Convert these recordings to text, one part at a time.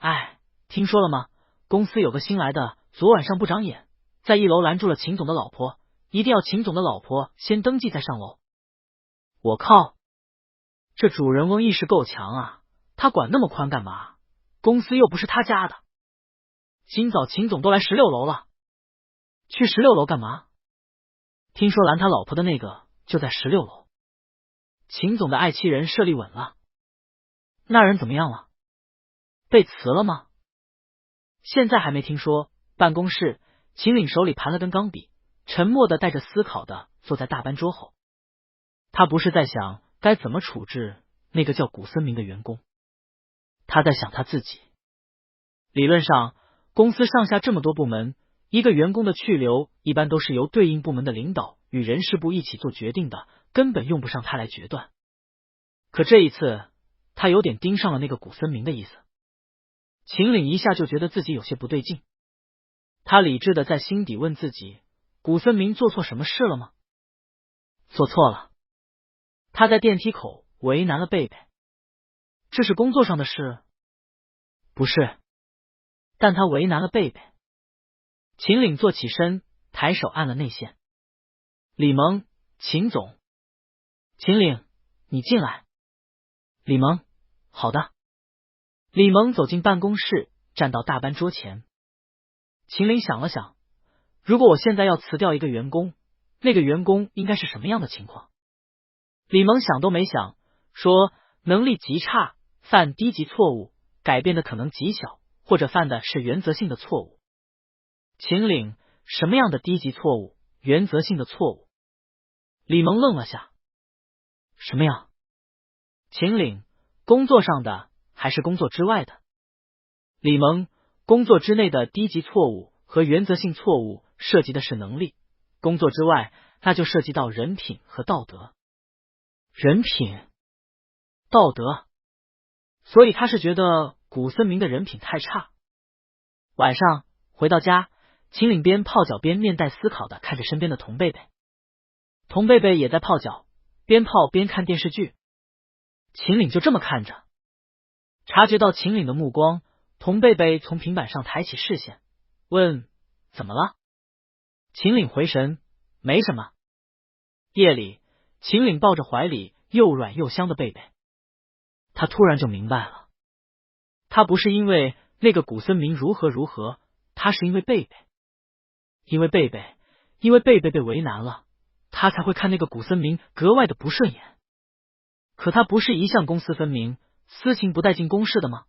哎，听说了吗？公司有个新来的，昨晚上不长眼，在1楼拦住了秦总的老婆，一定要秦总的老婆先登记再上楼。我靠，这主人翁意识够强啊，他管那么宽干嘛？公司又不是他家的。今早秦总都来16楼了，去16楼干嘛？听说拦他老婆的那个就在16楼。秦总的爱妻人设立稳了，那人怎么样了？被辞了吗？现在还没听说。办公室，秦岭手里盘了根钢笔，沉默的带着思考的坐在大班桌后。他不是在想该怎么处置那个叫古森明的员工，他在想他自己。理论上，公司上下这么多部门，一个员工的去留一般都是由对应部门的领导与人事部一起做决定的，根本用不上他来决断。可这一次，他有点盯上了那个古森明的意思。秦岭一下就觉得自己有些不对劲，他理智的在心底问自己，古森明做错什么事了吗？做错了。他在电梯口为难了贝贝。这是工作上的事？不是，但他为难了贝贝。秦岭坐起身，抬手按了内线。李萌，秦总。秦岭，你进来。李萌，好的。李萌走进办公室，站到大班桌前。秦岭想了想，如果我现在要辞掉一个员工，那个员工应该是什么样的情况？李萌想都没想，说能力极差，犯低级错误，改变的可能极小，或者犯的是原则性的错误。秦岭，什么样的低级错误，原则性的错误？李萌愣了下。什么样？秦岭，工作上的还是工作之外的？李萌，工作之内的低级错误和原则性错误涉及的是能力，工作之外那就涉及到人品和道德。人品、道德，所以他是觉得古森明的人品太差。晚上回到家，秦岭边泡脚边面带思考的看着身边的童贝贝。童贝贝也在泡脚，边泡边看电视剧。秦岭就这么看着，察觉到秦岭的目光，童贝贝从平板上抬起视线，问：怎么了？秦岭回神，没什么。夜里，秦岭抱着怀里又软又香的贝贝，他突然就明白了，他不是因为那个古森明如何如何，他是因为贝贝，因为贝贝被为难了，他才会看那个古森明格外的不顺眼。可他不是一向公私分明，私情不带进公事的吗？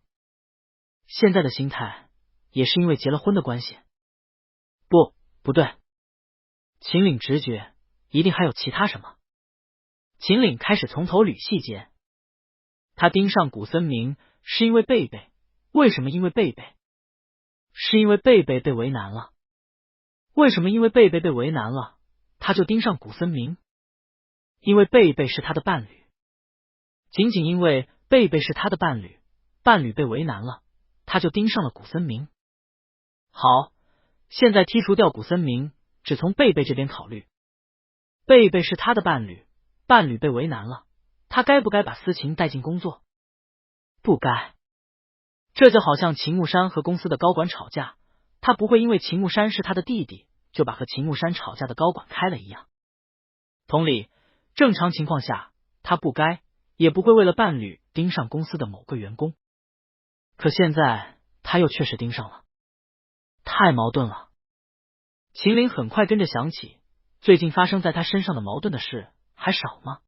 现在的心态也是因为结了婚的关系？不对，秦岭直觉一定还有其他什么。秦岭开始从头捋细节。他盯上古森明是因为贝贝，为什么因为贝贝？是因为贝贝被为难了。为什么因为贝贝被为难了，他就盯上古森明？因为贝贝是他的伴侣。仅仅因为贝贝是他的伴侣，伴侣被为难了，他就盯上了古森明。好，现在剔除掉古森明，只从贝贝这边考虑。贝贝是他的伴侣，伴侣被为难了，他该不该把私情带进工作？不该。这就好像秦牧山和公司的高管吵架，他不会因为秦牧山是他的弟弟，就把和秦牧山吵架的高管开了一样。同理，正常情况下，他不该，也不会为了伴侣盯上公司的某个员工。可现在他又确实盯上了，太矛盾了。秦岭很快跟着想起，最近发生在他身上的矛盾的事还少吗？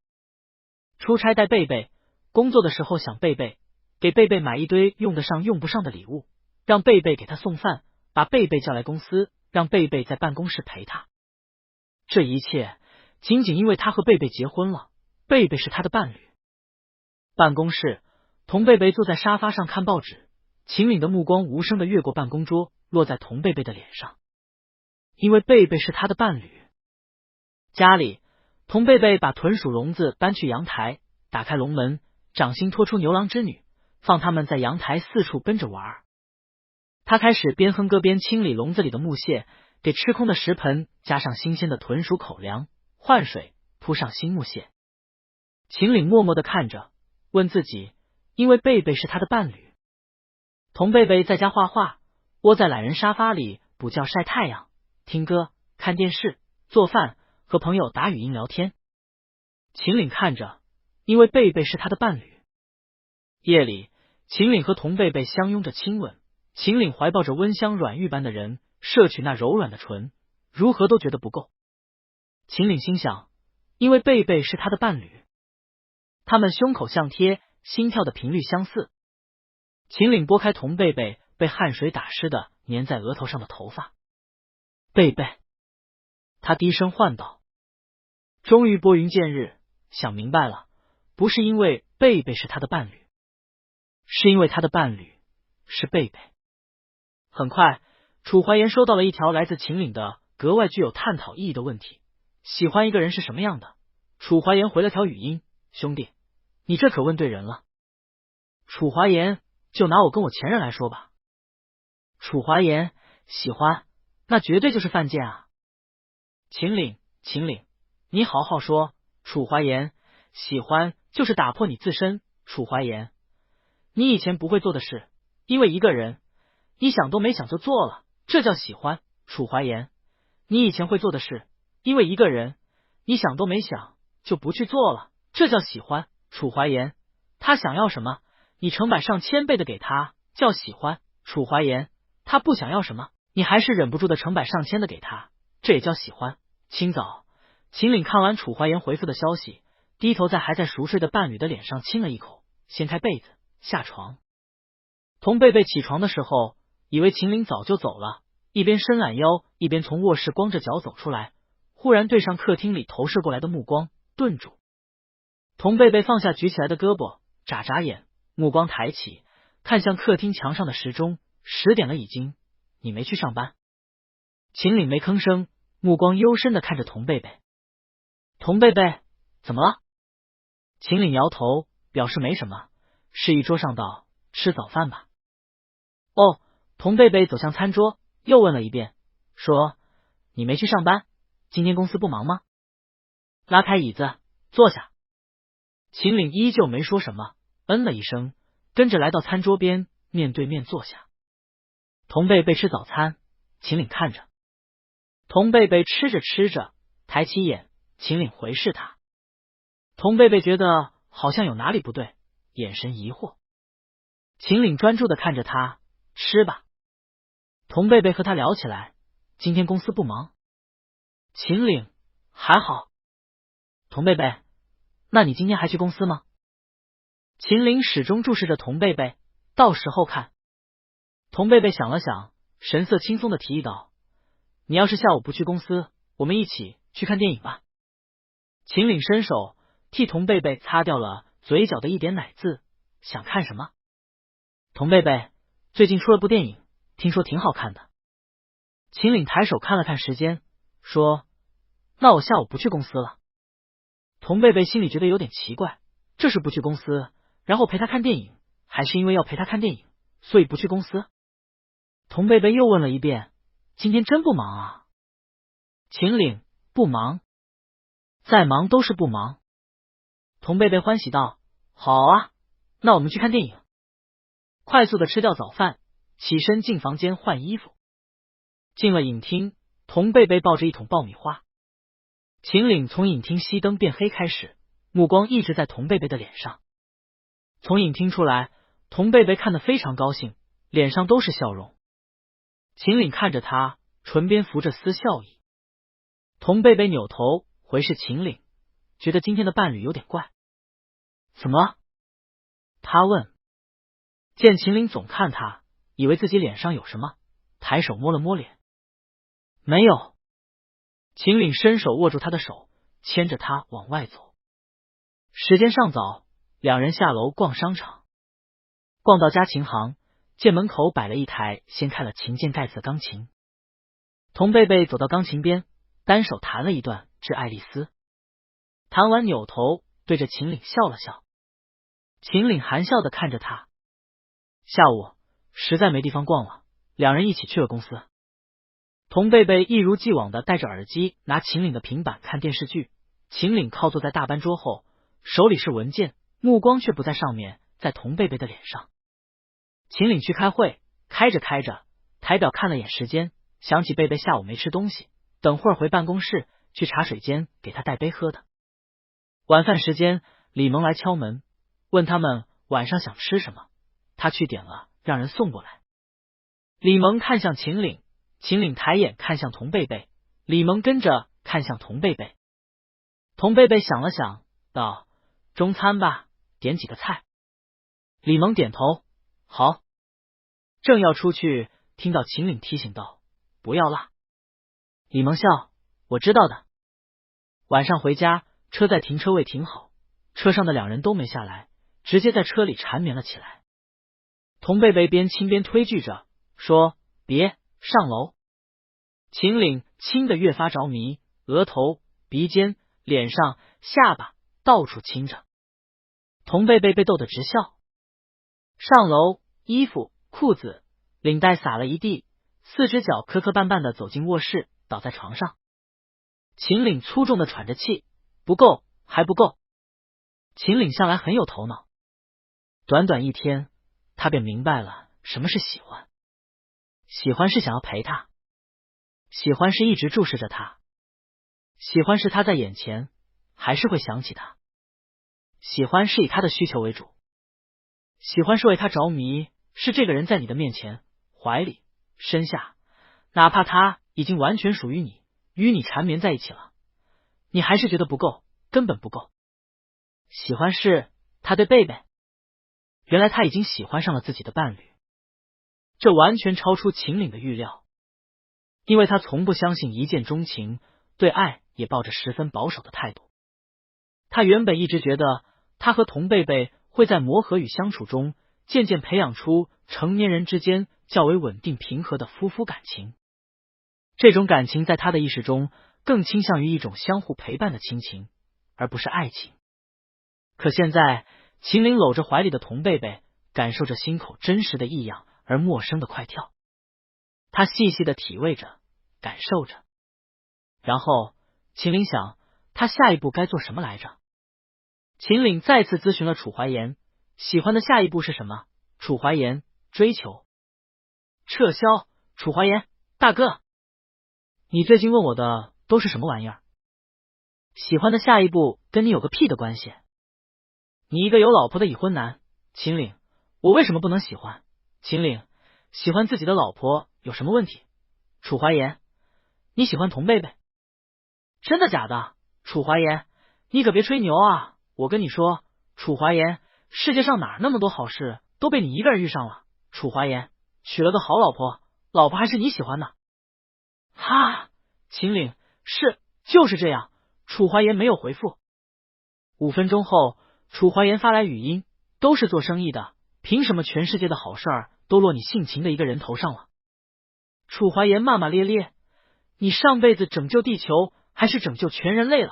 出差带贝贝，工作的时候想贝贝，给贝贝买一堆用得上用不上的礼物，让贝贝给他送饭，把贝贝叫来公司，让贝贝在办公室陪他。这一切仅仅因为他和贝贝结婚了，贝贝是他的伴侣。办公室，童贝贝坐在沙发上看报纸，秦岭的目光无声的越过办公桌，落在童贝贝的脸上。因为贝贝是他的伴侣。家里，童贝贝把豚鼠笼子搬去阳台，打开笼门，掌心拖出牛郎织女，放他们在阳台四处奔着玩。他开始边哼歌边清理笼子里的木屑，给吃空的食盆加上新鲜的豚鼠口粮，换水，铺上新木屑。秦岭默默的看着，问自己，因为贝贝是他的伴侣。童贝贝在家画画，窝在懒人沙发里补觉晒太阳，听歌、看电视、做饭，和朋友打语音聊天。秦岭看着，因为贝贝是他的伴侣。夜里，秦岭和童贝贝相拥着亲吻，秦岭怀抱着温香软玉般的人，摄取那柔软的唇，如何都觉得不够。秦岭心想，因为贝贝是他的伴侣，他们胸口相贴，心跳的频率相似。秦岭拨开童贝贝被汗水打湿的粘在额头上的头发。贝贝，他低声唤道。终于拨云见日，想明白了，不是因为贝贝是他的伴侣，是因为他的伴侣是贝贝。很快，楚怀言收到了一条来自秦岭的格外具有探讨意义的问题：喜欢一个人是什么样的？楚怀言回了条语音：兄弟，你这可问对人了。楚怀言，就拿我跟我前任来说吧。楚怀言，喜欢，那绝对就是犯贱啊。秦岭，你好好说。楚怀言，喜欢就是打破你自身。楚怀言，你以前不会做的事，因为一个人，你想都没想就做了，这叫喜欢。楚怀言，你以前会做的事，因为一个人，你想都没想就不去做了，这叫喜欢。楚怀言，他想要什么，你成百上千倍的给他，叫喜欢。楚怀言，他不想要什么，你还是忍不住的成百上千的给他，这也叫喜欢。清早，秦岭看完楚怀言回复的消息，低头在还在熟睡的伴侣的脸上亲了一口，掀开被子下床。童贝贝起床的时候，以为秦岭早就走了，一边伸懒腰，一边从卧室光着脚走出来，忽然对上客厅里投射过来的目光，顿住。童贝贝放下举起来的胳膊，眨眨眼，目光抬起，看向客厅墙上的时钟，10点了已经，你没去上班？秦岭没吭声，目光幽深的看着童贝贝。童贝贝，怎么了？秦岭摇头，表示没什么，示意桌上道：吃早饭吧。哦，童贝贝走向餐桌，又问了一遍，说：你没去上班？今天公司不忙吗？拉开椅子，坐下。秦岭依旧没说什么，嗯了一声，跟着来到餐桌边，面对面坐下。童贝贝吃早餐，秦岭看着。童贝贝吃着吃着，抬起眼，秦岭回视他。童贝贝觉得好像有哪里不对，眼神疑惑。秦岭专注的看着他，吃吧。童贝贝和他聊起来，今天公司不忙。秦岭，还好。童贝贝，那你今天还去公司吗？秦岭始终注视着童贝贝，到时候看。童贝贝想了想，神色轻松的提议道：你要是下午不去公司，我们一起去看电影吧。秦岭伸手替童贝贝擦掉了嘴角的一点奶渍，想看什么？童贝贝，最近出了部电影，听说挺好看的。秦岭抬手看了看时间，说：那我下午不去公司了。童贝贝心里觉得有点奇怪，这是不去公司，然后陪他看电影，还是因为要陪他看电影，所以不去公司？童贝贝又问了一遍，今天真不忙啊？秦岭，不忙，再忙都是不忙。童贝贝欢喜道：好啊，那我们去看电影。快速的吃掉早饭，起身进房间换衣服。进了影厅，童贝贝抱着一桶爆米花。秦岭从影厅熄灯变黑开始，目光一直在童贝贝的脸上。从影厅出来，童贝贝看得非常高兴，脸上都是笑容。秦岭看着他，唇边浮着丝笑意。童贝贝扭头回视秦岭，觉得今天的伴侣有点怪。怎么了？他问。见秦岭总看他，以为自己脸上有什么，抬手摸了摸脸。没有。秦岭伸手握住他的手，牵着他往外走。时间尚早，两人下楼逛商场。逛到家琴行，见门口摆了一台掀开了琴键盖子的钢琴。童贝贝走到钢琴边，单手弹了一段《致爱丽丝》。弹完扭头对着秦岭笑了笑。秦岭含笑的看着他。下午实在没地方逛了，两人一起去了公司。童贝贝一如既往的戴着耳机，拿秦岭的平板看电视剧。秦岭靠坐在大班桌后，手里是文件，目光却不在上面，在童贝贝的脸上。秦岭去开会，开着开着，台表看了眼时间，想起贝贝下午没吃东西，等会儿回办公室去茶水间给他带杯喝的。晚饭时间，李萌来敲门，问他们晚上想吃什么，他去点了，让人送过来。李萌看向秦岭，秦岭抬眼看向童贝贝，李萌跟着看向童贝贝。童贝贝想了想，道：中餐吧，点几个菜。李萌点头，好。正要出去，听到秦岭提醒道：不要辣。李萌笑，我知道的。晚上回家，车在停车位停好，车上的两人都没下来，直接在车里缠绵了起来。童贝贝边亲边推拒着，说：别上楼。秦岭亲得越发着迷，额头、鼻尖、脸上、下巴到处亲着。童贝贝被逗得直笑。上楼，衣服、裤子、领带撒了一地，四只脚磕磕绊绊的走进卧室，倒在床上。秦岭粗重的喘着气，不够，还不够。秦岭向来很有头脑，短短一天，他便明白了什么是喜欢。喜欢是想要陪他，喜欢是一直注视着他，喜欢是他在眼前，还是会想起他。喜欢是以他的需求为主，喜欢是为他着迷，是这个人在你的面前、怀里、身下，哪怕他已经完全属于你，与你缠绵在一起了，你还是觉得不够，根本不够。喜欢是他对贝贝，原来他已经喜欢上了自己的伴侣，这完全超出秦岭的预料，因为他从不相信一见钟情，对爱也抱着十分保守的态度。他原本一直觉得他和童贝贝会在磨合与相处中渐渐培养出成年人之间较为稳定平和的夫妇感情，这种感情在他的意识中更倾向于一种相互陪伴的亲情，而不是爱情。可现在秦岭搂着怀里的童贝贝，感受着心口真实的异样而陌生的快跳，他细细的体味着，感受着。然后秦岭想，他下一步该做什么来着？秦岭再次咨询了楚怀言，喜欢的下一步是什么？楚怀言，追求。撤销。楚怀言，大哥，你最近问我的都是什么玩意儿？喜欢的下一步跟你有个屁的关系？你一个有老婆的已婚男。秦岭，我为什么不能喜欢？秦岭，喜欢自己的老婆有什么问题？楚怀言，你喜欢童贝贝？真的假的？楚怀言，你可别吹牛啊！我跟你说，楚怀言，世界上哪那么多好事都被你一个人遇上了。楚怀言，娶了个好老婆，老婆还是你喜欢的。哈！秦岭，是，就是这样。楚怀言没有回复。5分钟后，楚怀言发来语音，都是做生意的，凭什么全世界的好事儿都落你性情的一个人头上了？楚怀言骂骂咧咧，你上辈子拯救地球还是拯救全人类了？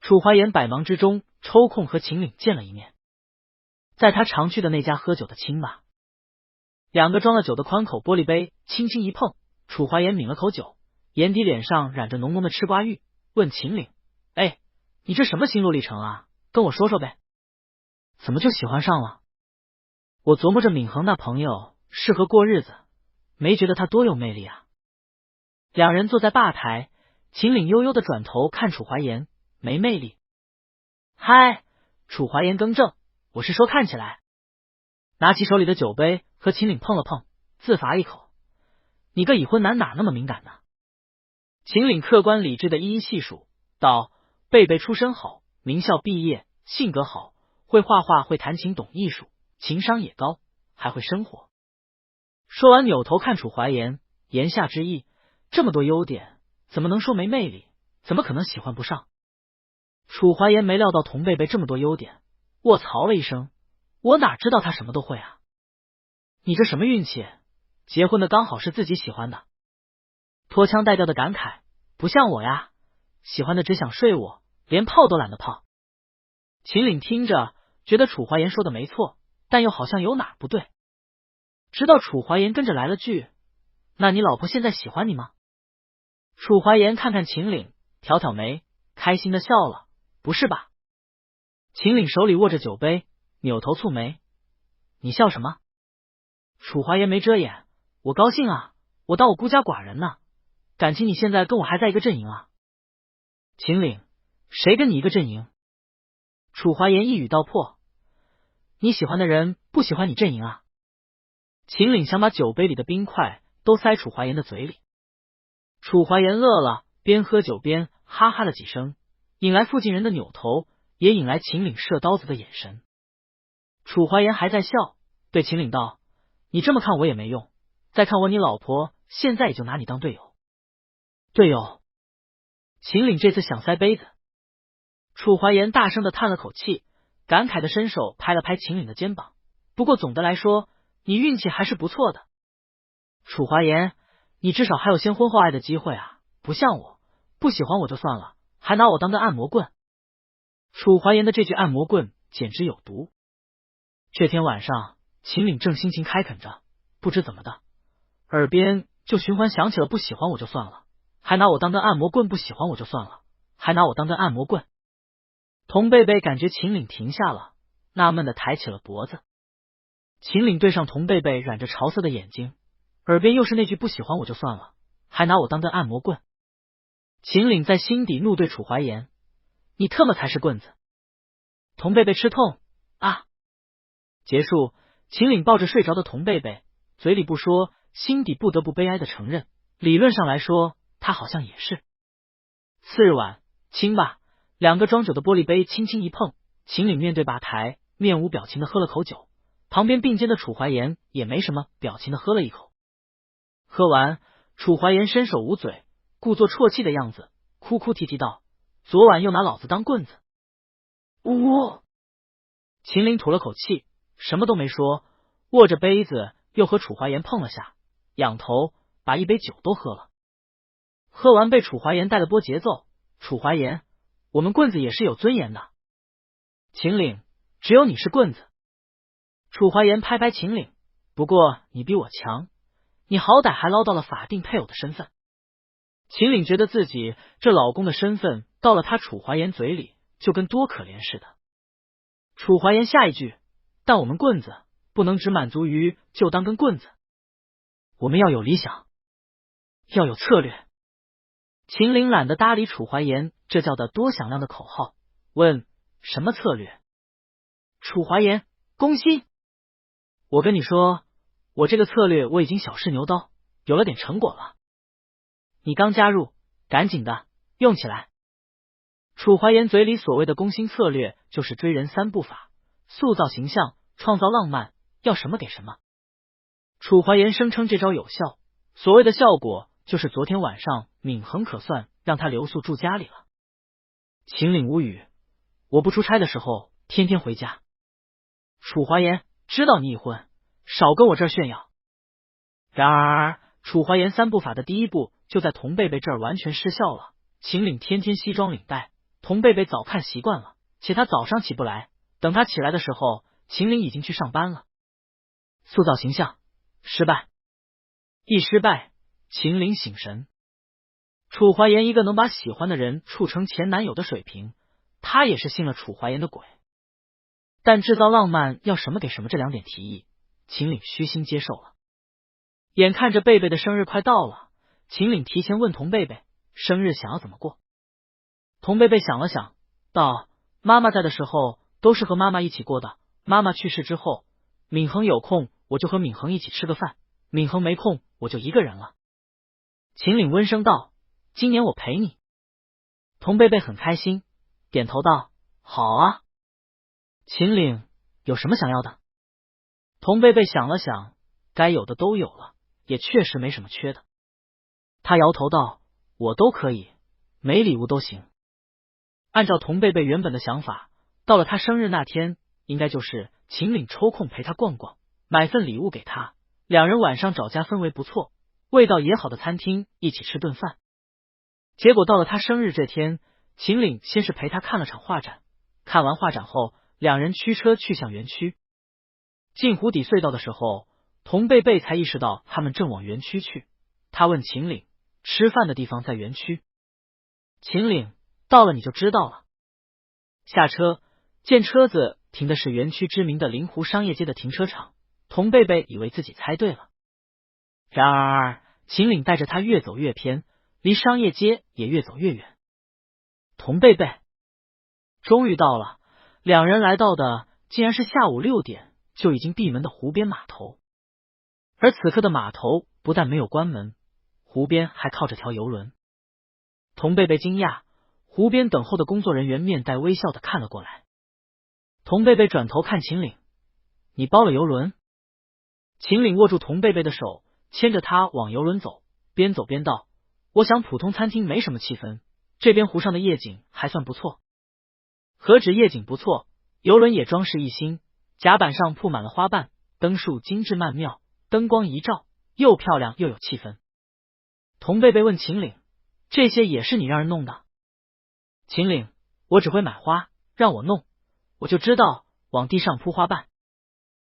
楚怀言百忙之中抽空和秦岭见了一面，在他常去的那家喝酒的清吧，两个装了酒的宽口玻璃杯轻轻一碰，楚怀言抿了口酒，眼底脸上染着浓浓的吃瓜欲，问秦岭，哎，你这什么心路历程啊？跟我说说呗。怎么就喜欢上了？我琢磨着闵恒那朋友适合过日子，没觉得他多有魅力啊。两人坐在吧台，秦岭悠悠的转头看楚怀言，没魅力。嗨，楚怀言更正，我是说看起来。拿起手里的酒杯和秦岭碰了碰，自罚一口，你个已婚男哪那么敏感呢？秦岭客观理智的一一细数道，贝贝出身好，名校毕业，性格好，会画画，会弹琴，懂艺术，情商也高，还会生活。说完扭头看楚怀言，言下之意，这么多优点，怎么能说没魅力？怎么可能喜欢不上？楚怀言没料到童贝贝这么多优点，卧槽了一声，我哪知道他什么都会啊？你这什么运气？结婚的刚好是自己喜欢的。脱腔带调的感慨，不像我呀，喜欢的只想睡我，连泡都懒得泡。秦岭听着，觉得楚怀言说的没错，但又好像有哪不对。直到楚怀言跟着来了句，那你老婆现在喜欢你吗？楚怀言看看秦岭，挑挑眉，开心的笑了，不是吧？秦岭手里握着酒杯，扭头蹙眉，你笑什么？楚华言没遮掩，我高兴啊，我当我孤家寡人呢，感情你现在跟我还在一个阵营啊。秦岭，谁跟你一个阵营？楚华言一语道破，你喜欢的人不喜欢你阵营啊。秦岭想把酒杯里的冰块都塞楚华言的嘴里。楚华言乐了，边喝酒边哈哈了几声，引来附近人的扭头，也引来秦岭射刀子的眼神。楚华言还在笑，对秦岭道：你这么看我也没用，再看我你老婆现在也就拿你当队友。队友？秦岭这次想塞杯子。楚华言大声的叹了口气，感慨的伸手拍了拍秦岭的肩膀，不过总的来说你运气还是不错的。楚华言，你至少还有先婚后爱的机会啊，不像我，不喜欢我就算了，还拿我当个按摩棍。楚华言的这句按摩棍简直有毒。这天晚上，秦岭正心情开垦着，不知怎么的，耳边就循环响起了不喜欢我就算了，还拿我当个按摩棍，不喜欢我就算了，还拿我当个按摩棍。童贝贝感觉秦岭停下了，纳闷的抬起了脖子。秦岭对上童贝贝染着潮色的眼睛，耳边又是那句不喜欢我就算了，还拿我当个按摩棍。秦岭在心底怒对楚怀言，你特么才是棍子。童贝贝吃痛啊！结束，秦岭抱着睡着的童贝贝，嘴里不说，心底不得不悲哀的承认，理论上来说他好像也是。次日晚，亲吧，两个装酒的玻璃杯轻轻一碰，秦岭面对吧台，面无表情的喝了口酒，旁边并肩的楚怀言也没什么表情的喝了一口。喝完，楚怀言伸手捂嘴，故作啜泣的样子，哭哭啼啼道：昨晚又拿老子当棍子。呜！秦岭吐了口气，什么都没说，握着杯子又和楚怀言碰了下，仰头把一杯酒都喝了。喝完被楚怀言带了波节奏，楚怀言，我们棍子也是有尊严的。秦岭，只有你是棍子。楚怀言拍拍秦岭，不过你比我强，你好歹还捞到了法定配偶的身份。秦岭觉得自己这老公的身份到了他楚怀言嘴里就跟多可怜似的。楚怀言下一句，但我们棍子不能只满足于就当根棍子，我们要有理想，要有策略。秦岭懒得搭理楚怀言这叫的多响亮的口号，问什么策略？楚怀言，攻心。我跟你说，我这个策略我已经小试牛刀，有了点成果了。你刚加入，赶紧的用起来。楚怀言嘴里所谓的攻心策略，就是追人三步法，塑造形象，创造浪漫，要什么给什么。楚怀言声称这招有效，所谓的效果就是昨天晚上闵恒可算让他留宿住家里了。秦岭无语，我不出差的时候天天回家。楚怀言，知道你已婚，少跟我这儿炫耀。然而楚怀言三步法的第一步就在童贝贝这儿完全失效了。秦岭天天西装领带，童贝贝早看习惯了，且他早上起不来，等他起来的时候，秦岭已经去上班了。塑造形象失败，一失败，秦岭醒神。楚怀言一个能把喜欢的人处成前男友的水平，他也是信了楚怀言的鬼。但制造浪漫要什么给什么这两点提议，秦岭虚心接受了。眼看着贝贝的生日快到了，秦岭提前问童贝贝生日想要怎么过。童贝贝想了想，道：妈妈在的时候都是和妈妈一起过的，妈妈去世之后，闵恒有空我就和闵恒一起吃个饭，闵恒没空我就一个人了。秦岭温声道：今年我陪你。童贝贝很开心，点头道：好啊。秦岭有什么想要的？童贝贝想了想，该有的都有了，也确实没什么缺的。他摇头道：我都可以，没礼物都行。按照童贝贝原本的想法，到了他生日那天，应该就是秦岭抽空陪他逛逛，买份礼物给他，两人晚上找家氛围不错，味道也好的餐厅一起吃顿饭。结果到了他生日这天，秦岭先是陪他看了场画展，看完画展后，两人驱车去向园区。进湖底隧道的时候，童贝贝才意识到他们正往园区去。他问秦岭，吃饭的地方在园区。秦岭，到了你就知道了。下车，见车子停的是园区知名的临湖商业街的停车场，童贝贝以为自己猜对了。然而，秦岭带着他越走越偏，离商业街也越走越远。童贝贝终于到了，两人来到的竟然是下午6点就已经闭门的湖边码头。而此刻的码头不但没有关门，湖边还靠着条游轮。童贝贝惊讶，湖边等候的工作人员面带微笑的看了过来。童贝贝转头看秦岭：“你包了游轮？”秦岭握住童贝贝的手，牵着他往游轮走，边走边道：“我想普通餐厅没什么气氛，这边湖上的夜景还算不错。”何止夜景不错，游轮也装饰一新，甲板上铺满了花瓣，灯树精致曼妙，灯光一照，又漂亮又有气氛。童贝贝问秦岭：“这些也是你让人弄的？”秦岭：“我只会买花，让我弄，我就知道往地上铺花瓣，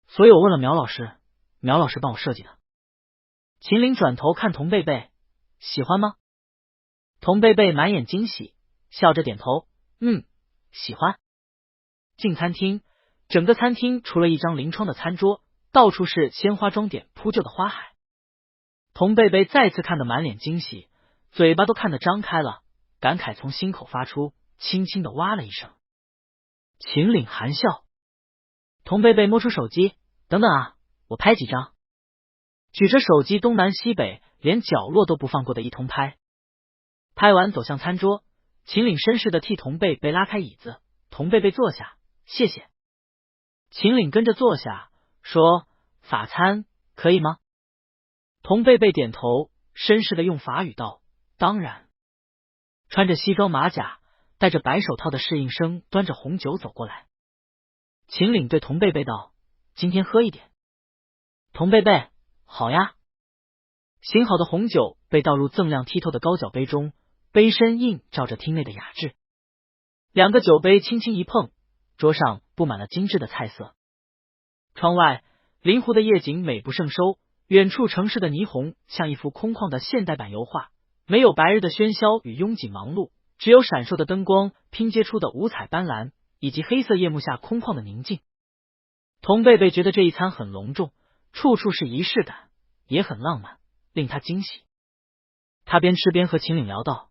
所以我问了苗老师，苗老师帮我设计的。”秦岭转头看童贝贝：“喜欢吗？”童贝贝满眼惊喜，笑着点头：“喜欢。”进餐厅，整个餐厅除了一张临窗的餐桌，到处是鲜花装点铺就的花海。童贝贝再次看得满脸惊喜，嘴巴都看得张开了，感慨从心口发出，轻轻的哇了一声。秦岭含笑。童贝贝摸出手机：“等等啊，我拍几张。”举着手机东南西北连角落都不放过的一通拍。拍完走向餐桌，秦岭绅士的替童贝贝拉开椅子，童贝贝坐下：“谢谢。”秦岭跟着坐下，说：“法餐可以吗？”童贝贝点头，绅士的用法语道：“当然。”穿着西装马甲、戴着白手套的侍应生端着红酒走过来。秦岭对童贝贝道：“今天喝一点。”童贝贝：“好呀。”醒好的红酒被倒入锃亮剔透的高脚杯中，杯身映照着厅内的雅致。两个酒杯轻轻一碰，桌上布满了精致的菜色。窗外临湖的夜景美不胜收，远处城市的霓虹像一幅空旷的现代版油画，没有白日的喧嚣与拥挤忙碌，只有闪烁的灯光拼接出的五彩斑斓，以及黑色夜幕下空旷的宁静。童贝贝觉得这一餐很隆重，处处是仪式感，也很浪漫，令他惊喜。他边吃边和秦岭聊道：“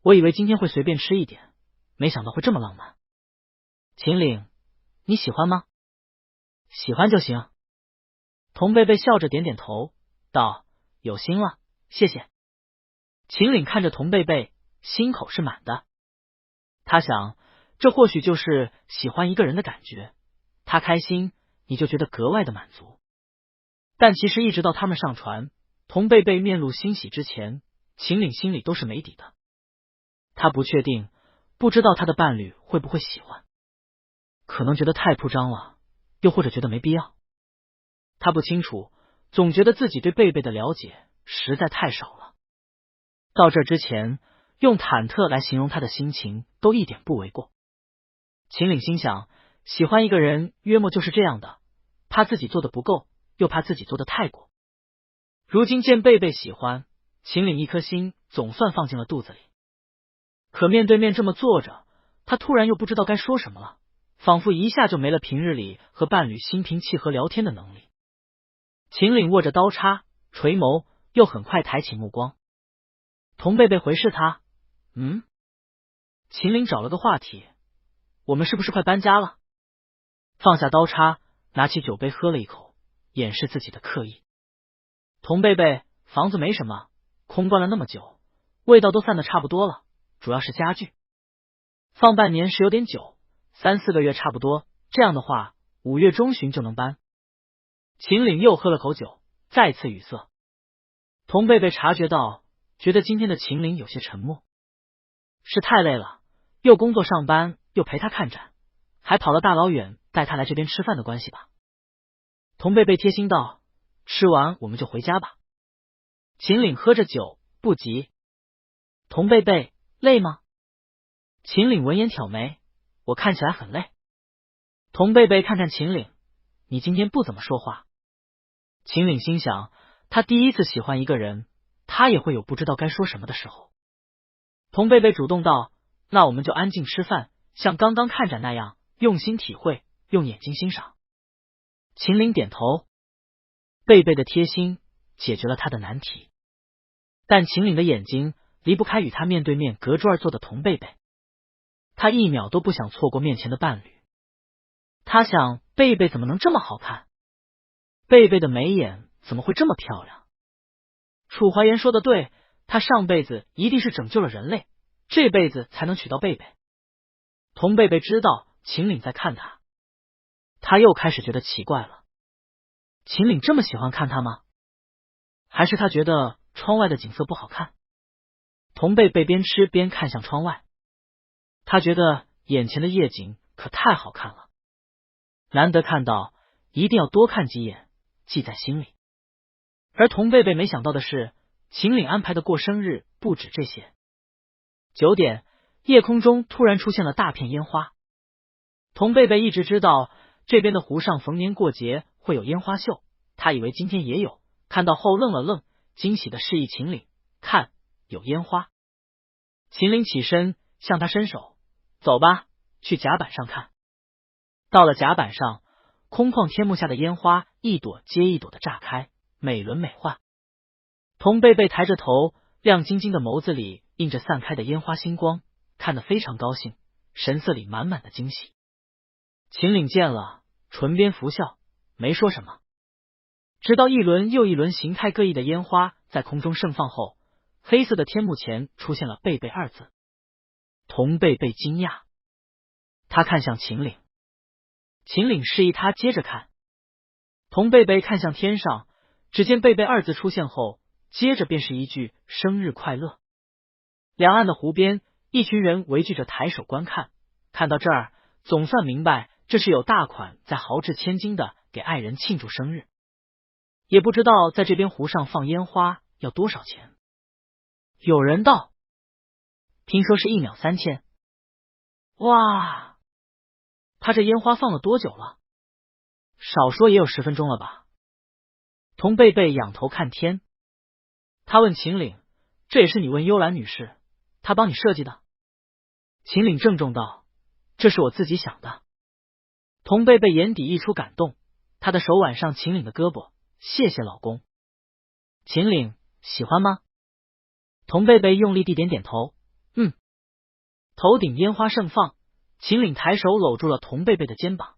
我以为今天会随便吃一点，没想到会这么浪漫。”秦岭：“你喜欢吗？”“喜欢就行。”童贝贝笑着点点头，道：“有心了，谢谢。”秦岭看着童贝贝，心口是满的。他想，这或许就是喜欢一个人的感觉，他开心，你就觉得格外的满足。但其实一直到他们上船，童贝贝面露欣喜之前，秦岭心里都是没底的。他不确定，不知道他的伴侣会不会喜欢，可能觉得太铺张了，又或者觉得没必要。他不清楚，总觉得自己对贝贝的了解实在太少了。到这之前，用忐忑来形容他的心情都一点不为过。秦岭心想，喜欢一个人约莫就是这样的，怕自己做的不够，又怕自己做的太过。如今见贝贝喜欢，秦岭一颗心总算放进了肚子里。可面对面这么坐着，他突然又不知道该说什么了，仿佛一下就没了平日里和伴侣心平气和聊天的能力。秦岭握着刀叉，垂眸，又很快抬起目光。童贝贝回视他：“秦岭找了个话题：“我们是不是快搬家了？”放下刀叉，拿起酒杯喝了一口，掩饰自己的刻意。童贝贝：“房子没什么，空关了那么久，味道都散得差不多了，主要是家具。放半年是有点久，3、4个月差不多，这样的话5月中旬就能搬。”秦岭又喝了口酒，再次语塞。童贝贝察觉到，觉得今天的秦岭有些沉默，是太累了，又工作上班，又陪他看展，还跑了大老远带他来这边吃饭的关系吧。童贝贝贴心道：“吃完我们就回家吧。”秦岭喝着酒，不急。童贝贝：“累吗？”秦岭闻言挑眉：“我看起来很累。”童贝贝看看秦岭：“你今天不怎么说话。”秦岭心想，他第一次喜欢一个人，他也会有不知道该说什么的时候。童贝贝主动道：“那我们就安静吃饭，像刚刚看展那样，用心体会，用眼睛欣赏。”秦岭点头。贝贝的贴心解决了他的难题，但秦岭的眼睛离不开与他面对面隔桌而坐的童贝贝，他一秒都不想错过面前的伴侣。他想，贝贝怎么能这么好看？贝贝的眉眼怎么会这么漂亮？楚怀言说的对，他上辈子一定是拯救了人类，这辈子才能娶到贝贝。童贝贝知道秦岭在看他，他又开始觉得奇怪了。秦岭这么喜欢看他吗？还是他觉得窗外的景色不好看？童贝贝边吃边看向窗外，他觉得眼前的夜景可太好看了，难得看到，一定要多看几眼，记在心里。而童贝贝没想到的是，秦岭安排的过生日不止这些。9点，夜空中突然出现了大片烟花。童贝贝一直知道这边的湖上逢年过节会有烟花秀，他以为今天也有，看到后愣了愣，惊喜的示意秦岭，看，有烟花。秦岭起身向他伸手，走吧，去甲板上看。到了甲板上，空旷天幕下的烟花一朵接一朵的炸开，美轮美奂。童贝贝抬着头，亮晶晶的眸子里映着散开的烟花星光，看得非常高兴，神色里满满的惊喜。秦岭见了，唇边拂笑，没说什么。直到一轮又一轮形态各异的烟花在空中盛放后，黑色的天幕前出现了贝贝2字。童贝贝惊讶，他看向秦岭，秦岭示意他接着看。童贝贝看向天上，只见贝贝2字出现后，接着便是一句生日快乐。两岸的湖边，一群人围聚着抬手观看，看到这儿，总算明白这是有大款在豪掷千金的给爱人庆祝生日。也不知道在这边湖上放烟花要多少钱。有人道，听说是1秒3000。哇，他这烟花放了多久了？少说也有10分钟了吧。童贝贝仰头看天，他问秦岭，这也是你问幽兰女士，她帮你设计的？秦岭郑重道，这是我自己想的。童贝贝眼底溢出感动，他的手挽上秦岭的胳膊，谢谢老公。秦岭，喜欢吗？童贝贝用力地点点头，头顶烟花盛放，秦岭抬手搂住了童贝贝的肩膀。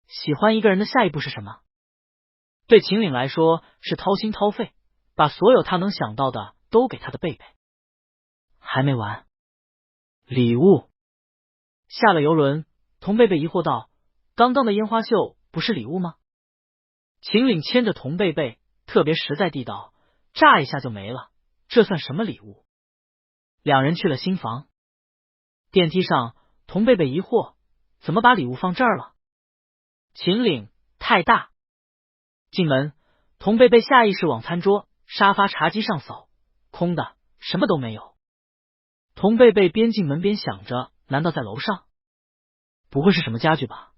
喜欢一个人的下一步是什么？对秦岭来说是掏心掏肺，把所有他能想到的都给他的贝贝。还没完，礼物。下了游轮，童贝贝疑惑道，刚刚的烟花秀不是礼物吗？秦岭牵着童贝贝，特别实在地道，炸一下就没了，这算什么礼物？两人去了新房。电梯上，童贝贝疑惑，怎么把礼物放这儿了？秦岭，太大。进门，童贝贝下意识往餐桌、沙发、茶几上扫，空的，什么都没有。童贝贝边进门边想着，难道在楼上？不会是什么家具吧？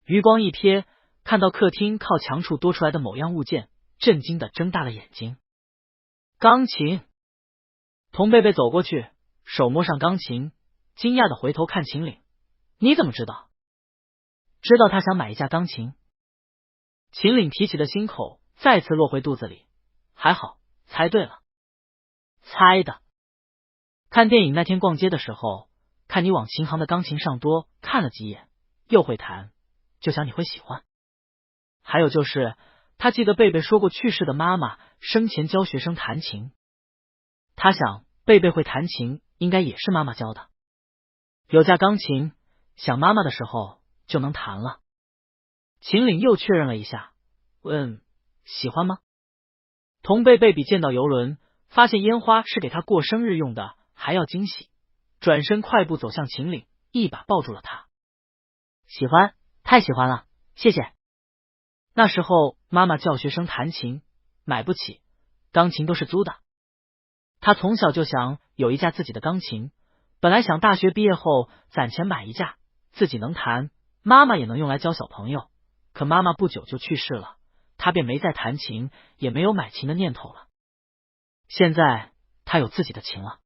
余光一瞥，看到客厅靠墙处多出来的某样物件，震惊的睁大了眼睛。钢琴。童贝贝走过去，手摸上钢琴，惊讶的回头看秦岭，你怎么知道？知道他想买一架钢琴。秦岭提起的心口再次落回肚子里，还好，猜对了。猜的。看电影那天逛街的时候，看你往琴行的钢琴上多看了几眼，又会弹，就想你会喜欢。还有就是，他记得贝贝说过去世的妈妈生前教学生弹琴，他想贝贝会弹琴应该也是妈妈教的。有架钢琴，想妈妈的时候就能弹了。秦岭又确认了一下，问喜欢吗？童贝贝比见到游轮发现烟花是给他过生日用的还要惊喜，转身快步走向秦岭，一把抱住了他。喜欢，太喜欢了，谢谢。那时候妈妈教学生弹琴，买不起，钢琴都是租的。他从小就想有一架自己的钢琴，本来想大学毕业后攒钱买一架，自己能弹，妈妈也能用来教小朋友。可妈妈不久就去世了，他便没再弹琴，也没有买琴的念头了。现在他有自己的琴了。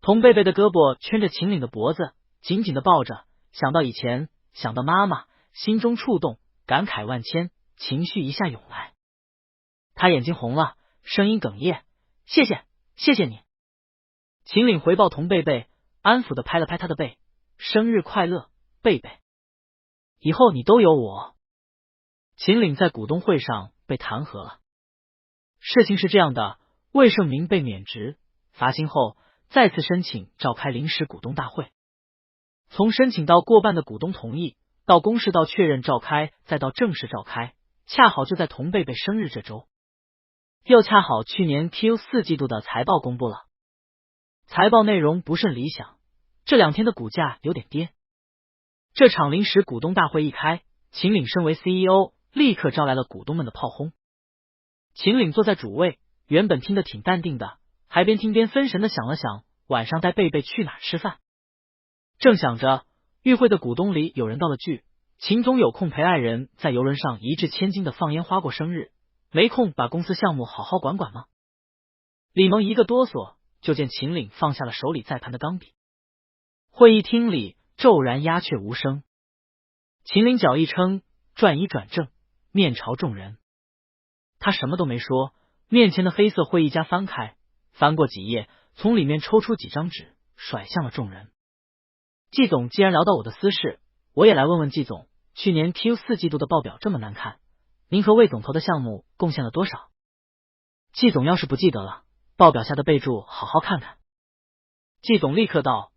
童贝贝的胳膊圈着秦岭的脖子，紧紧的抱着，想到以前，想到妈妈，心中触动，感慨万千，情绪一下涌来。他眼睛红了，声音哽咽：“谢谢，谢谢你。”秦岭回报童贝贝，安抚的拍了拍他的背：“生日快乐，贝贝，以后你都有我。”秦岭在股东会上被弹劾了。事情是这样的，魏胜明被免职，罚薪后再次申请召开临时股东大会。从申请到过半的股东同意，到公示到确认召开，再到正式召开，恰好就在童贝贝生日这周。又恰好去年 Q4 季度的财报公布了，财报内容不甚理想，这2天的股价有点跌。这场临时股东大会一开，秦岭身为 CEO， 立刻招来了股东们的炮轰。秦岭坐在主位，原本听得挺淡定的，还边听边分神的想了想晚上带贝贝去哪儿吃饭。正想着，与会的股东里有人道了句：“秦总有空陪爱人在游轮上一掷千金的放烟花过生日，没空把公司项目好好管管吗？”李萌一个哆嗦，就见秦岭放下了手里在盘的钢笔。会议厅里骤然鸦雀无声。秦岭脚一撑，转移转正，面朝众人。他什么都没说，面前的黑色会议夹翻开，翻过几页，从里面抽出几张纸，甩向了众人。季总既然聊到我的私事，我也来问问季总，去年 Q4 季度的报表这么难看，您和魏总投的项目贡献了多少？季总要是不记得了，报表下的备注好好看看。季总立刻道：“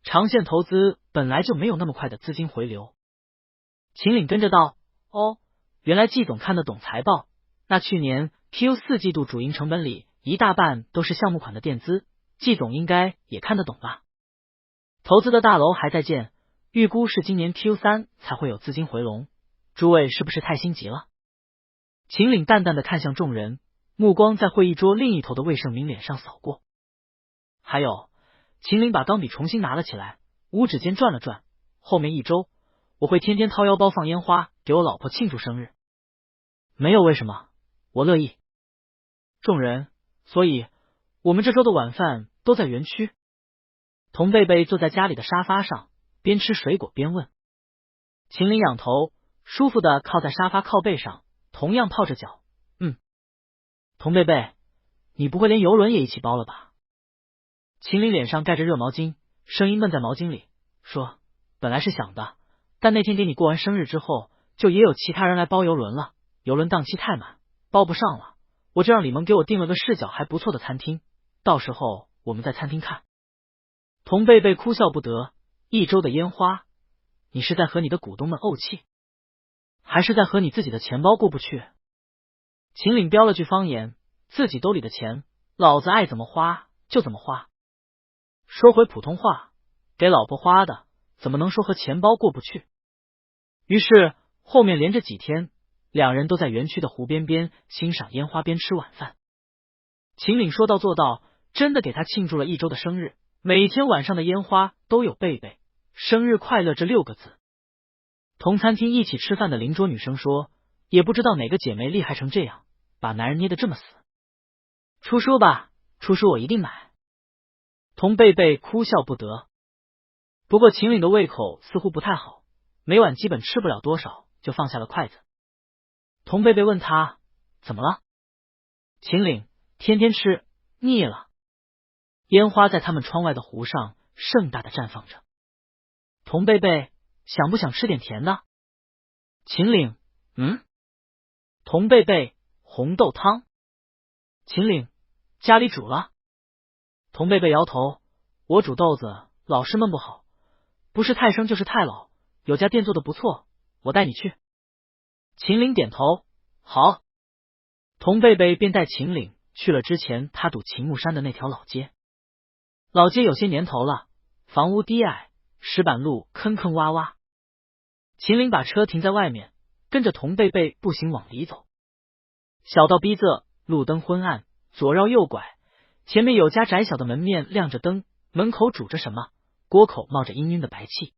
长线投资本来就没有那么快的资金回流。”秦岭跟着道：“哦，原来季总看得懂财报，那去年 Q4 季度主营成本里一大半都是项目款的垫资，季总应该也看得懂吧？投资的大楼还在建，预估是今年 Q3 才会有资金回笼，诸位是不是太心急了？”秦岭淡淡的看向众人，目光在会议桌另一头的魏胜明脸上扫过。还有，秦岭把钢笔重新拿了起来，五指间转了转，后面1周我会天天掏腰包放烟花给我老婆庆祝生日。没有为什么，我乐意。众人，所以我们这周的晚饭都在园区。童贝贝坐在家里的沙发上，边吃水果边问。秦岭仰头，舒服的靠在沙发靠背上，同样泡着脚。童贝贝，你不会连游轮也一起包了吧？秦岭脸上盖着热毛巾，声音闷在毛巾里，说：“本来是想的，但那天给你过完生日之后，就也有其他人来包游轮了，游轮档期太满，包不上了，我就让李萌给我订了个视角还不错的餐厅，到时候我们在餐厅看。”童贝贝哭笑不得，1周的烟花，你是在和你的股东们怄气，还是在和你自己的钱包过不去？秦岭飙了句方言：“自己兜里的钱，老子爱怎么花就怎么花。”说回普通话，给老婆花的，怎么能说和钱包过不去？于是后面连着几天，2人都在园区的湖边边欣赏烟花边吃晚饭。秦岭说到做到，真的给他庆祝了1周的生日，每天晚上的烟花都有贝贝生日快乐这6个字。同餐厅一起吃饭的邻桌女生说，也不知道哪个姐妹厉害成这样，把男人捏得这么死。出书吧，出书我一定买。童贝贝哭笑不得。不过秦岭的胃口似乎不太好，每晚基本吃不了多少，就放下了筷子。童贝贝问他怎么了？秦岭：天天吃腻了。烟花在他们窗外的湖上盛大的绽放着。童贝贝：想不想吃点甜的？秦岭：童贝贝：红豆汤。秦岭：家里煮了。童贝贝摇头：我煮豆子老是焖不好，不是太生就是太老，有家店做的不错，我带你去。秦岭点头：好。童贝贝便带秦岭去了之前他赌秦木山的那条老街。老街有些年头了，房屋低矮，石板路坑坑洼洼。秦岭把车停在外面，跟着童贝贝步行往里走。小道逼仄，路灯昏暗，左绕右拐，前面有家窄小的门面亮着灯，门口煮着什么，锅口冒着氤氲的白气。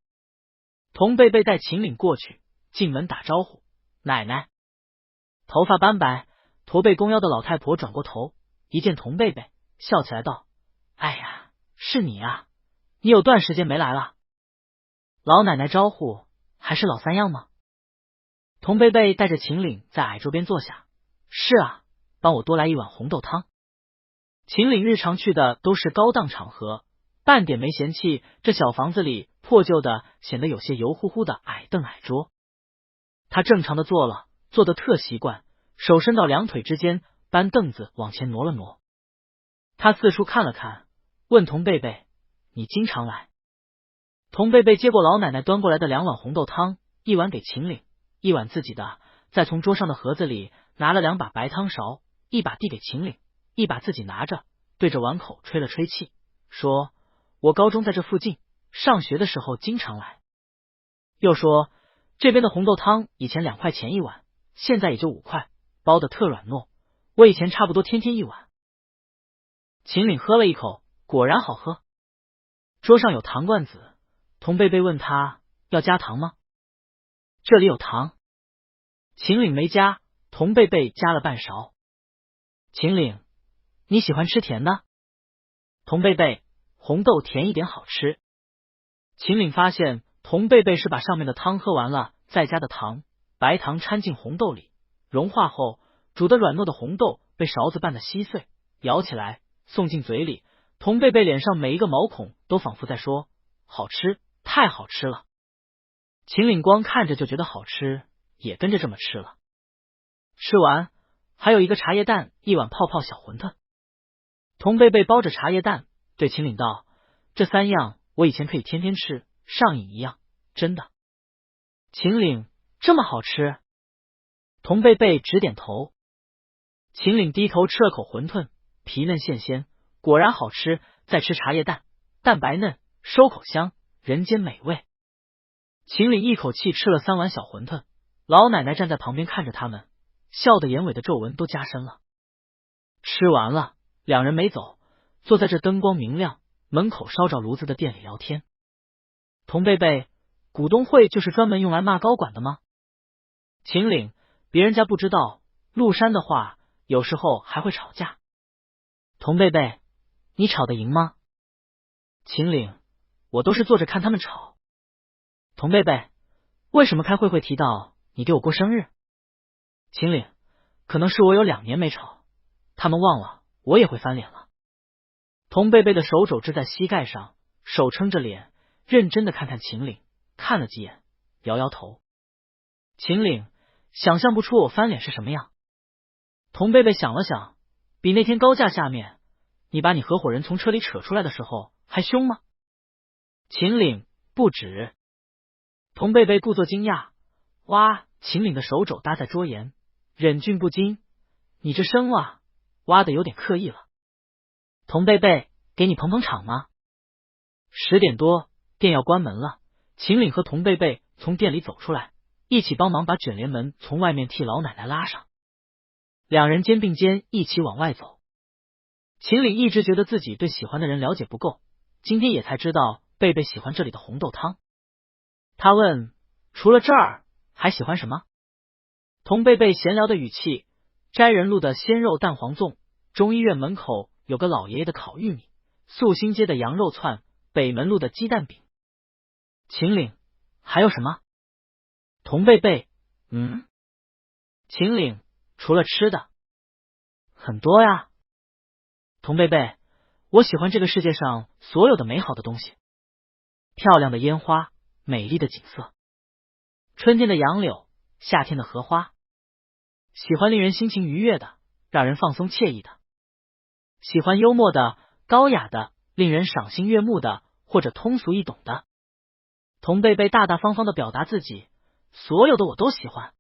童贝贝带秦岭过去，进门打招呼：奶奶。头发斑白驼背弓腰的老太婆转过头，一见童贝贝，笑起来道：哎呀，是你啊，你有段时间没来了。老奶奶招呼还是老三样吗？童贝贝带着秦岭在矮桌边坐下。是啊，帮我多来一碗红豆汤。秦岭日常去的都是高档场合，半点没嫌弃这小房子里破旧的显得有些油乎乎的矮凳矮桌。他正常的坐了，坐得特习惯，手伸到两腿之间，搬凳子往前挪了挪。他四处看了看，问童贝贝：“你经常来？”童贝贝接过老奶奶端过来的2碗红豆汤，一碗给秦岭，一碗自己的，再从桌上的盒子里拿了2把白汤勺，一把递给秦岭，一把自己拿着，对着碗口吹了吹气，说：“我高中在这附近，上学的时候经常来。”又说：“这边的红豆汤以前2块钱一碗，现在也就5块，包的特软糯，我以前差不多天天一碗。”秦岭喝了一口，果然好喝。桌上有糖罐子，童贝贝问他要加糖吗？这里有糖。秦岭没加，童贝贝加了半勺。秦岭，你喜欢吃甜的？童贝贝，红豆甜一点好吃。秦岭发现童贝贝是把上面的汤喝完了，再加的糖，白糖掺进红豆里，融化后，煮得软糯的红豆被勺子拌得稀碎，舀起来送进嘴里，童贝贝脸上每一个毛孔都仿佛在说：“好吃，太好吃了。”秦岭光看着就觉得好吃，也跟着这么吃了。吃完，还有一个茶叶蛋，一碗泡泡小馄饨。童贝贝包着茶叶蛋，对秦岭道：“这3样我以前可以天天吃，上瘾一样，真的。”秦岭：“这么好吃？”童贝贝直点头。秦岭低头吃了口馄饨，皮嫩馅鲜，果然好吃。再吃茶叶蛋，蛋白嫩，收口香，人间美味。秦岭一口气吃了3碗小馄饨，老奶奶站在旁边看着他们，笑得眼尾的皱纹都加深了。吃完了，2人没走，坐在这灯光明亮、门口烧着炉子的店里聊天。童贝贝，股东会就是专门用来骂高管的吗？秦岭，别人家不知道，陆山的话有时候还会吵架。童贝贝，你吵得赢吗？秦岭，我都是坐着看他们吵。童贝贝，为什么开会提到你给我过生日？秦岭，可能是我有2年没吵，他们忘了我也会翻脸了。童贝贝的手肘支在膝盖上，手撑着脸，认真的看看秦岭，看了几眼，摇摇头。秦岭，想象不出我翻脸是什么样。童贝贝想了想，比那天高架下面你把你合伙人从车里扯出来的时候还凶吗？秦岭，不止。童贝贝故作惊讶，哇！秦岭的手肘搭在桌沿，忍俊不禁，你这声啊，挖的有点刻意了。童贝贝，给你捧捧场吗？10点多，店要关门了，秦岭和童贝贝从店里走出来，一起帮忙把卷帘门从外面替老奶奶拉上。2人肩并肩一起往外走。秦岭一直觉得自己对喜欢的人了解不够，今天也才知道贝贝喜欢这里的红豆汤。他问：“除了这儿，还喜欢什么？”童贝贝闲聊的语气：“斋人路的鲜肉蛋黄粽，中医院门口有个老爷爷的烤玉米，素心街的羊肉串，北门路的鸡蛋饼。”秦岭：“还有什么？”童贝贝：“秦岭：“除了吃的，很多呀。”童贝贝：“我喜欢这个世界上所有的美好的东西，漂亮的烟花，美丽的景色，春天的杨柳，夏天的荷花，喜欢令人心情愉悦的，让人放松惬意的，喜欢幽默的、高雅的，令人赏心悦目的，或者通俗易懂的。”童贝贝大大方方的表达自己，所有的我都喜欢。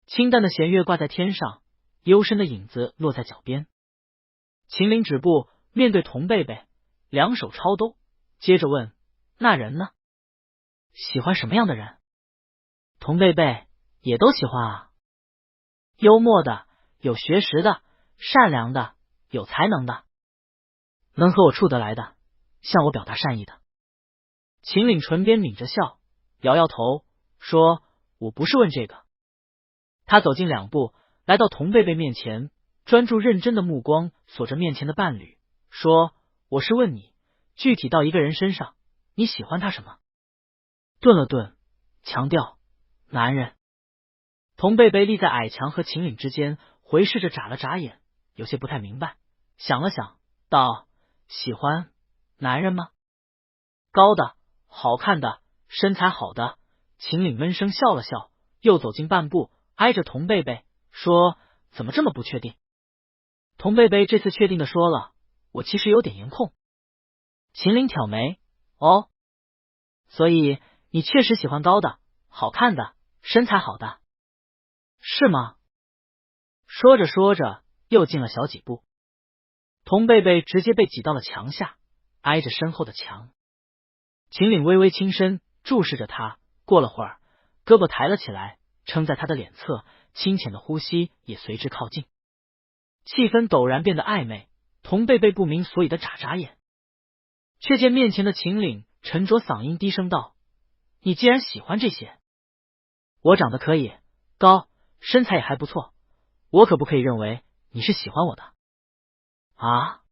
清淡的弦乐挂在天上，幽深的影子落在脚边。秦岭止步，面对童贝贝，2手抄兜，接着问：“那人呢？喜欢什么样的人？”童贝贝：“也都喜欢啊，幽默的，有学识的，善良的，有才能的，能和我处得来的，向我表达善意的。”秦岭唇边抿着笑，摇摇头，说：“我不是问这个。”他走近2步，来到童贝贝面前，专注认真的目光锁着面前的伴侣，说：“我是问你，具体到一个人身上，你喜欢他什么？”顿了顿，强调：“男人。”童贝贝立在矮墙和秦岭之间，回视着，眨了眨眼，有些不太明白，想了想，道：喜欢男人吗？高的，好看的，身材好的。秦岭闷声笑了笑，又走近半步，挨着童贝贝说：怎么这么不确定？童贝贝这次确定的说了：我其实有点颜控。秦岭挑眉：哦，所以你确实喜欢高的，好看的，身材好的，是吗？说着说着，又进了小几步，童贝贝直接被挤到了墙下，挨着身后的墙。秦岭微微轻身，注视着他，过了会儿，胳膊抬了起来，撑在他的脸侧，清浅的呼吸也随之靠近。气氛陡然变得暧昧，童贝贝不明所以的眨眨眼，却见面前的秦岭沉着嗓音低声道：你既然喜欢这些，我长得可以，高，身材也还不错，我可不可以认为你是喜欢我的？啊？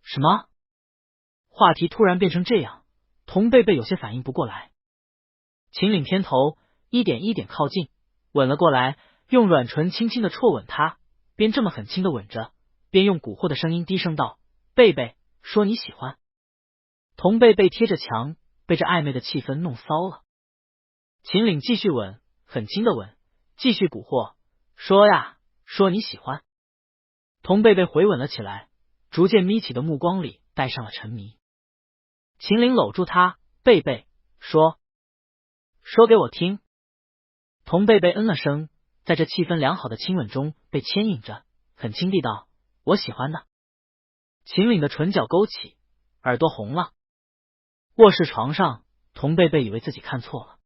什么？话题突然变成这样，童贝贝有些反应不过来。秦岭偏头，一点一点靠近，吻了过来，用软唇轻轻的啜吻他，边这么很轻的吻着，边用蛊惑的声音低声道：贝贝，说你喜欢。童贝贝贴着墙，被这暧昧的气氛弄骚了。秦岭继续吻，很轻的吻，继续蛊惑，说呀，说你喜欢。童贝贝回吻了起来，逐渐眯起的目光里带上了沉迷。秦岭搂住他，贝贝，说给我听。童贝贝嗯了声，在这气氛良好的亲吻中被牵引着，很轻地道：我喜欢的。秦岭的唇角勾起，耳朵红了。卧室床上，童贝贝以为自己看错了。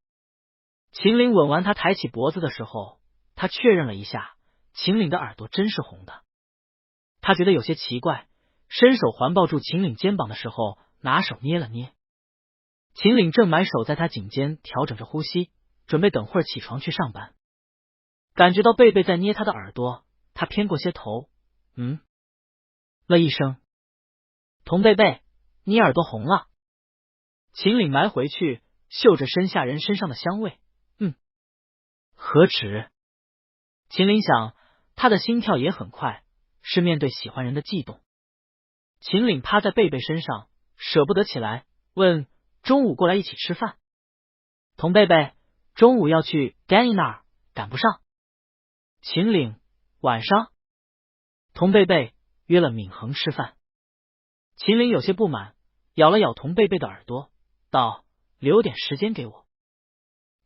秦岭吻完他抬起脖子的时候，他确认了一下，秦岭的耳朵真是红的。他觉得有些奇怪，伸手环抱住秦岭肩膀的时候，拿手捏了捏。秦岭正埋手在他颈间调整着呼吸，准备等会儿起床去上班。感觉到贝贝在捏他的耳朵，他偏过些头，了一声。童贝贝，你耳朵红了。秦岭埋回去，嗅着身下人身上的香味，何止？秦岭想，他的心跳也很快，是面对喜欢人的悸动。秦岭趴在贝贝身上，舍不得起来，问：中午过来一起吃饭？童贝贝，中午要去 Danny 那儿，赶不上。秦岭，晚上？童贝贝约了闵恒吃饭。秦岭有些不满，咬了咬童贝贝的耳朵，道：留点时间给我。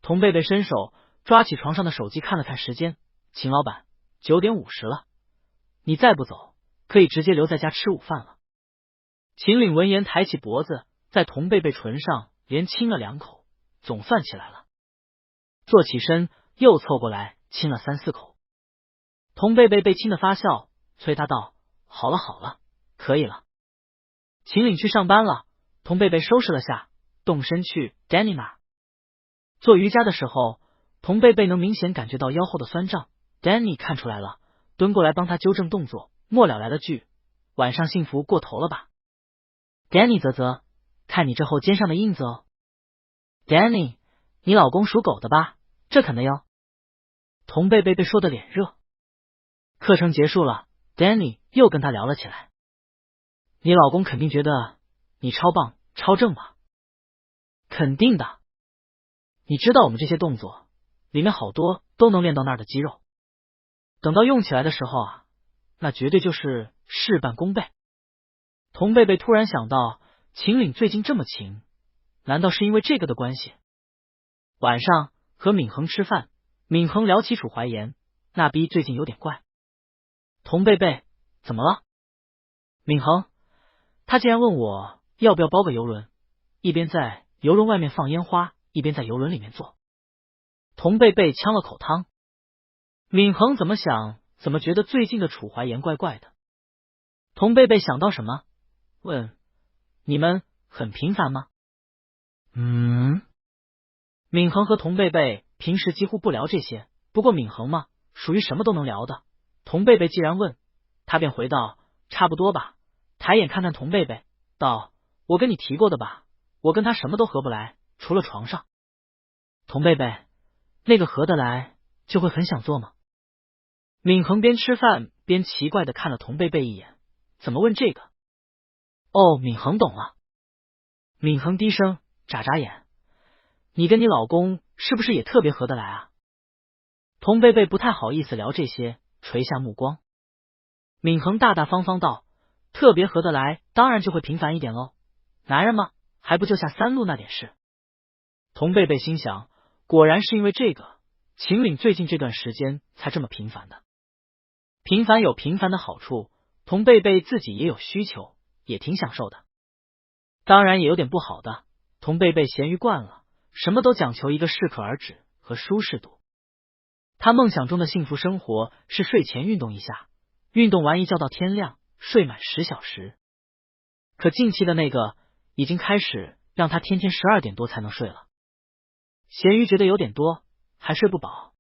童贝贝伸手抓起床上的手机看了看时间，秦老板9:50了，你再不走，可以直接留在家吃午饭了。秦岭闻言抬起脖子，在童贝贝唇上连亲了2口，总算起来了。坐起身，又凑过来亲了3、4口。童贝贝被亲的发笑，催他道：好了好了，可以了。秦岭去上班了，童贝贝收拾了下，动身去 Danny 那儿。做瑜伽的时候，童贝贝能明显感觉到腰后的酸胀， Danny 看出来了，蹲过来帮他纠正动作，末了来了句：晚上幸福过头了吧。 Danny 啧啧，看你这后肩上的印子哦。 Danny， 你老公属狗的吧？这肯的哟。童贝贝被说的脸热。课程结束了， Danny 又跟他聊了起来。你老公肯定觉得你超棒超正吧？肯定的。你知道我们这些动作里面好多都能练到那儿的肌肉，等到用起来的时候啊，那绝对就是事半功倍。童贝贝突然想到，秦岭最近这么勤，难道是因为这个的关系？晚上和闵恒吃饭，闵恒聊起楚怀言，那逼最近有点怪。童贝贝，怎么了？闵恒，他竟然问我要不要包个游轮，一边在游轮外面放烟花，一边在游轮里面坐。童贝贝呛了口汤。闵恒怎么想，怎么觉得最近的楚怀言怪怪的。童贝贝想到什么，问：你们很频繁吗？闵恒和童贝贝平时几乎不聊这些，不过闵恒嘛，属于什么都能聊的。童贝贝既然问，他便回道：差不多吧。抬眼看看童贝贝，道：我跟你提过的吧，我跟他什么都合不来，除了床上。童贝贝，那个合得来就会很想做吗？闵恒边吃饭边奇怪的看了童贝贝一眼，怎么问这个？哦，闵恒懂了。闵恒低声眨眨眼，你跟你老公是不是也特别合得来啊？童贝贝不太好意思聊这些，垂下目光。闵恒大大方方道，特别合得来，当然就会频繁一点喽。男人嘛，还不就下三路那点事。童贝贝心想，果然是因为这个，秦岭最近这段时间才这么频繁的。频繁有频繁的好处，童贝贝自己也有需求，也挺享受的。当然也有点不好的，童贝贝咸鱼惯了，什么都讲求一个适可而止和舒适度。他梦想中的幸福生活是睡前运动一下，运动完一觉到天亮，睡满10小时。可近期的那个已经开始让他天天12点多才能睡了。咸鱼觉得有点多，还睡不饱。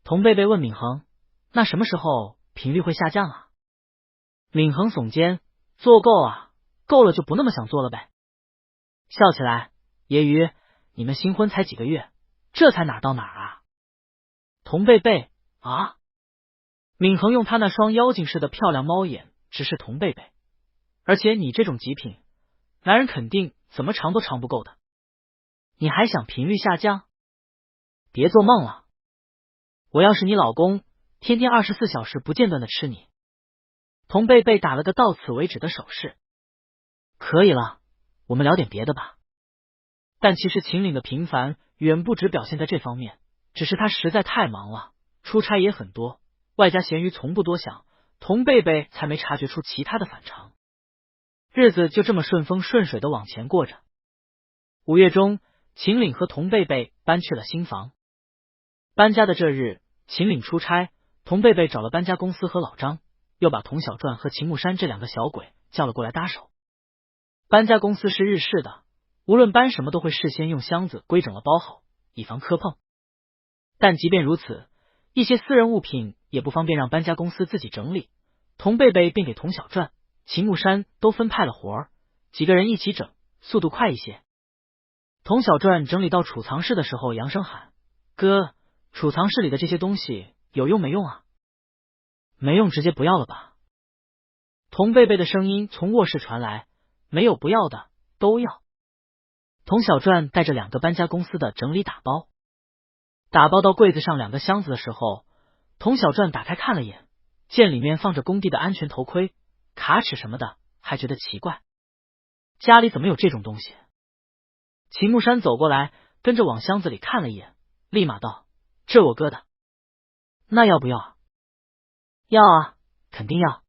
童贝贝问闵恒，那什么时候频率会下降啊？闵恒耸肩，做够啊，够了就不那么想做了呗。笑起来，揶揄，你们新婚才几个月，这才哪到哪啊？童贝贝啊！闵恒用他那双妖精似的漂亮猫眼直视童贝贝，而且你这种极品，男人肯定怎么尝都尝不够的。你还想频率下降？别做梦了！我要是你老公，天天24小时不间断的吃你。童贝贝打了个到此为止的手势。可以了，我们聊点别的吧。但其实秦岭的频繁远不止表现在这方面，只是他实在太忙了，出差也很多，外加咸鱼从不多想，童贝贝才没察觉出其他的反常。日子就这么顺风顺水的往前过着。5月中，秦岭和童贝贝搬去了新房。搬家的这日，秦岭出差，童贝贝找了搬家公司和老张，又把童小传和秦木山这2个小鬼叫了过来搭手。搬家公司是日式的，无论搬什么都会事先用箱子规整了包好，以防磕碰。但即便如此，一些私人物品也不方便让搬家公司自己整理，童贝贝便给童小传、秦木山都分派了活儿，几个人一起整，速度快一些。童小传整理到储藏室的时候，扬声喊：“哥，储藏室里的这些东西有用没用啊？没用直接不要了吧。”童贝贝的声音从卧室传来，没有不要的，都要。童小传带着2个搬家公司的整理打包，打包到柜子上2个箱子的时候，童小传打开看了眼，见里面放着工地的安全头盔、卡尺什么的，还觉得奇怪，家里怎么有这种东西？秦木山走过来，跟着往箱子里看了一眼，立马道：“这我哥的。”那要不要？要啊，肯定要。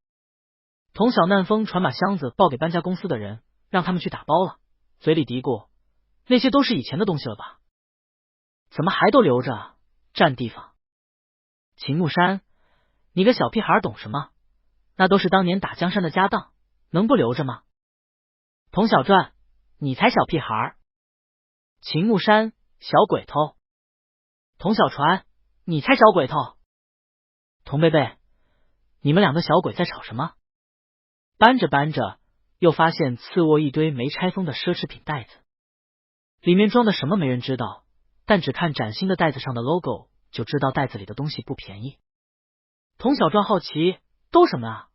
童小难风传把箱子报给搬家公司的人，让他们去打包了，嘴里嘀咕：“那些都是以前的东西了吧？怎么还都留着，占地方？”秦木山，你个小屁孩懂什么？那都是当年打江山的家当，能不留着吗？童小传，你才小屁孩。秦木山，小鬼头。童小传，你才小鬼头。童贝贝，你们2个小鬼在吵什么？搬着搬着，又发现次卧一堆没拆封的奢侈品袋子，里面装的什么没人知道，但只看崭新的袋子上的 logo 就知道袋子里的东西不便宜。童小传好奇，都什么啊？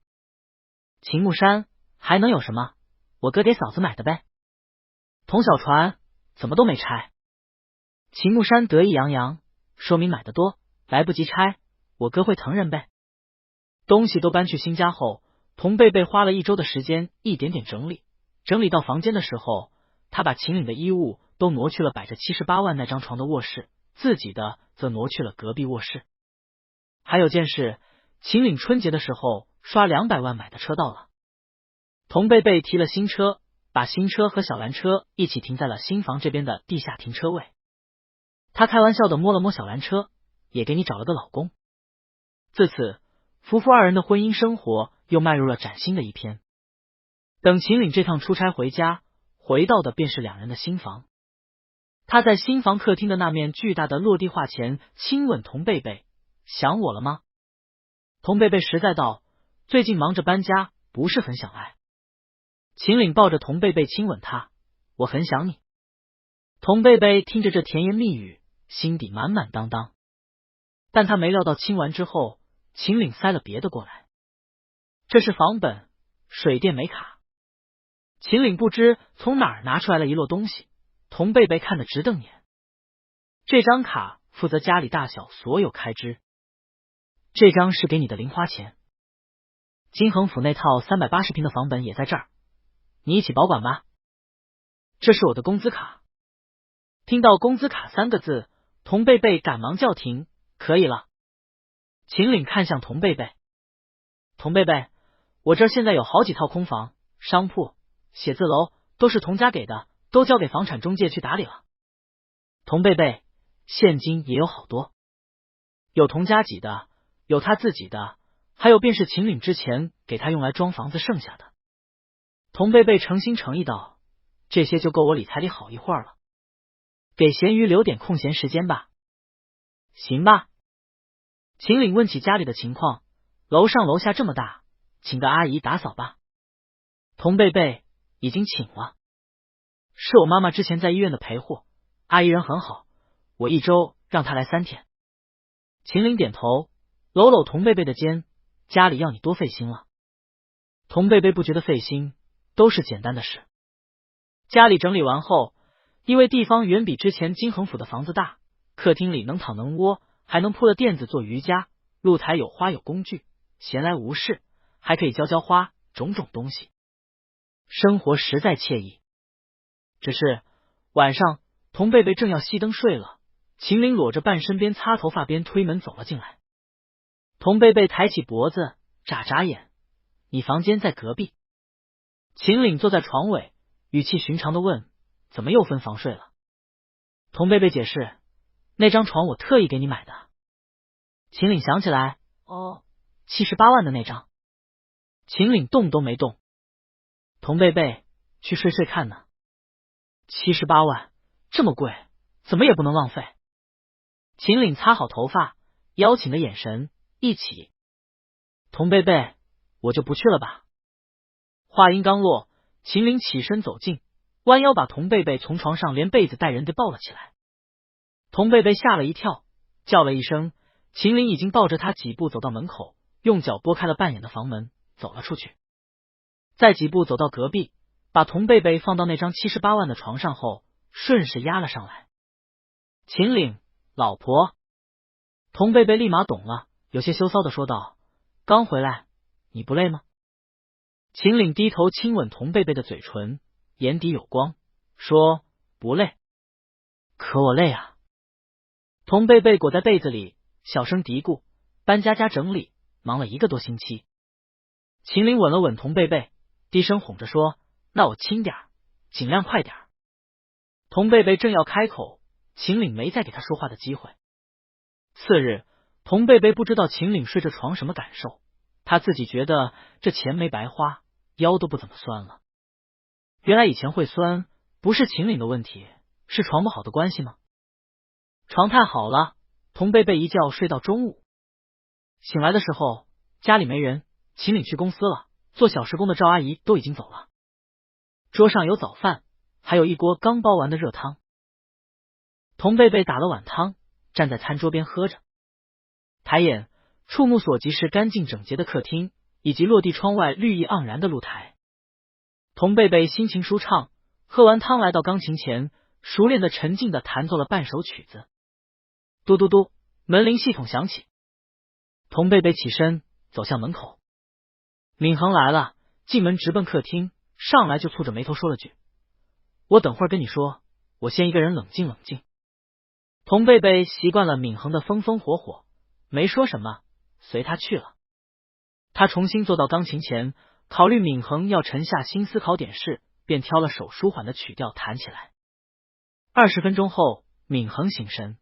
秦木山，还能有什么？我哥给嫂子买的呗。童小传，怎么都没拆？秦木山得意洋洋，说明买的多，来不及拆，我哥会疼人呗。东西都搬去新家后，童贝贝花了1周的时间一点点整理，整理到房间的时候，他把秦岭的衣物都挪去了摆着78万那张床的卧室，自己的则挪去了隔壁卧室。还有件事，秦岭春节的时候刷200万买的车到了。童贝贝提了新车，把新车和小蓝车一起停在了新房这边的地下停车位。他开玩笑的摸了摸小蓝车，也给你找了个老公。自此，夫妇2人的婚姻生活又迈入了崭新的一篇。等秦岭这趟出差回家，回到的便是2人的新房。他在新房客厅的那面巨大的落地画前亲吻童贝贝，想我了吗？童贝贝实在道，最近忙着搬家，不是很想来。秦岭抱着童贝贝亲吻他，我很想你。童贝贝听着这甜言蜜语，心底满满当当。但他没料到清完之后，秦岭塞了别的过来。这是房本、水电煤卡。秦岭不知从哪儿拿出来了一摞东西，童贝贝看得直瞪眼。这张卡负责家里大小所有开支，这张是给你的零花钱。金恒府那套380平的房本也在这儿，你一起保管吧。这是我的工资卡。听到工资卡3个字，童贝贝赶忙叫停，可以了。秦岭看向童贝贝，童贝贝，我这儿现在有好几套空房、商铺、写字楼，都是童家给的，都交给房产中介去打理了。童贝贝，现金也有好多，有童家给的，有他自己的，还有便是秦岭之前给他用来装房子剩下的。童贝贝诚心诚意道，这些就够我理财里好一会儿了，给咸鱼留点空闲时间吧。行吧。秦岭问起家里的情况，楼上楼下这么大，请个阿姨打扫吧。童贝贝，已经请了，是我妈妈之前在医院的陪护，阿姨人很好，我一周让她来3天。秦岭点头，搂搂童贝贝的肩，家里要你多费心了。童贝贝不觉得费心，都是简单的事。家里整理完后，因为地方远比之前金恒府的房子大，客厅里能躺能窝，还能铺了垫子做瑜伽，露台有花有工具，闲来无事还可以浇浇花，种种东西，生活实在惬意。只是晚上，童贝贝正要熄灯睡了，秦岭裸着半身边擦头发边推门走了进来。童贝贝抬起脖子眨眨眼，你房间在隔壁。秦岭坐在床尾，语气寻常的问，怎么又分房睡了？童贝贝解释，那张床我特意给你买的。秦岭想起来，哦，78万的那张。秦岭动都没动。童贝贝，去睡睡看呢。78万，这么贵，怎么也不能浪费。秦岭擦好头发，邀请的眼神，一起。童贝贝，我就不去了吧。话音刚落，秦岭起身走近，弯腰把童贝贝从床上连被子带人的抱了起来。童贝贝吓了一跳，叫了一声，秦岭已经抱着他几步走到门口，用脚拨开了半掩的房门，走了出去。再几步走到隔壁，把童贝贝放到那张78万的床上后，顺势压了上来。秦岭，老婆。童贝贝立马懂了，有些羞臊的说道，刚回来，你不累吗？秦岭低头亲吻童贝贝的嘴唇，眼底有光，说，不累。可我累啊。童贝贝裹在被子里，小声嘀咕，搬家整理，忙了1个多星期。秦岭吻了吻童贝贝，低声哄着说，那我轻点，尽量快点。童贝贝正要开口，秦岭没再给他说话的机会。次日，童贝贝不知道秦岭睡着床什么感受，他自己觉得这钱没白花，腰都不怎么酸了。原来以前会酸，不是秦岭的问题，是床不好的关系吗？床太好了，童贝贝一觉睡到中午。醒来的时候，家里没人，秦岭去公司了，做小时工的赵阿姨都已经走了。桌上有早饭，还有一锅刚煲完的热汤。童贝贝打了碗汤，站在餐桌边喝着。抬眼，触目所及是干净整洁的客厅，以及落地窗外绿意盎然的露台。童贝贝心情舒畅，喝完汤来到钢琴前，熟练的沉静的弹奏了半首曲子。嘟嘟嘟，门铃系统响起。童贝贝起身走向门口。闵恒来了，进门直奔客厅，上来就蹙着眉头说了句，我等会儿跟你说，我先一个人冷静冷静。童贝贝习惯了闵恒的风风火火，没说什么，随他去了。他重新坐到钢琴前，考虑闵恒要沉下心思考点事，便挑了首舒缓的曲调弹起来。20分钟后，闵恒醒神，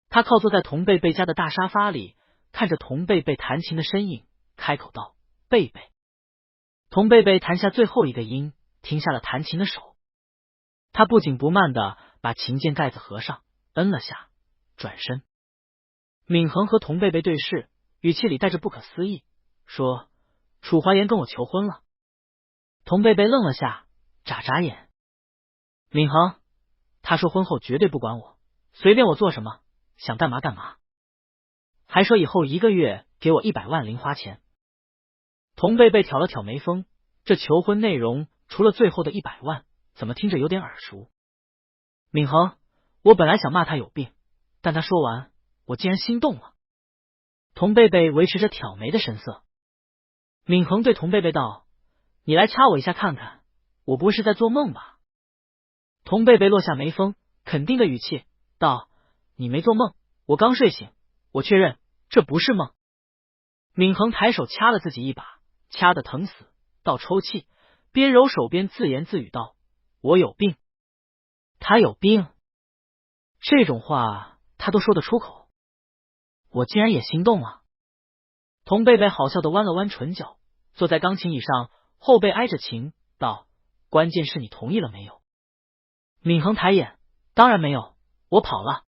他靠坐在童贝贝家的大沙发里，看着童贝贝弹琴的身影，开口道，贝贝。童贝贝弹下最后一个音，停下了弹琴的手。他不紧不慢的把琴键盖子合上，摁了下，转身。闵恒和童贝贝对视，语气里带着不可思议，说，楚怀言跟我求婚了。童贝贝愣了下，眨眨眼。闵恒，他说婚后绝对不管我，随便我做什么，想干嘛干嘛。还说以后1个月给我100万零花钱。童贝贝挑了挑眉峰，这求婚内容除了最后的100万，怎么听着有点耳熟？闵恒，我本来想骂他有病，但他说完，我竟然心动了。童贝贝维持着挑眉的神色。闵恒对童贝贝道：“你来掐我一下看看，我不会是在做梦吧？”童贝贝落下眉峰，肯定的语气道：“你没做梦，我刚睡醒，我确认这不是梦。”闵恒抬手掐了自己一把，掐得疼死，倒抽泣，边揉手边自言自语道：“我有病。”他有病？这种话他都说得出口，我竟然也心动了。童贝贝好笑的弯了弯唇角，坐在钢琴椅上，后背挨着琴，道：“关键是你同意了没有？”闵恒抬眼：“当然没有，我跑了。”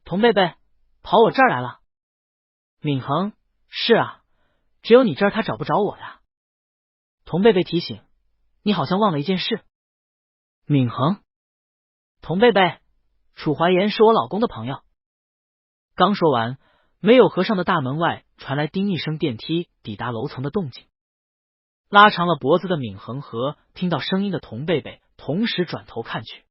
童贝贝：“跑我这儿来了？”闵恒：“是啊，只有你这儿他找不着我呀。”童贝贝提醒：“你好像忘了一件事。”闵恒：“童贝贝，楚怀言是我老公的朋友。”刚说完，没有合上的大门外传来叮一声电梯抵达楼层的动静。拉长了脖子的闵恒和听到声音的童贝贝同时转头看去。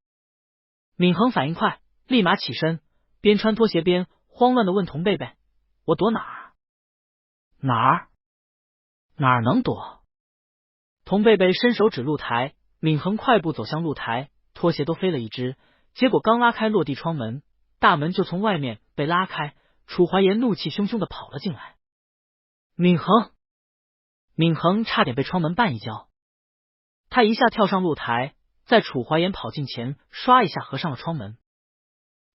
闵恒反应快，立马起身，边穿拖鞋边慌乱的问童贝贝：“我躲哪儿？”“哪儿？哪儿能躲？”童贝贝伸手指露台，闵恒快步走向露台，拖鞋都飞了一只，结果刚拉开落地窗门，大门就从外面被拉开，楚怀言怒气汹汹的跑了进来。闵恒！闵恒差点被窗门绊一跤，他一下跳上露台，在楚怀言跑近前唰一下合上了窗门。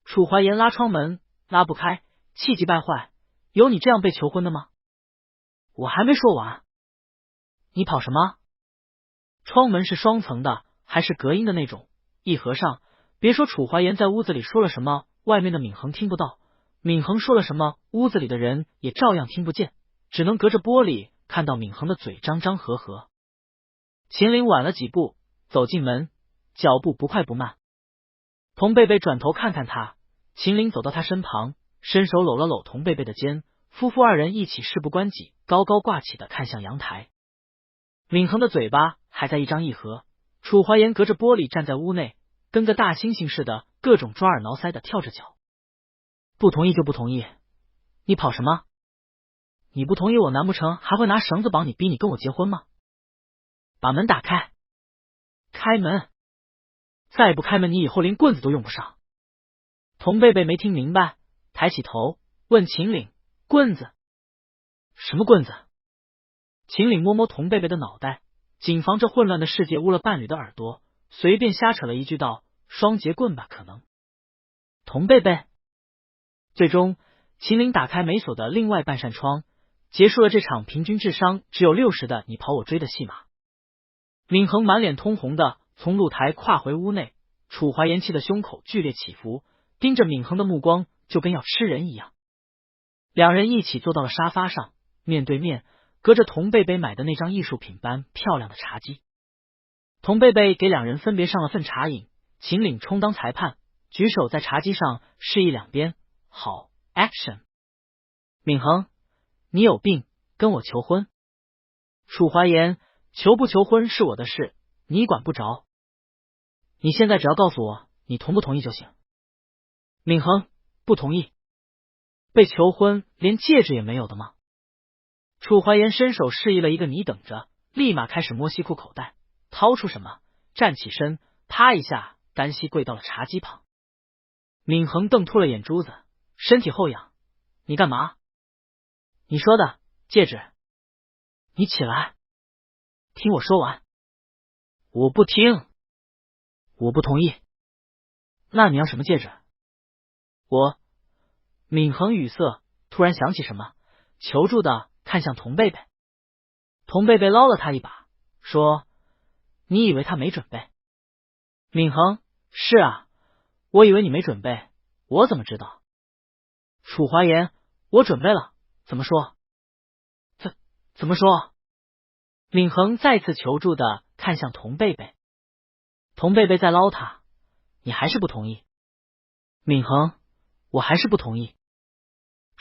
楚怀言拉窗门拉不开，气急败坏：“有你这样被求婚的吗？”“我还没说完。”“你跑什么？”窗门是双层的，还是隔音的那种，一合上，别说楚怀言在屋子里说了什么，外面的闵恒听不到，闵恒说了什么，屋子里的人也照样听不见，只能隔着玻璃看到闵恒的嘴张张合合。秦岭晚了几步走进门，脚步不快不慢。童贝贝转头看看他，秦岭走到他身旁，伸手搂了搂童贝贝的肩，夫妇二人一起事不关己，高高挂起的看向阳台。闵恒的嘴巴还在一张一合，楚怀言隔着玻璃站在屋内，跟个大猩猩似的，各种抓耳挠腮的跳着脚。“不同意就不同意，你跑什么？你不同意我难不成还会拿绳子绑你，逼你跟我结婚吗？”“把门打开！”“开门！再不开门，你以后连棍子都用不上。”童贝贝没听明白，抬起头问秦岭：“棍子？什么棍子？”秦岭摸摸童贝贝的脑袋，谨防这混乱的世界污了伴侣的耳朵，随便瞎扯了一句道：“双节棍吧，可能。”童贝贝。最终，秦岭打开没锁的另外半扇窗，结束了这场平均智商只有60的你跑我追的戏码。闵恒满脸通红的从露台跨回屋内，楚怀言气的胸口剧烈起伏，盯着闵恒的目光就跟要吃人一样。两人一起坐到了沙发上，面对面，隔着童贝贝买的那张艺术品般漂亮的茶几。童贝贝给两人分别上了份茶饮，秦岭充当裁判，举手在茶几上示意两边。好 ，Action！ 闵恒，你有病，跟我求婚？楚怀言，求不求婚是我的事，你管不着。你现在只要告诉我你同不同意就行。闵恒，不同意。被求婚连戒指也没有的吗？楚怀言伸手示意了一个你等着，立马开始摸西裤口袋，掏出什么，站起身，啪一下单膝跪到了茶几旁。闵恒瞪秃了眼珠子，身体后仰：“你干嘛？”“你说的戒指。”“你起来，听我说完。”“我不听，我不同意。”“那你要什么戒指？”“我。”闵恒语塞，突然想起什么，求助的看向童贝贝。童贝贝捞了他一把，说：“你以为他没准备？”闵恒：“是啊，我以为你没准备，我怎么知道？”楚怀言：“我准备了，怎么说？”“怎么说？”闵恒再次求助的看向童贝贝。童贝贝在捞他：“你还是不同意？”闵恒：“我还是不同意。”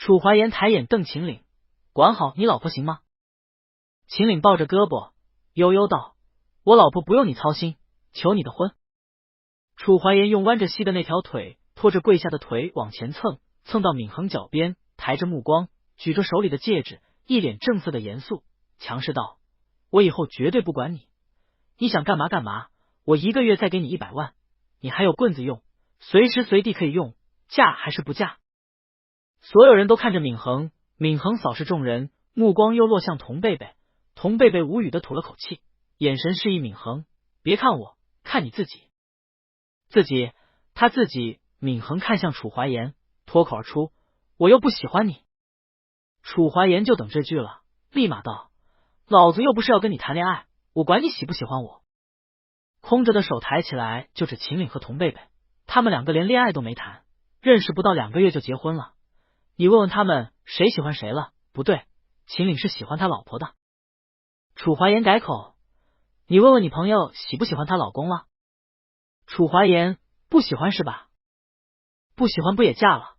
楚怀言抬眼瞪秦岭，管好你老婆行吗？秦岭抱着胳膊悠悠道，我老婆不用你操心，求你的婚。楚怀言用弯着膝的那条腿拖着跪下的腿往前蹭，蹭到闵衡脚边，抬着目光，举着手里的戒指，一脸正色的严肃，强势道，我以后绝对不管你，你想干嘛干嘛，我1个月再给你100万，你还有棍子用，随时随地可以用，嫁还是不嫁？所有人都看着闵衡，闵衡扫视众人，目光又落向童贝贝，童贝贝无语的吐了口气，眼神示意闵衡，别看我，看你自己。他自己。闵衡看向楚怀言，脱口而出，我又不喜欢你。楚怀言就等这句了，立马道，老子又不是要跟你谈恋爱，我管你喜不喜欢我。空着的手抬起来就指秦岭和童贝贝，他们2个连恋爱都没谈，认识不到2个月就结婚了，你问问他们谁喜欢谁了？不对，秦岭是喜欢他老婆的。楚怀言改口，你问问你朋友喜不喜欢她老公了？楚怀言，不喜欢是吧？不喜欢不也嫁了？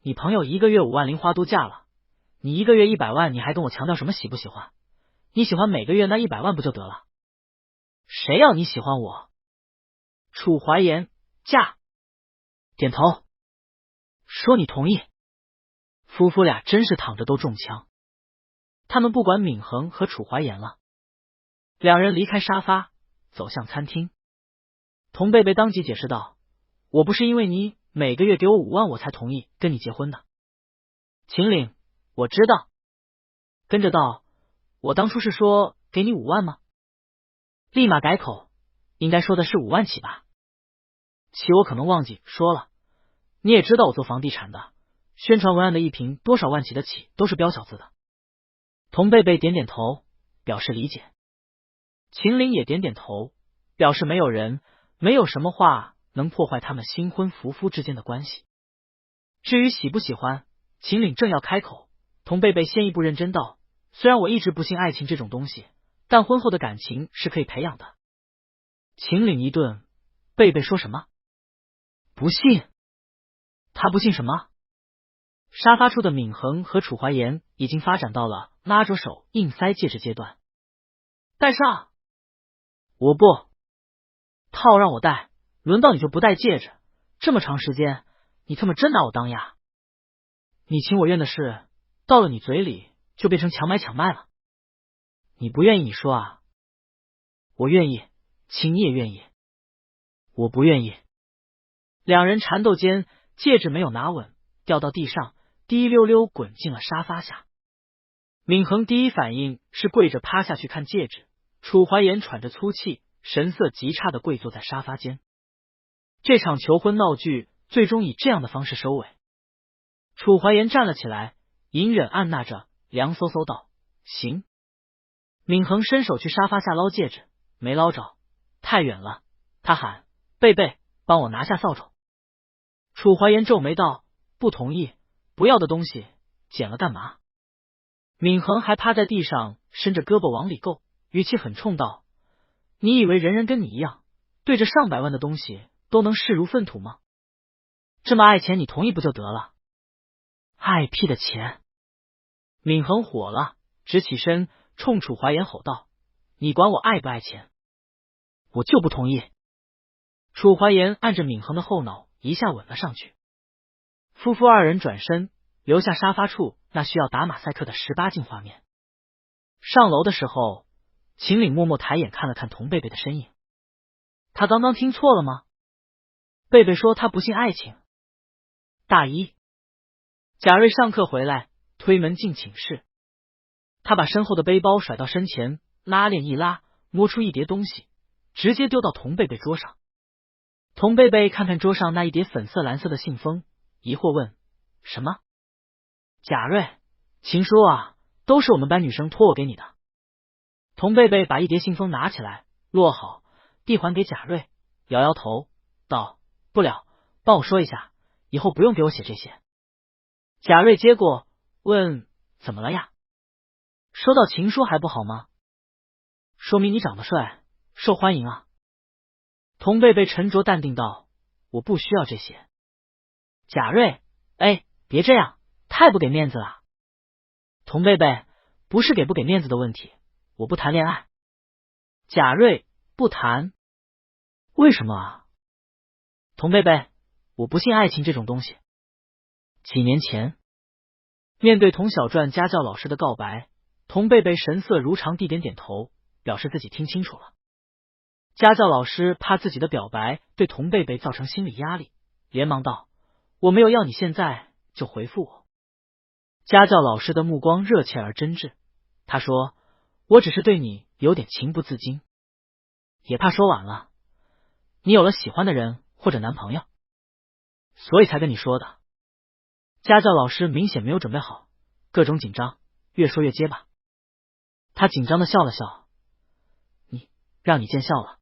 你朋友1个月5万零花都嫁了，你1个月100万，你还跟我强调什么喜不喜欢？你喜欢每个月那100万不就得了？谁要你喜欢我？楚怀言，嫁。点头，说你同意。夫妇俩真是躺着都中枪。他们不管闵衡和楚怀言了。2人离开沙发，走向餐厅。童贝贝当即解释道，我不是因为你每个月给我5万我才同意跟你结婚的。秦岭，我知道。跟着道，我当初是说给你5万吗？立马改口，应该说的是5万起吧。起我可能忘记说了，你也知道我做房地产的，宣传文案的1平多少万起的起都是标小字的。童贝贝点点头，表示理解。秦岭也点点头，表示没有什么话能破坏他们新婚夫妇之间的关系。至于喜不喜欢，秦岭正要开口，童贝贝先一步认真道，虽然我一直不信爱情这种东西，但婚后的感情是可以培养的。秦岭一顿，贝贝说什么？不信？他不信什么？沙发处的闵衡和楚怀言已经发展到了拉着手硬塞戒指阶段。戴上。我不。套让我戴，轮到你就不戴戒指，这么长时间，你他妈真拿我当哑？你情我愿的事，到了你嘴里就变成强买强卖了。你不愿意你说啊。我愿意，请你也愿意。我不愿意。2人缠斗间，戒指没有拿稳，掉到地上，滴溜溜滚进了沙发下。闵衡第一反应是跪着趴下去看戒指，楚怀言喘着粗气，神色极差的跪坐在沙发间。这场求婚闹剧最终以这样的方式收尾。楚怀言站了起来，隐忍按捺着，凉飕飕道，行。闵衡伸手去沙发下捞戒指，没捞着，太远了，他喊，贝贝，帮我拿下扫帚。楚怀言皱眉道，不同意，不要的东西捡了干嘛？闵衡还趴在地上伸着胳膊往里够，语气很冲道，你以为人人跟你一样，对着上百万的东西都能视如粪土吗？这么爱钱你同意不就得了？爱屁的钱！闵衡火了，直起身冲楚怀言吼道，你管我爱不爱钱？我就不同意。楚怀言按着闵衡的后脑一下吻了上去。夫妇2人转身，留下沙发处那需要打马赛克的18禁画面。上楼的时候，秦岭默默抬眼看了看童贝贝的身影。他刚刚听错了吗？贝贝说他不信爱情。大一，贾瑞上课回来，推门进寝室。他把身后的背包甩到身前，拉链一拉，摸出一叠东西，直接丢到童贝贝桌上。童贝贝看看桌上那一叠粉色蓝色的信封，疑惑问，什么？贾瑞，情书啊，都是我们班女生托我给你的。童贝贝把一叠信封拿起来，摞好，递还给贾瑞，摇摇头道，不了，帮我说一下，以后不用给我写这些。贾瑞接过，问，怎么了呀？收到情书还不好吗？说明你长得帅，受欢迎啊。童贝贝沉着淡定道，我不需要这些。贾瑞，哎，别这样，太太不给面子了。童贝贝，不是给不给面子的问题，我不谈恋爱。贾瑞，不谈。为什么啊？童贝贝，我不信爱情这种东西。几年前，面对童小传家教老师的告白，童贝贝神色如常地点点头，表示自己听清楚了。家教老师怕自己的表白对童贝贝造成心理压力，连忙道：“我没有要你现在就回复我。”家教老师的目光热切而真挚，他说：“我只是对你有点情不自禁，也怕说晚了，你有了喜欢的人或者男朋友，所以才跟你说的。”家教老师明显没有准备好，各种紧张，越说越结巴。他紧张的笑了笑：“让你见笑了。”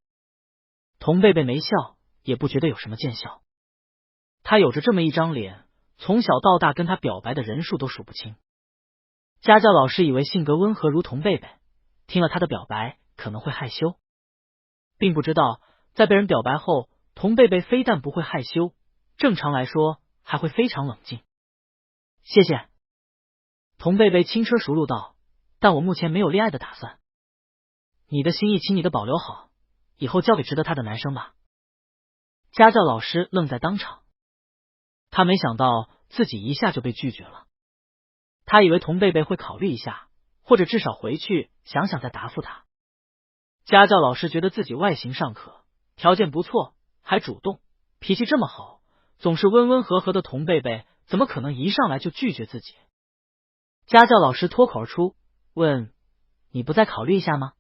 童贝贝没笑，也不觉得有什么见笑。他有着这么一张脸，从小到大跟他表白的人数都数不清。家教老师以为性格温和如童贝贝，听了他的表白可能会害羞，并不知道在被人表白后，童贝贝非但不会害羞，正常来说还会非常冷静。谢谢。童贝贝轻车熟路道，但我目前没有恋爱的打算。你的心意请你的保留好，以后交给值得他的男生吧。家教老师愣在当场，他没想到自己一下就被拒绝了。他以为童贝贝会考虑一下，或者至少回去想想再答复他。家教老师觉得自己外形尚可，条件不错，还主动，脾气这么好，总是温温和和的童贝贝怎么可能一上来就拒绝自己？家教老师脱口而出问：“你不再考虑一下吗？”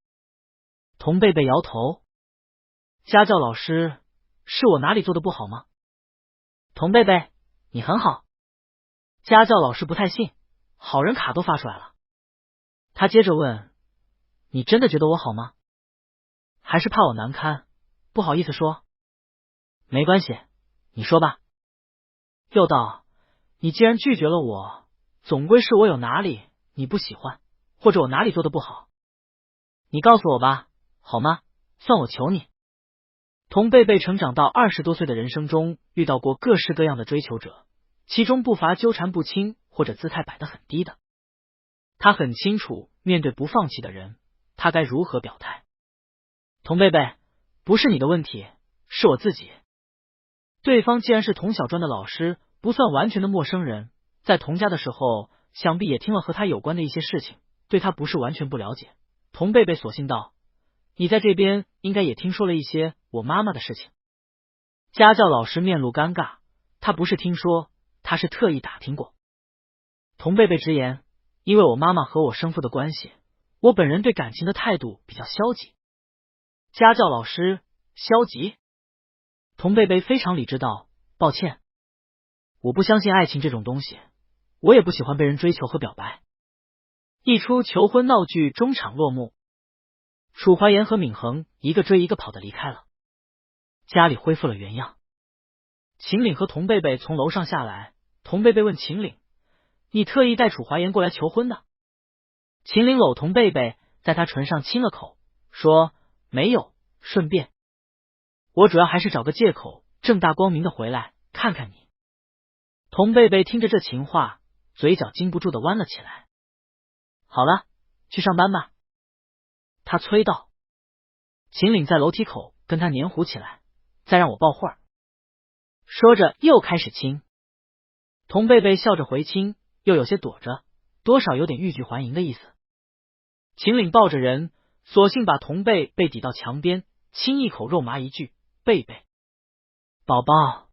童贝贝摇头。家教老师：“是我哪里做的不好吗？”童贝贝：“你很好。”家教老师不太信，好人卡都发出来了。他接着问：“你真的觉得我好吗？还是怕我难堪，不好意思说？”没关系，你说吧。又道：“你既然拒绝了我，总归是我有哪里你不喜欢，或者我哪里做的不好，你告诉我吧，好吗？算我求你。”童贝贝成长到20多岁的人生中，遇到过各式各样的追求者，其中不乏纠缠不清或者姿态摆得很低的。他很清楚，面对不放弃的人，他该如何表态。童贝贝，不是你的问题，是我自己。对方既然是童小专的老师，不算完全的陌生人，在童家的时候，想必也听了和他有关的一些事情，对他不是完全不了解。童贝贝索性道：“你在这边应该也听说了一些我妈妈的事情。”家教老师面露尴尬，他不是听说，他是特意打听过。童贝贝直言：“因为我妈妈和我生父的关系，我本人对感情的态度比较消极。”家教老师：“消极？”童贝贝非常理智道：“抱歉，我不相信爱情这种东西，我也不喜欢被人追求和表白。”一出求婚闹剧中场落幕，楚怀言和闵衡一个追一个跑的离开了，家里恢复了原样。秦岭和童贝贝从楼上下来，童贝贝问秦岭：“你特意带楚怀言过来求婚的？”秦岭搂童贝贝，在他唇上亲了口，说：“没有，顺便。我主要还是找个借口，正大光明的回来看看你。”童贝贝听着这情话，嘴角禁不住的弯了起来。好了，去上班吧，他催道。秦岭在楼梯口跟他黏糊起来，再让我抱会儿。说着又开始亲。童贝贝笑着回亲，又有些躲着，多少有点欲拒还迎的意思。秦岭抱着人，索性把童贝贝抵到墙边，亲一口肉麻一句：“贝贝，宝宝，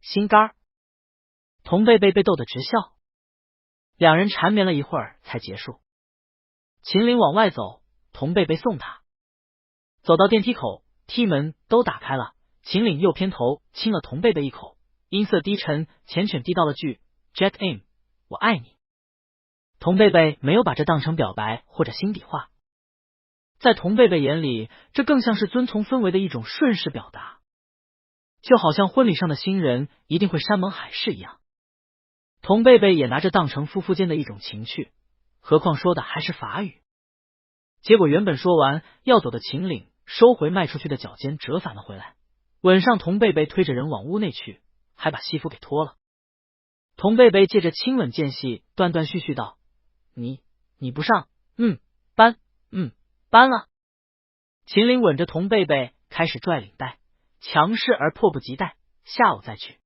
心肝儿。”童贝贝被逗得直笑。两人缠绵了一会儿才结束。秦岭往外走，童贝贝送他。走到电梯口，梯门都打开了，秦岭又偏头亲了童贝贝一口，音色低沉，缱绻地道了句 Jack in， 我爱你。童贝贝没有把这当成表白或者心底话，在童贝贝眼里，这更像是遵从氛围的一种顺势表达，就好像婚礼上的新人一定会山盟海誓一样。童贝贝也拿着当成夫妇间的一种情趣，何况说的还是法语。结果原本说完要走的秦岭收回迈出去的脚尖，折返了回来，吻上童贝贝，推着人往屋内去，还把西服给脱了。童贝贝借着亲吻间隙断断续续道：“你不上，搬了。”秦岭吻着童贝贝开始拽领带，强势而迫不及待，下午再去。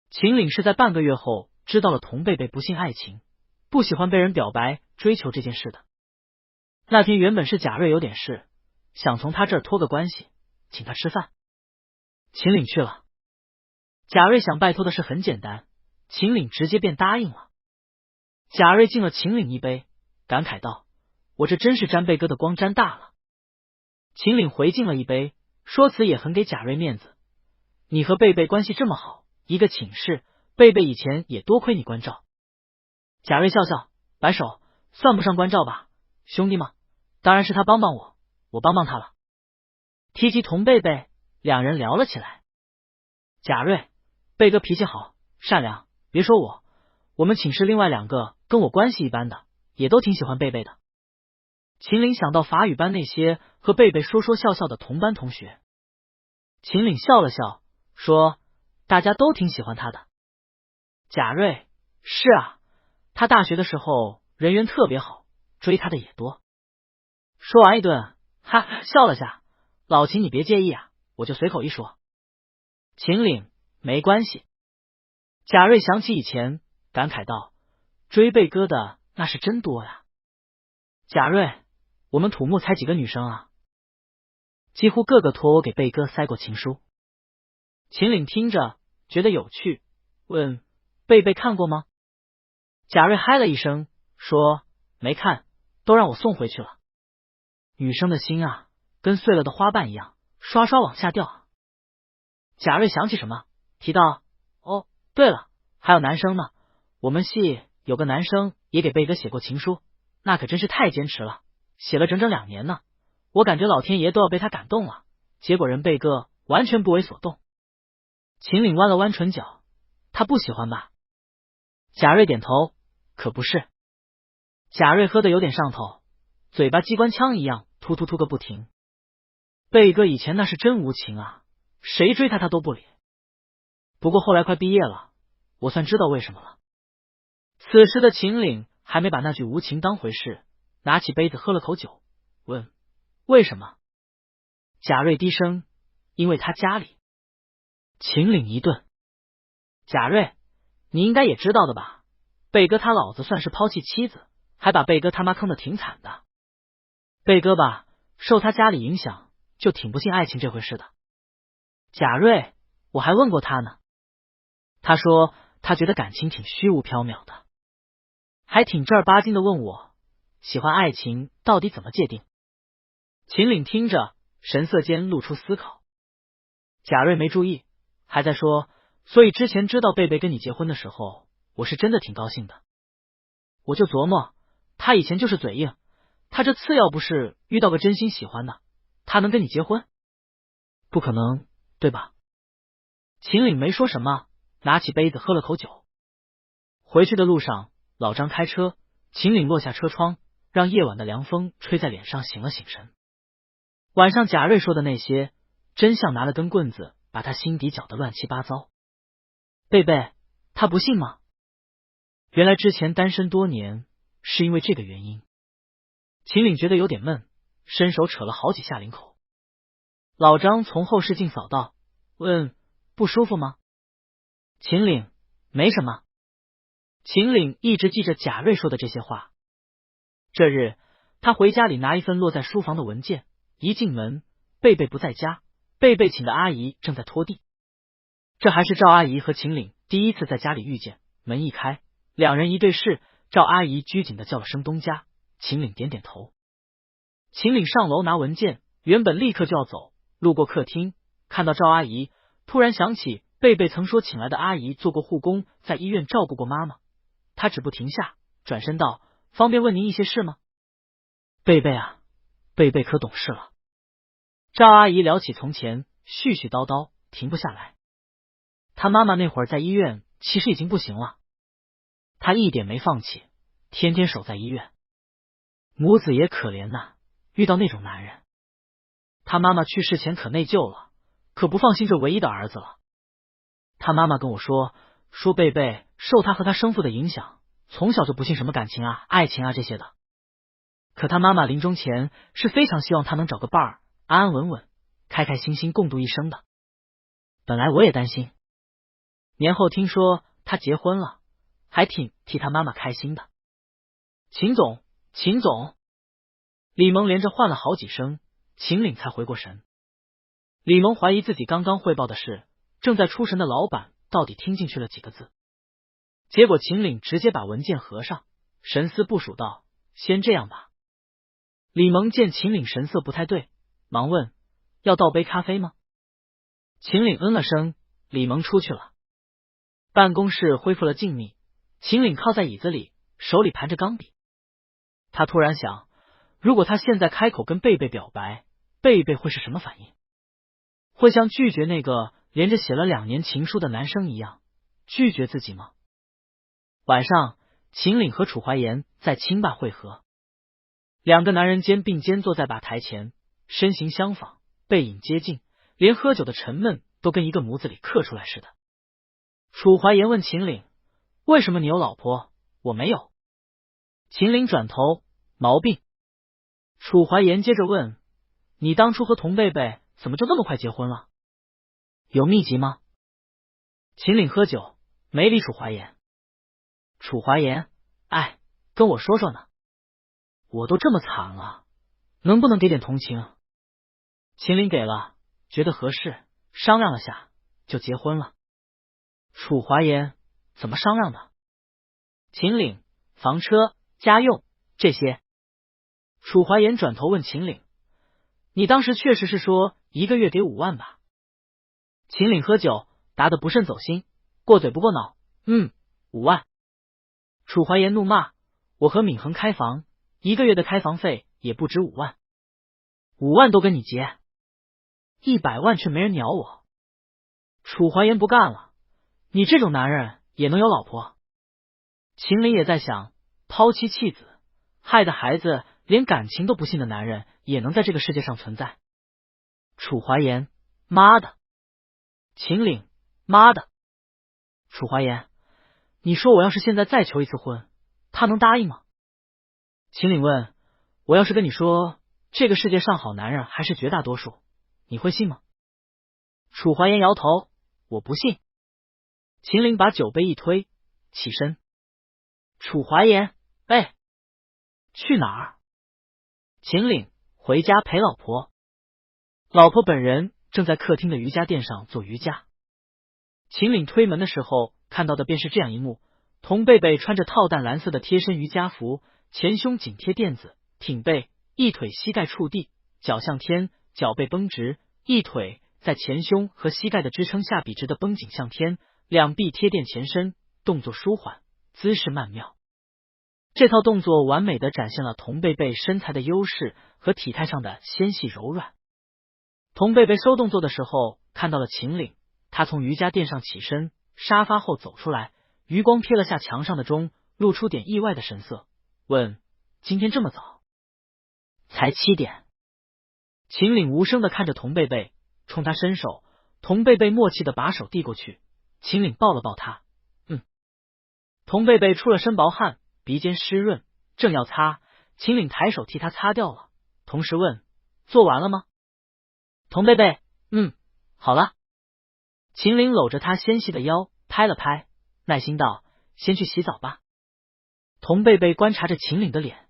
秦岭是在半个月后知道了童贝贝不信爱情，不喜欢被人表白追求这件事的。那天原本是贾瑞有点事，想从他这儿托个关系，请他吃饭。秦岭去了。贾瑞想拜托的事很简单，秦岭直接便答应了。贾瑞敬了秦岭一杯，感慨道：“我这真是沾贝哥的光沾大了。”秦岭回敬了一杯，说辞也很给贾瑞面子：“你和贝贝关系这么好，一个寝室，贝贝以前也多亏你关照。”贾瑞笑笑摆手：“算不上关照吧，兄弟嘛，当然是他帮帮我，我帮帮他了。”提及童贝贝，两人聊了起来。贾瑞：“贝哥脾气好，善良，别说我们寝室另外2个跟我关系一般的，也都挺喜欢贝贝的。”秦岭想到法语班那些和贝贝说说笑笑的同班同学，秦岭笑了笑说：“大家都挺喜欢他的。”贾瑞：“是啊，他大学的时候人缘特别好，追他的也多。”说完一顿笑了下：“老秦你别介意啊，我就随口一说。”秦岭：“没关系。”贾瑞想起以前，感慨道：“追贝哥的那是真多呀。”贾瑞：“我们土木才几个女生啊？几乎个个托我给贝哥塞过情书。”秦岭听着觉得有趣，问：“贝贝看过吗？”贾瑞嗨了一声说：“没看，都让我送回去了。女生的心啊，跟碎了的花瓣一样，刷刷往下掉啊。”贾瑞想起什么，提到：“哦，对了，还有男生呢，我们系有个男生也给贝哥写过情书，那可真是太坚持了，写了整整2年呢。我感觉老天爷都要被他感动了，结果人贝哥完全不为所动。”秦岭弯了弯唇角：“他不喜欢吧？”贾瑞点头：“可不是。”贾瑞喝得有点上头，嘴巴机关枪一样突突突个不停。贝哥以前那是真无情啊，谁追他都不理。不过后来快毕业了，我算知道为什么了。此时的秦岭还没把那句无情当回事，拿起杯子喝了口酒，问：“为什么？”贾瑞低声：“因为他家里。”秦岭一顿：“贾瑞，你应该也知道的吧？贝哥他老子算是抛弃妻子，还把贝哥他妈坑得挺惨的。贝哥吧，受他家里影响，就挺不信爱情这回事的。”贾瑞：“我还问过他呢，他说他觉得感情挺虚无缥缈的，还挺正儿八经的问我喜欢爱情到底怎么界定。”秦岭听着，神色间露出思考。贾瑞没注意，还在说：“所以之前知道贝贝跟你结婚的时候，我是真的挺高兴的。我就琢磨，他以前就是嘴硬，他这次要不是遇到个真心喜欢的，他能跟你结婚？不可能，对吧？”秦岭没说什么，拿起杯子喝了口酒。回去的路上，老张开车，秦岭落下车窗，让夜晚的凉风吹在脸上，醒了醒神。晚上贾瑞说的那些，真像拿了根棍子把他心底搅得乱七八糟。贝贝，他不信吗？原来之前单身多年是因为这个原因。秦岭觉得有点闷，伸手扯了好几下领口。老张从后视镜扫到，问：“不舒服吗？”秦岭：“没什么。”秦岭一直记着贾瑞说的这些话。这日他回家里拿一份落在书房的文件，一进门，贝贝不在家，贝贝请的阿姨正在拖地。这还是赵阿姨和秦岭第一次在家里遇见。门一开，两人一对视，赵阿姨拘谨的叫了声东家，秦岭点点头。秦岭上楼拿文件，原本立刻就要走，路过客厅，看到赵阿姨，突然想起贝贝曾说请来的阿姨做过护工，在医院照顾过妈妈。他止步停下，转身道：“方便问您一些事吗？”贝贝啊，贝贝可懂事了。赵阿姨聊起从前，絮絮叨叨，停不下来。他妈妈那会儿在医院，其实已经不行了，他一点没放弃，天天守在医院。母子也可怜呐，遇到那种男人。他妈妈去世前可内疚了，可不放心这唯一的儿子了。他妈妈跟我说贝贝受他和他生父的影响，从小就不信什么感情啊、爱情啊这些的。可他妈妈临终前是非常希望他能找个伴儿，安安稳稳、开开心心共度一生的。本来我也担心，年后听说他结婚了，还挺替他妈妈开心的。秦总，秦总！李萌连着唤了好几声，秦岭才回过神。李萌怀疑自己刚刚汇报的事，正在出神的老板到底听进去了几个字。结果秦岭直接把文件合上，神思部署道：“先这样吧。”李萌见秦岭神色不太对，忙问：“要倒杯咖啡吗？”秦岭嗯了声，李萌出去了。办公室恢复了静谧，秦岭靠在椅子里，手里盘着钢笔。他突然想，如果他现在开口跟贝贝表白，贝贝会是什么反应？会像拒绝那个连着写了2年情书的男生一样拒绝自己吗？晚上，秦岭和楚怀言在清吧会合，两个男人肩并肩坐在吧台前，身形相仿，背影接近，连喝酒的沉闷都跟一个模子里刻出来似的。楚怀言问秦岭：“为什么你有老婆，我没有？”秦岭转头：“毛病。”楚怀言接着问：“你当初和童贝贝怎么就那么快结婚了？有秘籍吗？”秦岭喝酒，没理楚怀言。楚怀言：“哎，跟我说说呢。我都这么惨了，能不能给点同情？”秦岭给了，觉得合适，商量了下，就结婚了。楚怀言：“怎么商量的？”秦岭：“房车、家用这些。”楚怀言转头问秦岭：“你当时确实是说1个月给5万吧？”秦岭喝酒，答得不甚走心，过嘴不过脑：“5万。”楚怀言怒骂：“我和闵恒开房，1个月的开房费也不止5万，5万都跟你结，100万却没人鸟我。”楚怀言不干了：“你这种男人也能有老婆？”秦岭也在想，抛妻弃子，害得孩子连感情都不信的男人也能在这个世界上存在。楚怀言：“妈的！”秦岭：“妈的！”楚怀言：“你说我要是现在再求一次婚，他能答应吗？”秦岭问：“我要是跟你说这个世界上好男人还是绝大多数，你会信吗？”楚怀言摇头：“我不信。”秦岭把酒杯一推，起身。楚怀言：“哎，去哪儿？”秦岭：“回家陪老婆。”老婆本人正在客厅的瑜伽垫上做瑜伽。秦岭推门的时候看到的便是这样一幕：童贝贝穿着套淡蓝色的贴身瑜伽服，前胸紧贴垫子，挺背，一腿膝盖触地，脚向天，脚背绷直，一腿在前胸和膝盖的支撑下笔直的绷紧向天，两臂贴垫前伸，动作舒缓，姿势曼妙。这套动作完美的展现了童贝贝身材的优势和体态上的纤细柔软。童贝贝收动作的时候看到了秦岭，他从瑜伽垫上起身，沙发后走出来，余光瞥了下墙上的钟，露出点意外的神色，问：“今天这么早？”“才7点。”秦岭无声的看着童贝贝，冲他伸手，童贝贝默契的把手递过去，秦岭抱了抱他，童贝贝出了身薄汗，鼻尖湿润，正要擦，秦岭抬手替他擦掉了，同时问：“做完了吗？”童贝贝：“好了。”秦岭搂着他纤细的腰，拍了拍，耐心道：“先去洗澡吧。”童贝贝观察着秦岭的脸。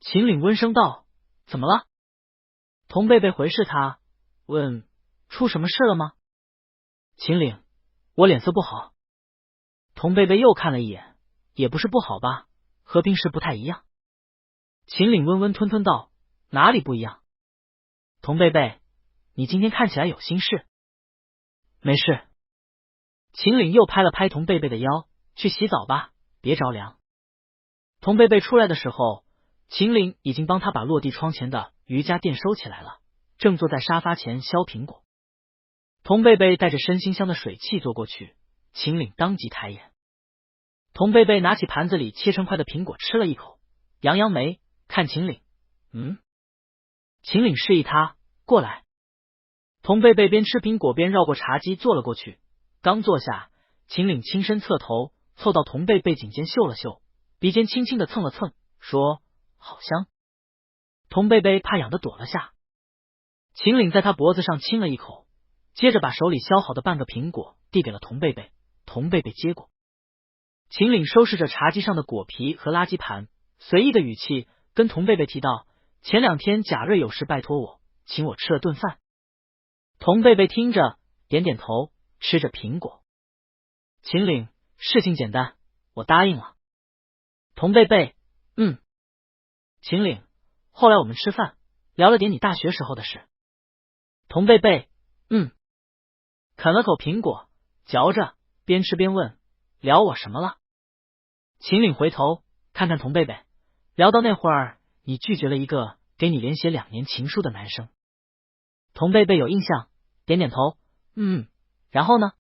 秦岭温声道：“怎么了？”童贝贝回视他，问：“出什么事了吗？”秦岭：“我脸色不好。”童贝贝又看了一眼，也不是不好吧，和平时不太一样。秦岭温温吞吞道：“哪里不一样？”童贝贝：“你今天看起来有心事。”“没事。”秦岭又拍了拍童贝贝的腰，去洗澡吧，别着凉。童贝贝出来的时候，秦岭已经帮他把落地窗前的瑜伽垫收起来了，正坐在沙发前削苹果。童贝贝带着身心香的水汽坐过去，秦岭当即抬眼。童贝贝拿起盘子里切成块的苹果吃了一口，扬扬眉看秦岭：“秦岭示意他过来。童贝贝边吃苹果边绕过茶几坐了过去，刚坐下，秦岭轻身侧头，凑到童贝贝颈间嗅了嗅，鼻尖轻轻的蹭了蹭，说：“好香。”童贝贝怕痒的躲了下。秦岭在他脖子上亲了一口，接着把手里削好的半个苹果递给了童贝贝，童贝贝接过。秦岭收拾着茶几上的果皮和垃圾盘，随意的语气跟童贝贝提到，前2天贾瑞有事拜托我，请我吃了顿饭。童贝贝听着点点头，吃着苹果。秦岭，事情简单，我答应了。童贝贝，秦岭，后来我们吃饭，聊了点你大学时候的事。童贝贝，啃了口苹果，嚼着，边吃边问，聊我什么了？秦岭回头看看童贝贝，聊到那会儿，你拒绝了一个给你连写2年情书的男生。童贝贝有印象，点点头，然后呢？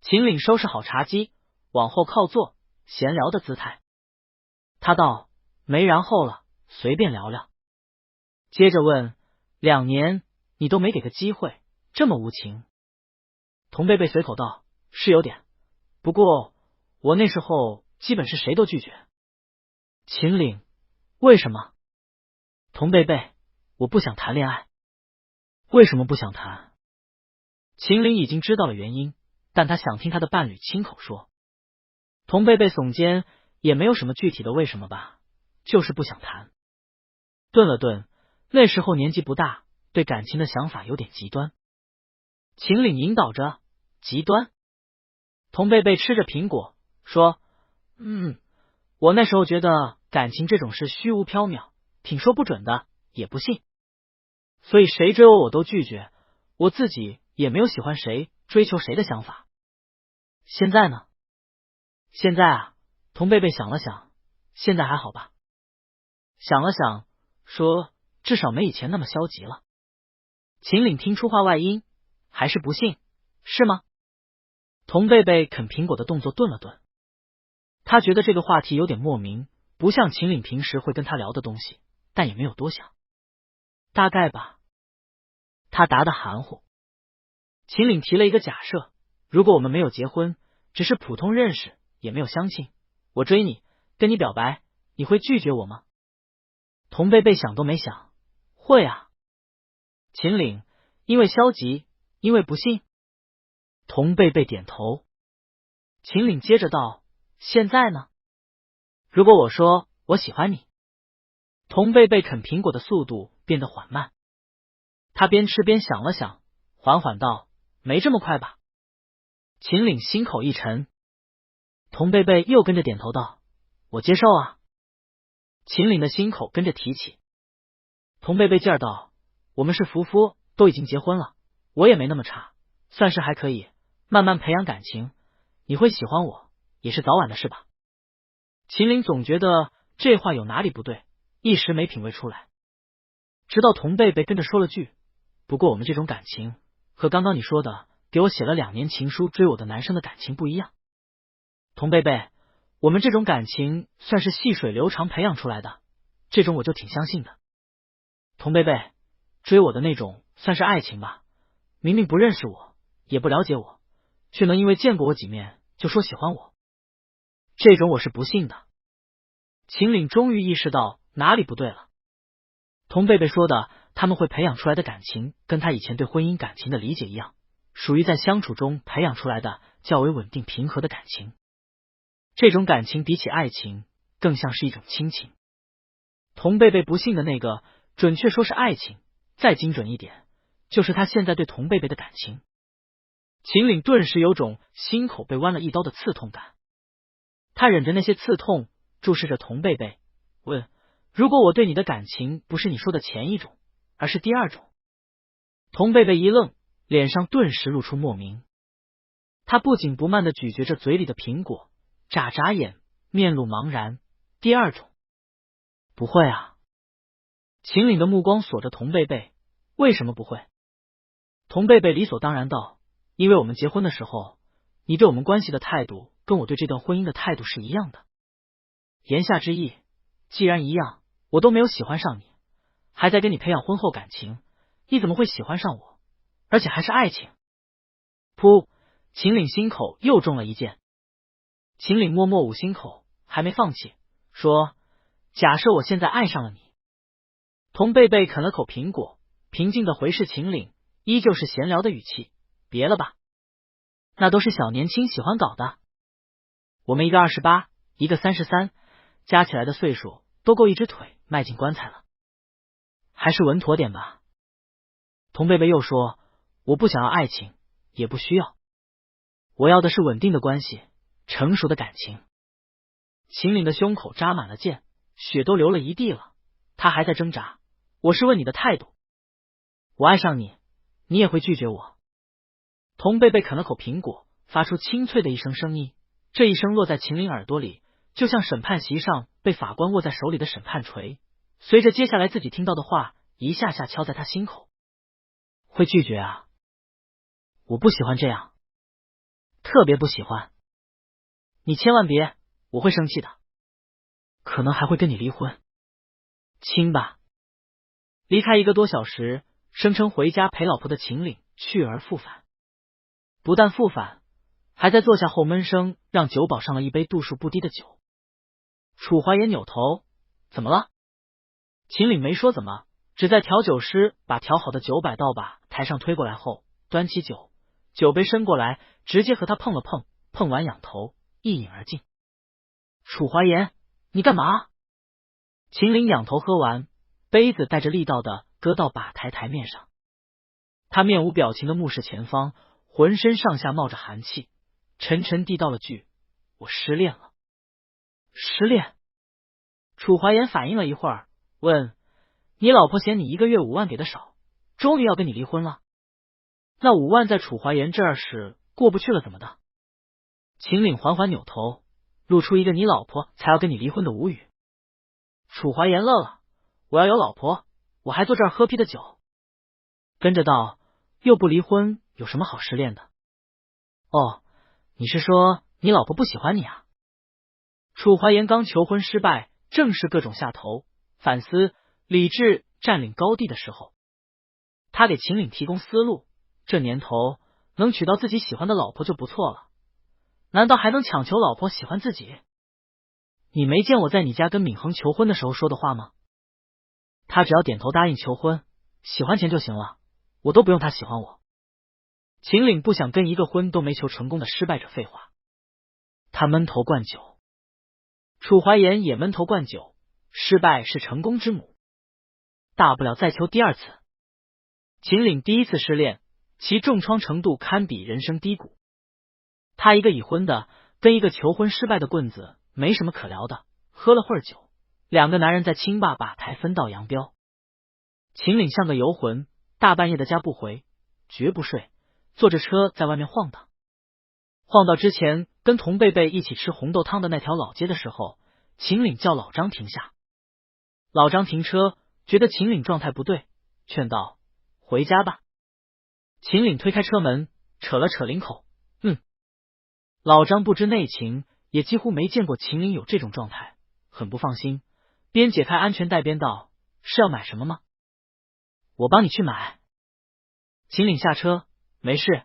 秦岭收拾好茶几，往后靠坐，闲聊的姿态。他道：没然后了，随便聊聊。接着问：2年你都没给个机会，这么无情？童贝贝随口道：是有点，不过我那时候基本是谁都拒绝。秦岭，为什么？童贝贝，我不想谈恋爱。为什么不想谈？秦岭已经知道了原因，但他想听他的伴侣亲口说。童贝贝耸肩，也没有什么具体的为什么吧，就是不想谈。顿了顿，那时候年纪不大，对感情的想法有点极端。秦岭引导着，极端。童贝贝吃着苹果说：我那时候觉得感情这种事虚无缥缈，挺说不准的，也不信，所以谁追我都拒绝，我自己也没有喜欢谁追求谁的想法。现在呢？现在啊，童贝贝想了想，现在还好吧。想了想说，至少没以前那么消极了。秦岭听出话外音，还是不信，是吗？童贝贝啃苹果的动作顿了顿，他觉得这个话题有点莫名，不像秦岭平时会跟他聊的东西，但也没有多想。大概吧，他答得含糊。秦岭提了一个假设，如果我们没有结婚，只是普通认识，也没有相亲，我追你，跟你表白，你会拒绝我吗？童贝贝想都没想，会啊。秦岭，因为消极，因为不信。童贝贝点头。秦岭接着道：现在呢？如果我说我喜欢你。童贝贝啃苹果的速度变得缓慢，他边吃边想了想，缓缓道：没这么快吧。秦岭心口一沉。童贝贝又跟着点头道：我接受啊。秦岭的心口跟着提起。童贝贝劲儿道：我们是夫妇，都已经结婚了，我也没那么差，算是还可以慢慢培养感情，你会喜欢我也是早晚的事吧。秦岭总觉得这话有哪里不对，一时没品味出来，直到童贝贝跟着说了句：不过我们这种感情和刚刚你说的给我写了2年情书追我的男生的感情不一样。童贝贝，我们这种感情算是细水流长培养出来的，这种我就挺相信的。童贝贝，追我的那种算是爱情吧，明明不认识我，也不了解我，却能因为见过我几面就说喜欢我，这种我是不信的。秦岭终于意识到哪里不对了。童贝贝说的他们会培养出来的感情，跟他以前对婚姻感情的理解一样，属于在相处中培养出来的较为稳定平和的感情。这种感情比起爱情更像是一种亲情。童贝贝不信的那个，准确说是爱情，再精准一点，就是他现在对童贝贝的感情。秦岭顿时有种心口被剜了一刀的刺痛感，他忍着那些刺痛，注视着童贝贝，问：如果我对你的感情不是你说的前一种，而是第2种？童贝贝一愣，脸上顿时露出莫名。他不紧不慢地咀嚼着嘴里的苹果，眨眨眼，面露茫然。第2种？不会啊。秦岭的目光锁着童贝贝，为什么不会？童贝贝理所当然道：因为我们结婚的时候，你对我们关系的态度跟我对这段婚姻的态度是一样的。言下之意，既然一样，我都没有喜欢上你，还在跟你培养婚后感情，你怎么会喜欢上我？而且还是爱情。噗！秦岭心口又中了一箭。秦岭默默捂心口，还没放弃，说：“假设我现在爱上了你。”童贝贝啃了口苹果，平静的回视秦岭，依旧是闲聊的语气：“别了吧，那都是小年轻喜欢搞的。我们一个28，一个33，加起来的岁数都够一只腿迈进棺材了，还是稳妥点吧。”童贝贝又说：“我不想要爱情，也不需要，我要的是稳定的关系，成熟的感情。”秦岭的胸口扎满了箭，血都流了一地了，他还在挣扎。我是问你的态度，我爱上你，你也会拒绝我。童贝贝啃了口苹果，发出清脆的一声声音，这一声落在秦岭耳朵里，就像审判席上被法官握在手里的审判锤，随着接下来自己听到的话，一下下敲在他心口。会拒绝啊？我不喜欢这样，特别不喜欢。你千万别，我会生气的，可能还会跟你离婚。亲吧。离开1个多小时，声称回家陪老婆的秦岭去而复返，不但复返，还在坐下后闷声让酒保上了一杯度数不低的酒。楚怀言扭头：“怎么了？”秦岭没说怎么，只在调酒师把调好的酒摆到吧台上推过来后，端起酒杯伸过来，直接和他碰了碰，碰完仰头一饮而尽。楚怀言，你干嘛？秦岭仰头喝完，杯子带着力道的搁到吧台台面上，他面无表情的目视前方，浑身上下冒着寒气，沉沉地道了句：“我失恋了。”失恋？楚怀言反应了一会儿，问：“你老婆嫌你1个月5万给的少，终于要跟你离婚了？那5万在楚怀言这儿是过不去了怎么的？”秦岭缓缓扭头，露出一个你老婆才要跟你离婚的无语。楚怀言乐了：“我要有老婆，我还坐这儿喝啤的酒。”跟着道：“又不离婚，有什么好失恋的？”哦，你是说你老婆不喜欢你啊？楚怀言刚求婚失败，正是各种下头、反思、理智占领高地的时候。他给秦岭提供思路，这年头能娶到自己喜欢的老婆就不错了，难道还能强求老婆喜欢自己？你没见我在你家跟闵恒求婚的时候说的话吗？他只要点头答应求婚，喜欢钱就行了，我都不用他喜欢我。秦岭不想跟一个婚都没求成功的失败者废话，他闷头灌酒。楚怀言也闷头灌酒，失败是成功之母，大不了再求第2次。秦岭第1次失恋，其重创程度堪比人生低谷。他一个已婚的，跟一个求婚失败的棍子没什么可聊的，喝了会儿酒，2个男人在清坝吧台分道扬镳。秦岭像个游魂，大半夜的家不回，绝不睡，坐着车在外面晃荡。晃到之前跟童贝贝一起吃红豆汤的那条老街的时候，秦岭叫老张停下。老张停车，觉得秦岭状态不对，劝道：“回家吧。”秦岭推开车门，扯了扯领口：“老张不知内情，也几乎没见过秦岭有这种状态，很不放心，边解开安全带边道：“是要买什么吗？我帮你去买。”秦岭下车：“没事，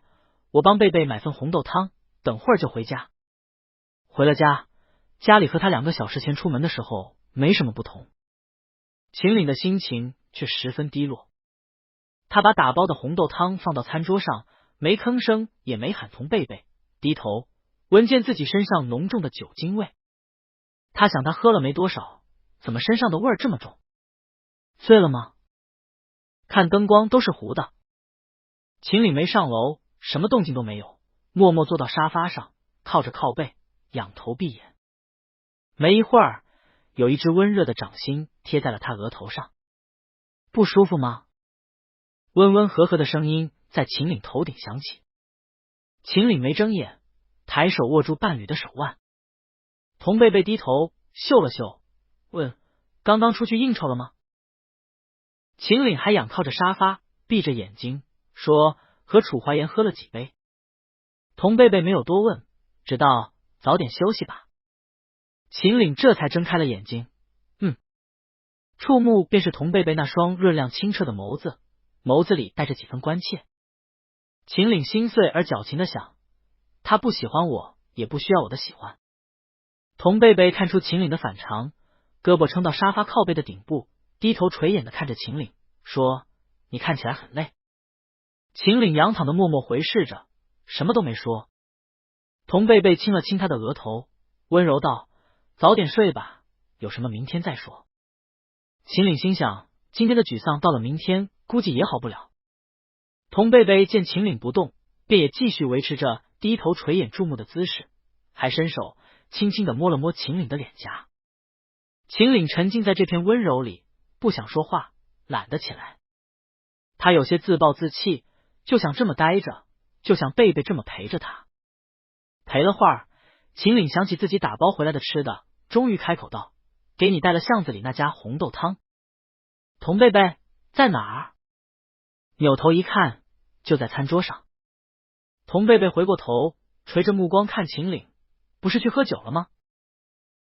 我帮贝贝买份红豆汤，等会儿就回家。”回了家，家里和他2个小时前出门的时候没什么不同，秦岭的心情却十分低落。他把打包的红豆汤放到餐桌上，没吭声也没喊童贝贝，低头闻见自己身上浓重的酒精味。他想他喝了没多少，怎么身上的味儿这么重？醉了吗？看灯光都是糊的。秦岭没上楼，什么动静都没有，默默坐到沙发上，靠着靠背，仰头闭眼。没一会儿，有一只温热的掌心贴在了他额头上。不舒服吗？温温和和的声音在秦岭头顶响起。秦岭没睁眼，抬手握住伴侣的手腕。童贝贝低头嗅了嗅，问：“刚刚出去应酬了吗？”秦岭还仰靠着沙发，闭着眼睛说：“和楚怀言喝了几杯。”童贝贝没有多问，只道：“早点休息吧。”秦岭这才睁开了眼睛，触目便是童贝贝那双润亮清澈的眸子，眸子里带着几分关切。秦岭心碎而矫情的想，他不喜欢我，也不需要我的喜欢。童贝贝看出秦岭的反常，胳膊撑到沙发靠背的顶部，低头垂眼的看着秦岭，说：“你看起来很累。”秦岭仰躺的默默回视着，什么都没说。童贝贝亲了亲他的额头，温柔道：“早点睡吧，有什么明天再说。”秦岭心想，今天的沮丧到了明天估计也好不了。童贝贝见秦岭不动，便也继续维持着低头垂眼注目的姿势，还伸手轻轻的摸了摸秦岭的脸颊。秦岭沉浸在这片温柔里，不想说话，懒得起来。他有些自暴自弃，就想这么待着，就想贝贝这么陪着他。陪了会儿，秦岭想起自己打包回来的吃的，终于开口道：“给你带了巷子里那家红豆汤。”童贝贝在哪儿？扭头一看，就在餐桌上。童贝贝回过头，垂着目光看秦岭：“不是去喝酒了吗？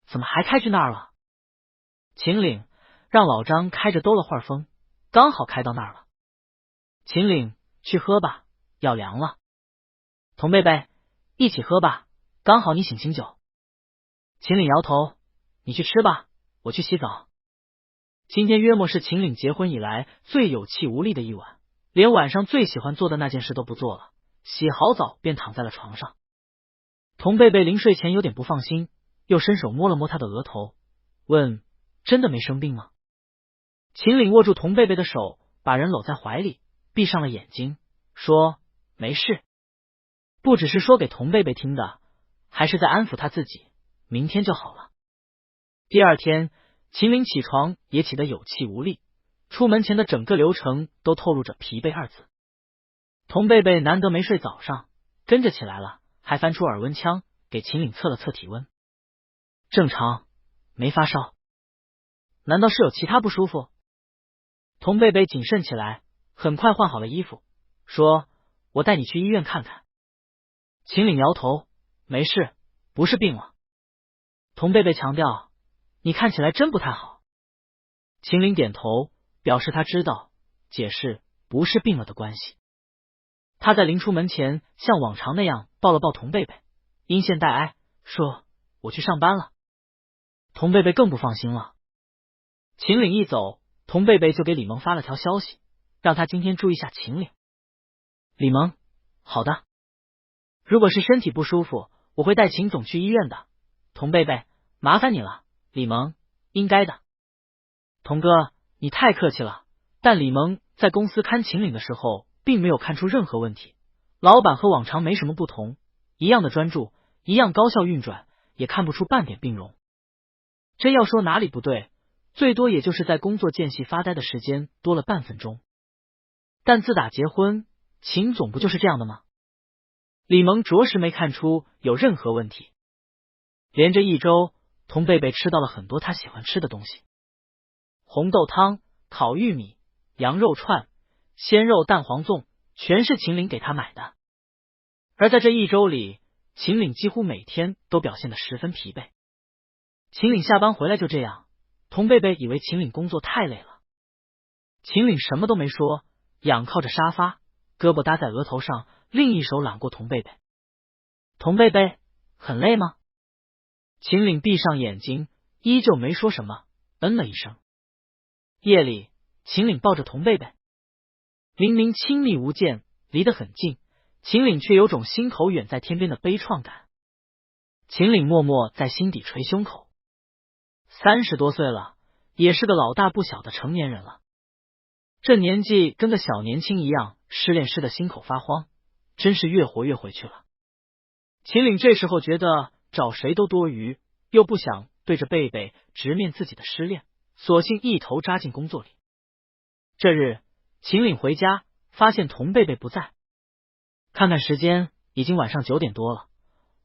怎么还开去那儿了？”秦岭让老张开着兜了会儿风，刚好开到那儿了。秦岭：“去喝吧，要凉了。”童贝贝：“一起喝吧，刚好你醒醒酒。”秦岭摇头：“你去吃吧，我去洗澡。”今天约莫是秦岭结婚以来最有气无力的一晚，连晚上最喜欢做的那件事都不做了，洗好澡便躺在了床上。童贝贝临睡前有点不放心，又伸手摸了摸他的额头，问：“真的没生病吗？”秦岭握住童贝贝的手，把人搂在怀里，闭上了眼睛，说：“没事。”不只是说给童贝贝听的，还是在安抚他自己，明天就好了。第二天，秦岭起床也起得有气无力，出门前的整个流程都透露着疲惫二字。童贝贝难得没睡早上，跟着起来了，还翻出耳温枪给秦岭测了测体温，正常，没发烧。难道是有其他不舒服？童贝贝谨慎起来，很快换好了衣服，说：“我带你去医院看看。”秦岭摇头：“没事，不是病了。”童贝贝强调：“你看起来真不太好。”秦岭点头，表示他知道，解释不是病了的关系。他在临出门前像往常那样抱了抱童贝贝，因线带哀说：“我去上班了。”童贝贝更不放心了。秦岭一走，童贝贝就给李萌发了条消息，让他今天注意下秦岭。李萌：“好的。如果是身体不舒服，我会带秦总去医院的。童贝贝，麻烦你了。”李萌：“应该的。”童哥，你太客气了。但李萌在公司看秦岭的时候，并没有看出任何问题。老板和往常没什么不同，一样的专注，一样高效运转，也看不出半点病容。真要说哪里不对，最多也就是在工作间隙发呆的时间多了半分钟。但自打结婚，秦总不就是这样的吗？李萌着实没看出有任何问题。连着一周，童贝贝吃到了很多他喜欢吃的东西，红豆汤、烤玉米、羊肉串、鲜肉蛋黄粽，全是秦岭给他买的。而在这一周里，秦岭几乎每天都表现得十分疲惫。秦岭下班回来就这样，童贝贝以为秦岭工作太累了。秦岭什么都没说，仰靠着沙发，胳膊搭在额头上，另一手揽过童贝贝。童贝贝，很累吗？秦岭闭上眼睛，依旧没说什么，嗯了一声。夜里，秦岭抱着童贝贝，明明亲密无间，离得很近，秦岭却有种心头远在天边的悲怆感。秦岭默默在心底捶胸口，30多岁了，也是个老大不小的成年人了。这年纪跟个小年轻一样，失恋失的心口发慌，真是越活越回去了。秦岭这时候觉得找谁都多余，又不想对着贝贝直面自己的失恋，索性一头扎进工作里。这日，秦岭回家，发现童贝贝不在。看看时间，已经晚上9点多了。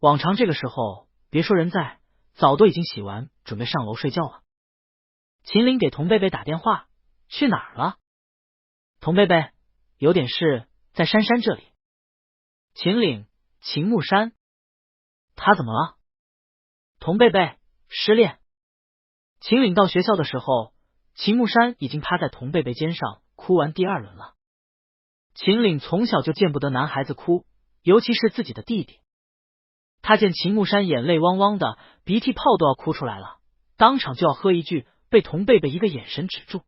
往常这个时候，别说人在，早都已经洗完，准备上楼睡觉了。秦岭给童贝贝打电话：“去哪儿了？”童贝贝：“有点事，在珊珊这里。”秦岭：“秦木山？他怎么了？”童贝贝：“失恋。”秦岭到学校的时候，秦木山已经趴在童贝贝肩上哭完第2轮了。秦岭从小就见不得男孩子哭，尤其是自己的弟弟。他见秦木山眼泪汪汪的，鼻涕泡都要哭出来了，当场就要喝一句，被童贝贝一个眼神止住。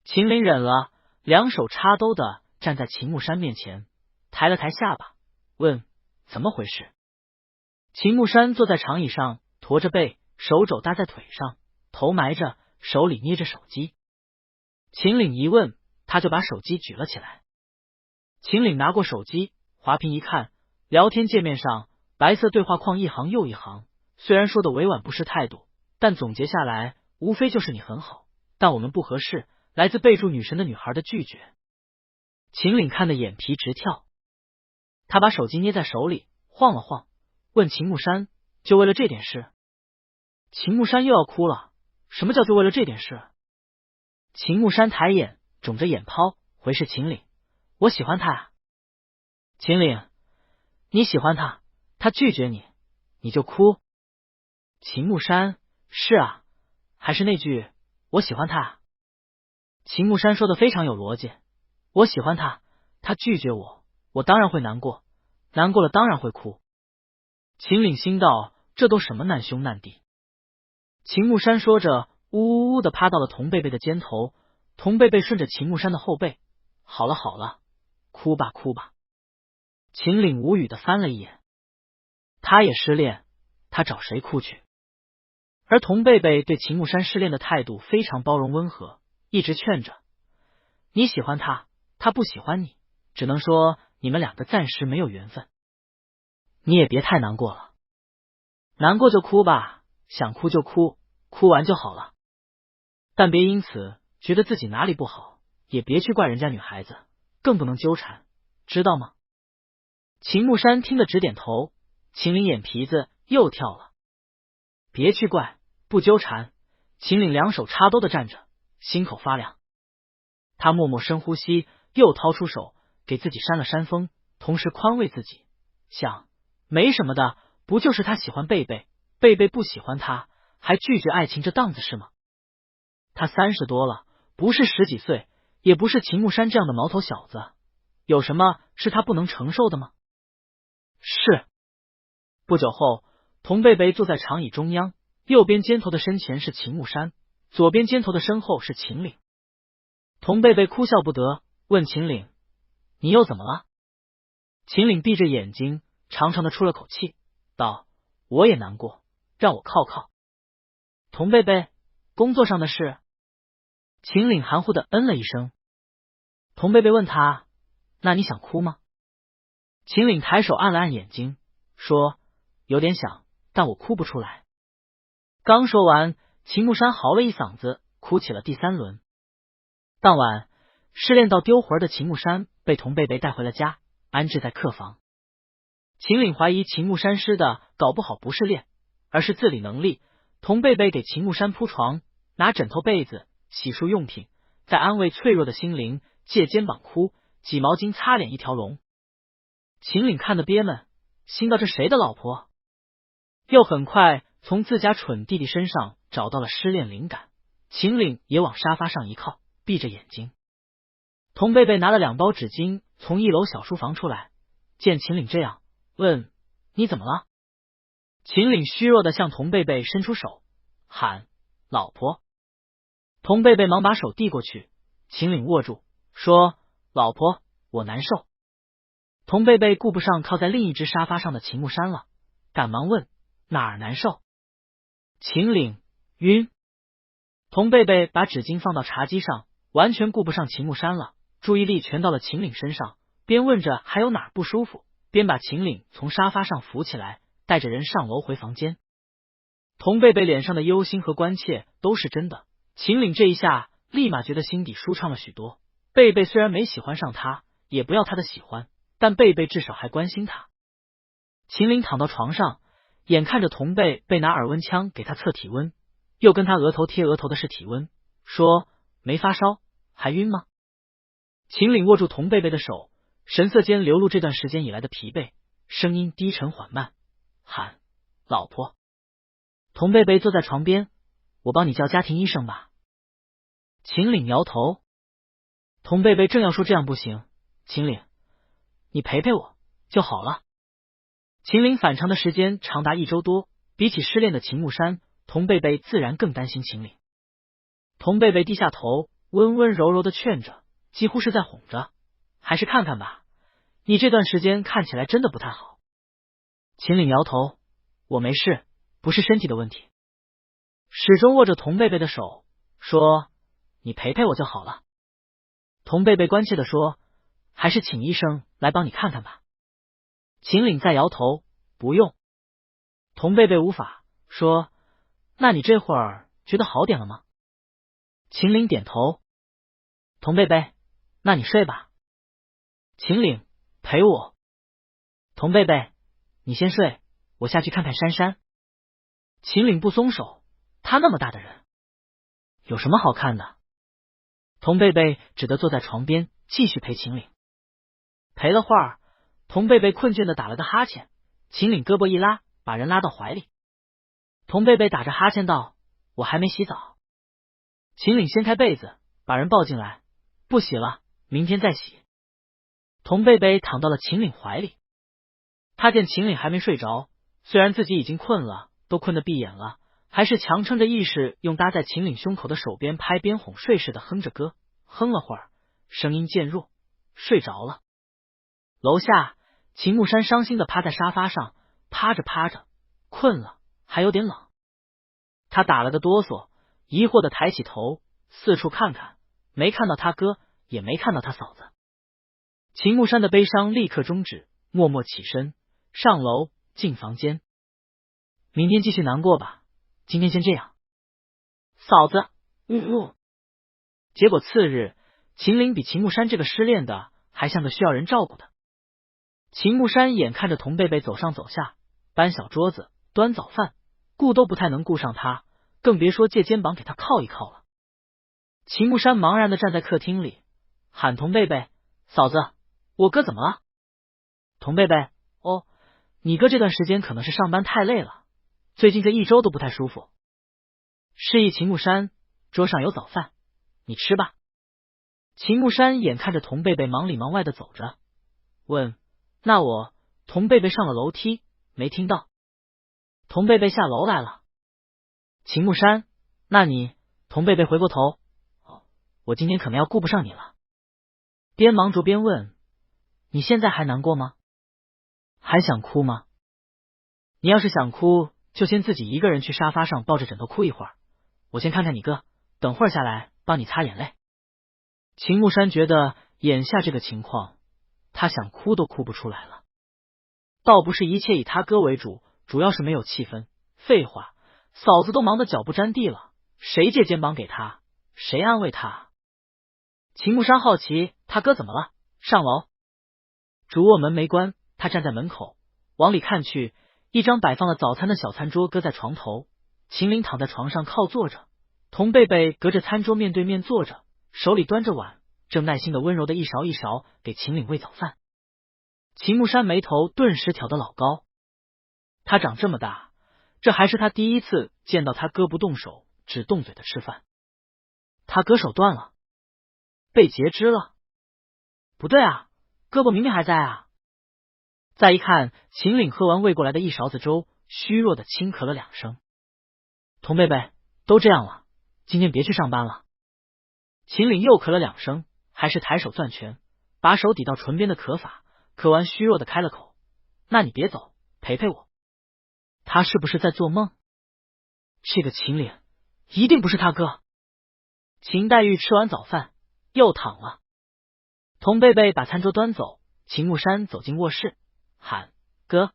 秦岭忍了，两手插兜的站在秦木山面前，抬了抬下巴，问怎么回事。秦木山坐在长椅上，驼着背，手肘搭在腿上，头埋着，手里捏着手机。秦岭一问，他就把手机举了起来。秦岭拿过手机，滑屏一看，聊天界面上白色对话框一行又一行，虽然说的委婉不失态度，但总结下来无非就是你很好，但我们不合适，来自备注女神的女孩的拒绝。秦岭看得眼皮直跳，他把手机捏在手里晃了晃，问秦木山，就为了这点事？秦木山又要哭了，什么叫就为了这点事？秦木山抬眼肿着眼泡回视秦岭，我喜欢他啊。秦岭，你喜欢他，他拒绝你，你就哭？秦木山，是啊，还是那句我喜欢他啊。秦木山说的非常有逻辑，我喜欢他，他拒绝我，我当然会难过，难过了当然会哭。秦岭心道，这都什么难兄难弟。秦木山说着，呜呜呜的趴到了童贝贝的肩头，童贝贝顺着秦木山的后背，好了好了，哭吧哭吧。秦岭无语的翻了一眼，他也失恋，他找谁哭去？而童贝贝对秦木山失恋的态度非常包容温和，一直劝着，你喜欢他，他不喜欢你，只能说你们两个暂时没有缘分，你也别太难过了，难过就哭吧，想哭就哭，哭完就好了，但别因此觉得自己哪里不好，也别去怪人家女孩子，更不能纠缠，知道吗？秦木山听得直点头，秦岭眼皮子又跳了，别去怪，不纠缠。秦岭两手插兜的站着，心口发凉，他默默深呼吸，又掏出手给自己扇了扇风，同时宽慰自己，想没什么的，不就是他喜欢贝贝，贝贝不喜欢他，还拒绝爱情这档子事吗？他30多了，不是10几岁，也不是秦木山这样的毛头小子，有什么是他不能承受的吗？是。不久后，童贝贝坐在长椅中央，右边肩头的身前是秦木山，左边肩头的身后是秦岭。童贝贝哭笑不得，问秦岭，你又怎么了？秦岭闭着眼睛，长长的出了口气，道，我也难过，让我靠靠。童贝贝，工作上的事。秦岭含糊的嗯了一声。童贝贝问他，那你想哭吗？秦岭抬手按了按眼睛，说，有点想，但我哭不出来。刚说完，秦木山嚎了一嗓子，哭起了第3轮。当晚，失恋到丢魂的秦木山被童贝贝带回了家，安置在客房。秦岭怀疑秦木山失的搞不好不是恋，而是自理能力。童贝贝给秦木山铺床，拿枕头被子、洗漱用品，在安慰脆弱的心灵，借肩膀哭，挤毛巾擦脸一条龙。秦岭看得憋闷，心道这谁的老婆？又很快从自家蠢弟弟身上找到了失恋灵感，秦岭也往沙发上一靠，闭着眼睛。童贝贝拿了2包纸巾从1楼小书房出来，见秦岭这样，问，你怎么了？秦岭虚弱的向童贝贝伸出手，喊，老婆。童贝贝忙把手递过去，秦岭握住，说，老婆，我难受。童贝贝顾不上靠在另一只沙发上的秦木山了，赶忙问，哪儿难受？秦岭，晕。童贝贝把纸巾放到茶几上，完全顾不上秦木山了，注意力全到了秦岭身上，边问着还有哪儿不舒服，边把秦岭从沙发上扶起来，带着人上楼回房间。童贝贝脸上的忧心和关切都是真的，秦岭这一下立马觉得心底舒畅了许多。贝贝虽然没喜欢上他，也不要他的喜欢，但贝贝至少还关心他。秦岭躺到床上，眼看着童贝贝拿耳温枪给他测体温，又跟他额头贴额头的是体温，说，没发烧，还晕吗？秦岭握住童贝贝的手，神色间流露这段时间以来的疲惫，声音低沉缓慢，喊，老婆。童贝贝坐在床边，我帮你叫家庭医生吧。秦岭摇头。童贝贝正要说这样不行，秦岭，你陪陪我就好了。秦岭反常的时间长达1周多，比起失恋的秦牧山，童贝贝自然更担心秦岭。童贝贝低下头，温温柔柔的劝着，几乎是在哄着，还是看看吧，你这段时间看起来真的不太好。秦岭摇头，我没事，不是身体的问题。始终握着童贝贝的手，说你陪陪我就好了。童贝贝关切的说，还是请医生来帮你看看吧。秦岭再摇头，不用。童贝贝无法说，那你这会儿觉得好点了吗？秦岭点头。童贝贝，那你睡吧。秦岭，陪我。童贝贝，你先睡，我下去看看珊珊。秦岭不松手，他那么大的人，有什么好看的？童贝贝只得坐在床边继续陪秦岭。陪了会儿，童贝贝困倦的打了个哈欠，秦岭胳膊一拉，把人拉到怀里。童贝贝打着哈欠道，我还没洗澡。秦岭掀开被子，把人抱进来，不洗了，明天再洗。童贝贝躺到了秦岭怀里，他见秦岭还没睡着，虽然自己已经困了，都困得闭眼了，还是强撑着意识，用搭在秦岭胸口的手边拍边哄睡似的哼着歌，哼了会儿，声音渐弱，睡着了。楼下，秦牧山伤心的趴在沙发上，趴着趴着，困了，还有点冷。他打了个哆嗦，疑惑的抬起头，四处看看，没看到他哥，也没看到他嫂子。秦牧山的悲伤立刻终止，默默起身，上楼进房间。明天继续难过吧，今天先这样。嫂子，结果次日，秦岭比秦牧山这个失恋的还像个需要人照顾的。秦牧山眼看着童贝贝走上走下，搬小桌子，端早饭，顾都不太能顾上他，更别说借肩膀给他靠一靠了。秦牧山茫然的站在客厅里，喊童贝贝，嫂子，我哥怎么了？童贝贝，哦，你哥这段时间可能是上班太累了，最近这1周都不太舒服。示意秦牧山，桌上有早饭，你吃吧。秦牧山眼看着童贝贝忙里忙外的走着，问，那我？童贝贝上了楼梯，没听到。童贝贝下楼来了。秦牧山，那你？童贝贝回过头，我今天可能要顾不上你了。边忙着边问，你现在还难过吗？还想哭吗？你要是想哭，就先自己一个人去沙发上抱着枕头哭一会儿，我先看看你哥，等会儿下来帮你擦眼泪。秦牧山觉得眼下这个情况，他想哭都哭不出来了。倒不是一切以他哥为主，主要是没有气氛。废话，嫂子都忙得脚不沾地了，谁借肩膀给他，谁安慰他？秦牧山好奇他哥怎么了，上楼。主卧门没关，他站在门口往里看去，一张摆放了早餐的小餐桌搁在床头，秦岭躺在床上靠坐着，童贝贝隔着餐桌面对面坐着，手里端着碗，正耐心的温柔的一勺一勺给秦岭喂早饭。秦牧山眉头顿时挑得老高，他长这么大，这还是他第一次见到他哥不动手只动嘴的吃饭。他哥手断了，被截肢了？不对啊，胳膊明明还在啊。再一看，秦岭喝完喂过来的一勺子粥，虚弱的轻咳了2声。童贝贝，都这样了，今天别去上班了。秦岭又咳了2声，还是抬手攥拳，把手抵到唇边的咳法，咳完虚弱的开了口，那你别走，陪陪我。他是不是在做梦？这个秦岭一定不是他哥。秦黛玉吃完早饭又躺了。童贝贝把餐桌端走，秦牧山走进卧室，喊哥。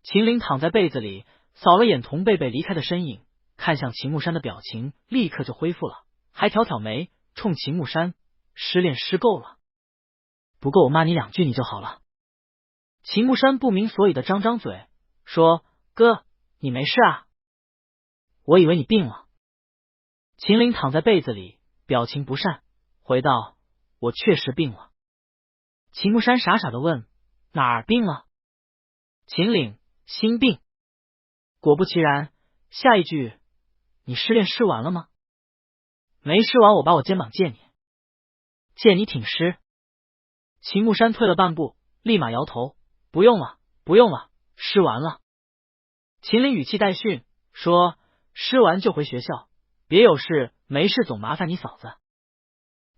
秦岭躺在被子里，扫了眼童贝贝离开的身影，看向秦牧山的表情立刻就恢复了，还挑挑眉，冲秦牧山，失恋失够了，不够我骂你2句你就好了。秦牧山不明所以的张张嘴，说哥，你没事啊？我以为你病了。秦岭躺在被子里，表情不善，回道，我确实病了。秦牧山傻傻的问，哪儿病了？秦岭，心病。果不其然，下一句，你失恋失完了吗？没失完，我把我肩膀借你。借你挺尸。秦牧山退了半步，立马摇头，不用了，不用了，诗完了。秦岭语气带训说，诗完就回学校，别有事没事总麻烦你嫂子。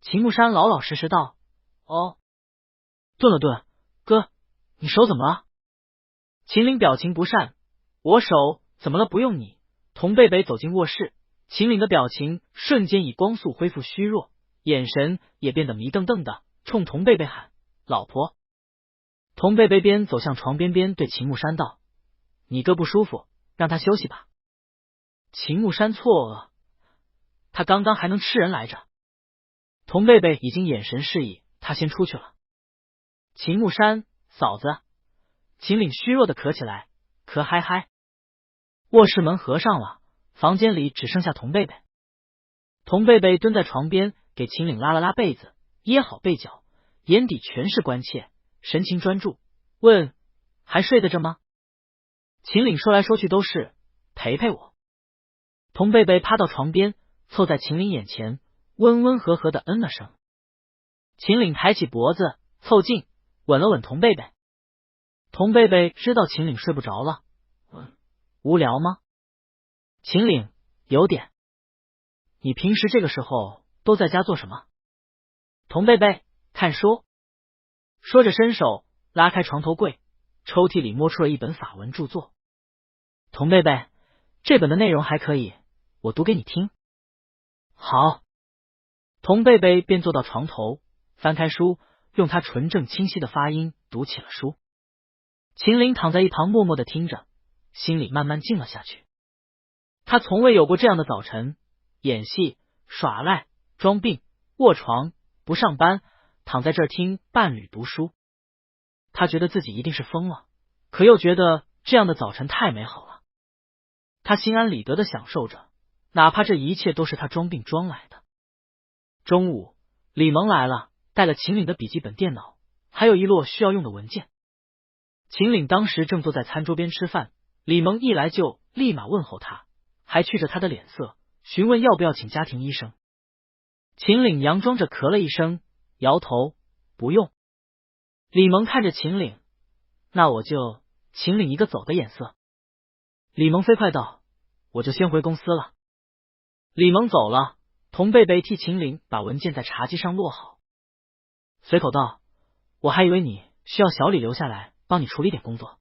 秦木山老老实实道，哦。顿了顿，哥，你手怎么了？秦岭表情不善，我手怎么了？不用你。童贝贝走进卧室，秦岭的表情瞬间以光速恢复虚弱，眼神也变得迷瞪瞪的，冲童贝贝喊，老婆。童贝贝边走向床边边对秦木山道，你哥不舒服，让他休息吧。秦木山错愕，他刚刚还能吃人来着。童贝贝已经眼神示意他先出去了。秦木山，嫂子。秦岭虚弱的咳起来，咳嗨嗨。卧室门合上了，房间里只剩下童贝贝。童贝贝蹲在床边，给秦岭拉了拉被子，掖好被角，眼底全是关切，神情专注，问，还睡得着吗？秦岭说来说去都是陪陪我。童贝贝趴到床边，凑在秦岭眼前，温温和和的嗯了声。秦岭抬起脖子凑近，吻了吻童贝贝。童贝贝知道秦岭睡不着了，问，无聊吗？秦岭，有点。你平时这个时候都在家做什么？童贝贝，看书。说着伸手拉开床头柜，抽屉里摸出了一本法文著作。童贝贝，这本的内容还可以，我读给你听。好。童贝贝便坐到床头，翻开书，用他纯正清晰的发音读起了书。秦岭躺在一旁默默的听着，心里慢慢静了下去。他从未有过这样的早晨，演戏、耍赖、装病、卧床、不上班，躺在这儿听伴侣读书。他觉得自己一定是疯了，可又觉得这样的早晨太美好了。他心安理得的享受着，哪怕这一切都是他装病装来的。中午，李萌来了，带了秦岭的笔记本电脑，还有一摞需要用的文件。秦岭当时正坐在餐桌边吃饭，李萌一来就立马问候他，还觑着他的脸色，询问要不要请家庭医生。秦岭佯装着咳了一声，摇头，不用。李萌看着秦岭，那我就。秦岭一个走的眼色。李萌飞快道，我就先回公司了。李萌走了，童贝贝替秦岭把文件在茶几上落好，随口道，我还以为你需要小李留下来帮你处理点工作。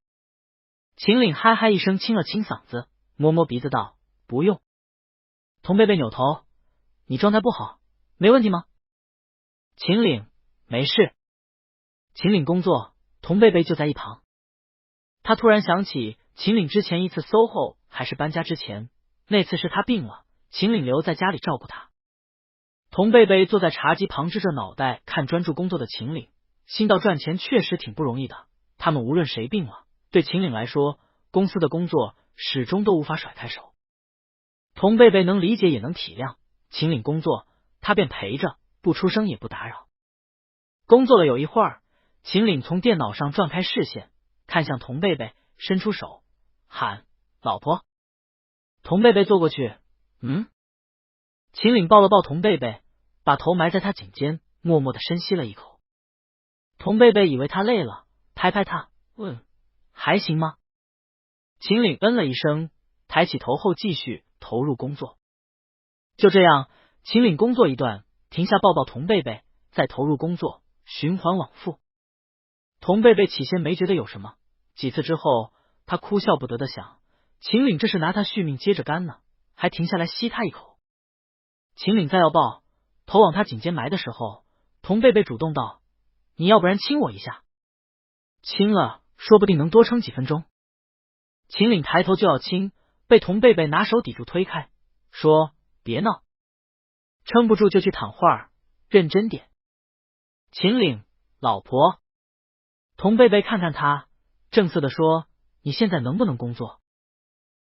秦岭嗨嗨一声清了清嗓子，摸摸鼻子道，不用。童贝贝扭头，你状态不好，没问题吗？秦岭，没事。秦岭工作，童贝贝就在一旁。他突然想起秦岭之前一次 SOHO 还是搬家之前，那次是他病了，秦岭留在家里照顾他。童贝贝坐在茶几旁支着脑袋看专注工作的秦岭，心道赚钱确实挺不容易的，他们无论谁病了，对秦岭来说，公司的工作始终都无法甩开手。童贝贝能理解也能体谅，秦岭工作他便陪着，不出声也不打扰。工作了有一会儿，秦岭从电脑上转开视线，看向童贝贝，伸出手喊，老婆。童贝贝坐过去，秦岭抱了抱童贝贝，把头埋在他颈间，默默的深吸了一口。童贝贝以为他累了，拍拍他，问，还行吗？秦岭嗯了一声，抬起头后继续投入工作。就这样，秦岭工作一段，停下抱抱童贝贝，再投入工作，循环往复。童贝贝起先没觉得有什么，几次之后，他哭笑不得的想，秦岭这是拿他续命接着干呢，还停下来吸他一口。秦岭再要抱，头往他颈间埋的时候，童贝贝主动道，你要不然亲我一下。亲了，说不定能多撑几分钟。秦岭抬头就要亲，被童贝贝拿手抵住推开，说，别闹，撑不住就去躺会儿，认真点。秦岭，老婆。童贝贝看看他，正色的说，你现在能不能工作？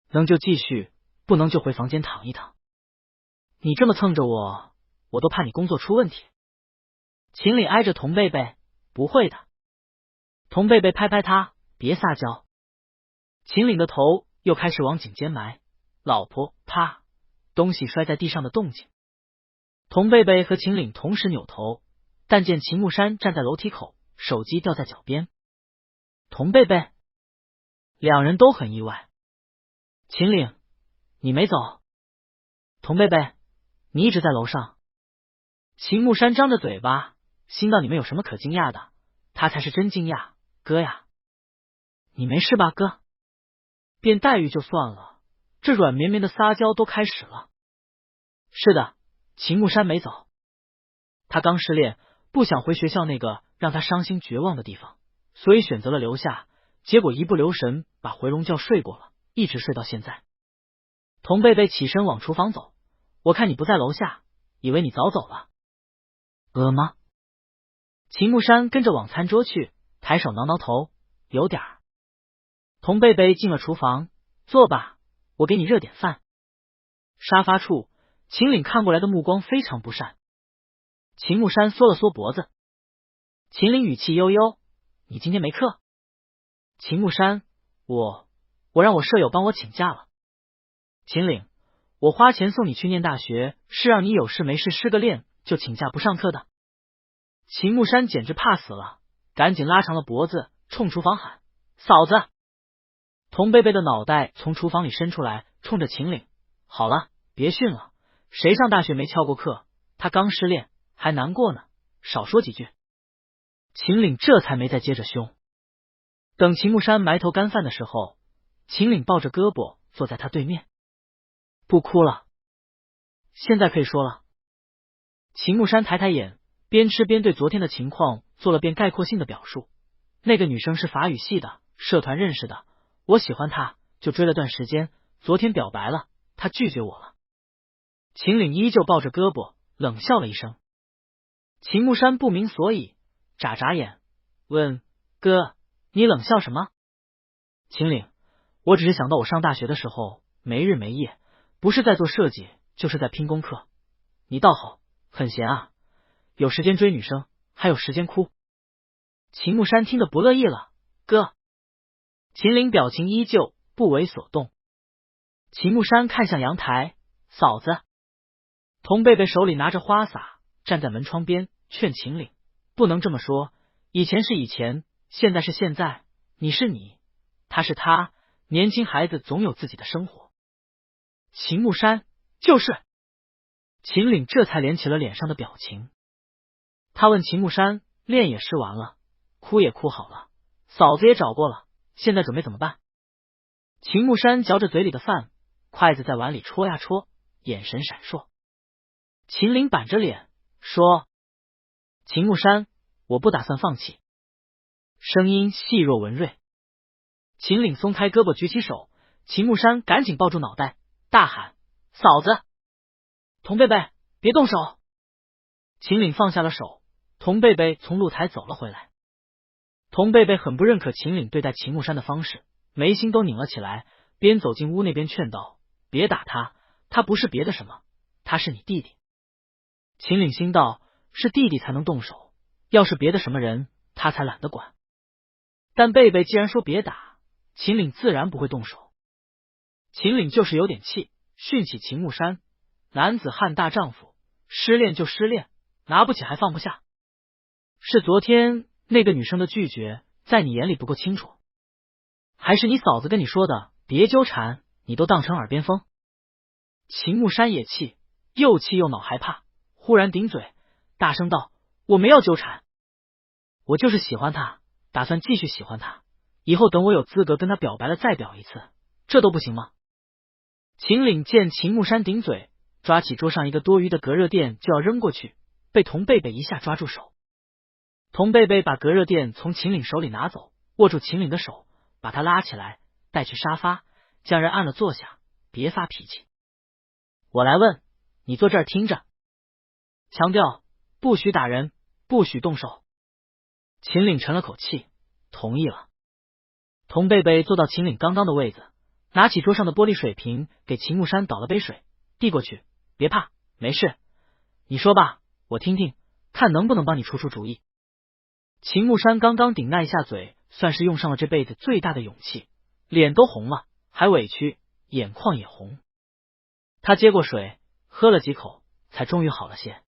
能就继续，不能就回房间躺一躺。你这么蹭着我，我都怕你工作出问题。秦岭挨着童贝贝，不会的。童贝贝拍拍他，别撒娇。秦岭的头又开始往颈间埋，老婆，啪，东西摔在地上的动静。童贝贝和秦岭同时扭头，但见秦木山站在楼梯口，手机掉在脚边。童贝贝。两人都很意外。秦岭，你没走？童贝贝，你一直在楼上。秦木山张着嘴巴，心道你们有什么可惊讶的？他才是真惊讶，哥呀。你没事吧，哥？便黛玉就算了，这软绵绵的撒娇都开始了。是的，秦木山没走。他刚失恋，不想回学校那个让他伤心绝望的地方，所以选择了留下，结果一不留神把回笼觉睡过了，一直睡到现在。童贝贝起身往厨房走，我看你不在楼下，以为你早走了。饿吗？秦木山跟着往餐桌去，抬手挠挠头，有点儿。童贝贝进了厨房，坐吧，我给你热点饭。沙发处，秦岭看过来的目光非常不善。秦木山缩了缩脖子，秦岭语气悠悠，你今天没课？秦木山，我让我舍友帮我请假了。秦岭，我花钱送你去念大学，是让你有事没事失个恋就请假不上课的。秦木山简直怕死了，赶紧拉长了脖子，冲厨房喊：嫂子！童贝贝的脑袋从厨房里伸出来，冲着秦岭：好了，别训了，谁上大学没翘过课？他刚失恋还难过呢，少说几句。秦岭这才没再接着凶。等秦木山埋头干饭的时候，秦岭抱着胳膊坐在他对面。不哭了，现在可以说了。秦木山抬抬眼，边吃边对昨天的情况做了遍概括性的表述。那个女生是法语系的，社团认识的，我喜欢她，就追了段时间，昨天表白了，她拒绝我了。秦岭依旧抱着胳膊，冷笑了一声。秦木山不明所以，眨眨眼，问：哥，你冷笑什么？秦岭，我只是想到我上大学的时候，没日没夜，不是在做设计，就是在拼功课。你倒好，很闲啊，有时间追女生，还有时间哭。秦木山听得不乐意了，哥。秦岭表情依旧不为所动。秦木山看向阳台，嫂子。童贝贝手里拿着花洒，站在门窗边劝秦岭，不能这么说，以前是以前，现在是现在，你是你，他是他，年轻孩子总有自己的生活。秦木山，就是。秦岭这才连起了脸上的表情。他问秦木山，练也试完了，哭也哭好了，嫂子也找过了，现在准备怎么办？秦木山嚼着嘴里的饭，筷子在碗里戳呀戳，眼神闪烁。秦岭板着脸说：秦木山，我不打算放弃。声音细若文瑞。秦岭松开胳膊，举起手，秦木山赶紧抱住脑袋，大喊：嫂子！童贝贝，别动手！秦岭放下了手，童贝贝从露台走了回来。童贝贝很不认可秦岭对待秦木山的方式，眉心都拧了起来，边走进屋那边劝道：别打他，他不是别的什么，他是你弟弟。秦岭心道：是弟弟才能动手，要是别的什么人，他才懒得管。但贝贝既然说别打，秦岭自然不会动手。秦岭就是有点气，训起秦木山：男子汉大丈夫，失恋就失恋，拿不起还放不下。是昨天那个女生的拒绝在你眼里不够清楚，还是你嫂子跟你说的别纠缠，你都当成耳边风？秦木山也气，又气又恼害怕，忽然顶嘴，大声道：我没要纠缠，我就是喜欢他，打算继续喜欢他，以后等我有资格跟他表白了再表一次，这都不行吗？秦岭见秦木山顶嘴，抓起桌上一个多余的隔热垫就要扔过去，被童贝贝一下抓住手。童贝贝把隔热垫从秦岭手里拿走，握住秦岭的手，把他拉起来，带去沙发，将人按了坐下，别发脾气。我来问，你坐这儿听着。强调不许打人，不许动手。秦岭沉了口气，同意了。童贝贝坐到秦岭刚刚的位子，拿起桌上的玻璃水瓶，给秦木山倒了杯水，递过去，别怕，没事，你说吧，我听听，看能不能帮你出出主意。秦木山刚刚顶那一下嘴，算是用上了这辈子最大的勇气，脸都红了，还委屈，眼眶也红。他接过水，喝了几口，才终于好了些。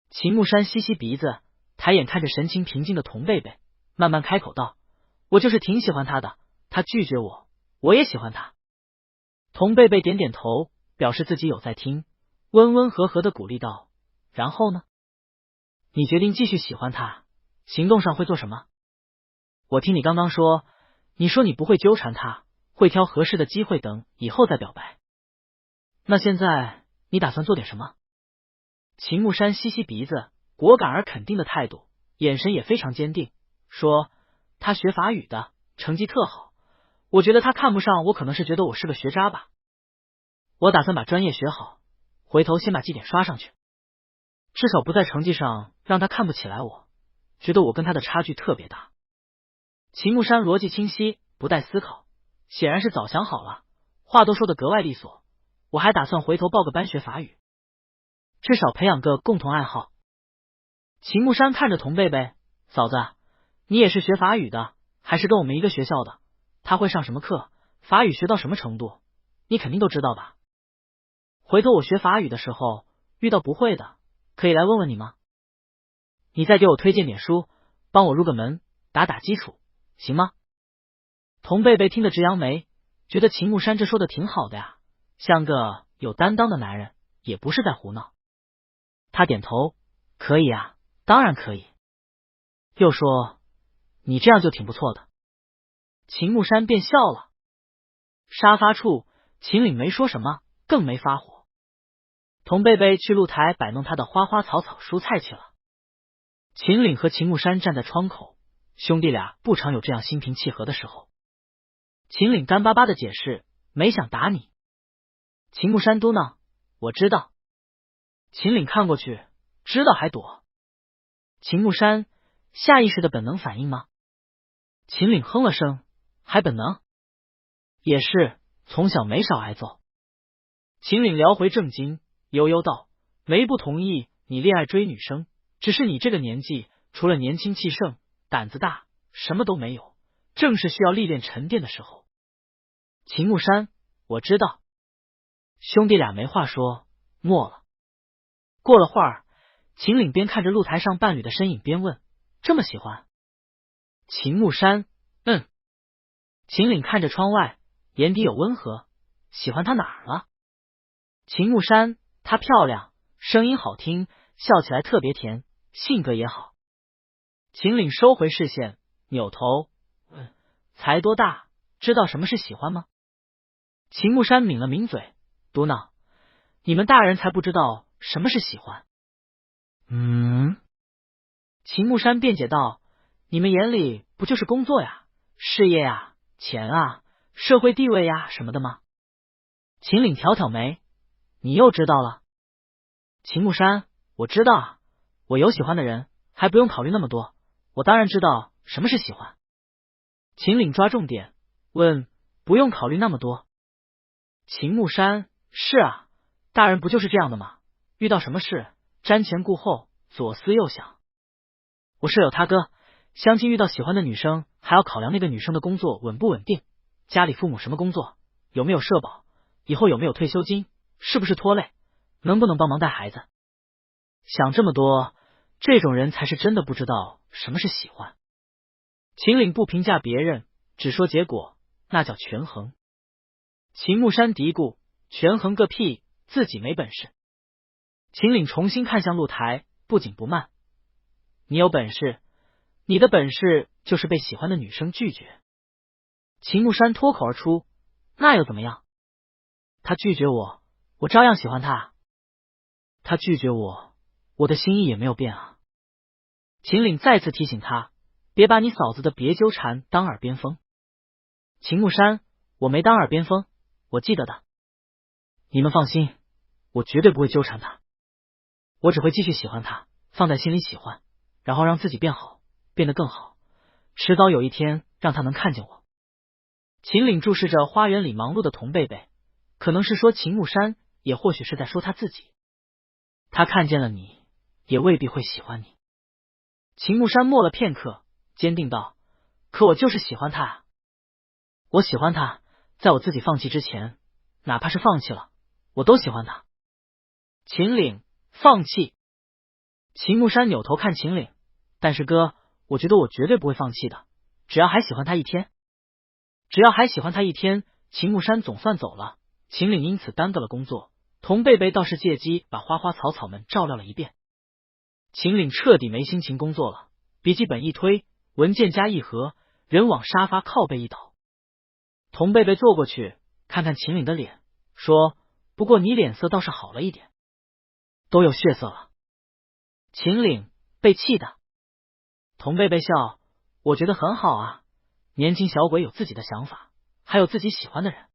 秦木山吸吸鼻子，抬眼看着神情平静的童贝贝，慢慢开口道：我就是挺喜欢他的，他拒绝我，我也喜欢他。童贝贝点点头，表示自己有在听，温温和和的鼓励道：然后呢？你决定继续喜欢他，行动上会做什么？我听你刚刚说，你说你不会纠缠他，会挑合适的机会等以后再表白。那现在你打算做点什么？秦木山吸吸鼻子，果敢而肯定的态度，眼神也非常坚定，说他学法语的，成绩特好，我觉得他看不上我，可能是觉得我是个学渣吧。我打算把专业学好，回头先把绩点刷上去，至少不在成绩上让他看不起来我，觉得我跟他的差距特别大。秦木山逻辑清晰，不带思考，显然是早想好了，话都说得格外利索。我还打算回头报个班学法语，至少培养个共同爱好。秦木山看着童贝贝，嫂子，你也是学法语的，还是跟我们一个学校的？他会上什么课？法语学到什么程度？你肯定都知道吧？回头我学法语的时候，遇到不会的，可以来问问你吗？你再给我推荐点书，帮我入个门，打打基础，行吗？童贝贝听得直扬眉，觉得秦木山这说的挺好的呀，像个有担当的男人，也不是在胡闹。他点头，可以啊，当然可以。又说，你这样就挺不错的。秦木山便笑了。沙发处，秦岭没说什么，更没发火。童贝贝去露台摆弄他的花花草草蔬菜去了。秦岭和秦木山站在窗口，兄弟俩不常有这样心平气和的时候。秦岭干巴巴的解释，没想打你。秦木山嘟囔，我知道。秦岭看过去，知道还躲。秦木山下意识的本能反应吗？秦岭哼了声，还本能？也是，从小没少挨揍。秦岭聊回正经，悠悠道，没不同意你恋爱追女生，只是你这个年纪，除了年轻气盛，胆子大，什么都没有，正是需要历练沉淀的时候。秦木山，我知道。兄弟俩没话说，默了。过了会儿，秦岭边看着露台上伴侣的身影边问，这么喜欢？秦木山，秦岭看着窗外，眼底有温和，喜欢他哪儿了？秦木山，她漂亮，声音好听，笑起来特别甜，性格也好。秦岭收回视线，扭头问，才多大，知道什么是喜欢吗？秦木山抿了抿嘴，嘟囔，你们大人才不知道什么是喜欢。秦木山辩解道，你们眼里不就是工作呀、事业呀、钱啊、社会地位呀什么的吗？秦岭挑挑眉，你又知道了？秦木山，我知道啊，我有喜欢的人，还不用考虑那么多，我当然知道什么是喜欢。秦岭抓重点，问，不用考虑那么多？秦木山，是啊，大人不就是这样的吗？遇到什么事，瞻前顾后，左思右想。我舍友他哥相亲遇到喜欢的女生，还要考量那个女生的工作稳不稳定，家里父母什么工作，有没有社保，以后有没有退休金，是不是拖累，能不能帮忙带孩子。想这么多，这种人才是真的不知道什么是喜欢。秦岭不评价别人，只说结果，那叫权衡。秦木山嘀咕，权衡个屁，自己没本事。秦岭重新看向露台，不紧不慢，你有本事，你的本事就是被喜欢的女生拒绝。秦木山脱口而出，那又怎么样？他拒绝我，我照样喜欢他。他拒绝我，我的心意也没有变啊。秦岭再次提醒他，别把你嫂子的别纠缠当耳边风。秦木山，我没当耳边风，我记得的。你们放心，我绝对不会纠缠他，我只会继续喜欢他，放在心里喜欢，然后让自己变好，变得更好，迟早有一天让他能看见我。秦岭注视着花园里忙碌的童贝贝，可能是说秦木山，也或许是在说他自己。他看见了你，也未必会喜欢你。秦木山默了片刻，坚定道，可我就是喜欢他啊，我喜欢他，在我自己放弃之前，哪怕是放弃了，我都喜欢他。秦岭，放弃？秦木山扭头看秦岭，但是哥，我觉得我绝对不会放弃的，只要还喜欢他一天。只要还喜欢他一天，秦木山总算走了。秦岭因此耽搁了工作，童贝贝倒是借机把花花草草们照料了一遍。秦岭彻底没心情工作了，笔记本一推，文件夹一合，人往沙发靠背一倒。童贝贝坐过去，看看秦岭的脸，说：“不过你脸色倒是好了一点，都有血色了。”秦岭被气的。童贝贝笑：“我觉得很好啊，年轻小鬼有自己的想法，还有自己喜欢的人。”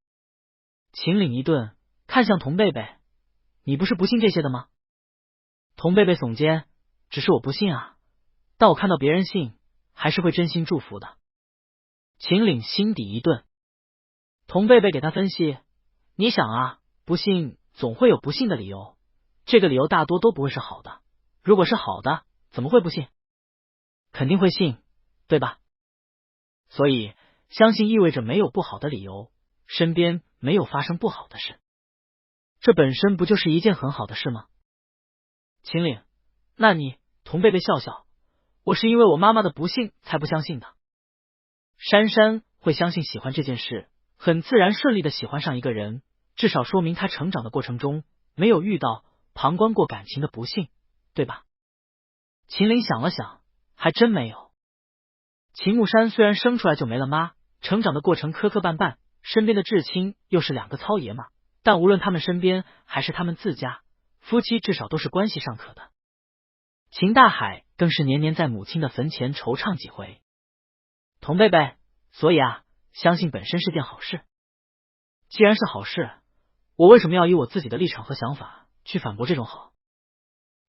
秦岭一顿，看向童贝贝：“你不是不信这些的吗？”童贝贝耸肩：“只是我不信啊，但我看到别人信，还是会真心祝福的。”秦岭心底一顿。童贝贝给他分析：“你想啊，不信总会有不信的理由，这个理由大多都不会是好的。如果是好的，怎么会不信？肯定会信，对吧？所以相信意味着没有不好的理由，身边没有发生不好的事，这本身不就是一件很好的事吗？”秦岭：“那你……”童贝贝笑笑：“我是因为我妈妈的不幸才不相信的。珊珊会相信喜欢这件事，很自然顺利的喜欢上一个人，至少说明她成长的过程中没有遇到旁观过感情的不幸，对吧？”秦岭想了想，还真没有。秦木山虽然生出来就没了妈，成长的过程磕磕绊绊，身边的至亲又是两个糙爷们，但无论他们身边还是他们自家，夫妻至少都是关系尚可的。秦大海更是年年在母亲的坟前惆怅几回。童贝贝，所以啊，相信本身是件好事。既然是好事，我为什么要以我自己的立场和想法去反驳这种好？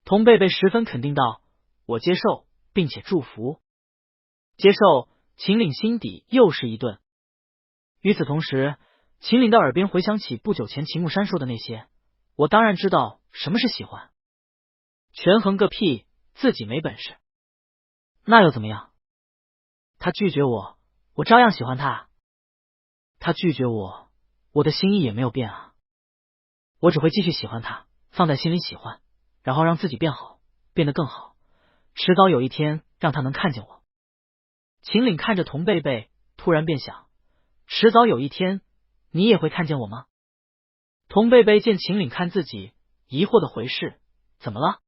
童贝贝十分肯定道：“我接受，并且祝福。”接受。秦岭心底又是一顿。与此同时，秦岭的耳边回想起不久前秦木山说的那些：“我当然知道什么是喜欢，权衡个屁，自己没本事，那又怎么样？他拒绝我，我照样喜欢他。他拒绝我，我的心意也没有变啊。我只会继续喜欢他，放在心里喜欢，然后让自己变好，变得更好，迟早有一天让他能看见我。”秦岭看着童贝贝，突然便想：迟早有一天，你也会看见我吗？童贝贝见秦岭看自己，疑惑的回视：“怎么了？”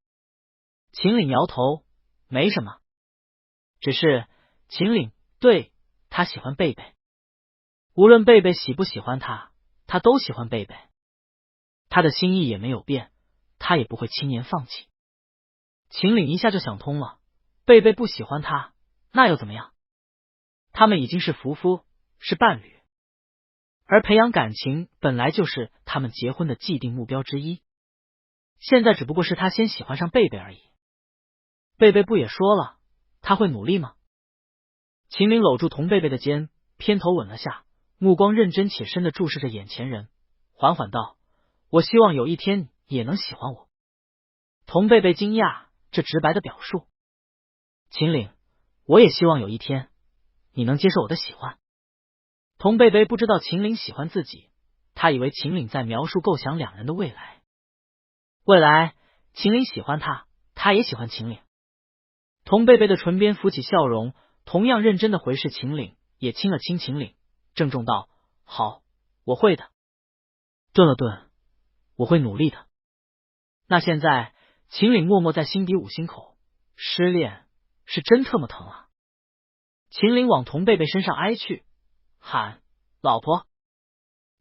秦岭摇头：“没什么，只是秦岭对他喜欢贝贝，无论贝贝喜不喜欢他，他都喜欢贝贝，他的心意也没有变，他也不会轻言放弃。”秦岭一下就想通了，贝贝不喜欢他，那又怎么样？他们已经是夫妇，是伴侣，而培养感情本来就是他们结婚的既定目标之一。现在只不过是他先喜欢上贝贝而已。贝贝不也说了，他会努力吗？秦岭搂住童贝贝的肩，偏头吻了下，目光认真且深的注视着眼前人，缓缓道：“我希望有一天你也能喜欢我。”童贝贝惊讶这直白的表述。秦岭：“我也希望有一天你能接受我的喜欢。”童贝贝不知道秦岭喜欢自己，他以为秦岭在描述构想两人的未来。未来，秦岭喜欢他，他也喜欢秦岭。童贝贝的唇边浮起笑容，同样认真的回视秦岭，也亲了亲秦岭，郑重道：“好，我会的。”顿了顿：“我会努力的。”那现在，秦岭默默在心底捂心口，失恋是真特么疼啊！秦岭往童贝贝身上挨去，喊：“老婆！”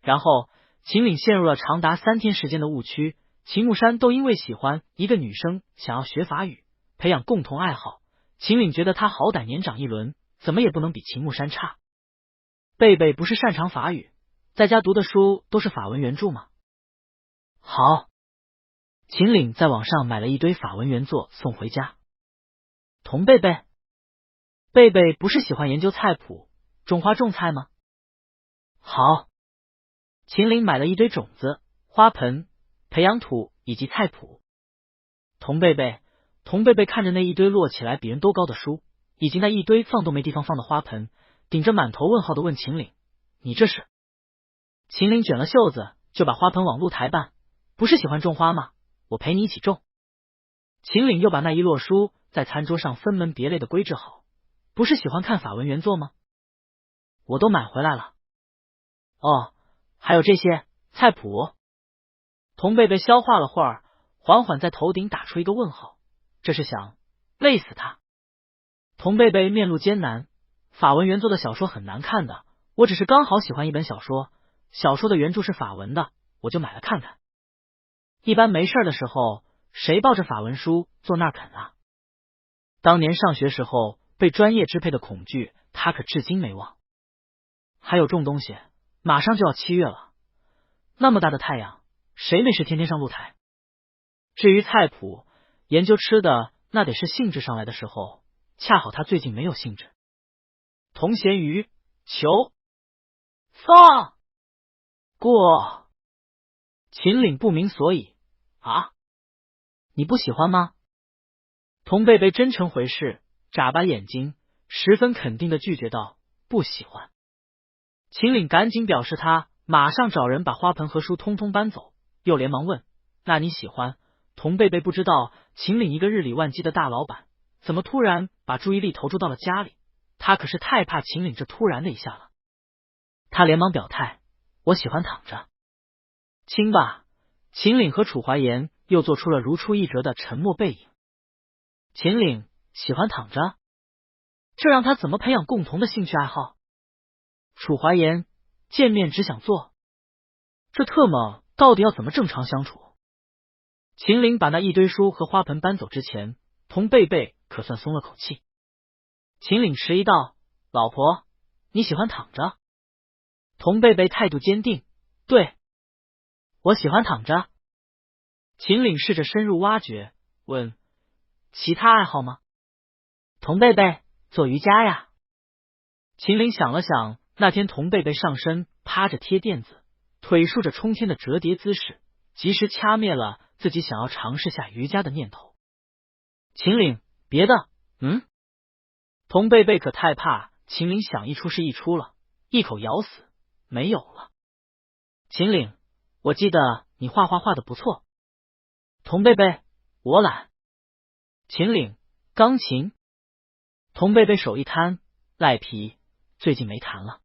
然后秦岭陷入了长达3天时间的误区。秦木山都因为喜欢一个女生，想要学法语，培养共同爱好。秦岭觉得他好歹年长一轮，怎么也不能比秦木山差。贝贝不是擅长法语，在家读的书都是法文原著吗？好，秦岭在网上买了一堆法文原作送回家。童贝贝，贝贝不是喜欢研究菜谱、种花种菜吗？好，秦岭买了一堆种子、花盆、培养土以及菜谱。童贝贝看着那一堆摞起来比人都高的书，以及那一堆放都没地方放的花盆，顶着满头问号的问秦岭：“你这是？”秦岭卷了袖子，就把花盆往露台搬：“不是喜欢种花吗？我陪你一起种。”秦岭又把那一摞书在餐桌上分门别类的归置好：“不是喜欢看法文原作吗？我都买回来了，哦，还有这些菜谱。童贝贝消化了会儿，缓缓在头顶打出一个问号，这是想累死他。童贝贝面露艰难，法文原作的小说很难看的，我只是刚好喜欢一本小说，小说的原著是法文的，我就买了看看。一般没事的时候，谁抱着法文书坐那儿啃啊？当年上学时候被专业支配的恐惧，他可至今没忘。还有种东西，马上就要7月了，那么大的太阳，谁没事天天上露台？至于菜谱，研究吃的，那得是兴致上来的时候，恰好他最近没有兴致。童咸鱼、求放过秦岭不明所以啊，你不喜欢吗？童贝贝真诚回视，眨巴眼睛，十分肯定的拒绝道：不喜欢。秦岭赶紧表示他马上找人把花盆和书通通搬走，又连忙问：那你喜欢？童贝贝不知道秦岭一个日理万机的大老板，怎么突然把注意力投注到了家里，他可是太怕秦岭这突然的一下了。他连忙表态：我喜欢躺着。亲吧。秦岭和楚怀言又做出了如出一辙的沉默背影。秦岭喜欢躺着，这让他怎么培养共同的兴趣爱好？楚怀言见面只想做，这特么到底要怎么正常相处？秦岭把那一堆书和花盆搬走之前，童贝贝可算松了口气。秦岭迟疑道：老婆，你喜欢躺着？童贝贝态度坚定：对，我喜欢躺着。秦岭试着深入挖掘，问：其他爱好吗？童贝贝做瑜伽呀。秦岭想了想，那天童贝贝上身趴着贴垫子，腿竖着冲天的折叠姿势，及时掐灭了自己想要尝试下瑜伽的念头。秦岭，别的，童贝贝可太怕秦岭想一出是一出了，一口咬死，没有了。秦岭，我记得你画画的不错。童贝贝，我懒。秦岭，钢琴。童贝贝手一摊，赖皮，最近没弹了。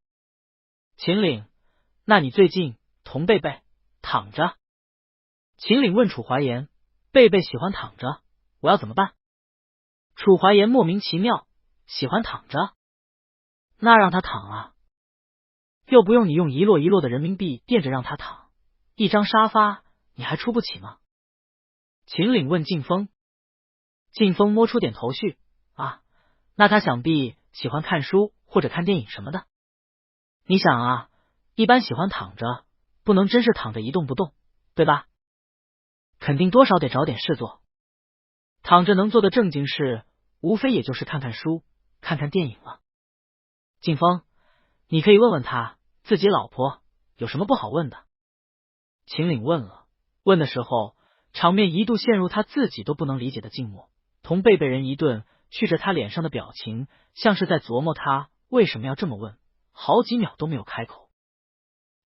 秦岭，那你最近？童贝贝，躺着。秦岭问楚怀言：贝贝喜欢躺着，我要怎么办？楚怀言莫名其妙，喜欢躺着，那让他躺啊，又不用你用一摞一摞的人民币垫着让他躺，一张沙发你还出不起吗？秦岭问劲风。劲风摸出点头绪，啊，那他想必喜欢看书或者看电影什么的。你想啊，一般喜欢躺着，不能真是躺着一动不动，对吧？肯定多少得找点事做。躺着能做的正经事，无非也就是看看书，看看电影了。劲风，你可以问问他自己老婆有什么不好问的。秦岭问了，问的时候，场面一度陷入他自己都不能理解的静默。童贝贝人一顿觑着他脸上的表情，像是在琢磨他为什么要这么问，好几秒都没有开口。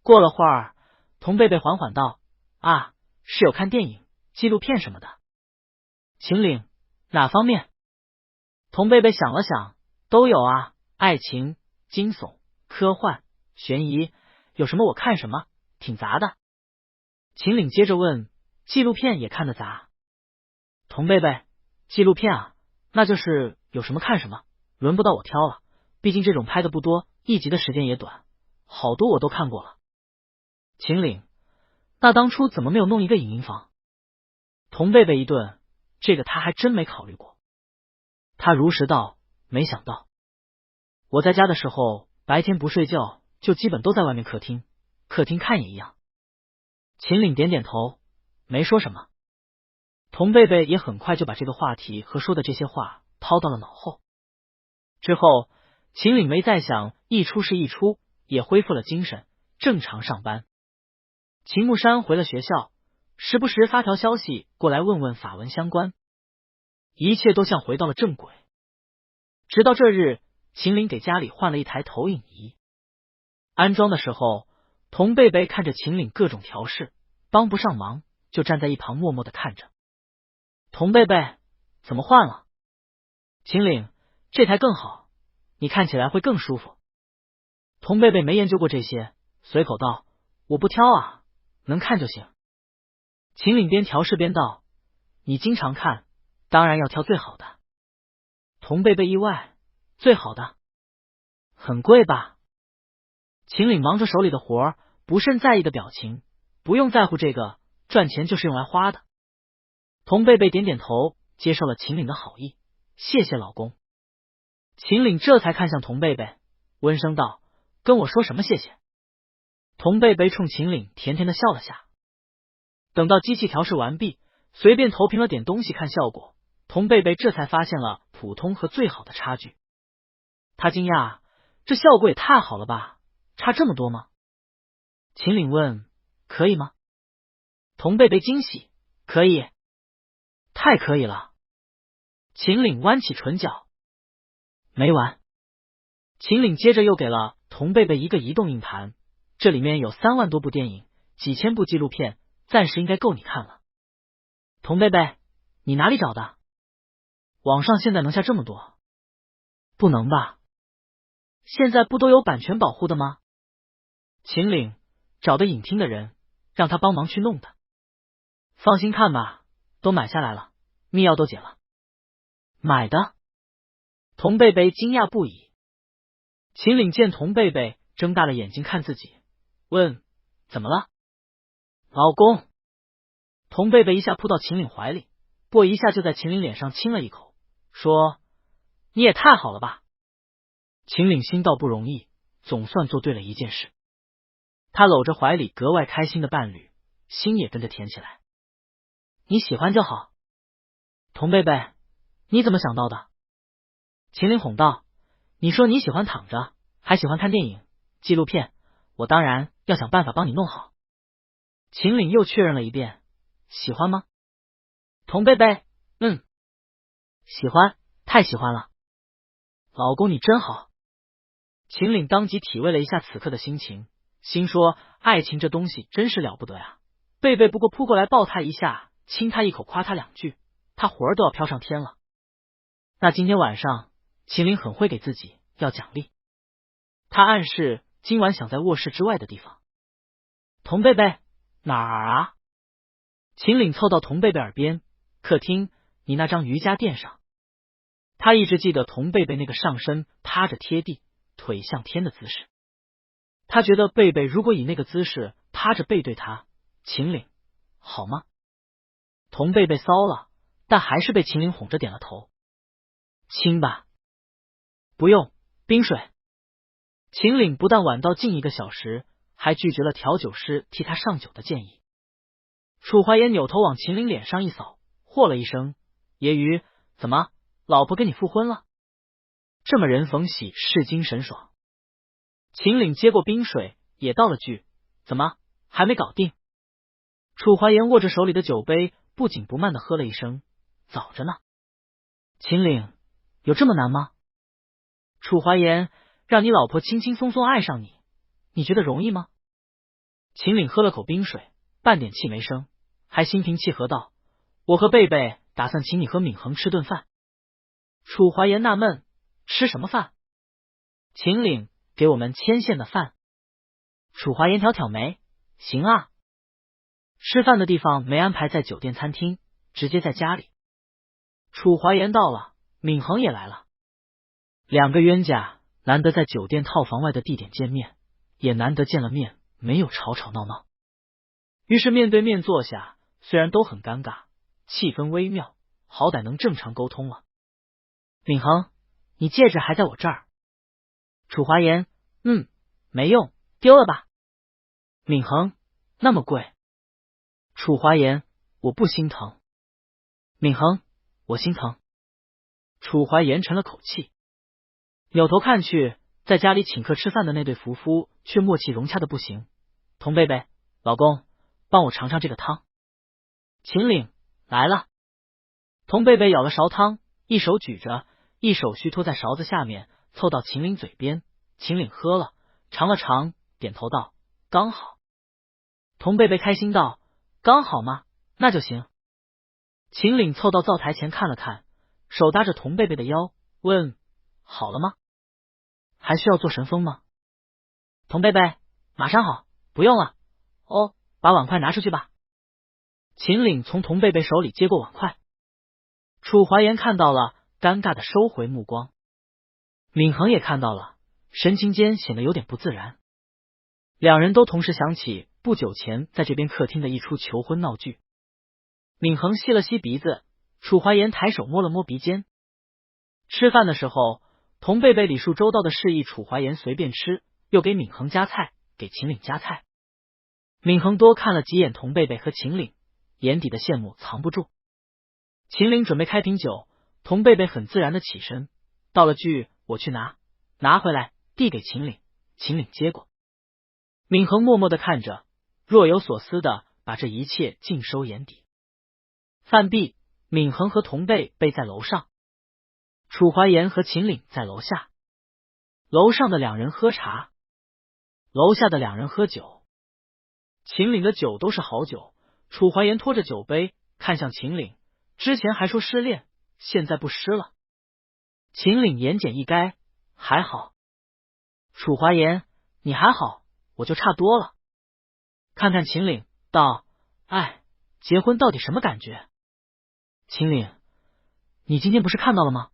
过了会儿，童贝贝缓缓道：啊，是有看电影、纪录片什么的。秦岭，哪方面？童贝贝想了想，都有啊，爱情、惊悚、科幻、悬疑，有什么我看什么，挺杂的。秦岭接着问：纪录片也看得杂？童贝贝，纪录片啊，那就是有什么看什么，轮不到我挑了，毕竟这种拍的不多，一集的时间也短，好多我都看过了。秦岭，那当初怎么没有弄一个影音房？童贝贝一顿，这个他还真没考虑过。他如实道：没想到，我在家的时候白天不睡觉，就基本都在外面客厅看也一样。秦岭点点头，没说什么。童贝贝也很快就把这个话题和说的这些话抛到了脑后。之后秦岭没再想，一出是一出，也恢复了精神，正常上班。秦木山回了学校，时不时发条消息过来问问法文相关，一切都像回到了正轨。直到这日，秦岭给家里换了一台投影仪。安装的时候，童贝贝看着秦岭各种调试，帮不上忙，就站在一旁默默的看着。童贝贝，怎么换了？秦岭，这台更好，你看起来会更舒服。童贝贝没研究过这些，随口道：“我不挑啊，能看就行。”秦岭边调试边道：“你经常看，当然要挑最好的。”童贝贝意外：“最好的？很贵吧？”秦岭忙着手里的活儿，不甚在意的表情：“不用在乎这个，赚钱就是用来花的。”童贝贝点点头，接受了秦岭的好意：“谢谢老公。”秦岭这才看向童贝贝，温声道：“跟我说什么谢谢？”童贝贝冲秦岭甜甜的笑了下。等到机器调试完毕，随便投屏了点东西看效果，童贝贝这才发现了普通和最好的差距。他惊讶：“这效果也太好了吧，差这么多吗？”秦岭问：“可以吗？”童贝贝惊喜：“可以，太可以了。”秦岭弯起唇角。没完，秦岭接着又给了童贝贝一个移动硬盘，这里面有3万多部电影，几千部纪录片，暂时应该够你看了。童贝贝，你哪里找的？网上现在能下这么多？不能吧？现在不都有版权保护的吗？秦岭找的影厅的人，让他帮忙去弄的。放心看吧，都买下来了，密钥都解了。买的？童贝贝惊讶不已。秦岭见童贝贝睁大了眼睛看自己，问：“怎么了？”老公。童贝贝一下扑到秦岭怀里，啵一下就在秦岭脸上亲了一口，说：“你也太好了吧。”秦岭心道不容易，总算做对了一件事。他搂着怀里格外开心的伴侣，心也跟着甜起来。你喜欢就好。童贝贝，你怎么想到的？秦岭哄道：“你说你喜欢躺着，还喜欢看电影、纪录片，我当然要想办法帮你弄好。”秦岭又确认了一遍：“喜欢吗？”童贝贝：“喜欢，太喜欢了。”老公你真好。秦岭当即体味了一下此刻的心情，心说爱情这东西真是了不得呀。贝贝不过扑过来抱他一下，亲他一口，夸他2句，他魂儿都要飘上天了。那今天晚上秦岭很会给自己要奖励，他暗示今晚想在卧室之外的地方。童贝贝，哪儿啊？秦岭凑到童贝贝耳边：“客厅，你那张瑜伽垫上。”他一直记得童贝贝那个上身趴着贴地，腿向天的姿势。他觉得贝贝如果以那个姿势趴着背对他，秦岭好吗？童贝贝骚了，但还是被秦岭哄着点了头。亲吧。不用，冰水。秦岭不但晚到近1个小时，还拒绝了调酒师替他上酒的建议。楚怀言扭头往秦岭脸上一扫，喝了一声：“揶揄，怎么，老婆跟你复婚了？这么人逢喜事精神爽。”秦岭接过冰水，也倒了句：“怎么，还没搞定？”楚怀言握着手里的酒杯，不紧不慢的喝了一声：“早着呢。”秦岭，有这么难吗？楚怀言，让你老婆轻轻松松爱上你，你觉得容易吗？秦岭喝了口冰水，半点气没生，还心平气和道：“我和贝贝打算请你和闵恒吃顿饭。”楚怀言纳闷：“吃什么饭？”秦岭：“给我们牵线的饭。”楚怀言挑挑眉：“行啊。”吃饭的地方没安排在酒店餐厅，直接在家里。楚怀言到了，闵恒也来了。2个冤家难得在酒店套房外的地点见面，也难得见了面没有吵吵闹闹，于是面对面坐下，虽然都很尴尬，气氛微妙，好歹能正常沟通了。闵恒，你戒指还在我这儿。楚怀言：“没用，丢了吧。”闵恒：“那么贵。”楚怀言：“我不心疼。”闵恒：“我心疼。”楚怀言沉了口气，扭头看去，在家里请客吃饭的那对夫妇却默契融洽的不行。童贝贝，老公，帮我尝尝这个汤。秦岭：“来了。”童贝贝舀了勺汤，一手举着，一手虚托在勺子下面，凑到秦岭嘴边。秦岭喝了，尝了尝，点头道：“刚好。”童贝贝开心道：“刚好吗？那就行。”秦岭凑到灶台前看了看，手搭着童贝贝的腰，问：“好了吗？还需要做神风吗？”童贝贝，马上好，不用了。哦，把碗筷拿出去吧。秦岭从童贝贝手里接过碗筷，楚怀言看到了，尴尬的收回目光。闵衡也看到了，神情间显得有点不自然。两人都同时想起不久前在这边客厅的一出求婚闹剧。闵衡吸了吸鼻子，楚怀言抬手摸了摸鼻尖。吃饭的时候，童贝贝礼数周到的示意楚怀言随便吃，又给闵衡夹菜，给秦岭夹菜。闵衡多看了几眼童贝贝和秦岭，眼底的羡慕藏不住。秦岭准备开瓶酒，童贝贝很自然的起身，道了句我去拿，拿回来递给秦岭，秦岭接过。闵衡默默的看着，若有所思的把这一切尽收眼底。饭毕，闵衡和童贝贝在楼上，楚怀言和秦岭在楼下。楼上的两人喝茶，楼下的两人喝酒。秦岭的酒都是好酒，楚怀言拖着酒杯看向秦岭，之前还说失恋，现在不失了。秦岭言简意赅，还好。楚怀言，你还好，我就差多了。看看秦岭，道：哎，结婚到底什么感觉？秦岭，你今天不是看到了吗？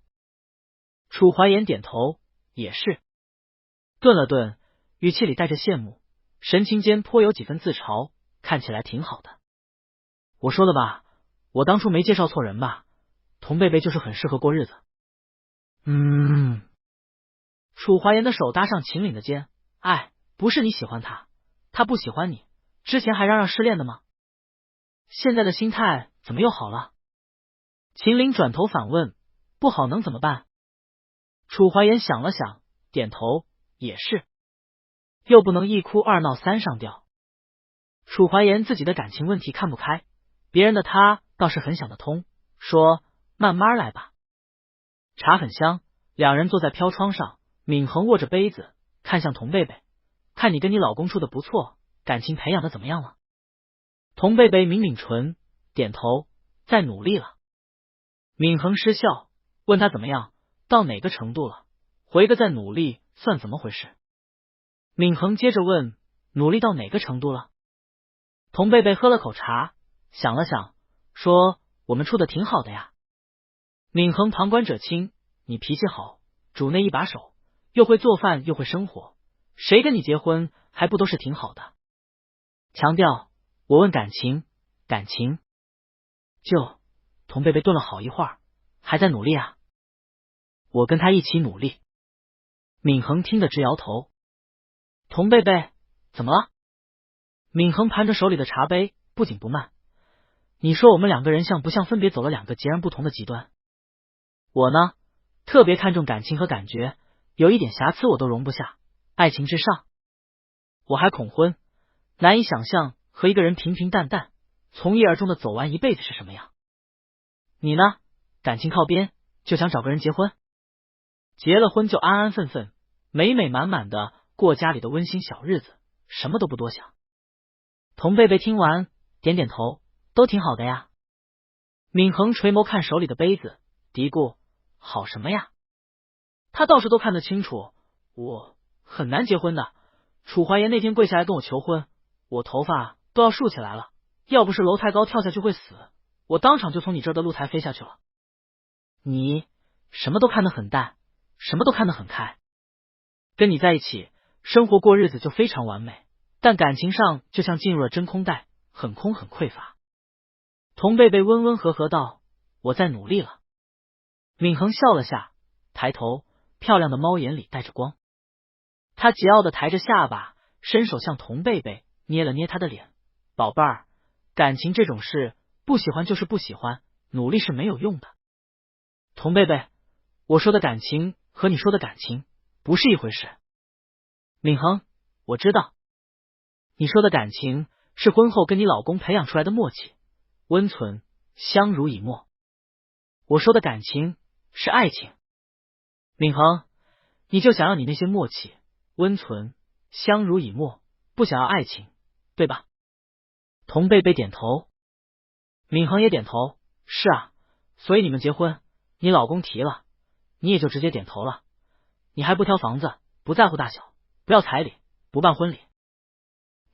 楚怀言点头，也是。顿了顿，语气里带着羡慕，神情间颇有几分自嘲，看起来挺好的。我说的吧，我当初没介绍错人吧？童贝贝就是很适合过日子。楚怀言的手搭上秦岭的肩，哎，不是你喜欢他，他不喜欢你，之前还嚷嚷失恋的吗？现在的心态怎么又好了？秦岭转头反问，不好能怎么办？楚怀言想了想，点头，也是。又不能一哭二闹三上吊。楚怀言自己的感情问题看不开，别人的他倒是很想得通，说慢慢来吧。茶很香，两人坐在飘窗上，闵衡握着杯子，看向童贝贝，看你跟你老公处的不错，感情培养的怎么样了？童贝贝抿抿唇，点头，在努力了。闵衡失笑，问他怎么样，到哪个程度了？回个在努力算怎么回事？闵衡接着问，努力到哪个程度了？童贝贝喝了口茶，想了想，说我们处的挺好的呀。闵衡旁观者清，你脾气好，主内一把手，又会做饭又会生活，谁跟你结婚还不都是挺好的？强调我问感情，感情就童贝贝顿了好一会儿，还在努力啊？我跟他一起努力。闵衡听得直摇头。童贝贝怎么了？闵衡盘着手里的茶杯，不紧不慢，你说我们两个人像不像分别走了两个截然不同的极端？我呢，特别看重感情和感觉，有一点瑕疵我都容不下，爱情至上。我还恐婚，难以想象和一个人平平淡淡从一而终的走完一辈子是什么样。你呢？感情靠边，就想找个人结婚？结了婚就安安分分，美美满满的过家里的温馨小日子，什么都不多想。童贝贝听完，点点头，都挺好的呀。闵衡垂眸看手里的杯子，嘀咕，好什么呀？他倒是都看得清楚，我很难结婚的。楚怀言那天跪下来跟我求婚，我头发都要竖起来了，要不是楼太高跳下去会死，我当场就从你这儿的露台飞下去了。你什么都看得很淡，什么都看得很开。跟你在一起，生活过日子就非常完美，但感情上就像进入了真空带，很空很匮乏。童贝贝温温和和道，我在努力了。闵衡笑了下，抬头，漂亮的猫眼里带着光。他桀骜的抬着下巴，伸手向童贝贝捏了捏他的脸，宝贝儿，感情这种事，不喜欢就是不喜欢，努力是没有用的。童贝贝，我说的感情和你说的感情不是一回事。闵衡，我知道，你说的感情是婚后跟你老公培养出来的默契，温存，相濡以沫。我说的感情是爱情。闵衡，你就想要你那些默契、温存、相濡以沫，不想要爱情，对吧？童贝贝点头。闵衡也点头，是啊，所以你们结婚，你老公提了，你也就直接点头了。你还不挑房子，不在乎大小，不要彩礼，不办婚礼。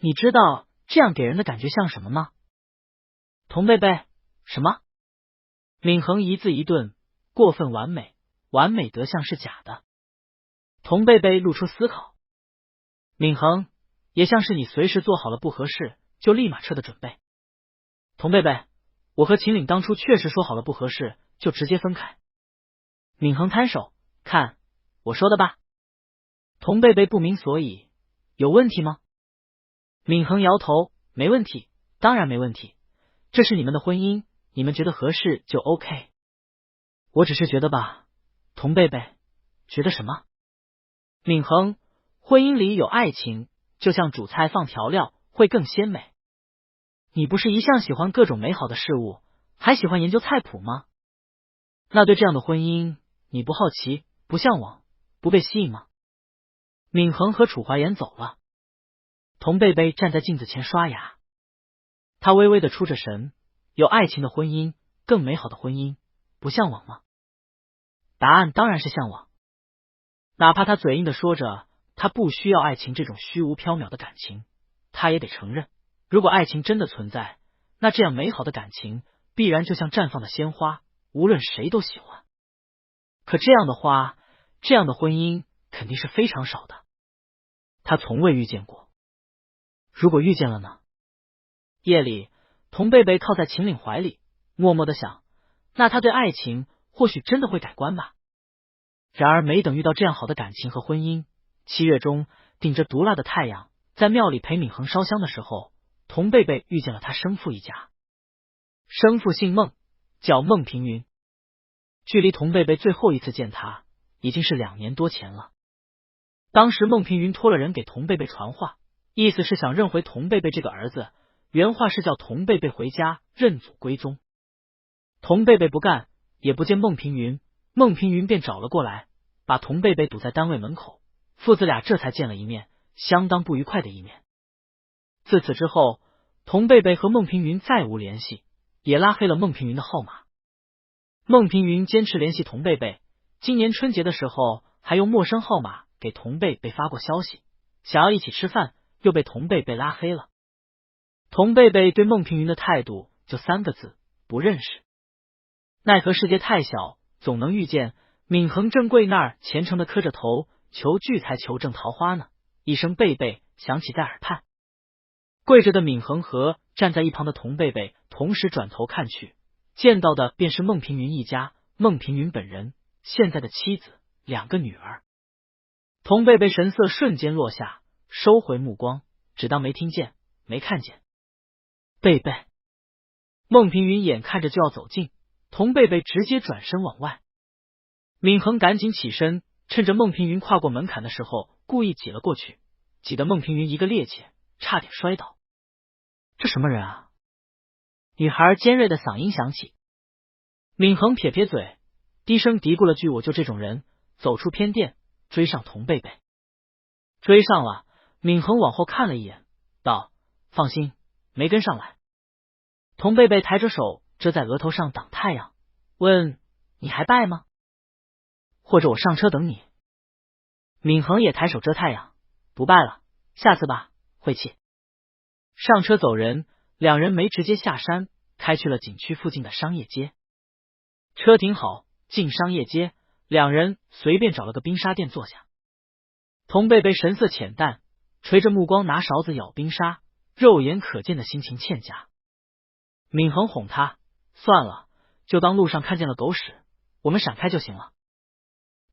你知道这样给人的感觉像什么吗？童贝贝，什么？闵恒一字一顿，过分完美，完美得像是假的。童贝贝露出思考。闵恒，也像是你随时做好了不合适就立马撤的准备。童贝贝，我和秦岭当初确实说好了不合适就直接分开。闵恒摊手，看我说的吧。童贝贝不明所以，有问题吗？闵恒摇头，没问题，当然没问题，这是你们的婚姻，你们觉得合适就 OK。我只是觉得吧。童贝贝，觉得什么？闵恒，婚姻里有爱情，就像煮菜放调料会更鲜美。你不是一向喜欢各种美好的事物，还喜欢研究菜谱吗？那对这样的婚姻，你不好奇，不向往，不被吸引吗？闵恒和楚怀言走了，童贝贝站在镜子前刷牙，他微微的出着神，有爱情的婚姻，更美好的婚姻，不向往吗？答案当然是向往，哪怕他嘴硬的说着他不需要爱情这种虚无缥缈的感情，他也得承认，如果爱情真的存在，那这样美好的感情必然就像绽放的鲜花，无论谁都喜欢。可这样的花，这样的婚姻肯定是非常少的，他从未遇见过。如果遇见了呢？夜里，童贝贝靠在秦岭怀里，默默的想，那他对爱情或许真的会改观吧。然而没等遇到这样好的感情和婚姻，7月中顶着毒辣的太阳，在庙里陪闵恒烧香的时候，童贝贝遇见了他生父一家。生父姓孟，叫孟平云。距离童贝贝最后一次见他已经是2年多前了。当时孟平云托了人给童贝贝传话，意思是想认回童贝贝这个儿子，原话是叫童贝贝回家认祖归宗。童贝贝不干，也不见孟平云，孟平云便找了过来，把童贝贝堵在单位门口，父子俩这才见了一面，相当不愉快的一面。自此之后，童贝贝和孟平云再无联系，也拉黑了孟平云的号码。孟平云坚持联系童贝贝，今年春节的时候还用陌生号码给童贝贝发过消息，想要一起吃饭，又被童贝贝拉黑了。童贝贝对孟平云的态度就3个字：不认识。奈何世界太小，总能遇见。闵恒正跪那儿虔诚的磕着头，求聚财求挣桃花呢，一声贝贝响起在耳畔。跪着的闵恒和站在一旁的童贝贝同时转头看去，见到的便是孟平云一家，孟平云本人，现在的妻子，2个女儿。童贝贝神色瞬间落下，收回目光，只当没听见，没看见。贝贝，孟平云眼看着就要走近，童贝贝直接转身往外。闵恒赶紧起身，趁着孟平云跨过门槛的时候，故意挤了过去，挤得孟平云一个趔趄，差点摔倒。这什么人啊？女孩尖锐的嗓音响起。闵恒撇撇嘴，低声嘀咕了句：“我就这种人。”走出偏殿，追上童贝贝。追上了，闵恒往后看了一眼，道：“放心，没跟上来。”童贝贝抬着手遮在额头上挡太阳，问：“你还拜吗？或者我上车等你？”闵恒也抬手遮太阳，不拜了，下次吧，晦气。上车走人，2人没直接下山，开去了景区附近的商业街。车停好，进商业街，2人随便找了个冰沙店坐下。童贝贝神色浅淡，垂着目光拿勺子舀冰沙，肉眼可见的心情欠佳。闵恒哄他：“算了，就当路上看见了狗屎，我们闪开就行了。”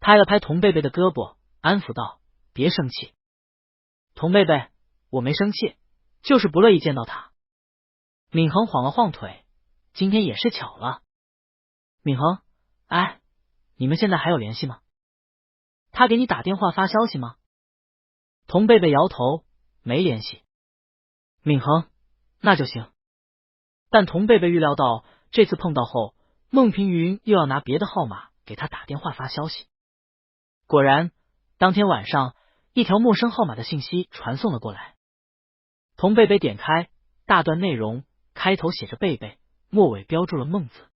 拍了拍童贝贝的胳膊，安抚道：“别生气。”童贝贝：“我没生气，就是不乐意见到他。”闵恒晃了晃腿：“今天也是巧了。”闵恒：“哎，你们现在还有联系吗？他给你打电话发消息吗？”童贝贝摇头：“没联系。”闵恒：“那就行。”但童贝贝预料到这次碰到后，孟平云又要拿别的号码给他打电话发消息。果然，当天晚上，一条陌生号码的信息传送了过来。童贝贝点开，大段内容，开头写着贝贝，末尾标注了孟字。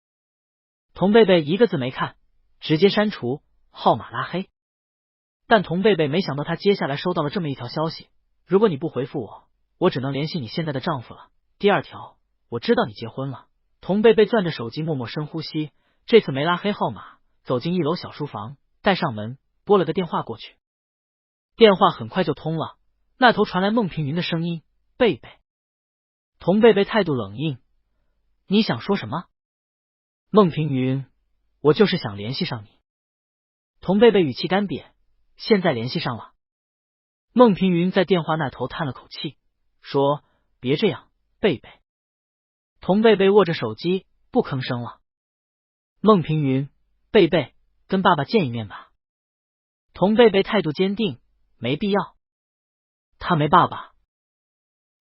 童贝贝一个字没看，直接删除，号码拉黑。但童贝贝没想到他接下来收到了这么一条消息：如果你不回复我，我只能联系你现在的丈夫了。第二条，我知道你结婚了。童贝贝攥着手机，默默深呼吸，这次没拉黑号码，走进1楼小书房，带上门，拨了个电话过去。电话很快就通了，那头传来孟平云的声音：贝贝。童贝贝态度冷硬：你想说什么？孟平云，我就是想联系上你。童贝贝语气干瘪：现在联系上了。孟平云在电话那头叹了口气，说：别这样，贝贝。童贝贝握着手机，不吭声了。孟平云，贝贝，跟爸爸见一面吧。童贝贝态度坚定：没必要。他没爸爸。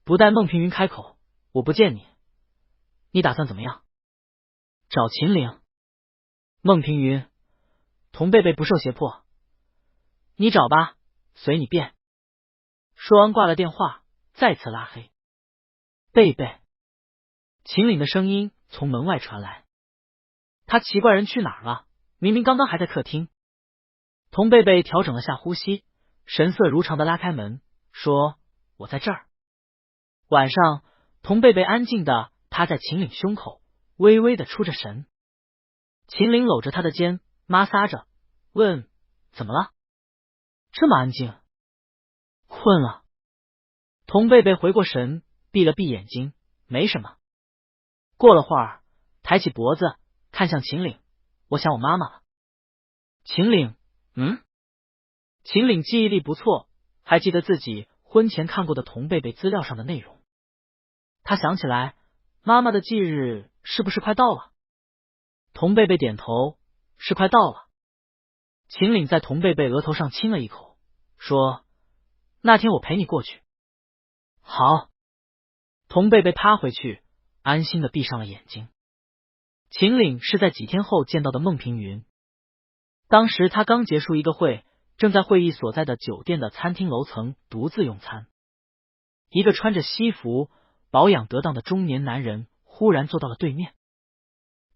不待孟平云开口，我不见你，你打算怎么样？找秦岭。孟平云，童贝贝不受胁迫，你找吧，随你便。说完挂了电话，再次拉黑。贝贝。秦岭的声音从门外传来，他奇怪人去哪儿了？明明刚刚还在客厅。童贝贝调整了下呼吸，神色如常的拉开门，说：我在这儿。晚上，童贝贝安静的趴在秦岭胸口，微微的出着神。秦岭搂着他的肩，摩挲着，问：怎么了？这么安静？困了。童贝贝回过神，闭了闭眼睛，没什么。过了会儿，抬起脖子看向秦岭：我想我妈妈了。秦岭，秦岭记忆力不错，还记得自己婚前看过的童贝贝资料上的内容。他想起来，妈妈的忌日是不是快到了？童贝贝点头，是快到了。秦岭在童贝贝额头上亲了一口，说：那天我陪你过去。好。童贝贝趴回去，安心的闭上了眼睛。秦岭是在几天后见到的孟平云，当时他刚结束一个会，正在会议所在的酒店的餐厅楼层独自用餐。一个穿着西服、保养得当的中年男人忽然坐到了对面。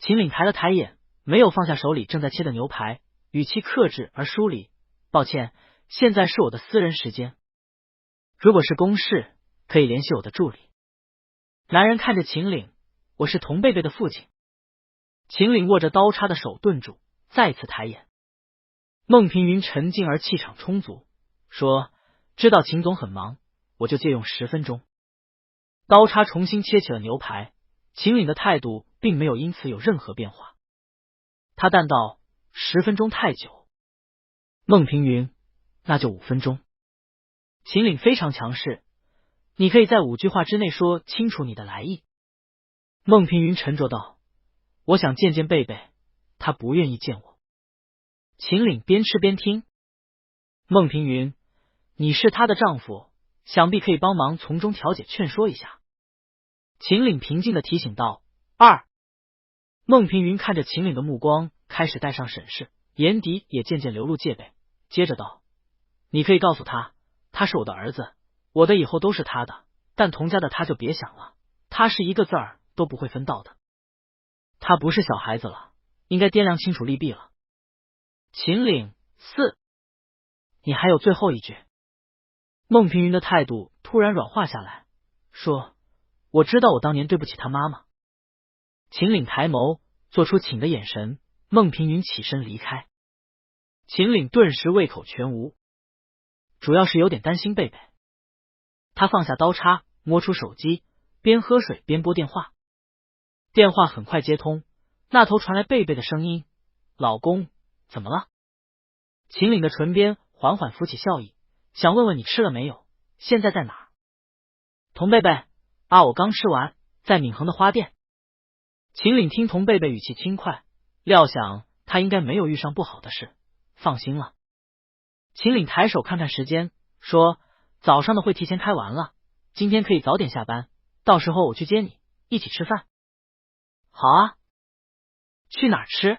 秦岭抬了抬眼，没有放下手里正在切的牛排，语气克制而疏离：抱歉，现在是我的私人时间，如果是公事，可以联系我的助理。男人看着秦岭：我是童贝贝的父亲。秦岭握着刀叉的手顿住，再次抬眼。孟平云沉静而气场充足，说：知道秦总很忙，我就借用10分钟。刀叉重新切起了牛排，秦岭的态度并没有因此有任何变化。他淡道：10分钟太久。孟平云：那就5分钟。秦岭非常强势：你可以在5句话之内说清楚你的来意。孟平云沉着道：我想见见贝贝，他不愿意见我。秦岭边吃边听。孟平云：你是他的丈夫，想必可以帮忙从中调解劝说一下。秦岭平静的提醒道：2。孟平云看着秦岭的目光开始带上审视，眼底也渐渐流露戒备，接着道：你可以告诉他，他是我的儿子，我的以后都是他的，但童家的他就别想了，他是一个字儿都不会分到的。他不是小孩子了，应该掂量清楚利弊了。秦岭4。你还有最后一句。孟平云的态度突然软化下来，说：我知道我当年对不起他妈妈。秦岭抬眸，做出请的眼神，孟平云起身离开。秦岭顿时胃口全无，主要是有点担心贝贝。他放下刀叉，摸出手机，边喝水边拨电话。电话很快接通，那头传来贝贝的声音：老公，怎么了？秦岭的唇边缓缓浮起笑意，想问问你吃了没有，现在在哪儿？童贝贝，我刚吃完，在闵行的花店。秦岭听童贝贝语气轻快，料想他应该没有遇上不好的事，放心了。秦岭抬手看看时间，说：早上的会提前开完了，今天可以早点下班，到时候我去接你，一起吃饭。好啊。去哪儿吃？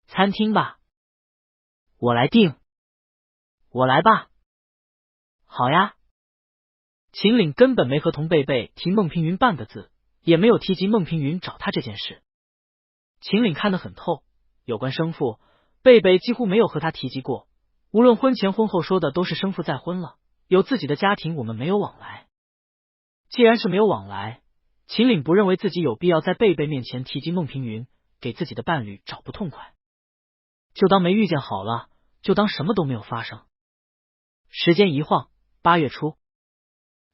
餐厅吧。我来订。我来吧。好呀。秦岭根本没和童贝贝提孟平云半个字，也没有提及孟平云找他这件事。秦岭看得很透，有关生父，贝贝几乎没有和他提及过，无论婚前婚后说的都是生父再婚了，有自己的家庭，我们没有往来。既然是没有往来，秦岭不认为自己有必要在贝贝面前提及孟平云，给自己的伴侣找不痛快，就当没遇见好了，就当什么都没有发生。时间一晃，8月初，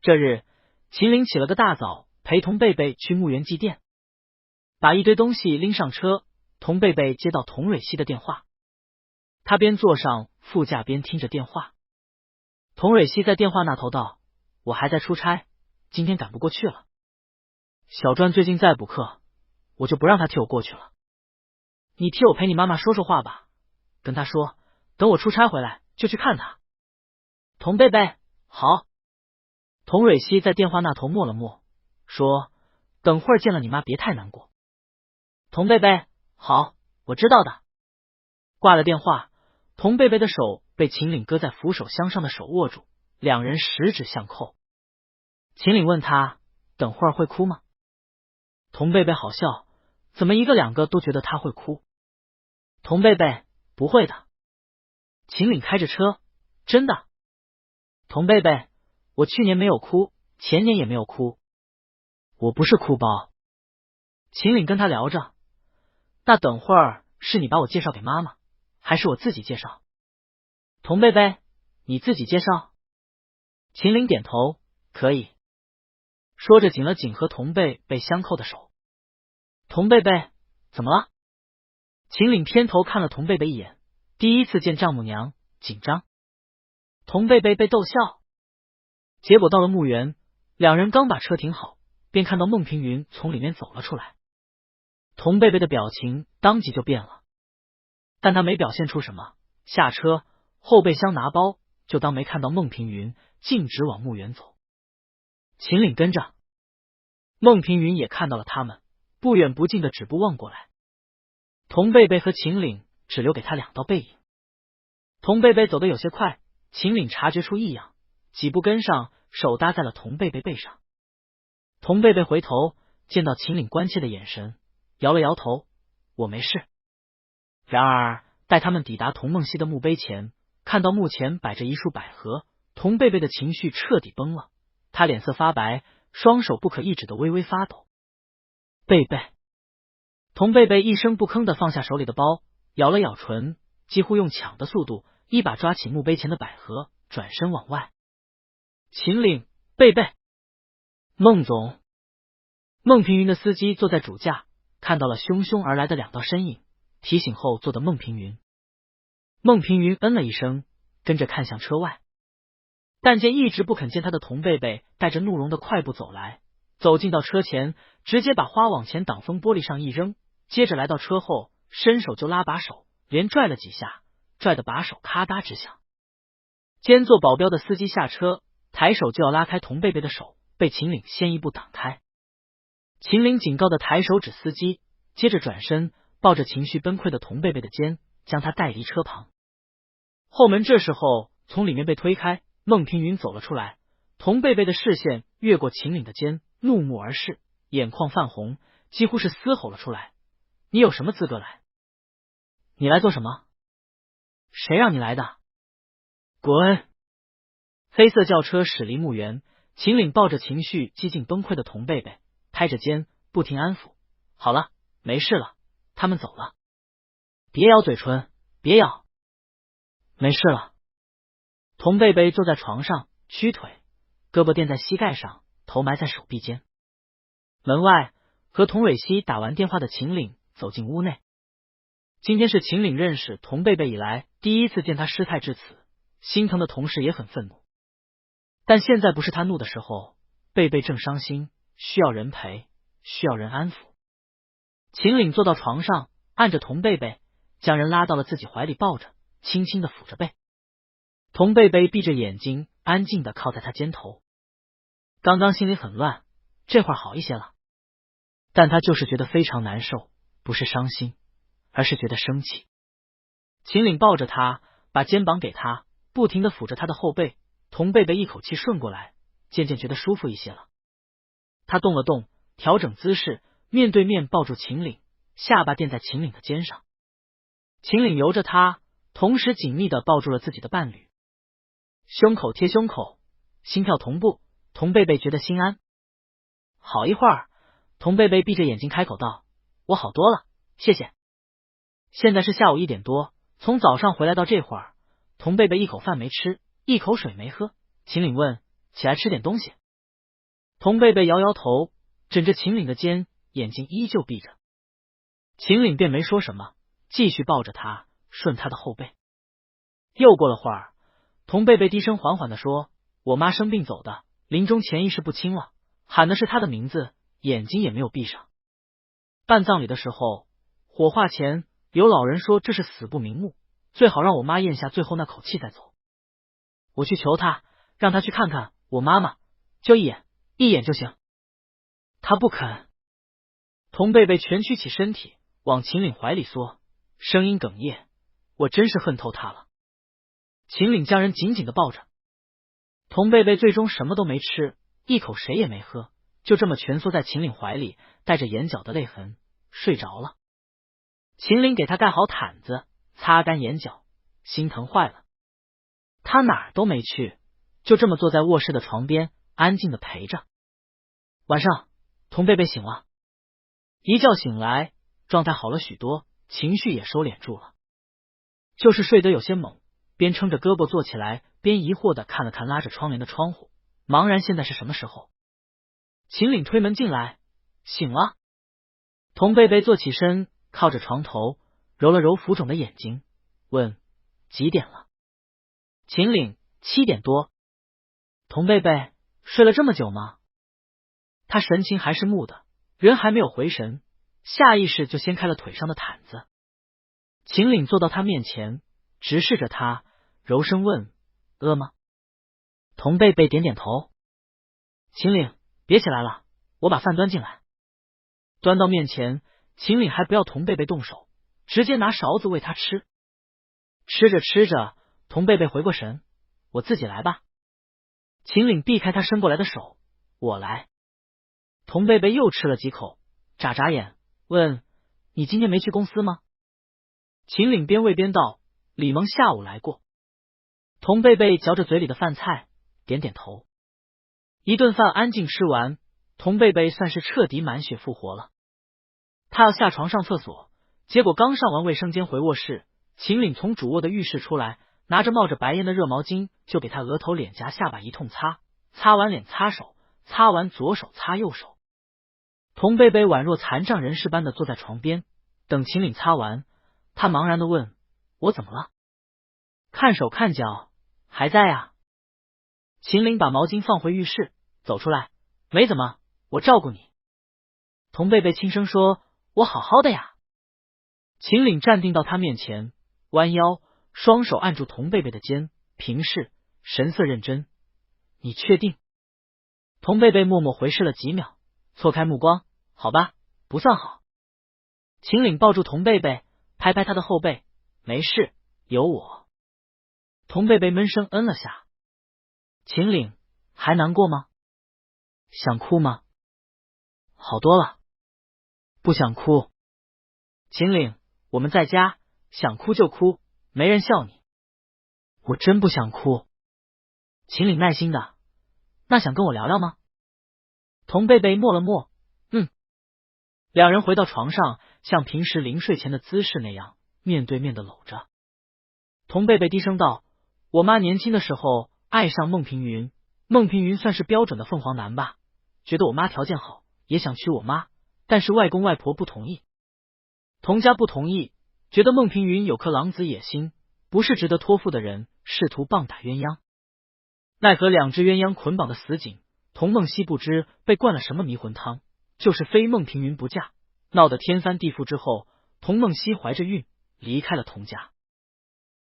这日秦岭起了个大早，陪同贝贝去墓园祭奠，把一堆东西拎上车。童贝贝接到童蕊希的电话，他边坐上副驾边听着电话。童蕊希在电话那头道：“我还在出差，今天赶不过去了。小专最近在补课，我就不让他替我过去了。你替我陪你妈妈说说话吧，跟他说等我出差回来就去看他。”童贝贝，好。童蕊希在电话那头默了默，说：“等会儿见了你妈别太难过。”童贝贝，好，我知道的。挂了电话，童贝贝的手被秦岭搁在扶手箱上的手握住，两人十指相扣。秦岭问他：“等会儿会哭吗？”童贝贝好笑，怎么一个两个都觉得他会哭。童贝贝：“不会的。”秦岭开着车：“真的。”童贝贝：“我去年没有哭，前年也没有哭，我不是哭包。”秦岭跟他聊着：“那等会儿是你把我介绍给妈妈，还是我自己介绍？”童贝贝：“你自己介绍。”秦岭点头：“可以。”说着紧了紧和童贝贝相扣的手。童贝贝：“怎么了？”秦岭偏头看了童贝贝一眼，第一次见丈母娘，紧张。童贝贝被逗笑。结果到了墓园，两人刚把车停好，便看到孟平云从里面走了出来。童贝贝的表情当即就变了，但他没表现出什么，下车后备箱拿包，就当没看到孟平云，径直往墓园走。秦岭跟着，孟平云也看到了他们，不远不近的止步望过来。童贝贝和秦岭只留给他2道背影。童贝贝走得有些快，秦岭察觉出异样，几步跟上，手搭在了童贝贝背上。童贝贝回头见到秦岭关切的眼神，摇了摇头：“我没事。”然而待他们抵达童梦溪的墓碑前，看到墓前摆着一束百合，童贝贝的情绪彻底崩了，他脸色发白，双手不可抑制的微微发抖。贝贝，童贝贝一声不吭的放下手里的包，咬了咬唇，几乎用抢的速度一把抓起墓碑前的百合，转身往外。秦岭，贝贝，孟总。孟平云的司机坐在主驾，看到了汹汹而来的2道身影，提醒后座的孟平云。孟平云嗯了一声，跟着看向车外，但见一直不肯见他的童贝贝带着怒容的快步走来，走进到车前，直接把花往前挡风玻璃上一扔，接着来到车后，伸手就拉把手，连拽了几下，拽的把手咔嗒直响。兼做保镖的司机下车，抬手就要拉开童贝贝的手，被秦岭先一步挡开。秦岭警告的抬手指司机，接着转身抱着情绪崩溃的童贝贝的肩，将他带离车旁。后门这时候从里面被推开，孟平云走了出来，童贝贝的视线越过秦岭的肩，怒目而视，眼眶泛红，几乎是嘶吼了出来：“你有什么资格来？你来做什么？谁让你来的？滚！”黑色轿车驶离墓园，秦岭抱着情绪几近崩溃的童贝贝，拍着肩不停安抚：“好了，没事了，他们走了。别咬嘴唇，别咬。没事了。”童贝贝坐在床上，屈腿，胳膊垫在膝盖上，头埋在手臂间。门外，和童蕊希打完电话的秦岭走进屋内。今天是秦岭认识童贝贝以来第一次见他失态至此，心疼的同时也很愤怒。但现在不是他怒的时候，贝贝正伤心，需要人陪，需要人安抚。秦岭坐到床上，按着童贝贝，将人拉到了自己怀里抱着，轻轻的抚着背。童贝贝闭着眼睛，安静的靠在他肩头。刚刚心里很乱，这会儿好一些了，但他就是觉得非常难受，不是伤心，而是觉得生气。秦岭抱着他，把肩膀给他，不停的抚着他的后背。童贝贝一口气顺过来，渐渐觉得舒服一些了。他动了动，调整姿势，面对面抱住秦岭，下巴垫在秦岭的肩上。秦岭由着他，同时紧密的抱住了自己的伴侣，胸口贴胸口，心跳同步。童贝贝觉得心安。好一会儿，童贝贝闭着眼睛开口道：“我好多了，谢谢。”现在是下午1点多，从早上回来到这会儿，童贝贝一口饭没吃，一口水没喝。秦岭问：“起来吃点东西。”童贝贝摇摇头，枕着秦岭的肩，眼睛依旧闭着。秦岭便没说什么，继续抱着他，顺他的后背。又过了会儿，童贝贝低声缓缓地说：“我妈生病走的，临终前意识不清了，喊的是她的名字，眼睛也没有闭上。办葬礼的时候，火化前有老人说这是死不瞑目，最好让我妈咽下最后那口气再走。我去求她，让她去看看我妈妈，就一眼就行。”她不肯。童贝贝蜷曲起身体，往秦岭怀里缩，声音哽咽：“我真是恨透她了。”秦岭将人紧紧的抱着。童贝贝最终什么都没吃，一口水也没喝，就这么蜷缩在秦岭怀里，带着眼角的泪痕睡着了。秦岭给他盖好毯子，擦干眼角，心疼坏了。他哪儿都没去，就这么坐在卧室的床边，安静的陪着。晚上，童贝贝醒了，一觉醒来，状态好了许多，情绪也收敛住了，就是睡得有些猛，边撑着胳膊坐起来，边疑惑的看了看拉着窗帘的窗户，茫然现在是什么时候。秦岭推门进来：“醒了。”童贝贝坐起身，靠着床头，揉了揉浮肿的眼睛，问：“几点了？”秦岭：“7点多。”童贝贝：“睡了这么久吗？”他神情还是木的，人还没有回神，下意识就掀开了腿上的毯子。秦岭坐到他面前，直视着他，柔声问：“饿吗？”童贝贝点点头。秦岭：“别起来了，我把饭端进来。”端到面前，秦岭还不要童贝贝动手，直接拿勺子喂他吃。吃着吃着，童贝贝回过神：“我自己来吧。”秦岭避开他伸过来的手：“我来。”童贝贝又吃了几口，眨眨眼问：“你今天没去公司吗？”秦岭边喂边道：“李萌下午来过。”童贝贝嚼着嘴里的饭菜，点点头。一顿饭安静吃完，童贝贝算是彻底满血复活了。他要下床上厕所，结果刚上完卫生间回卧室，秦岭从主卧的浴室出来，拿着冒着白烟的热毛巾就给他额头、脸颊、下巴一通擦，擦完脸擦手，擦完左手擦右手。童贝贝宛若残障人士般的坐在床边，等秦岭擦完，他茫然的问：“我怎么了？”看手看脚还在啊。秦岭把毛巾放回浴室，走出来：“没怎么，我照顾你。”童贝贝轻声说：“我好好的呀。”秦岭站定到他面前，弯腰，双手按住童贝贝的肩，平视，神色认真：“你确定？”童贝贝默默回视了几秒，错开目光：“好吧，不算好。”秦岭抱住童贝贝，拍拍他的后背：“没事，有我。”童贝贝闷声嗯了下。秦岭：“还难过吗？想哭吗？”“好多了。”“不想哭。”秦岭：“我们在家，想哭就哭，没人笑你。”“我真不想哭。”秦岭耐心的：“那想跟我聊聊吗？”童贝贝默了默：“嗯。”两人回到床上，像平时临睡前的姿势那样，面对面的搂着。童贝贝低声道：“我妈年轻的时候爱上孟平云，孟平云算是标准的凤凰男吧，觉得我妈条件好，也想娶我妈，但是外公外婆不同意。童家不同意，觉得孟平云有颗狼子野心，不是值得托付的人，试图棒打鸳鸯。奈何两只鸳鸯捆绑的死紧，童梦溪不知被灌了什么迷魂汤，就是非孟平云不嫁，闹得天翻地覆之后，童梦溪怀着孕离开了童家。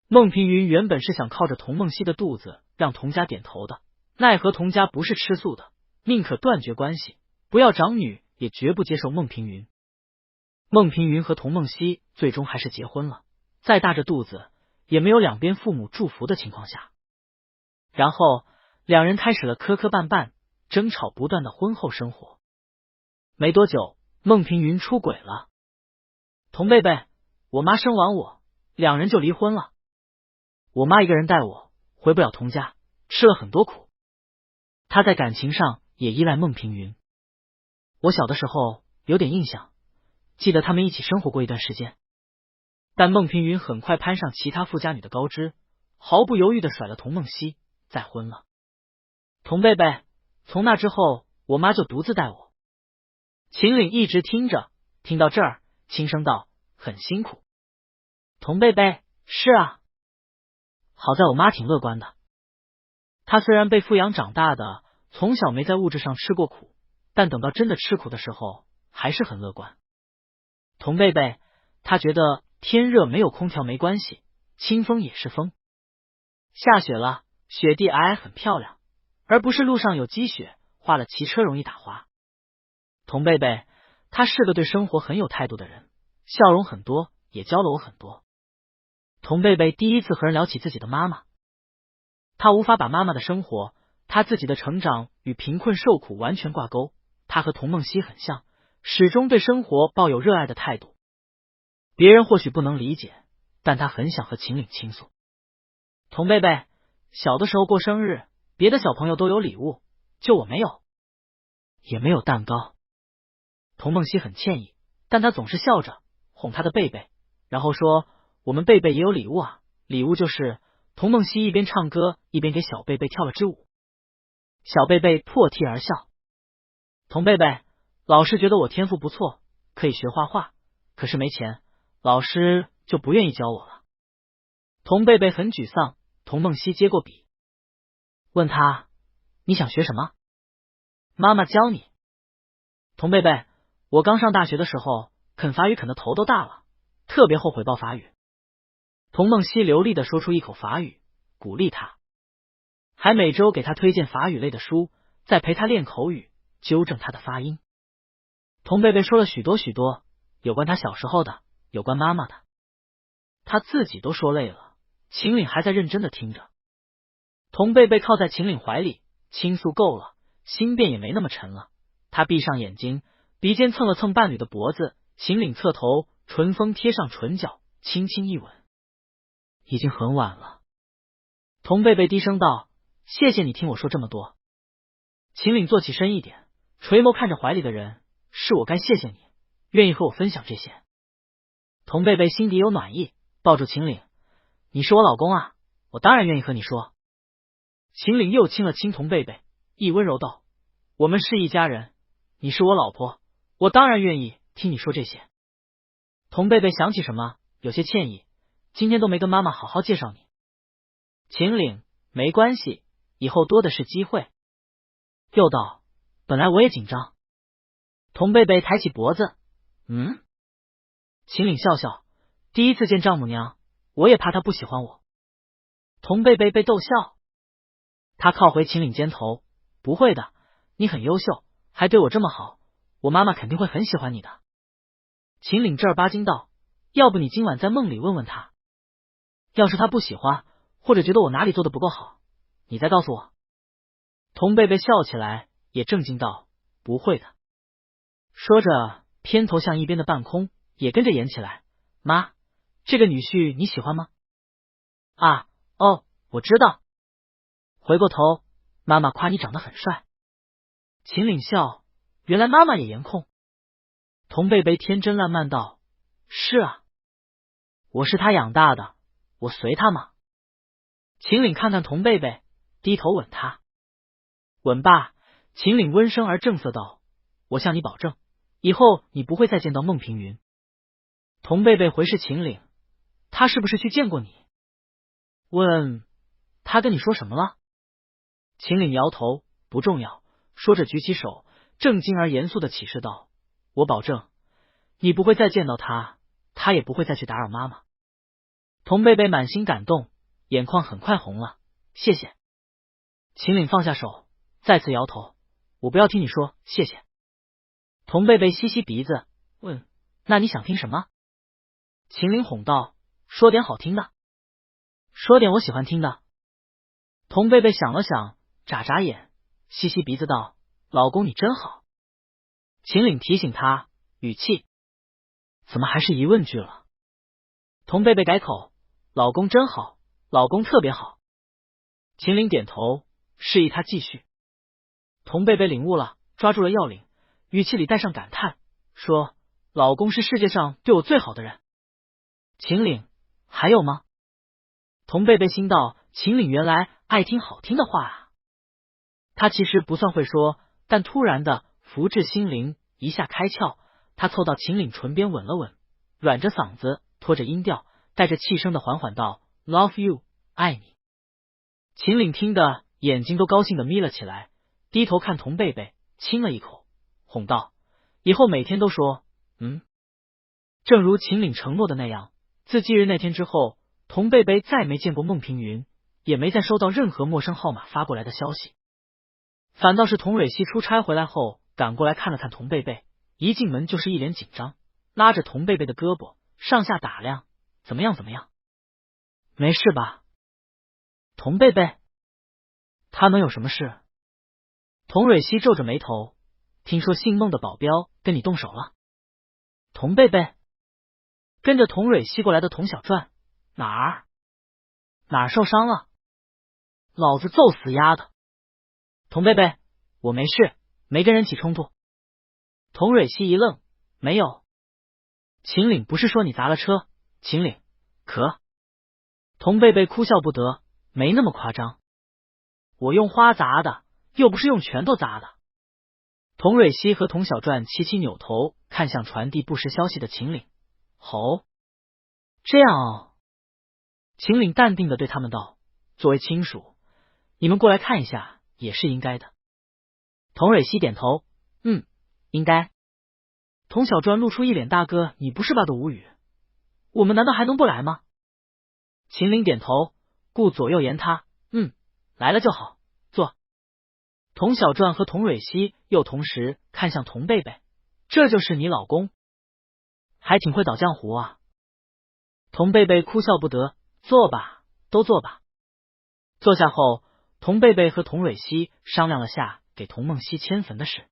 孟平云原本是想靠着童梦溪的肚子让童家点头的，奈何童家不是吃素的，宁可断绝关系，不要长女，也绝不接受孟平云。孟平云和童梦溪最终还是结婚了，再大着肚子也没有两边父母祝福的情况下，然后两人开始了磕磕绊绊、争吵不断的婚后生活。没多久，孟平云出轨了。童贝贝，我妈生完我，两人就离婚了。我妈一个人带我，回不了童家，吃了很多苦。她在感情上也依赖孟平云。我小的时候有点印象，记得他们一起生活过一段时间。但孟平云很快攀上其他富家女的高枝，毫不犹豫的甩了童梦溪，再婚了。童贝贝，从那之后，我妈就独自带我。秦岭一直听着，听到这儿，轻声道：“很辛苦。”童贝贝，是啊，好在我妈挺乐观的。她虽然被富养长大的，从小没在物质上吃过苦，但等到真的吃苦的时候，还是很乐观。童贝贝，她觉得天热没有空调没关系，清风也是风。下雪了，雪地皑皑很漂亮，而不是路上有积雪，化了骑车容易打滑。童贝贝，他是个对生活很有态度的人，笑容很多，也教了我很多。童贝贝第一次和人聊起自己的妈妈，他无法把妈妈的生活，他自己的成长与贫困受苦完全挂钩。他和童梦溪很像，始终对生活抱有热爱的态度。别人或许不能理解，但他很想和秦岭倾诉。童贝贝，小的时候过生日，别的小朋友都有礼物，就我没有，也没有蛋糕。童梦溪很歉意，但他总是笑着哄他的贝贝，然后说：“我们贝贝也有礼物啊，礼物就是……”童梦溪一边唱歌一边给小贝贝跳了支舞，小贝贝破涕而笑。童贝贝，老师觉得我天赋不错，可以学画画，可是没钱，老师就不愿意教我了。童贝贝很沮丧，童梦溪接过笔，问他：“你想学什么？妈妈教你。”童贝贝，我刚上大学的时候，啃法语啃的头都大了，特别后悔报法语。童梦溪流利的说出一口法语，鼓励他，还每周给他推荐法语类的书，再陪他练口语，纠正他的发音。童贝贝说了许多许多，有关他小时候的，有关妈妈的，他自己都说累了，秦岭还在认真的听着。童贝贝靠在秦岭怀里，倾诉够了，心便也没那么沉了。他闭上眼睛，鼻尖蹭了蹭伴侣的脖子，秦岭侧头，唇峰贴上唇角，轻轻一吻。已经很晚了。童贝贝低声道：“谢谢你听我说这么多。”秦岭坐起身一点，垂眸看着怀里的人：“是我该谢谢你，愿意和我分享这些。”童贝贝心底有暖意，抱住秦岭：“你是我老公啊，我当然愿意和你说。”秦岭又亲了亲童贝贝，一温柔道：“我们是一家人，你是我老婆，我当然愿意听你说这些。”童贝贝想起什么，有些歉意：“今天都没跟妈妈好好介绍你。”秦岭：“没关系，以后多的是机会。”又道：“本来我也紧张。”童贝贝抬起脖子：“嗯？”秦岭笑笑：“第一次见丈母娘，我也怕她不喜欢我。”童贝贝被逗笑，他靠回秦岭肩头：“不会的，你很优秀，还对我这么好，我妈妈肯定会很喜欢你的。”秦岭正儿八经道：“要不你今晚在梦里问问他，要是他不喜欢，或者觉得我哪里做的不够好，你再告诉我。”童贝贝笑起来，也正经道：“不会的。”说着，偏头向一边的半空，也跟着演起来：“妈，这个女婿你喜欢吗？”“啊，哦，我知道。”回过头，妈妈夸你长得很帅。秦岭笑：“原来妈妈也颜控。”童贝贝天真烂漫道：“是啊，我是他养大的，我随他嘛。”秦岭看看童贝贝，低头吻他。吻罢，秦岭温声而正色道：“我向你保证，以后你不会再见到孟平云。”童贝贝回视秦岭：“他是不是去见过你？”问：“他跟你说什么了？”秦岭摇头：“不重要。”说着举起手，正经而严肃的起誓道：“我保证，你不会再见到他，他也不会再去打扰妈妈。”童贝贝满心感动，眼眶很快红了。“谢谢。”秦岭放下手，再次摇头：“我不要听你说谢谢。”童贝贝吸吸鼻子，问：“那你想听什么？”秦岭哄道：“说点好听的，说点我喜欢听的。”童贝贝想了想，眨眨眼，吸吸鼻子道：“老公你真好。”秦岭提醒他，语气怎么还是疑问句了？童贝贝改口：“老公真好，老公特别好。”秦岭点头，示意他继续。童贝贝领悟了，抓住了要领：语气里带上感叹，说：“老公是世界上对我最好的人。”秦岭，还有吗？童贝贝心道，秦岭原来爱听好听的话啊。他其实不算会说，但突然的福至心灵一下开窍，他凑到秦岭唇边吻了吻，软着嗓子拖着音调，带着气声的缓缓道 ：“Love you， 爱你。”秦岭听得眼睛都高兴的眯了起来，低头看童贝贝，亲了一口，哄道：“以后每天都说正如秦岭承诺的那样，自忌日那天之后，童贝贝再没见过孟平云，也没再收到任何陌生号码发过来的消息。反倒是童蕊希出差回来后，赶过来看了看童贝贝，一进门就是一脸紧张，拉着童贝贝的胳膊上下打量，怎么样？没事吧？童贝贝，他能有什么事？童蕊希皱着眉头，听说姓孟的保镖跟你动手了。童贝贝跟着童蕊希过来的童小传，哪儿受伤了？老子揍死丫的！童贝贝，我没事，没跟人起冲突。童蕊希一愣，没有。秦岭不是说你砸了车？秦岭，可……童贝贝哭笑不得，没那么夸张。我用花砸的，又不是用拳头砸的。童蕊希和童小传齐齐扭头看向传递不实消息的秦岭，吼，这样哦。秦岭淡定的对他们道：“作为亲属，你们过来看一下也是应该的。”童蕊希点头，应该。童小专露出一脸大哥你不是吧的无语，我们难道还能不来吗？秦岭点头，顾左右言他，来了就好，坐。童小传和童蕊希又同时看向童贝贝，这就是你老公，还挺会倒浆糊啊。童贝贝哭笑不得，坐吧，都坐吧。坐下后，童贝贝和童蕊希商量了下给童梦溪迁坟的事。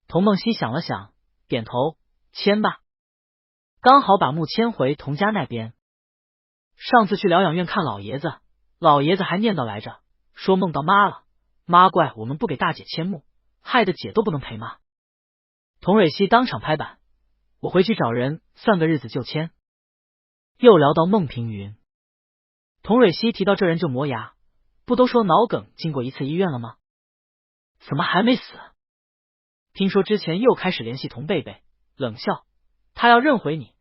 童梦溪想了想，点头，迁吧，刚好把墓迁回童家那边。上次去疗养院看老爷子，老爷子还念叨来着，说梦到妈了，妈怪我们不给大姐迁墓，害得姐都不能陪妈。童蕊希当场拍板，我回去找人算个日子就迁。又聊到孟平云，童蕊希提到这人就磨牙，不都说脑梗进过一次医院了吗？怎么还没死？听说之前又开始联系童贝贝，冷笑，他要认回你，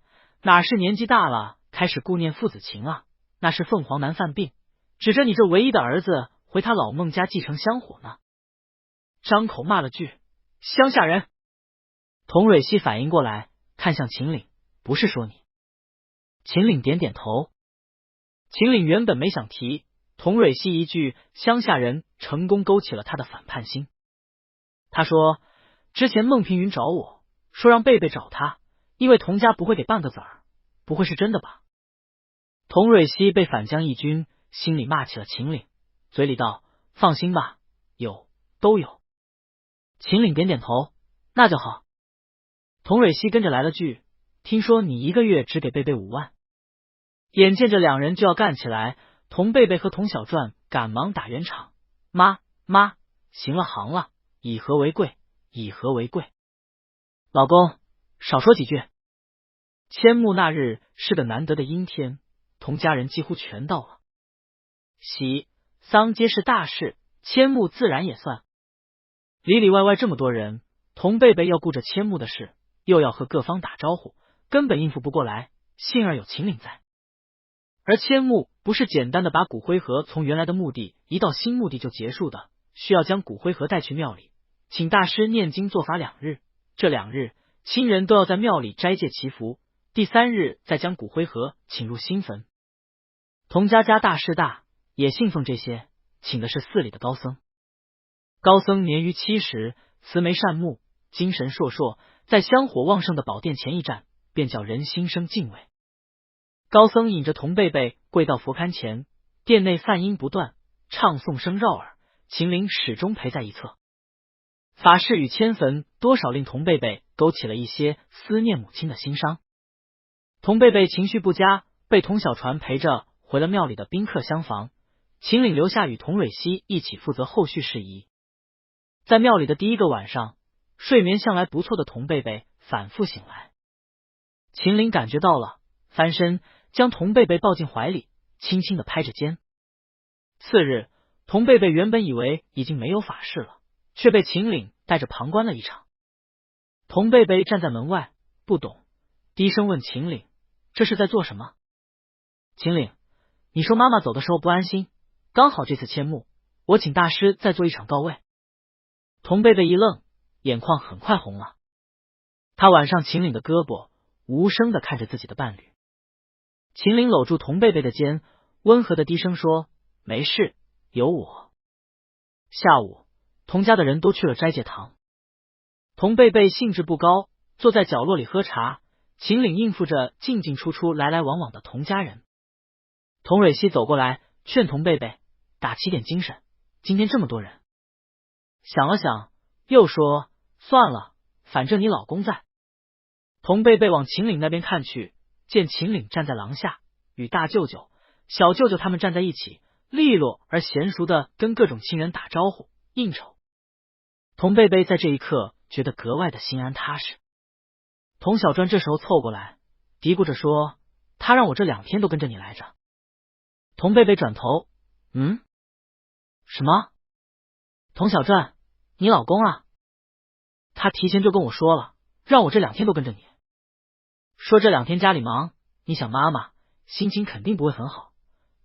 哪是年纪大了开始顾念父子情啊，那是凤凰男犯病，指着你这唯一的儿子回他老孟家继承香火呢。张口骂了句乡下人。童蕊希反应过来，看向秦岭，不是说你。秦岭点点头。秦岭原本没想提，童蕊希一句乡下人成功勾起了他的反叛心。他说之前孟平云找我说让贝贝找他，因为童家不会给半个子儿，不会是真的吧？童蕊希被反将一军，心里骂起了秦岭，嘴里道放心吧，都有。秦岭点点头，那就好。童蕊希跟着来了句，听说你一个月只给贝贝5万。眼见着两人就要干起来，童贝贝和童小传赶忙打圆场，妈，行了行了，以和为贵。老公少说几句。迁墓那日是个难得的阴天，童家人几乎全到了，喜丧皆是大事，迁墓自然也算。里里外外这么多人，童贝贝要顾着迁墓的事，又要和各方打招呼，根本应付不过来，幸而有秦岭在。而迁墓不是简单的把骨灰盒从原来的墓地移到新墓地就结束的，需要将骨灰盒带去庙里，请大师念经做法2日，这2日亲人都要在庙里斋戒祈福，第3日再将骨灰盒请入新坟。童家大势大，也信奉这些，请的是寺里的高僧。高僧年逾70，慈眉善目，精神烁烁，在香火旺盛的宝殿前一站，便叫人心生敬畏。高僧引着童贝贝跪到佛龛前，殿内梵音不断，唱诵声绕耳，秦岭始终陪在一侧。法事与迁坟多少令童贝贝勾起了一些思念母亲的心伤。童贝贝情绪不佳，被童小船陪着回了庙里的宾客厢房，秦岭留下与童蕊希一起负责后续事宜。在庙里的第1个晚上，睡眠向来不错的童贝贝反复醒来。秦岭感觉到了，翻身将童贝贝抱进怀里，轻轻的拍着肩。次日，童贝贝原本以为已经没有法事了，却被秦岭带着旁观了一场。童贝贝站在门外不懂，低声问秦岭：“这是在做什么？”秦岭：“你说妈妈走的时候不安心，刚好这次迁墓，我请大师再做一场告慰。”童贝贝一愣，眼眶很快红了。他挽上秦岭的胳膊，无声的看着自己的伴侣。秦岭搂住童贝贝的肩，温和的低声说：“没事，有我。”下午，童家的人都去了斋戒堂。童贝贝兴致不高，坐在角落里喝茶。秦岭应付着进进出出、来来往往的童家人。童蕊希走过来，劝童贝贝打起点精神，今天这么多人。想了想，又说：“算了，反正你老公在。”童贝贝往秦岭那边看去，见秦岭站在廊下，与大舅舅、小舅舅他们站在一起，利落而娴熟的跟各种亲人打招呼应酬。童贝贝在这一刻觉得格外的心安踏实。童小专这时候凑过来，嘀咕着说：“他让我这2天都跟着你来着。”童贝贝转头：“什么？童小传，你老公啊？他提前就跟我说了，让我这2天都跟着你。说这2天家里忙，你想妈妈心情肯定不会很好，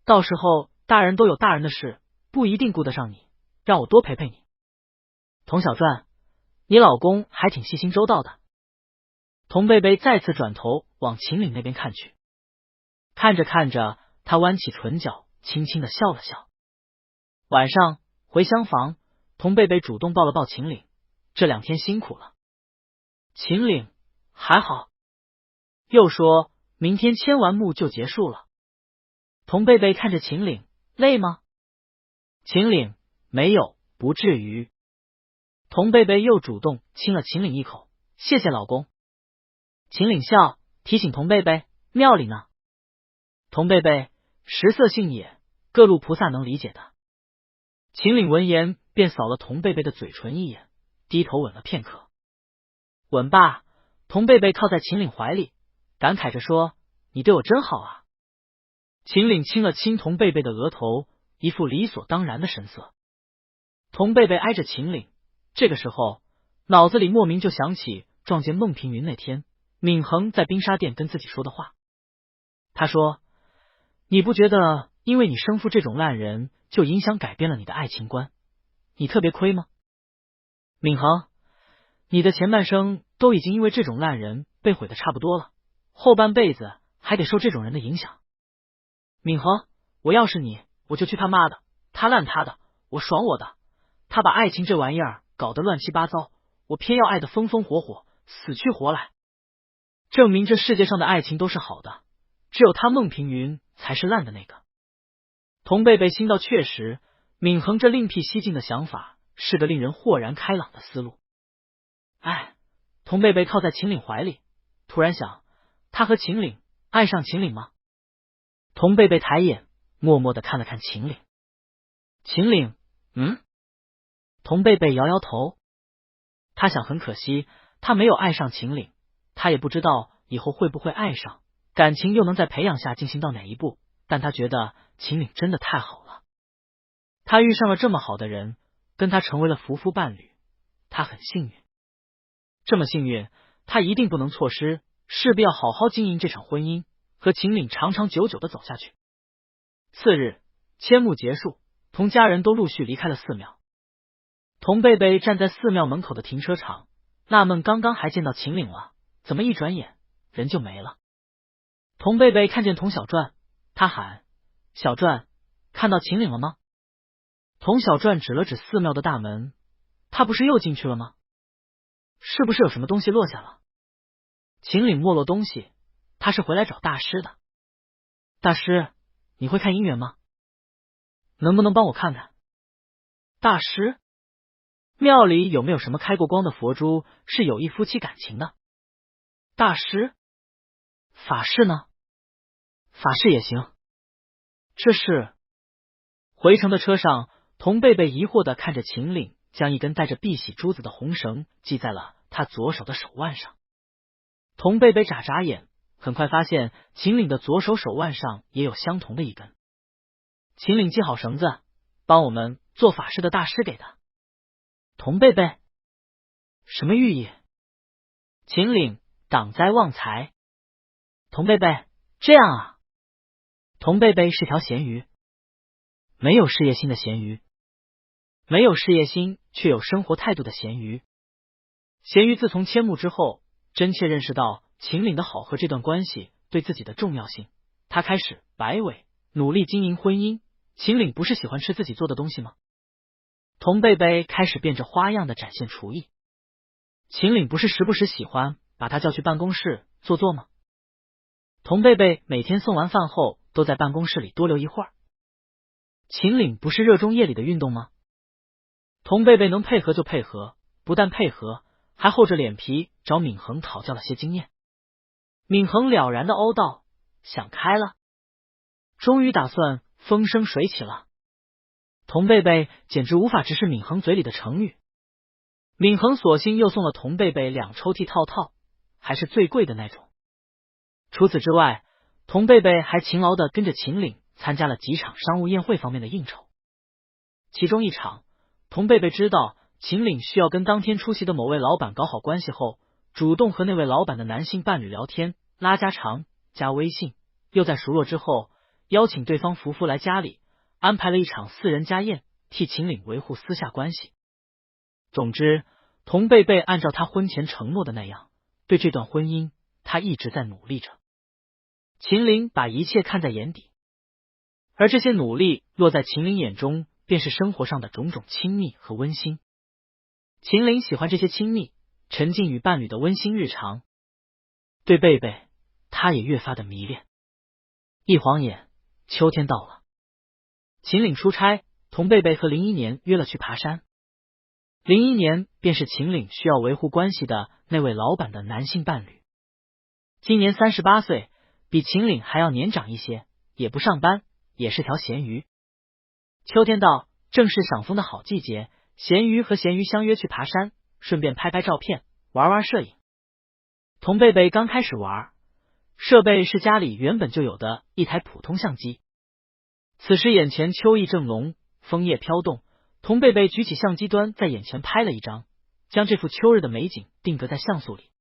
到时候大人都有大人的事，不一定顾得上你，让我多陪陪你。童小传，你老公还挺细心周到的。”童贝贝再次转头往秦岭那边看去，看着看着，他弯起唇角，轻轻的笑了笑。晚上回厢房，童贝贝主动抱了抱秦岭：“这2天辛苦了。”秦岭：“还好。”又说：“明天迁完墓就结束了。”童贝贝看着秦岭：“累吗？”秦岭：“没有，不至于。”童贝贝又主动亲了秦岭一口：“谢谢老公。”秦岭笑，提醒童贝贝：“庙里呢？”童贝贝：“食色性也，各路菩萨能理解的。”秦岭闻言便扫了童贝贝的嘴唇一眼，低头吻了片刻。吻罢，童贝贝靠在秦岭怀里，感慨着说：“你对我真好啊。”秦岭亲了亲童贝贝的额头，一副理所当然的神色。童贝贝挨着秦岭，这个时候脑子里莫名就想起撞见孟平云那天闵衡在冰沙店跟自己说的话。他说：“你不觉得因为你生父这种烂人就影响改变了你的爱情观，你特别亏吗？闵衡，你的前半生都已经因为这种烂人被毁的差不多了，后半辈子还得受这种人的影响。闵衡，我要是你，我就去他妈的，他烂他的，我爽我的。他把爱情这玩意儿搞得乱七八糟，我偏要爱得风风火火，死去活来，证明这世界上的爱情都是好的，只有他孟平云才是烂的那个。”童贝贝心道确实，闵衡这另辟蹊径的想法是个令人豁然开朗的思路。童贝贝靠在秦岭怀里，突然想，他和秦岭爱上秦岭吗？童贝贝抬眼默默的看了看秦岭。秦岭：“童贝贝摇摇头。他想，很可惜他没有爱上秦岭，他也不知道以后会不会爱上，感情又能在培养下进行到哪一步，但他觉得秦岭真的太好了，他遇上了这么好的人，跟他成为了夫妇伴侣，他很幸运。这么幸运，他一定不能错失，势必要好好经营这场婚姻，和秦岭长长久久的走下去。次日，迁墓结束，童家人都陆续离开了寺庙。童贝贝站在寺庙门口的停车场，纳闷刚刚还见到秦岭了，怎么一转眼人就没了。童贝贝看见童小传，他喊：“小传，看到秦岭了吗？”童小传指了指寺庙的大门：“他不是又进去了吗？是不是有什么东西落下了？”秦岭没落东西，他是回来找大师的。大师，你会看姻缘吗？能不能帮我看看？大师，庙里有没有什么开过光的佛珠是有意夫妻感情的？大师，法事呢？法事也行。这是回程的车上，童贝贝疑惑的看着秦岭将一根带着碧玺珠子的红绳系在了他左手的手腕上。童贝贝眨眨眼，很快发现秦岭的左手手腕上也有相同的一根。秦岭系好绳子，帮我们做法事的大师给的。童贝贝，什么寓意？秦岭，挡灾旺财。童贝贝，这样啊。童贝贝是条咸鱼，没有事业心的咸鱼，没有事业心却有生活态度的咸鱼。咸鱼自从迁墓之后，真切认识到秦岭的好和这段关系对自己的重要性。他开始摆尾，努力经营婚姻。秦岭不是喜欢吃自己做的东西吗？童贝贝开始变着花样的展现厨艺。秦岭不是时不时喜欢把他叫去办公室坐坐吗？童贝贝每天送完饭后都在办公室里多留一会儿。秦岭不是热衷夜里的运动吗？童贝贝能配合就配合，不但配合，还厚着脸皮找闵恒讨教了些经验。闵恒了然的欧道：想开了，终于打算风生水起了。童贝贝简直无法直视闵恒嘴里的成语。闵恒索性又送了童贝贝2抽屉套，还是最贵的那种。除此之外，童贝贝还勤劳的跟着秦岭参加了几场商务宴会方面的应酬。其中一场，童贝贝知道秦岭需要跟当天出席的某位老板搞好关系后，主动和那位老板的男性伴侣聊天，拉家常，加微信，又在熟络之后邀请对方夫妇来家里，安排了一场4人家宴，替秦岭维护私下关系。总之，童贝贝按照他婚前承诺的那样，对这段婚姻他一直在努力着。秦岭把一切看在眼底，而这些努力落在秦岭眼中，便是生活上的种种亲密和温馨。秦岭喜欢这些亲密，沉浸与伴侣的温馨日常。对贝贝，他也越发的迷恋。一晃眼，秋天到了。秦岭出差，童贝贝和01年约了去爬山。01年便是秦岭需要维护关系的那位老板的男性伴侣。今年38岁，比秦岭还要年长一些，也不上班，也是条咸鱼。秋天到，正是赏枫的好季节，咸鱼和咸鱼相约去爬山，顺便拍拍照片，玩玩摄影。童贝贝刚开始玩，设备是家里原本就有的一台普通相机。此时眼前秋意正浓，枫叶飘动，童贝贝举起相机端在眼前拍了一张，将这幅秋日的美景定格在像素里。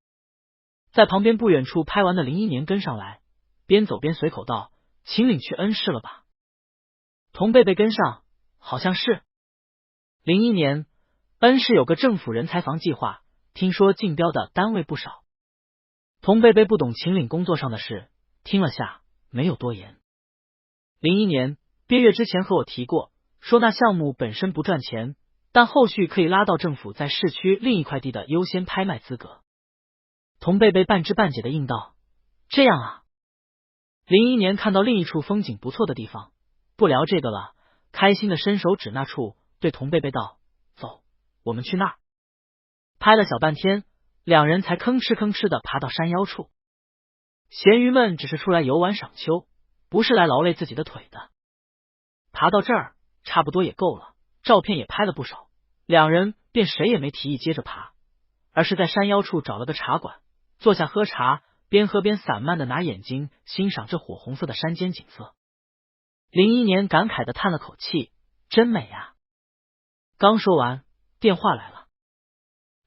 在旁边不远处拍完的01年跟上来，边走边随口道：秦岭去恩市了吧？童贝贝跟上，好像是。01年，恩市有个政府人才房计划，听说竞标的单位不少。童贝贝不懂秦岭工作上的事，听了下，没有多言。01年，边月之前和我提过，说那项目本身不赚钱，但后续可以拉到政府在市区另一块地的优先拍卖资格。童贝贝半知半解的应道：这样啊。01年看到另一处风景不错的地方，不聊这个了，开心的伸手指那处，对童贝贝道：走，我们去那儿。拍了小半天，两人才吭哧吭哧的爬到山腰处。咸鱼们只是出来游玩赏秋，不是来劳累自己的腿的。爬到这儿差不多也够了，照片也拍了不少，两人便谁也没提议接着爬，而是在山腰处找了个茶馆，坐下喝茶，边喝边散漫的拿眼睛欣赏这火红色的山间景色。01年感慨的叹了口气，真美啊。刚说完，电话来了。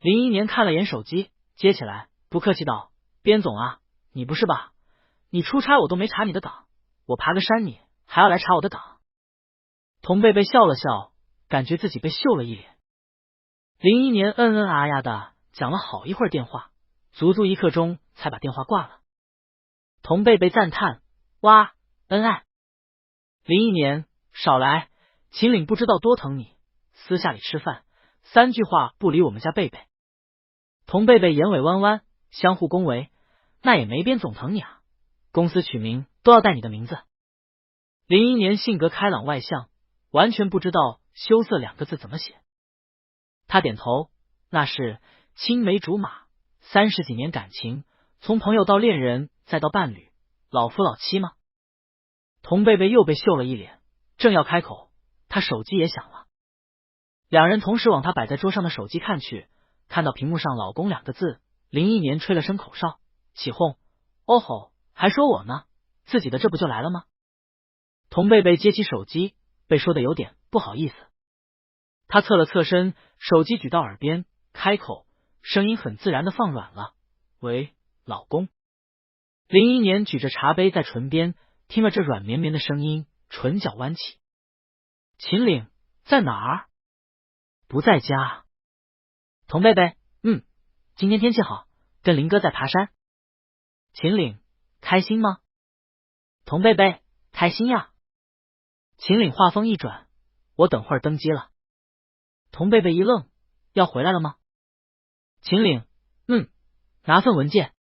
01年看了眼手机，接起来，不客气道：边总啊，你不是吧？你出差我都没查你的岗，我爬个山你还要来查我的岗？童贝贝笑了笑，感觉自己被秀了一脸。01年啊呀的讲了好一会儿电话，足足1刻钟才把电话挂了。童贝贝赞叹：哇，恩爱。01年，少来，秦岭不知道多疼你，私下里吃饭3句话不理我们家贝贝。童贝贝眼尾弯弯，相互恭维：那也没边总疼你啊，公司取名都要带你的名字。01年性格开朗外向，完全不知道羞涩2个字怎么写。他点头，那是青梅竹马，30几年感情，从朋友到恋人再到伴侣，老夫老妻吗？童贝贝又被秀了一脸，正要开口，他手机也响了。两人同时往他摆在桌上的手机看去，看到屏幕上老公2个字，林一年吹了声口哨，起哄，哦吼，还说我呢，自己的这不就来了吗？童贝贝接起手机，被说的有点不好意思。他侧了侧身，手机举到耳边，开口，声音很自然的放软了，喂，老公。林一年举着茶杯在唇边，听了这软绵绵的声音，唇角弯起。秦岭在哪儿？不在家。童贝贝，今天天气好，跟林哥在爬山。秦岭，开心吗？童贝贝，开心呀。秦岭话锋一转，我等会儿登机了。童贝贝一愣，要回来了吗？秦岭，拿份文件。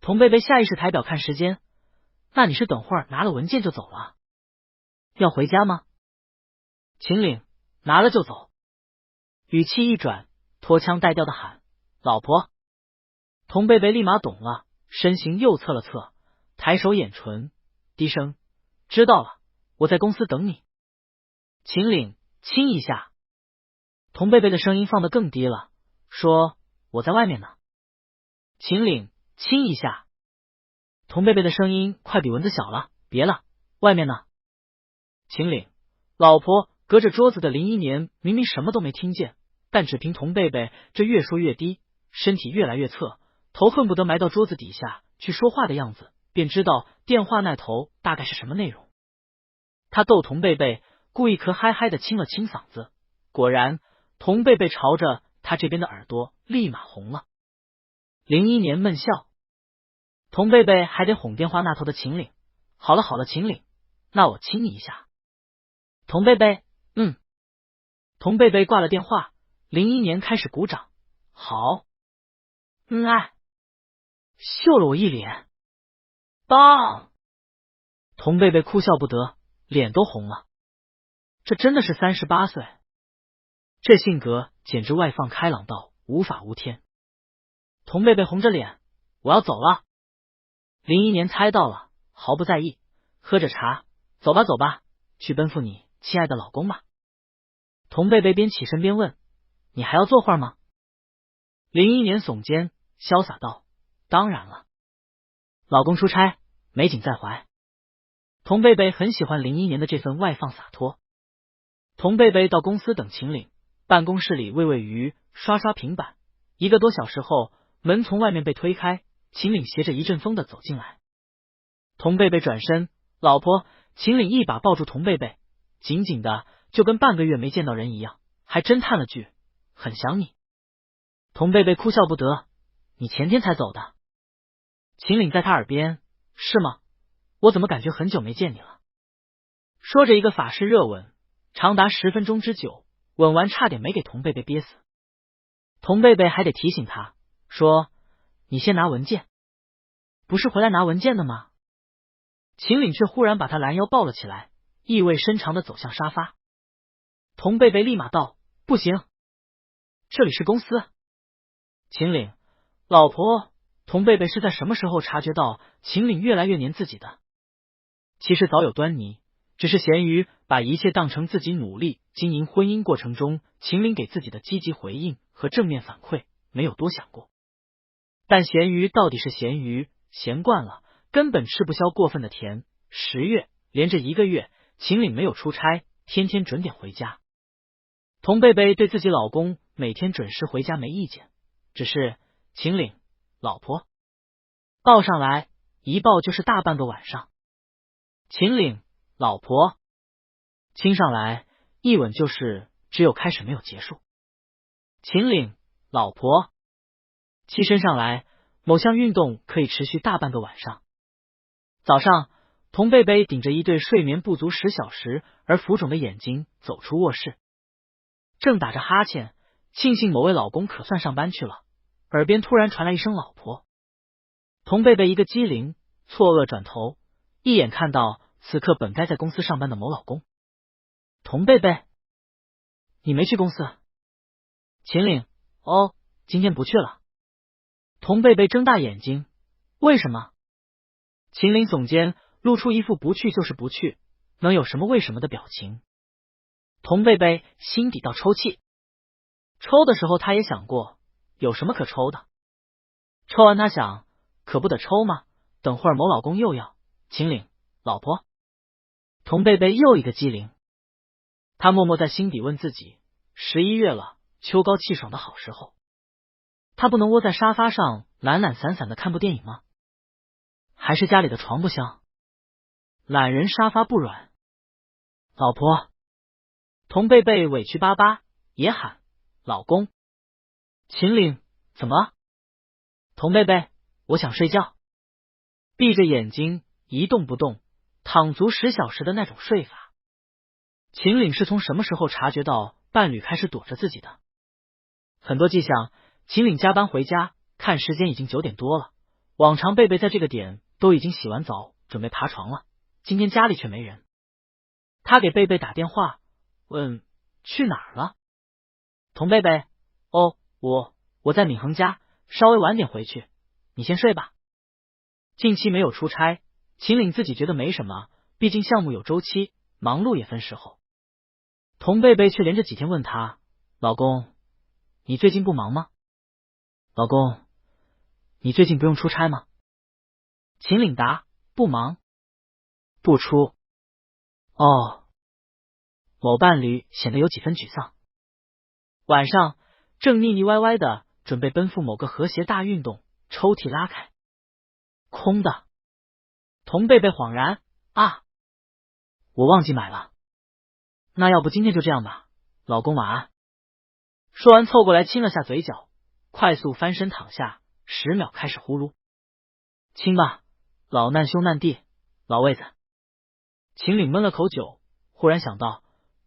童贝贝下意识抬表看时间，那你是等会儿拿了文件就走了？要回家吗？秦岭，拿了就走。语气一转，拖腔带调的喊，老婆。童贝贝立马懂了，身形又侧了侧，抬手掩唇，低声，知道了，我在公司等你。秦岭，亲一下。童贝贝的声音放得更低了，说，我在外面呢。秦岭，亲一下。童贝贝的声音快比蚊子小了，别了，外面呢。秦岭，老婆。隔着桌子的林一年明明什么都没听见，但只凭童贝贝这越说越低，身体越来越侧，头恨不得埋到桌子底下去说话的样子，便知道电话那头大概是什么内容。他逗童贝贝，故意咳嗨嗨的清了清嗓子，果然童贝贝朝着他这边的耳朵立马红了。林一年闷笑，童贝贝还得哄电话那头的秦岭，好了好了，秦岭，那我亲你一下。童贝贝，童贝贝挂了电话，林一年开始鼓掌，好，爱，秀了我一脸，棒！童贝贝哭笑不得，脸都红了，这真的是38岁，这性格简直外放开朗到无法无天。童贝贝红着脸，我要走了。林一年猜到了，毫不在意，喝着茶，走吧走吧，去奔赴你亲爱的老公吧。童贝贝边起身边问，你还要坐会儿吗？林一年耸肩，潇洒道，当然了，老公出差，美景在怀。童贝贝很喜欢林一年的这份外放洒脱。童贝贝到公司等秦岭，办公室里喂喂鱼，刷刷平板，1个多小时后，门从外面被推开，秦岭携着一阵风的走进来。童贝贝转身，老婆。秦岭一把抱住童贝贝，紧紧的就跟半个月没见到人一样，还真叹了句，很想你。童贝贝哭笑不得，你前天才走的。秦岭在他耳边，是吗？我怎么感觉很久没见你了？说着一个法式热吻，长达10分钟之久，吻完差点没给童贝贝憋死。童贝贝还得提醒他，说，你先拿文件。不是回来拿文件的吗？秦岭却忽然把他拦腰抱了起来，意味深长的走向沙发。童贝贝立马道，不行，这里是公司。秦岭，老婆。童贝贝是在什么时候察觉到秦岭越来越黏自己的？其实早有端倪，只是咸鱼把一切当成自己努力经营婚姻过程中秦岭给自己的积极回应和正面反馈，没有多想过。但咸鱼到底是咸鱼，咸惯了，根本吃不消过分的甜。10月连着1个月，秦岭没有出差，天天准点回家。童贝贝对自己老公每天准时回家没意见，只是秦岭，老婆，抱上来，一抱就是大半个晚上。秦岭，老婆，亲上来，一吻就是只有开始没有结束。秦岭，老婆，栖身上来，某项运动可以持续大半个晚上。早上，童贝贝顶着一对睡眠不足10小时而浮肿的眼睛走出卧室，正打着哈欠，庆幸某位老公可算上班去了，耳边突然传来一声老婆。童贝贝一个机灵，错愕转头，一眼看到此刻本该在公司上班的某老公。童贝贝，你没去公司？秦岭，哦，今天不去了。童贝贝睁大眼睛，为什么？秦岭耸肩，露出一副不去就是不去，能有什么为什么的表情。童贝贝心底倒抽泣。抽的时候他也想过，有什么可抽的？抽完他想，可不得抽吗？等会儿某老公又要秦岭老婆。童贝贝又一个机灵，他默默在心底问自己：11月了，秋高气爽的好时候，他不能窝在沙发上懒懒散散的看部电影吗？还是家里的床不香？懒人沙发不软。老婆，童贝贝委屈巴巴也喊老公。秦岭怎么了？童贝贝，我想睡觉。闭着眼睛一动不动，躺足10小时的那种睡法。秦岭是从什么时候察觉到伴侣开始躲着自己的？很多迹象，秦岭加班回家，看时间已经9点多了。往常贝贝在这个点都已经洗完澡，准备爬床了，今天家里却没人。他给贝贝打电话，问去哪儿了。童贝贝，哦，我在闵恒家，稍微晚点回去，你先睡吧。近期没有出差，秦岭自己觉得没什么，毕竟项目有周期，忙碌也分时候。童贝贝却连着几天问他，老公，你最近不忙吗？老公，你最近不用出差吗？秦岭答，不忙，不出。哦，某伴侣显得有几分沮丧。晚上正腻腻歪歪的准备奔赴某个和谐大运动，抽屉拉开，空的。童贝贝恍然，啊，我忘记买了。那要不今天就这样吧，老公晚安。说完凑过来亲了下嘴角，快速翻身躺下，10秒开始呼噜。亲吧，老难兄难弟，老位子。秦岭闷了口酒，忽然想到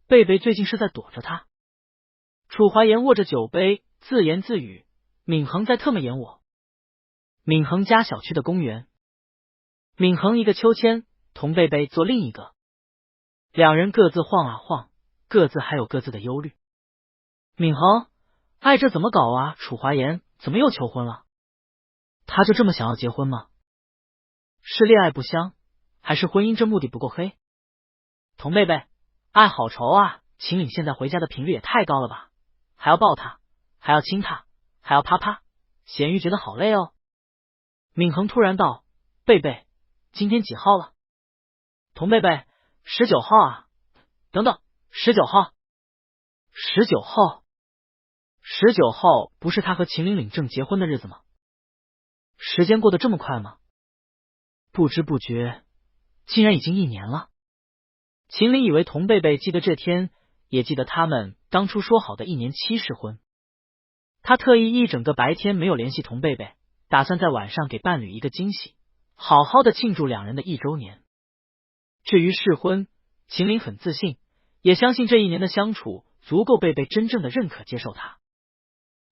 贝贝最近是在躲着他。楚怀言握着酒杯自言自语，闵恒在特么演我。闵恒家小区的公园，闵恒一个秋千，童贝贝做另一个，两人各自晃啊晃，各自还有各自的忧虑。闵恒，爱这怎么搞啊？楚怀言怎么又求婚了？他就这么想要结婚吗？是恋爱不香，还是婚姻这目的不够黑？童贝贝，爱好愁啊！秦岭现在回家的频率也太高了吧，还要抱他，还要亲他，还要啪啪，咸鱼觉得好累哦。闵恒突然道，贝贝，今天几号了？童贝贝，19号啊。等等，19号？19号？19号不是他和秦岭领证结婚的日子吗？时间过得这么快吗？不知不觉竟然已经1年了。秦岭以为童贝贝记得这天，也记得他们当初说好的1年期试婚。他特意一整个白天没有联系童贝贝，打算在晚上给伴侣一个惊喜，好好的庆祝两人的1周年。至于试婚，秦岭很自信，也相信这1年的相处足够贝贝真正的认可接受他。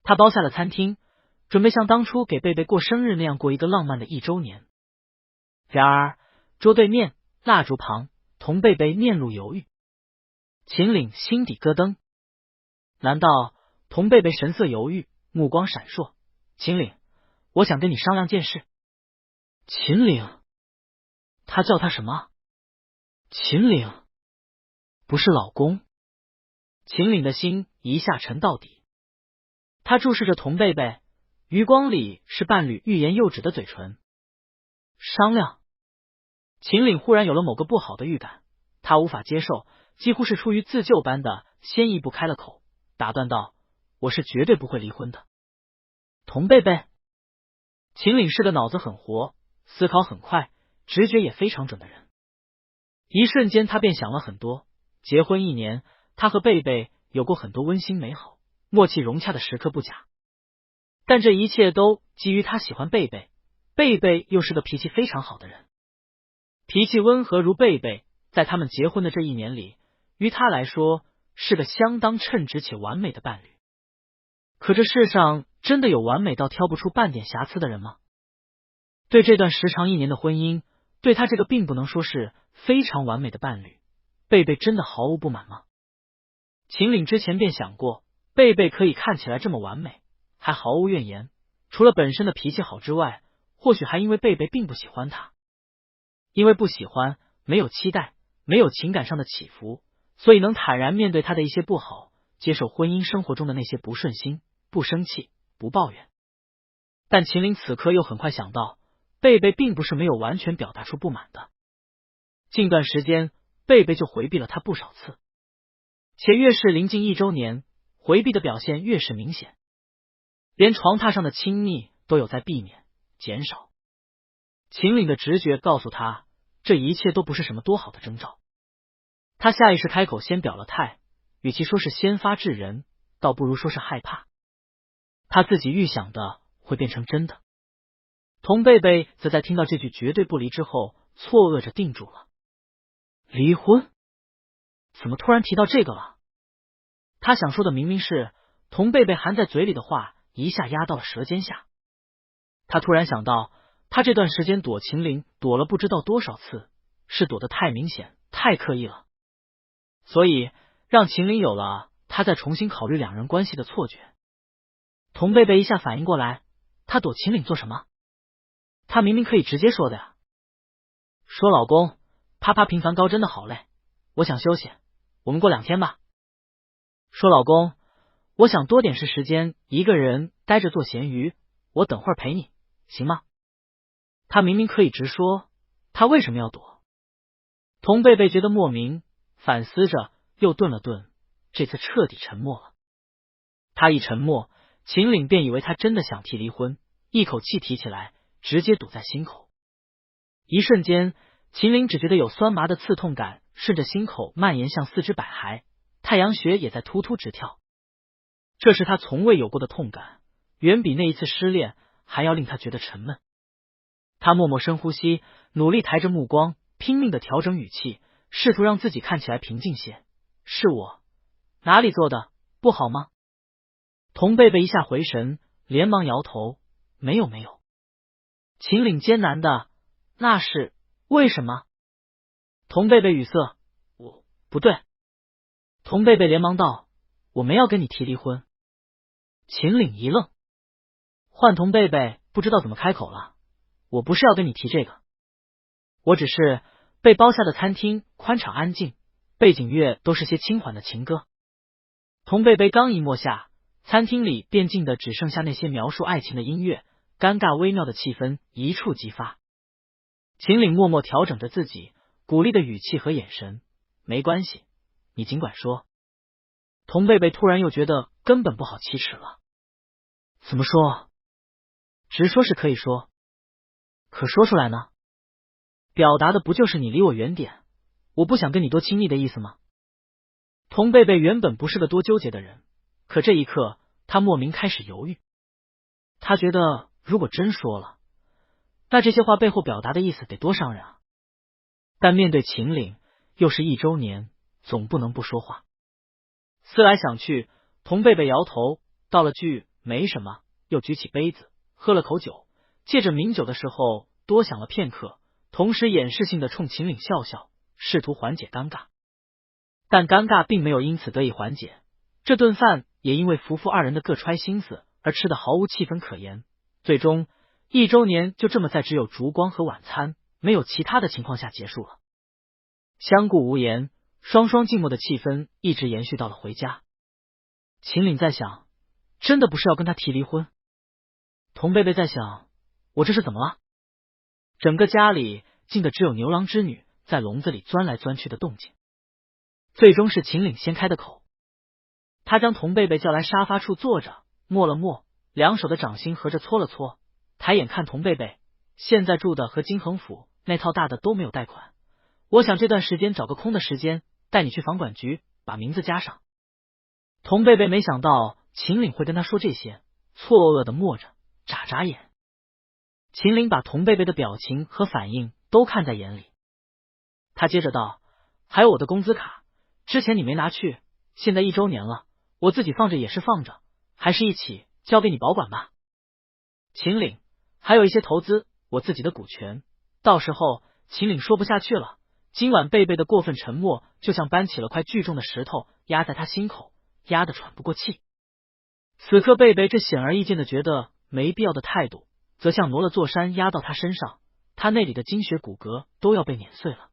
他包下了餐厅，准备像当初给贝贝过生日那样过一个浪漫的1周年。然而桌对面蜡烛旁，童贝贝面露犹豫。秦岭心底咯噔，难道童贝贝神色犹豫，目光闪烁？秦岭，我想跟你商量件事。秦岭，他叫他什么？秦岭，不是老公。秦岭的心一下沉到底，他注视着童贝贝，余光里是伴侣欲言又止的嘴唇。商量。秦岭忽然有了某个不好的预感，他无法接受，几乎是出于自救般的先一步开了口，打断道，我是绝对不会离婚的。童贝贝。秦岭是个脑子很活，思考很快，直觉也非常准的人。一瞬间他便想了很多，结婚1年，他和贝贝有过很多温馨美好、默契融洽的时刻不假，但这一切都基于他喜欢贝贝，贝贝又是个脾气非常好的人。脾气温和如贝贝，在他们结婚的这1年里，于他来说是个相当称职且完美的伴侣。可这世上真的有完美到挑不出半点瑕疵的人吗？对这段时长1年的婚姻，对他这个并不能说是非常完美的伴侣，贝贝真的毫无不满吗？秦岭之前便想过，贝贝可以看起来这么完美，还毫无怨言，除了本身的脾气好之外，或许还因为贝贝并不喜欢他。因为不喜欢，没有期待，没有情感上的起伏，所以能坦然面对他的一些不好，接受婚姻生活中的那些不顺心，不生气，不抱怨。但秦岭此刻又很快想到，贝贝并不是没有完全表达出不满的。近段时间，贝贝就回避了他不少次，且越是临近1周年，回避的表现越是明显，连床榻上的亲密都有在避免减少。秦岭的直觉告诉他，这一切都不是什么多好的征兆。他下意识开口先表了态，与其说是先发制人，倒不如说是害怕他自己预想的会变成真的。童贝贝则在听到这句绝对不离之后，错愕着定住了。离婚？怎么突然提到这个了？他想说的明明是童贝贝含在嘴里的话，一下压到了舌尖下。他突然想到，他这段时间躲秦岭躲了不知道多少次，是躲得太明显太刻意了，所以让秦岭有了他再重新考虑两人关系的错觉。童贝贝一下反应过来，他躲秦岭做什么？他明明可以直接说的呀。说老公，啪啪平凡高真的好累，我想休息，我们过2天吧。说老公，我想多点时间一个人待着做咸鱼，我等会儿陪你，行吗？他明明可以直说，他为什么要躲？童贝贝觉得莫名，反思着，又顿了顿，这次彻底沉默了。他一沉默，秦岭便以为他真的想提离婚，一口气提起来，直接堵在心口。一瞬间，秦岭只觉得有酸麻的刺痛感顺着心口蔓延向四肢百骸，太阳穴也在突突直跳。这是他从未有过的痛感，远比那一次失恋还要令他觉得沉闷。他默默深呼吸，努力抬着目光，拼命的调整语气，试图让自己看起来平静些。是我哪里做的不好吗？童贝贝一下回神，连忙摇头，没有没有。秦岭艰难的，那是为什么？童贝贝语塞，我不对。童贝贝连忙道，我没要跟你提离婚。秦岭一愣，换童贝贝不知道怎么开口了，我不是要跟你提这个，我只是被包下的餐厅宽敞安静，背景乐都是些轻缓的情歌。童贝贝刚一默下，餐厅里便静的只剩下那些描述爱情的音乐，尴尬微妙的气氛一触即发。秦岭默默调整着自己鼓励的语气和眼神，没关系，你尽管说。童贝贝突然又觉得根本不好启齿了。怎么说？直说是可以说，可说出来呢？表达的不就是你离我远点，我不想跟你多亲密的意思吗？童贝贝原本不是个多纠结的人，可这一刻他莫名开始犹豫。他觉得如果真说了，那这些话背后表达的意思得多伤人啊。但面对秦岭，又是1周年，总不能不说话。思来想去，童贝贝摇头，道了句没什么，又举起杯子喝了口酒，借着抿酒的时候多想了片刻，同时掩饰性的冲秦岭笑笑，试图缓解尴尬。但尴尬并没有因此得以缓解，这顿饭也因为夫妇二人的各揣心思而吃得毫无气氛可言。最终1周年就这么在只有烛光和晚餐，没有其他的情况下结束了。相顾无言，双双静默的气氛一直延续到了回家。秦岭在想，真的不是要跟他提离婚。童贝贝在想，我这是怎么了？整个家里静的只有牛郎织女在笼子里钻来钻去的动静。最终是秦岭先开的口，他将童贝贝叫来沙发处坐着，摸了摸，两手的掌心合着搓了搓，抬眼看童贝贝，现在住的和金恒府那套大的都没有贷款，我想这段时间找个空的时间带你去房管局把名字加上。童贝贝没想到秦岭会跟他说这些，错愕的默着，眨眨眼。秦岭把童贝贝的表情和反应都看在眼里，他接着道，还有我的工资卡，之前你没拿去，现在1周年了，我自己放着也是放着，还是一起交给你保管吧。秦岭，还有一些投资，我自己的股权，到时候秦岭说不下去了，今晚贝贝的过分沉默就像搬起了块巨重的石头压在他心口，压得喘不过气。此刻贝贝这显而易见的觉得没必要的态度，则像挪了座山压到他身上，他那里的精血骨骼都要被碾碎了。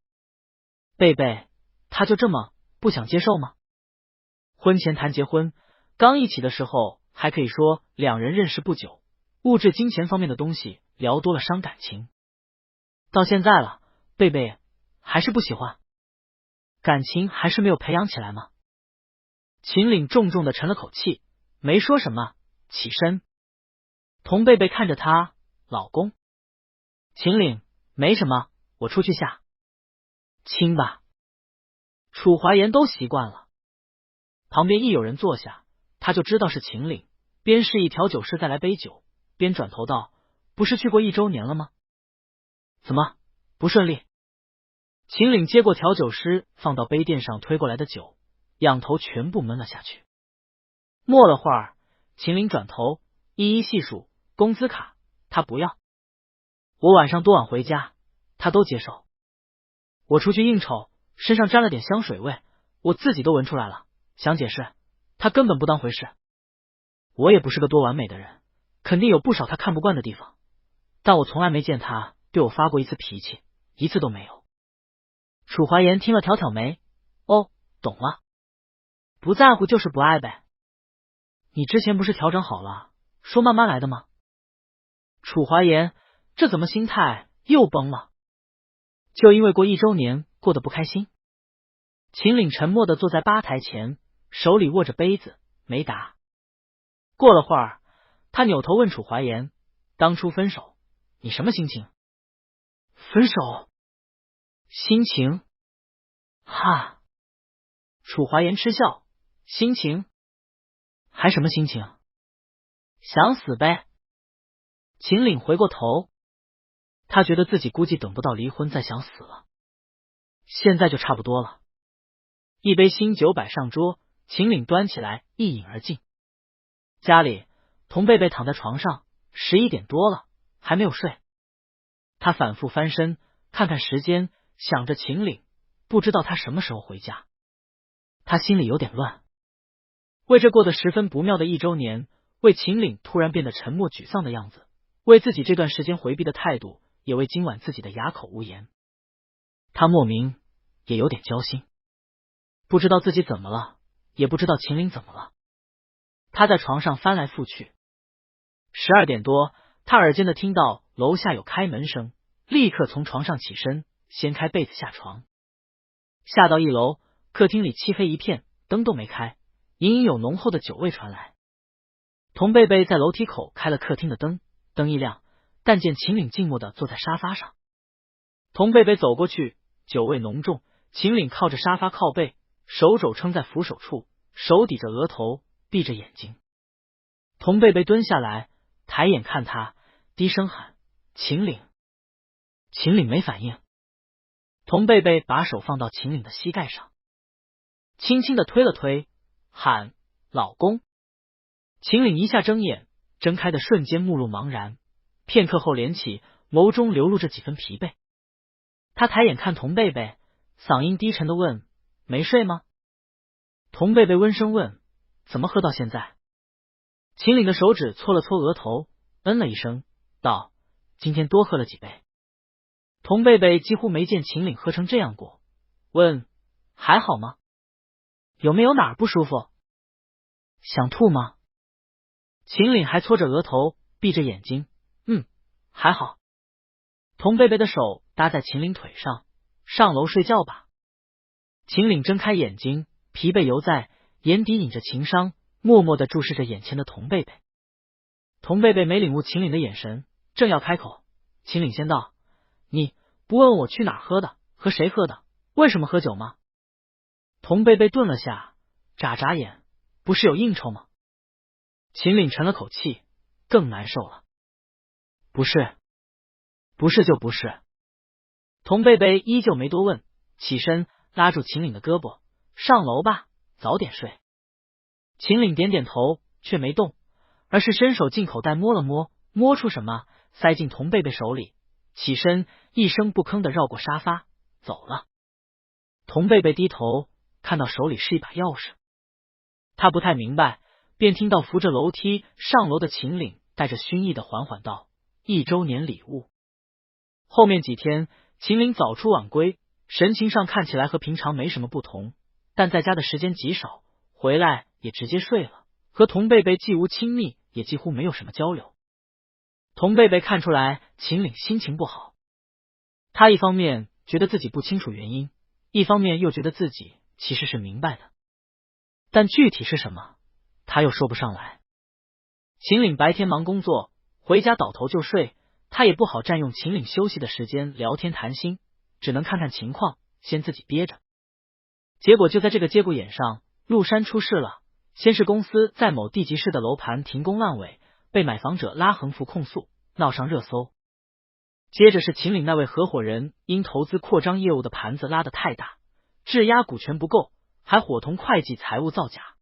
贝贝，他就这么不想接受吗？婚前谈结婚，刚一起的时候还可以说两人认识不久，物质金钱方面的东西聊多了伤感情。到现在了，贝贝还是不喜欢，感情还是没有培养起来吗？秦岭重重的沉了口气，没说什么，起身。童贝贝看着他，老公。秦岭，没什么，我出去下。亲吧。楚怀言都习惯了。旁边一有人坐下，他就知道是秦岭，边示意调酒师再来杯酒，边转头道：不是去过1周年了吗？怎么不顺利？秦岭接过调酒师放到杯垫上推过来的酒，仰头全部闷了下去。默了会儿，秦岭转头一一细数，工资卡他不要，我晚上多晚回家他都接受，我出去应酬身上沾了点香水味，我自己都闻出来了，想解释他根本不当回事。我也不是个多完美的人，肯定有不少他看不惯的地方，但我从来没见他对我发过一次脾气，一次都没有。楚怀言听了挑挑眉，哦，懂了，不在乎就是不爱呗。你之前不是调整好了，说慢慢来的吗？楚怀言，这怎么心态又崩了？就因为过1周年过得不开心？秦岭沉默的坐在吧台前，手里握着杯子，没答。过了会儿，他扭头问楚怀言，当初分手你什么心情？分手心情？哈！楚怀言嗤笑，心情？还什么心情？想死呗。秦岭回过头，他觉得自己估计等不到离婚再想死了，现在就差不多了。一杯新酒摆上桌，秦岭端起来一饮而尽。家里童贝贝躺在床上，11点多了还没有睡。他反复翻身看看时间，想着秦岭，不知道他什么时候回家。他心里有点乱，为这过得十分不妙的1周年，为秦岭突然变得沉默沮丧的样子，为自己这段时间回避的态度，也为今晚自己的哑口无言。他莫名也有点焦心，不知道自己怎么了，也不知道秦岭怎么了。他在床上翻来覆去。12点多，他耳尖的听到楼下有开门声，立刻从床上起身，掀开被子下床。下到1楼，客厅里漆黑一片，灯都没开，隐隐有浓厚的酒味传来。童贝贝在楼梯口开了客厅的灯，灯一亮，但见秦岭静默的坐在沙发上。童贝贝走过去，酒味浓重，秦岭靠着沙发靠背，手肘撑在扶手处，手抵着额头，闭着眼睛。童贝贝蹲下来，抬眼看他，低声喊秦岭。秦岭没反应。童贝贝把手放到秦岭的膝盖上，轻轻的推了推，喊老公。秦岭一下睁眼，睁开的瞬间目露茫然，片刻后连起，眸中流露着几分疲惫。他抬眼看童贝贝，嗓音低沉的问，没睡吗？童贝贝温声问，怎么喝到现在？秦岭的手指搓了搓额头，嗯了一声，道，今天多喝了几杯。童贝贝几乎没见秦岭喝成这样过，问，还好吗？有没有哪儿不舒服？想吐吗？秦岭还搓着额头，闭着眼睛，还好。童贝贝的手搭在秦岭腿上，上楼睡觉吧。秦岭睁开眼睛，疲惫犹在，眼底隐着情伤，默默的注视着眼前的童贝贝。童贝贝没领悟秦岭的眼神，正要开口，秦岭先道，你不问我去哪儿喝的，和谁喝的，为什么喝酒吗？童贝贝顿了下，眨眨眼，不是有应酬吗？秦岭沉了口气，更难受了。不是，不是就不是。童贝贝依旧没多问，起身拉住秦岭的胳膊，上楼吧，早点睡。秦岭点点头，却没动，而是伸手进口袋摸了摸，摸出什么，塞进童贝贝手里，起身一声不吭的绕过沙发走了。童贝贝低头看到手里是一把钥匙，他不太明白，便听到扶着楼梯上楼的秦岭带着熏意的缓缓道，1周年礼物。后面几天秦岭早出晚归，神情上看起来和平常没什么不同，但在家的时间极少，回来也直接睡了，和童贝贝既无亲密，也几乎没有什么交流。童贝贝看出来秦岭心情不好，他一方面觉得自己不清楚原因，一方面又觉得自己其实是明白的，但具体是什么，他又说不上来。秦岭白天忙工作，回家倒头就睡，他也不好占用秦岭休息的时间聊天谈心，只能看看情况，先自己憋着。结果就在这个节骨眼上，陆山出事了。先是公司在某地级市的楼盘停工烂尾，被买房者拉横幅控诉，闹上热搜。接着是秦岭那位合伙人因投资扩张业务的盘子拉得太大，质押股权不够，还伙同会计财务造假。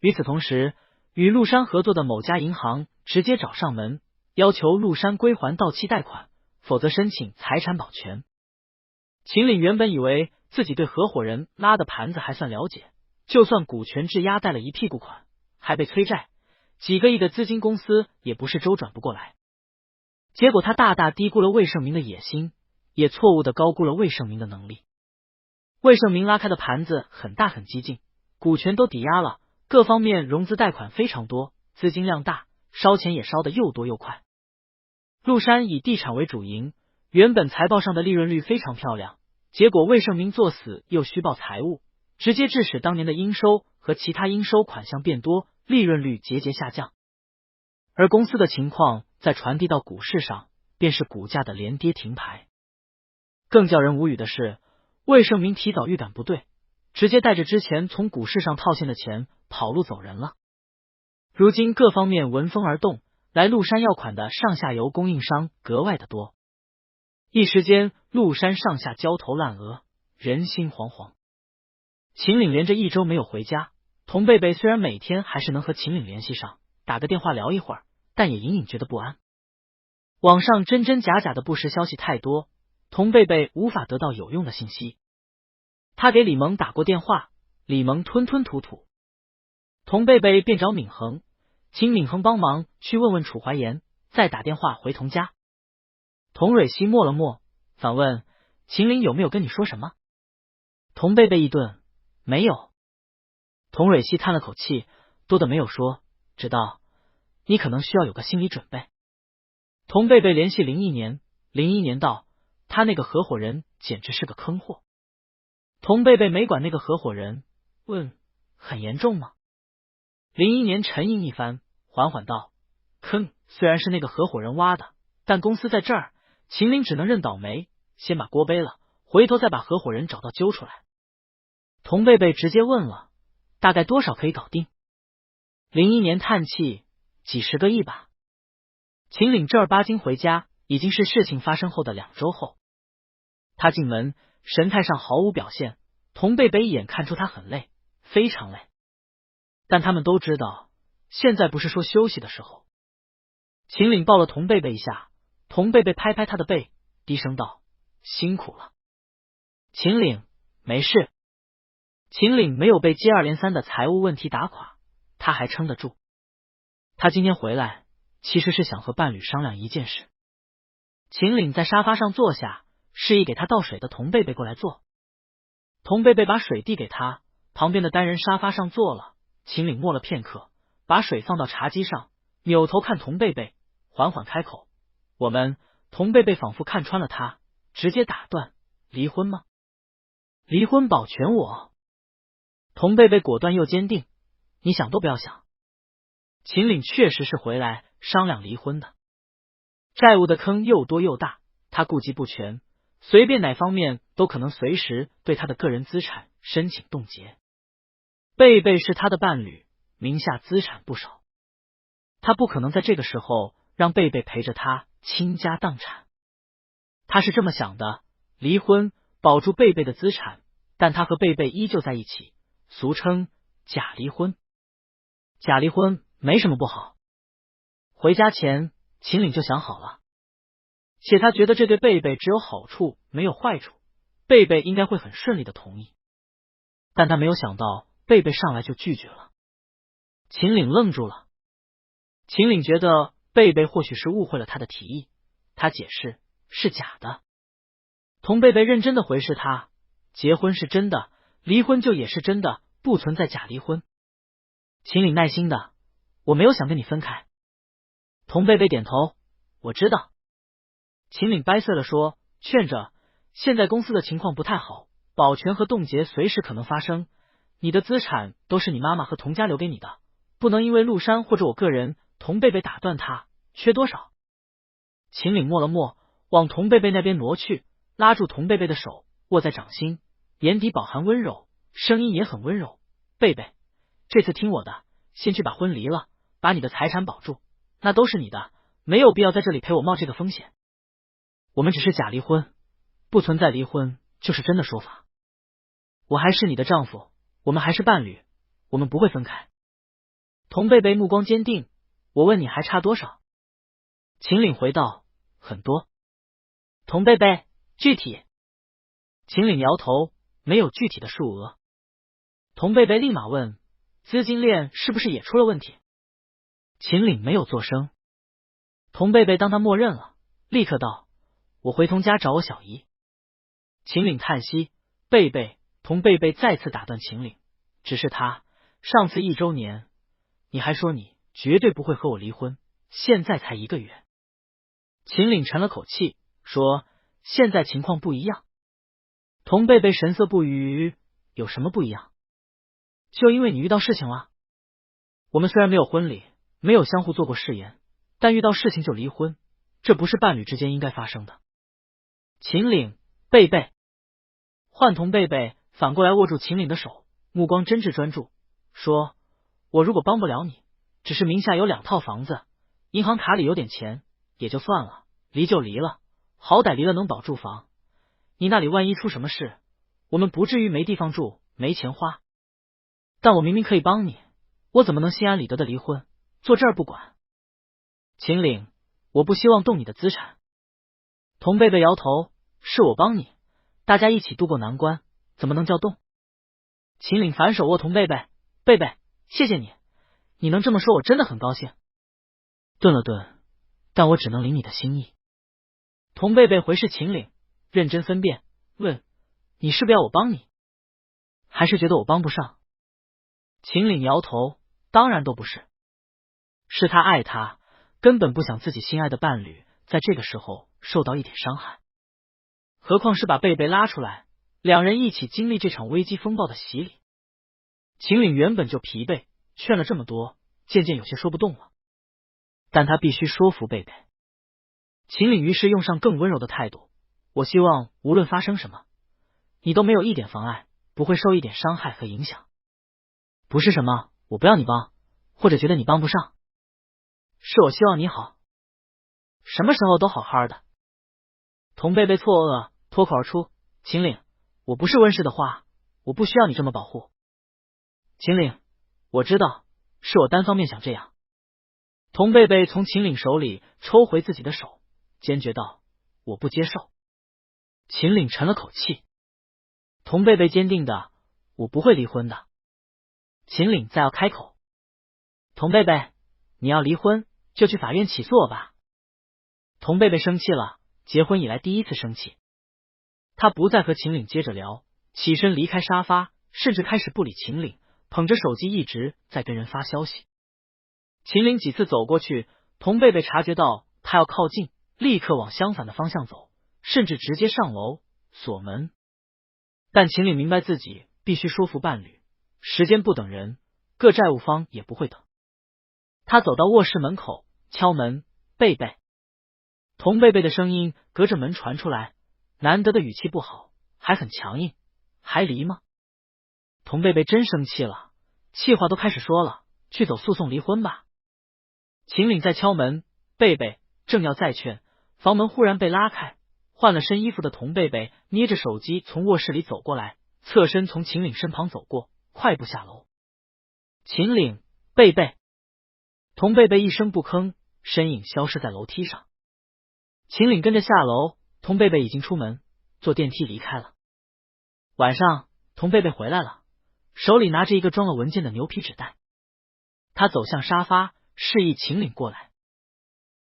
与此同时，与陆山合作的某家银行直接找上门，要求陆山归还到期贷款，否则申请财产保全。秦岭原本以为自己对合伙人拉的盘子还算了解，就算股权质押贷了一屁股款，还被催债，几个亿的资金公司也不是周转不过来。结果他大大低估了魏胜明的野心，也错误的高估了魏胜明的能力。魏胜明拉开的盘子很大很激进，股权都抵押了，各方面融资贷款非常多，资金量大，烧钱也烧得又多又快。陆山以地产为主营，原本财报上的利润率非常漂亮，结果魏胜明作死又虚报财务，直接致使当年的应收和其他应收款项变多，利润率节节下降。而公司的情况再传递到股市上，便是股价的连跌停牌。更叫人无语的是，魏胜明提早预感不对，直接带着之前从股市上套现的钱跑路走人了。如今各方面闻风而动，来陆山要款的上下游供应商格外的多，一时间陆山上下焦头烂额，人心惶惶。秦岭连着一周没有回家，童贝贝虽然每天还是能和秦岭联系上，打个电话聊一会儿，但也隐隐觉得不安。网上真真假假的不实消息太多，童贝贝无法得到有用的信息。他给李萌打过电话，李萌吞吞吐吐。童贝贝便找闵恒，请闵恒帮忙去问问楚怀言，再打电话回童家。童蕊希默了默，反问秦岭有没有跟你说什么？童贝贝一顿，没有。童蕊希叹了口气，多的没有说，知道你可能需要有个心理准备。童贝贝联系01年到，他那个合伙人简直是个坑货。童贝贝没管那个合伙人，问很严重吗？01年沉吟一番，缓缓道，坑虽然是那个合伙人挖的，但公司在这儿，秦岭只能认倒霉，先把锅背了，回头再把合伙人找到揪出来。童贝贝直接问了，大概多少可以搞定？01年叹气，几十个亿吧。秦岭正儿八经回家，已经是事情发生后的2周后。他进门，神态上毫无表现，童贝贝一眼看出他很累，非常累。但他们都知道，现在不是说休息的时候。秦岭抱了童贝贝一下，童贝贝拍拍他的背，低声道：辛苦了。秦岭，没事。秦岭没有被接二连三的财务问题打垮，他还撑得住。他今天回来，其实是想和伴侣商量一件事。秦岭在沙发上坐下，示意给他倒水的童贝贝过来坐。童贝贝把水递给他，旁边的单人沙发上坐了。秦岭默了片刻，把水放到茶几上，扭头看童贝贝，缓缓开口：我们。童贝贝仿佛看穿了他，直接打断：离婚吗？离婚保全我。童贝贝果断又坚定：你想都不要想。秦岭确实是回来商量离婚的，债务的坑又多又大，他顾及不全，随便哪方面都可能随时对他的个人资产申请冻结。贝贝是他的伴侣，名下资产不少，他不可能在这个时候让贝贝陪着他倾家荡产。他是这么想的，离婚保住贝贝的资产，但他和贝贝依旧在一起，俗称假离婚。假离婚没什么不好。回家前秦岭就想好了，且他觉得这对贝贝只有好处没有坏处，贝贝应该会很顺利的同意。但他没有想到贝贝上来就拒绝了。秦岭愣住了。秦岭觉得贝贝或许是误会了他的提议，他解释是假的。童贝贝认真的回示他，结婚是真的，离婚就也是真的，不存在假离婚。秦岭耐心的，我没有想跟你分开。童贝贝点头，我知道。秦岭掰碎了说，劝着，现在公司的情况不太好，保全和冻结随时可能发生，你的资产都是你妈妈和童家留给你的，不能因为陆山或者我个人。童贝贝打断他，缺多少？秦岭默了默，往童贝贝那边挪去，拉住童贝贝的手，握在掌心，眼底饱含温柔，声音也很温柔。贝贝，这次听我的，先去把婚离了，把你的财产保住，那都是你的，没有必要在这里陪我冒这个风险。我们只是假离婚，不存在离婚就是真的说法。我还是你的丈夫，我们还是伴侣，我们不会分开。童贝贝目光坚定，我问你还差多少？秦岭回道，很多。童贝贝，具体？秦岭摇头，没有具体的数额。童贝贝立马问，资金链是不是也出了问题？秦岭没有作声。童贝贝当他默认了，立刻道，我回童家找我小姨。秦岭叹息，贝贝。童贝贝再次打断秦岭，只是他上次1周年，你还说你绝对不会和我离婚，现在才1个月。秦岭沉了口气，说现在情况不一样。童贝贝神色不语，有什么不一样？就因为你遇到事情了。我们虽然没有婚礼，没有相互做过誓言，但遇到事情就离婚，这不是伴侣之间应该发生的。秦岭，贝贝。换童贝贝反过来握住秦岭的手，目光真挚专注，说，我如果帮不了你，只是名下有2套房子，银行卡里有点钱，也就算了，离就离了，好歹离了能保住房，你那里万一出什么事，我们不至于没地方住，没钱花。但我明明可以帮你，我怎么能心安理得的离婚，坐这儿不管？秦岭，我不希望动你的资产。童贝贝摇头，是我帮你，大家一起度过难关，怎么能叫动？秦岭反手握童贝贝，贝贝，谢谢你，你能这么说我真的很高兴。顿了顿，但我只能领你的心意。童贝贝回视秦岭，认真分辨，问，你是不是要我帮你，还是觉得我帮不上？秦岭摇头，当然都不是，是他爱他，根本不想自己心爱的伴侣在这个时候受到一点伤害，何况是把贝贝拉出来，两人一起经历这场危机风暴的洗礼。秦岭原本就疲惫，劝了这么多，渐渐有些说不动了，但他必须说服贝贝。秦岭于是用上更温柔的态度，我希望无论发生什么，你都没有一点妨碍，不会受一点伤害和影响。不是什么我不要你帮，或者觉得你帮不上，是我希望你好，什么时候都好好的。童贝贝错愕，脱口而出，秦岭，我不是温室的花，我不需要你这么保护。秦岭，我知道，是我单方面想这样。童贝贝从秦岭手里抽回自己的手，坚决道，我不接受。秦岭沉了口气。童贝贝坚定的，我不会离婚的。秦岭再要开口，童贝贝，你要离婚就去法院起诉我吧。童贝贝生气了，结婚以来第一次生气。他不再和秦岭接着聊，起身离开沙发，甚至开始不理秦岭，捧着手机一直在跟人发消息。秦岭几次走过去，童贝贝察觉到他要靠近，立刻往相反的方向走，甚至直接上楼锁门。但秦岭明白自己必须说服伴侣，时间不等人，各债务方也不会等。他走到卧室门口，敲门，贝贝。童贝贝的声音隔着门传出来，难得的语气不好，还很强硬，还离吗？童贝贝真生气了，气话都开始说了，去走诉讼离婚吧。秦岭在敲门，贝贝正要再劝，房门忽然被拉开，换了身衣服的童贝贝捏着手机从卧室里走过来，侧身从秦岭身旁走过，快步下楼。秦岭，贝贝。童贝贝一声不吭，身影消失在楼梯上。秦岭跟着下楼，童贝贝已经出门，坐电梯离开了。晚上，童贝贝回来了，手里拿着一个装了文件的牛皮纸袋。他走向沙发，示意秦岭过来。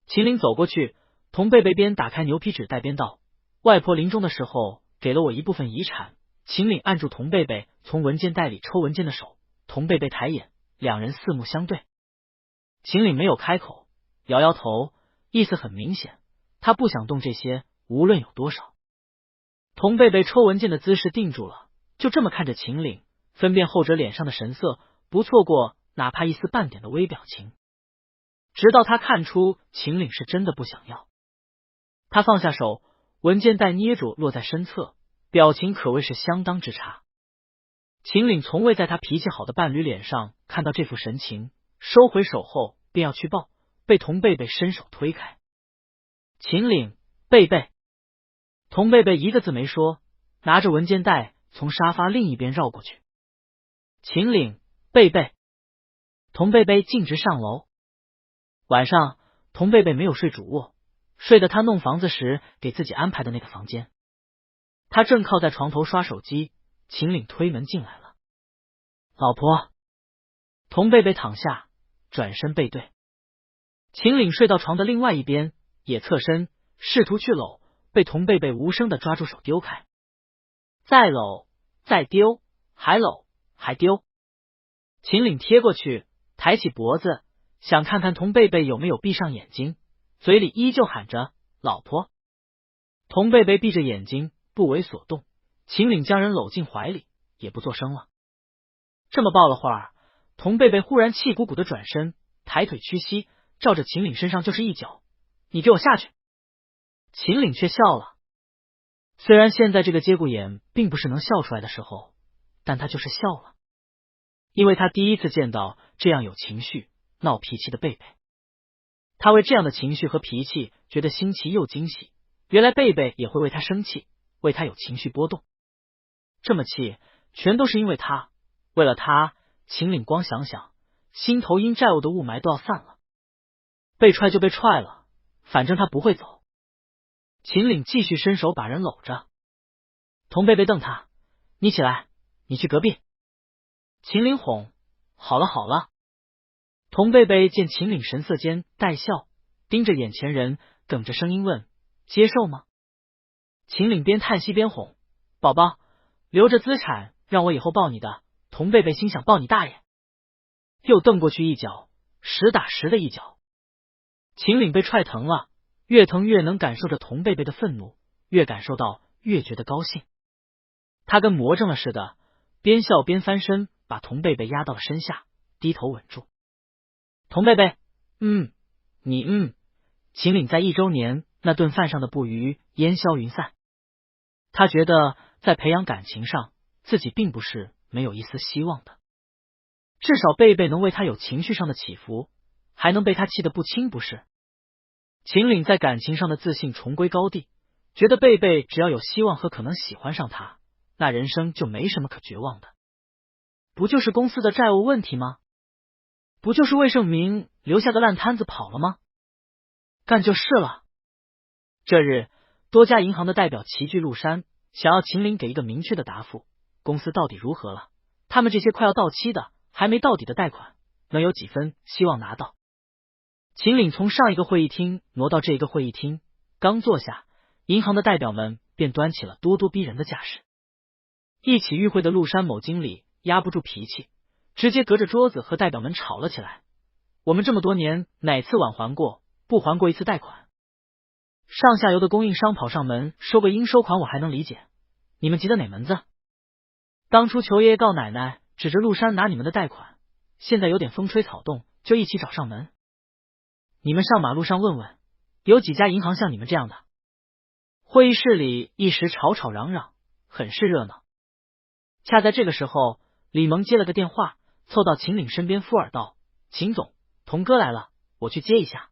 秦岭走过去，童贝贝边打开牛皮纸袋边道，外婆临终的时候给了我一部分遗产。秦岭按住童贝贝从文件袋里抽文件的手，童贝贝抬眼，两人四目相对。秦岭没有开口，摇摇头，意思很明显，他不想动这些，无论有多少。童贝贝抽文件的姿势定住了，就这么看着秦岭，分辨后者脸上的神色，不错过哪怕一丝半点的微表情。直到他看出秦岭是真的不想要，他放下手，文件袋捏住落在身侧，表情可谓是相当之差。秦岭从未在他脾气好的伴侣脸上看到这副神情，收回手后便要去抱，被童贝贝伸手推开。秦岭，贝贝。童贝贝一个字没说，拿着文件袋从沙发另一边绕过去。秦岭，贝贝。童贝贝径直上楼。晚上，童贝贝没有睡主卧，睡得他弄房子时给自己安排的那个房间。他正靠在床头刷手机，秦岭推门进来了。老婆。童贝贝躺下，转身背对。秦岭睡到床的另外一边，也侧身试图去搂，被童贝贝无声的抓住手丢开。再搂，再丢，还搂，还丢。秦岭贴过去，抬起脖子，想看看童贝贝有没有闭上眼睛，嘴里依旧喊着老婆。童贝贝闭着眼睛不为所动，秦岭将人搂进怀里，也不作声了。这么抱了会儿，童贝贝忽然气鼓鼓的转身，抬腿屈膝，照着秦岭身上就是一脚，你给我下去。秦岭却笑了，虽然现在这个节骨眼并不是能笑出来的时候，但他就是笑了，因为他第一次见到这样有情绪闹脾气的贝贝。他为这样的情绪和脾气觉得新奇又惊喜，原来贝贝也会为他生气，为他有情绪波动。这么气全都是因为他，为了他，秦岭光想想，心头因债务的雾霾都要散了。被踹就被踹了，反正他不会走。秦岭继续伸手把人搂着。童贝贝瞪他，你起来，你去隔壁。秦岭哄，好了好了。童贝贝见秦岭神色间带笑，盯着眼前人，哽着声音问，接受吗？秦岭边叹息边哄，宝宝，留着资产让我以后抱你的。童贝贝心想抱你大爷，又瞪过去一脚，实打实的一脚。秦岭被踹疼了，越疼越能感受着童贝贝的愤怒，越感受到越觉得高兴。他跟魔怔了似的，边笑边翻身把童贝贝压到了身下，低头稳住。童贝贝，你秦岭在1周年那顿饭上的不愉烟消云散。他觉得在培养感情上自己并不是没有一丝希望的，至少贝贝能为他有情绪上的起伏，还能被他气得不轻不是。秦岭在感情上的自信重归高地，觉得贝贝只要有希望和可能喜欢上他，那人生就没什么可绝望的。不就是公司的债务问题吗？不就是魏盛明留下个烂摊子跑了吗？干就是了。这日，多家银行的代表齐聚麓山，想要秦岭给一个明确的答复，公司到底如何了？他们这些快要到期的还没到底的贷款，能有几分希望拿到？秦岭从上一个会议厅挪到这一个会议厅，刚坐下，银行的代表们便端起了咄咄逼人的架势。一起与会的麓山某经理压不住脾气，直接隔着桌子和代表们吵了起来。我们这么多年哪次晚还过，不还过一次贷款？上下游的供应商跑上门收个应收款我还能理解，你们急的哪门子？当初求爷爷告奶奶指着麓山拿你们的贷款，现在有点风吹草动就一起找上门。你们上马路上问问，有几家银行像你们这样的？会议室里一时吵吵嚷嚷，很是热闹。恰在这个时候，李萌接了个电话，凑到秦岭身边附耳道，秦总，童哥来了，我去接一下。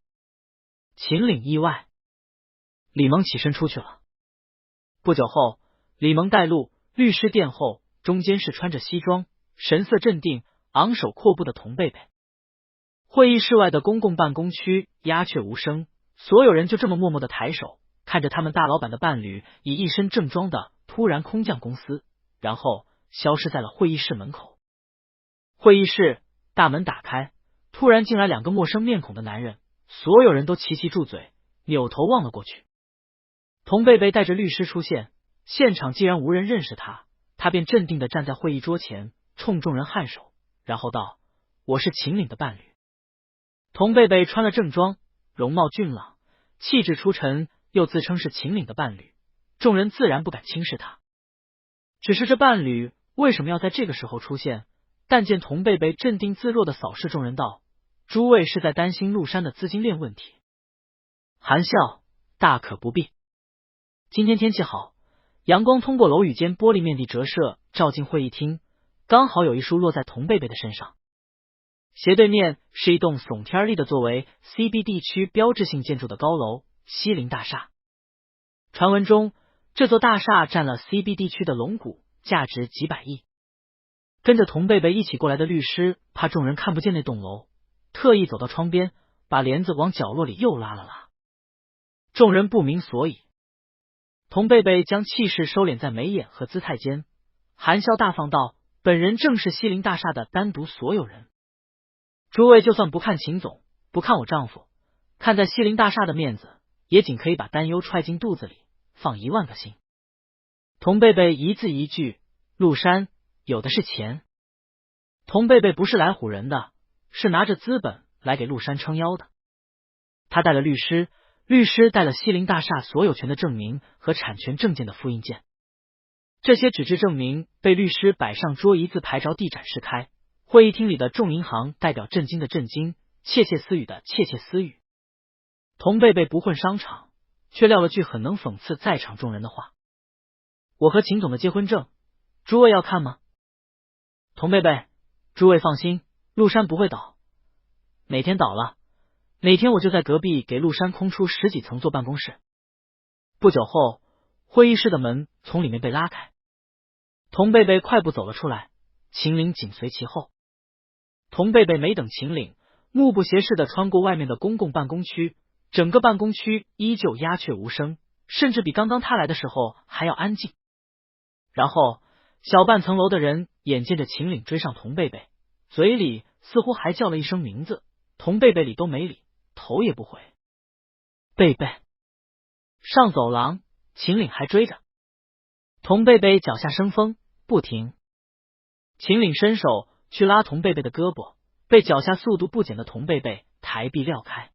秦岭意外，李萌起身出去了。不久后，李萌带路，律师殿后，中间是穿着西装，神色镇定，昂首阔步的童贝贝。会议室外的公共办公区鸦雀无声，所有人就这么默默的抬手，看着他们大老板的伴侣以一身正装的突然空降公司，然后消失在了会议室门口。会议室大门打开，突然进来2个陌生面孔的男人，所有人都齐齐住嘴，扭头望了过去。童贝贝带着律师出现，现场既然无人认识他，他便镇定地站在会议桌前，冲众人颔首，然后道：“我是秦岭的伴侣。”童贝贝穿了正装，容貌俊朗，气质出尘，又自称是秦岭的伴侣，众人自然不敢轻视他。只是这伴侣为什么要在这个时候出现？但见童贝贝镇定自若地扫视众人道：“诸位是在担心陆山的资金链问题？”含笑：“大可不必。今天天气好，阳光通过楼宇间玻璃面地折射，照进会议厅，刚好有一束落在童贝贝的身上。斜对面是一栋耸天立的作为 CBD 区标志性建筑的高楼西林大厦。传闻中，这座大厦占了 CBD 区的龙骨，价值几百亿。跟着童贝贝一起过来的律师怕众人看不见那栋楼，特意走到窗边，把帘子往角落里又拉了拉。众人不明所以。童贝贝将气势收敛在眉眼和姿态间，含笑大方道：“本人正是西林大厦的单独所有人。诸位就算不看秦总，不看我丈夫，看在西林大厦的面子，也仅可以把担忧揣进肚子里，放10000个心。”童贝贝一字一句：“陆山有的是钱。”童贝贝不是来唬人的，是拿着资本来给陆山撑腰的。他带了律师，律师带了西林大厦所有权的证明和产权证件的复印件。这些纸质证明被律师摆上桌，一字排着地展示开。会议厅里的众银行代表震惊的震惊，窃窃私语的窃窃私语。童贝贝不混商场，却撂了句很能讽刺在场众人的话：“我和秦总的结婚证，诸位要看吗？”童贝贝：“诸位放心，陆山不会倒。哪天倒了，哪天我就在隔壁给陆山空出10几层做办公室。”不久后，会议室的门从里面被拉开，童贝贝快步走了出来，秦岭紧随其后。童贝贝没等秦岭，目不斜视地穿过外面的公共办公区，整个办公区依旧鸦雀无声，甚至比刚刚他来的时候还要安静。然后小半层楼的人眼见着秦岭追上童贝贝，嘴里似乎还叫了一声名字，童贝贝理都没理，头也不回。贝贝。上走廊，秦岭还追着。童贝贝脚下生风，不停。秦岭伸手去拉童贝贝的胳膊，被脚下速度不减的童贝贝抬臂撂开。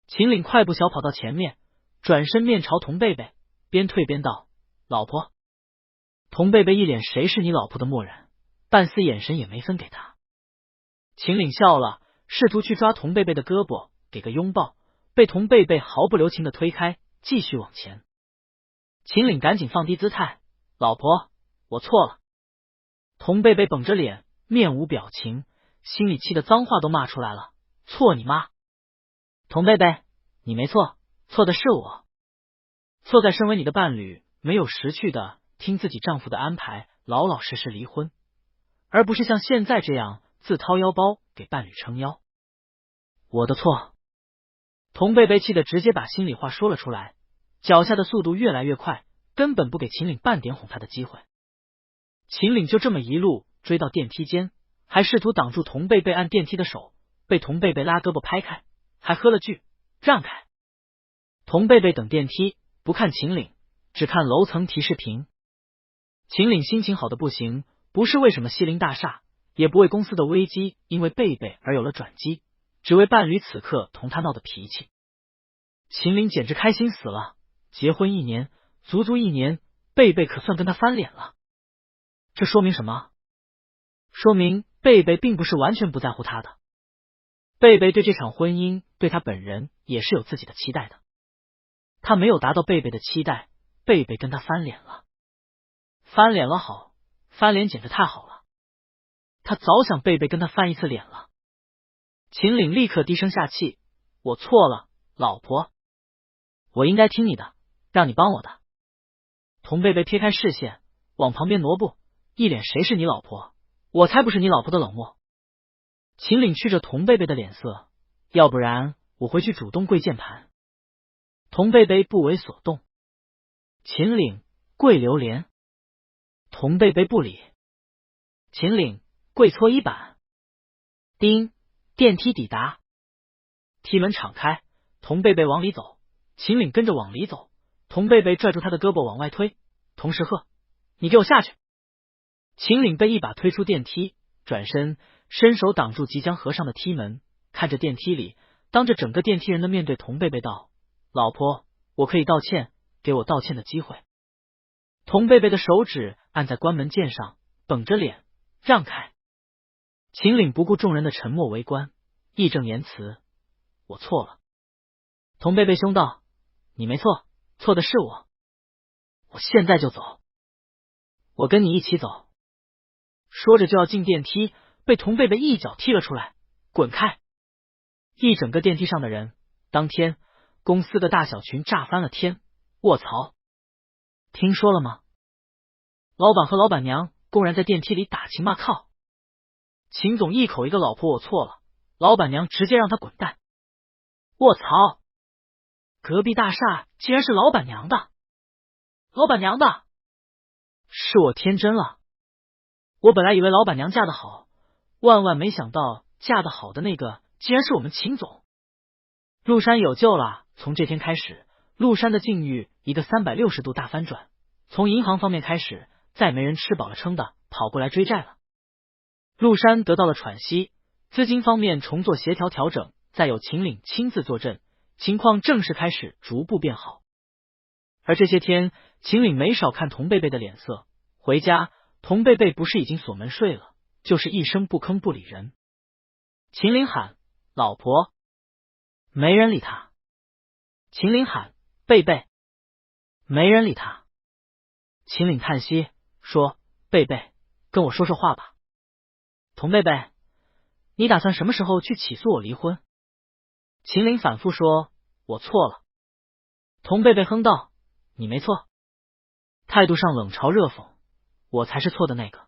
秦岭快步小跑到前面，转身面朝童贝贝，边退边道：“老婆。”童贝贝一脸谁是你老婆的漠然，半丝眼神也没分给他。秦岭笑了，试图去抓童贝贝的胳膊给个拥抱，被童贝贝毫不留情的推开，继续往前。秦岭赶紧放低姿态：“老婆，我错了。”童贝贝绷着脸，面无表情，心里气得脏话都骂出来了：“错你妈！童贝贝，你没错，错的是我。错在身为你的伴侣，没有识趣的听自己丈夫的安排，老老实实离婚，而不是像现在这样自掏腰包给伴侣撑腰。我的错。”童贝贝气得直接把心里话说了出来，脚下的速度越来越快，根本不给秦岭半点哄他的机会。秦岭就这么一路追到电梯间，还试图挡住童贝贝按电梯的手，被童贝贝拉胳膊拍开，还喝了句让开。童贝贝等电梯，不看秦岭，只看楼层提示屏。秦岭心情好的不行，不是为什么西林大厦，也不为公司的危机因为贝贝而有了转机，只为伴侣此刻同他闹的脾气。秦岭简直开心死了，结婚1年，足足1年，贝贝可算跟他翻脸了。这说明什么？说明贝贝并不是完全不在乎他的。贝贝对这场婚姻，对他本人也是有自己的期待的。他没有达到贝贝的期待，贝贝跟他翻脸了。翻脸了好，翻脸简直太好了。他早想贝贝跟他翻一次脸了。秦岭立刻低声下气：“我错了，老婆，我应该听你的，让你帮我的。”童贝贝撇开视线，往旁边挪步，一脸谁是你老婆，我才不是你老婆的冷漠。秦岭觑着童贝贝的脸色：“要不然我回去主动跪键盘。”童贝贝不为所动。秦岭跪榴莲。童贝贝不理。秦岭跪搓衣板。叮，电梯抵达，梯门敞开，童贝贝往里走，秦岭跟着往里走，童贝贝拽住他的胳膊往外推，同时喝：“你给我下去！”秦岭被一把推出电梯，转身伸手挡住即将合上的梯门，看着电梯里，当着整个电梯人的面对童贝贝道：“老婆，我可以道歉，给我道歉的机会。”童贝贝的手指按在关门键上，绷着脸让开。秦岭不顾众人的沉默围观，义正言辞：“我错了。”童贝贝凶道：“你没错，错的是我。我现在就走，我跟你一起走。”说着就要进电梯，被童贝贝一脚踢了出来，滚开！一整个电梯上的人，当天公司的大小群炸翻了天。卧槽！听说了吗？老板和老板娘公然在电梯里打情骂俏，秦总一口一个老婆我错了，老板娘直接让他滚蛋。卧槽！隔壁大厦竟然是老板娘的，老板娘的，是我天真了。我本来以为老板娘嫁得好，万万没想到嫁得好的那个竟然是我们秦总。陆山有救了！从这天开始，陆山的境遇一个360度大翻转。从银行方面开始，再没人吃饱了撑的跑过来追债了。陆山得到了喘息，资金方面重做协调调整，再有秦岭亲自坐镇，情况正式开始逐步变好。而这些天，秦岭没少看童贝贝的脸色。回家，童贝贝不是已经锁门睡了，就是一声不吭不理人。秦岭喊：“老婆！”没人理他。秦岭喊：“贝贝！”没人理他。秦岭叹息说：“贝贝，跟我说说话吧。童贝贝，你打算什么时候去起诉我离婚？”秦岭反复说：“我错了。”童贝贝哼道：“你没错。”态度上冷嘲热讽：“我才是错的那个。”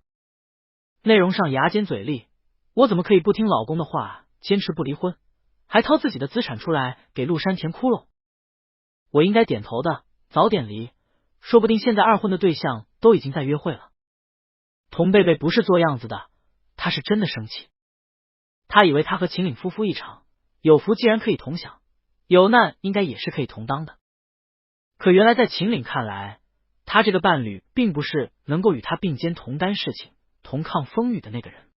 内容上牙尖嘴利：“我怎么可以不听老公的话，坚持不离婚，还掏自己的资产出来给陆山填窟窿？我应该点头的，早点离，说不定现在二婚的对象都已经在约会了。”童贝贝不是做样子的，他是真的生气。他以为他和秦岭夫妇一场，有福既然可以同享，有难应该也是可以同当的。可原来在秦岭看来，他这个伴侣并不是能够与他并肩同担事情、同抗风雨的那个人。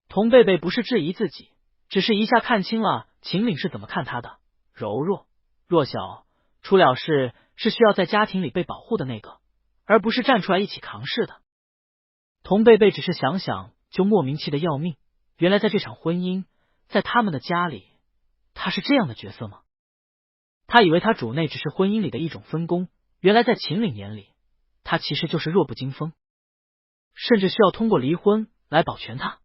童贝贝不是质疑自己，只是一下看清了秦岭是怎么看他的：柔弱、弱小，出了事是需要在家庭里被保护的那个，而不是站出来一起扛事的。童贝贝只是想想就莫名气的要命，原来在这场婚姻，在他们的家里，他是这样的角色吗？他以为他主内只是婚姻里的一种分工，原来在秦岭眼里，他其实就是弱不禁风，甚至需要通过离婚来保全他。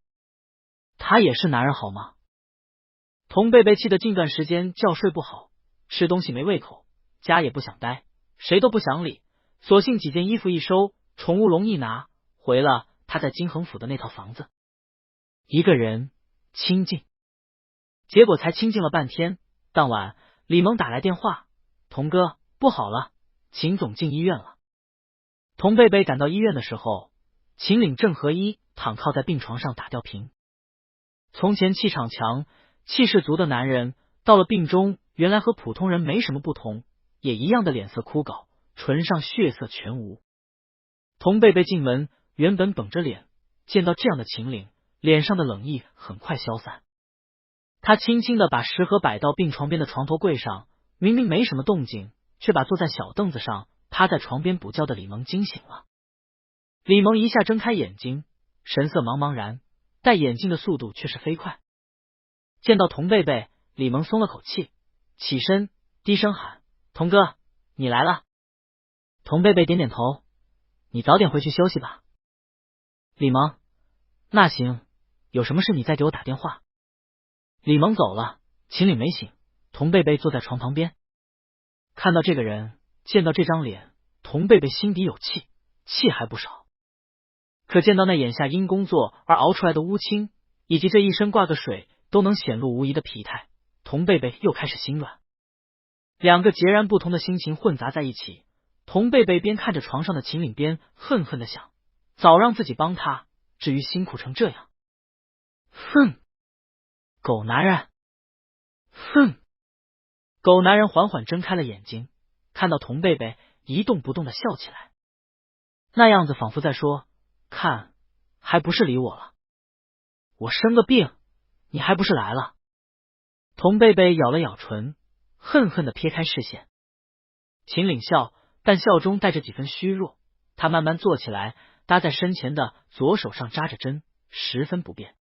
他也是男人好吗？童贝贝气得近段时间觉睡不好，吃东西没胃口，家也不想待，谁都不想理，索性几件衣服一收，宠物笼一拿，回了他在金衡府的那套房子，一个人清静。结果才清静了半天，当晚李萌打来电话：“童哥，不好了，秦总进医院了。”童贝贝赶到医院的时候，秦岭正和衣躺靠在病床上打吊瓶。从前气场强、气势足的男人，到了病中，原来和普通人没什么不同，也一样的脸色枯槁，唇上血色全无。童贝贝进门，原本绷着脸，见到这样的秦岭，脸上的冷意很快消散。他轻轻的把食盒摆到病床边的床头柜上，明明没什么动静，却把坐在小凳子上趴在床边补觉的李萌惊醒了。李萌一下睁开眼睛，神色茫茫然，戴眼镜的速度却是飞快。见到童贝贝，李萌松了口气，起身低声喊：“童哥，你来了。”童贝贝点点头：“你早点回去休息吧。”李萌：“那行，有什么事你再给我打电话。”李萌走了，秦岭没醒，童贝贝坐在床旁边。看到这个人，见到这张脸，童贝贝心底有气，气还不少。可见到那眼下因工作而熬出来的乌青，以及这一身挂个水都能显露无疑的疲态，童贝贝又开始心软。两个截然不同的心情混杂在一起，童贝贝边看着床上的秦岭边恨恨的想：早让自己帮他，至于辛苦成这样。哼！狗男人！哼！狗男人缓缓睁开了眼睛，看到童贝贝一动不动的笑起来，那样子仿佛在说：看，还不是理我了？我生个病，你还不是来了？童贝贝咬了咬唇，恨恨地撇开视线。秦岭笑，但笑中带着几分虚弱。他慢慢坐起来，搭在身前的左手上扎着针，十分不便。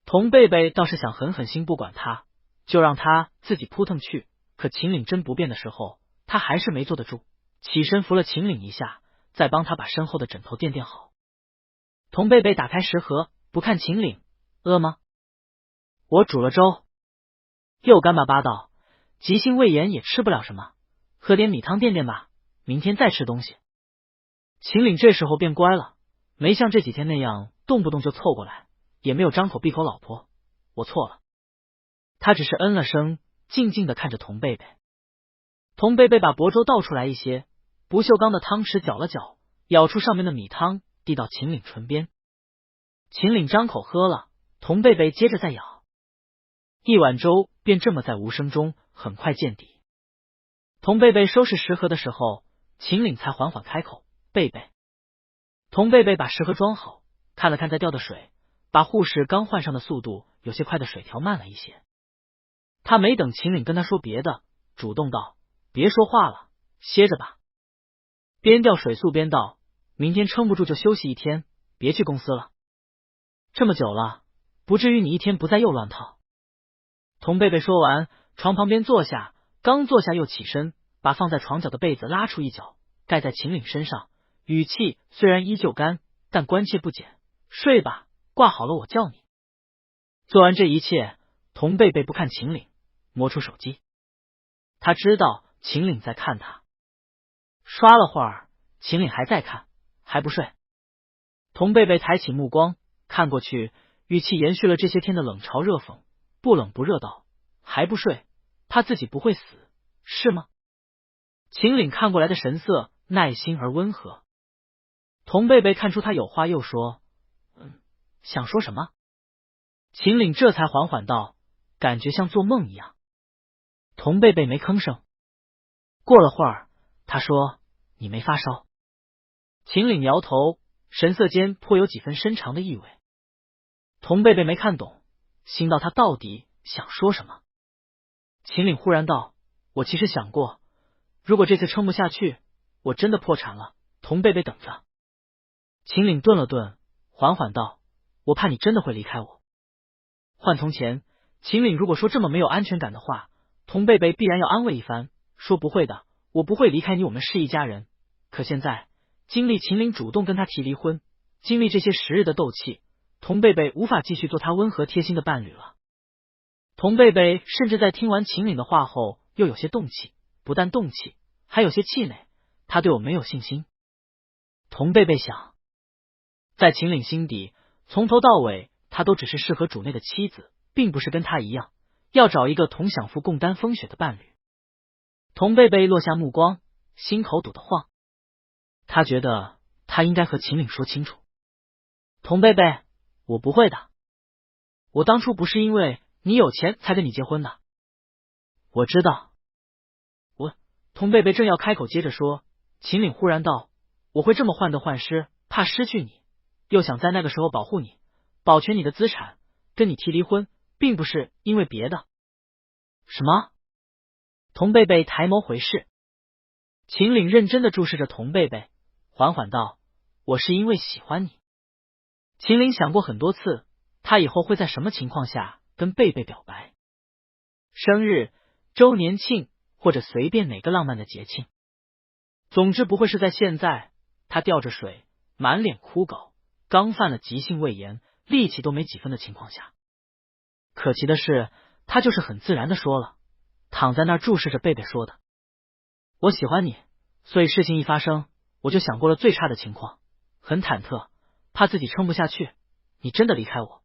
童贝贝倒是想狠狠心不管他，就让他自己扑腾去。可秦岭真不便的时候，他还是没坐得住，起身扶了秦岭一下，再帮他把身后的枕头垫好。童贝贝打开食盒，不看秦岭，饿吗？我煮了粥。又干巴巴道，急性胃炎也吃不了什么，喝点米汤垫垫吧，明天再吃东西。秦岭这时候变乖了，没像这几天那样动不动就凑过来，也没有张口闭口老婆，我错了。他只是嗯了声，静静地看着童贝贝。童贝贝把薄粥倒出来一些，不锈钢的汤匙搅了搅，舀出上面的米汤，递到秦岭唇边。秦岭张口喝了，童贝贝接着再舀，一碗粥便这么在无声中很快见底。童贝贝收拾食盒的时候，秦岭才缓缓开口，贝贝。童贝贝把食盒装好，看了看在掉的水，把护士刚换上的速度有些快的水调慢了一些。他没等秦岭跟他说别的，主动道，别说话了，歇着吧。边调水速边道，明天撑不住就休息一天，别去公司了。这么久了，不至于你一天不在又乱套。童贝贝说完，床旁边坐下，刚坐下又起身，把放在床角的被子拉出一角，盖在秦岭身上，语气虽然依旧干，但关切不减，睡吧，挂好了我叫你。做完这一切，童贝贝不看秦岭，摸出手机。他知道秦岭在看他，刷了会儿，秦岭还在看，还不睡。童贝贝抬起目光看过去，语气延续了这些天的冷嘲热讽，不冷不热道，还不睡，怕自己不会死，是吗？秦岭看过来的神色耐心而温和。童贝贝看出他有话，又说，想说什么？秦岭这才缓缓道，感觉像做梦一样。童贝贝没吭声。过了会儿，他说，你没发烧？秦岭摇头，神色间颇有几分深长的意味。童贝贝没看懂，心道他到底想说什么。秦岭忽然道，我其实想过，如果这次撑不下去，我真的破产了。童贝贝等着。秦岭顿了顿，缓缓道，我怕你真的会离开我。换从前，秦岭如果说这么没有安全感的话，童贝贝必然要安慰一番，说不会的，我不会离开你，我们是一家人。可现在经历秦岭主动跟他提离婚，经历这些时日的斗气，童贝贝无法继续做他温和贴心的伴侣了。童贝贝甚至在听完秦岭的话后又有些动气，不但动气，还有些气馁，他对我没有信心。童贝贝想，在秦岭心底，从头到尾他都只是适合主内的妻子，并不是跟他一样要找一个同享福共担风雪的伴侣。童贝贝落下目光，心口堵得慌。他觉得他应该和秦岭说清楚。童贝贝，我不会的，我当初不是因为你有钱才跟你结婚的。我知道。童贝贝正要开口接着说，秦岭忽然道，我会这么患得患失，怕失去你，又想在那个时候保护你，保全你的资产，跟你提离婚，并不是因为别的。什么？童贝贝抬眸回视。秦岭认真的注视着童贝贝，缓缓道，我是因为喜欢你。秦岭想过很多次，他以后会在什么情况下跟贝贝表白。生日、周年庆，或者随便哪个浪漫的节庆。总之不会是在现在，他吊着水，满脸枯槁，刚犯了急性胃炎，力气都没几分的情况下。可奇的是，他就是很自然的说了，躺在那儿注视着贝贝说的，我喜欢你，所以事情一发生，我就想过了最差的情况，很忐忑，怕自己撑不下去，你真的离开我。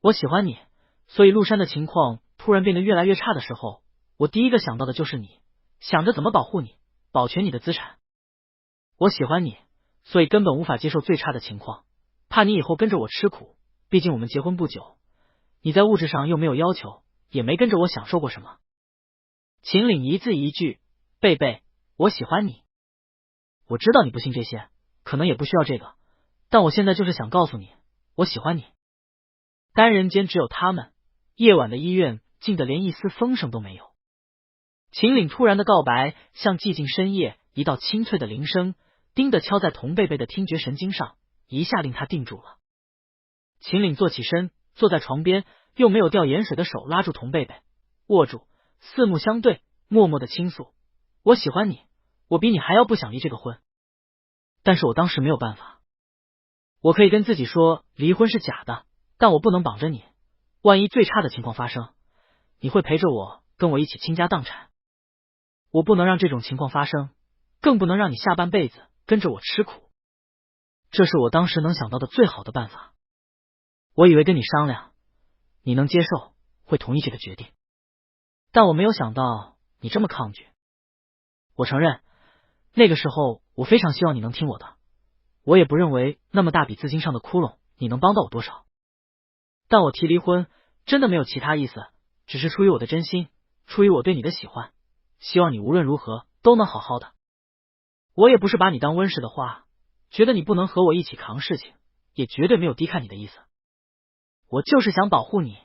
我喜欢你，所以陆山的情况突然变得越来越差的时候，我第一个想到的就是你，想着怎么保护你，保全你的资产。我喜欢你，所以根本无法接受最差的情况，怕你以后跟着我吃苦，毕竟我们结婚不久，你在物质上又没有要求，也没跟着我享受过什么。秦岭一字一句，贝贝，我喜欢你。我知道你不信这些，可能也不需要这个，但我现在就是想告诉你，我喜欢你。单人间只有他们，夜晚的医院静得连一丝风声都没有。秦岭突然的告白，像寂静深夜一道清脆的铃声，叮地敲在童贝贝的听觉神经上，一下令他定住了。秦岭坐起身，坐在床边，用没有掉盐水的手拉住童贝贝，握住，四目相对，默默的倾诉：我喜欢你，我比你还要不想离这个婚。但是我当时没有办法。我可以跟自己说离婚是假的，但我不能绑着你，万一最差的情况发生，你会陪着我，跟我一起倾家荡产。我不能让这种情况发生，更不能让你下半辈子跟着我吃苦。这是我当时能想到的最好的办法。我以为跟你商量，你能接受，会同意这个决定，但我没有想到你这么抗拒。我承认，那个时候我非常希望你能听我的，我也不认为那么大笔资金上的窟窿你能帮到我多少。但我提离婚真的没有其他意思，只是出于我的真心，出于我对你的喜欢，希望你无论如何都能好好的。我也不是把你当温室的花，觉得你不能和我一起扛事情，也绝对没有低看你的意思。我就是想保护你，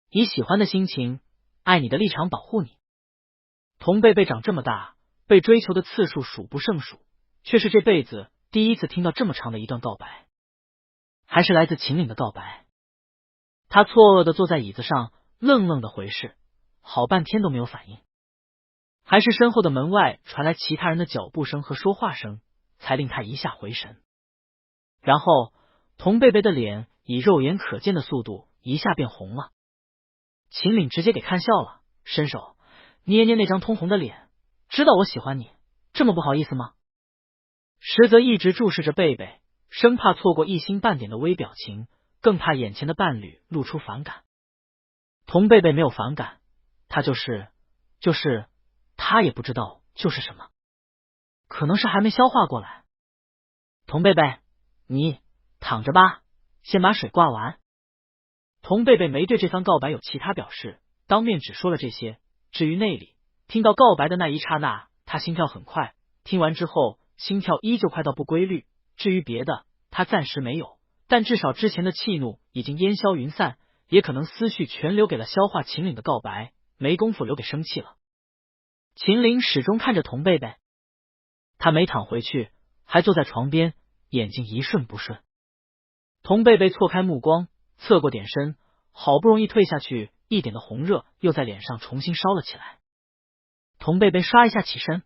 以喜欢的心情，爱你的立场保护你。童贝贝长这么大，被追求的次数数不胜数，却是这辈子第一次听到这么长的一段告白，还是来自秦岭的告白。他错愕的坐在椅子上，愣愣的回视，好半天都没有反应。还是身后的门外传来其他人的脚步声和说话声，才令他一下回神。然后童贝贝的脸以肉眼可见的速度一下变红了。秦岭直接给看笑了，伸手捏捏那张通红的脸，知道我喜欢你，这么不好意思吗？实则一直注视着贝贝，生怕错过一星半点的微表情，更怕眼前的伴侣露出反感。童贝贝没有反感，他就是他也不知道就是什么，可能是还没消化过来。童贝贝，你躺着吧，先把水挂完。童贝贝没对这番告白有其他表示，当面只说了这些。至于内里，听到告白的那一刹那，他心跳很快，听完之后心跳依旧快到不规律。至于别的，他暂时没有，但至少之前的气怒已经烟消云散，也可能思绪全留给了消化秦岭的告白，没工夫留给生气了。秦岭始终看着童贝贝，他没躺回去，还坐在床边，眼睛一瞬不顺。童贝贝错开目光，侧过点身，好不容易退下去一点的红热又在脸上重新烧了起来。童贝贝唰一下起身，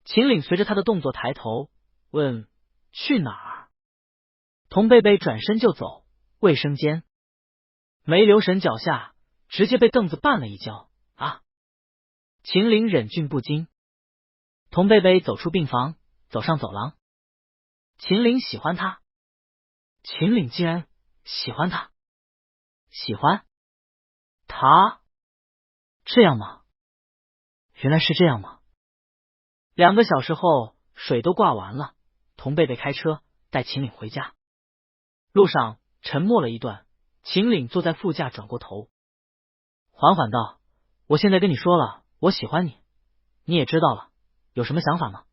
秦岭随着他的动作抬头问：去哪儿？童贝贝转身就走，卫生间。没留神脚下直接被凳子绊了一跤啊！秦岭忍俊不禁。童贝贝走出病房，走上走廊。秦岭喜欢他，秦岭竟然喜欢他，喜欢他，这样吗？原来是这样吗？2个小时后，水都挂完了，童贝贝开车带秦岭回家。路上沉默了一段，秦岭坐在副驾，转过头，缓缓道：我现在跟你说了，我喜欢你，你也知道了，有什么想法吗？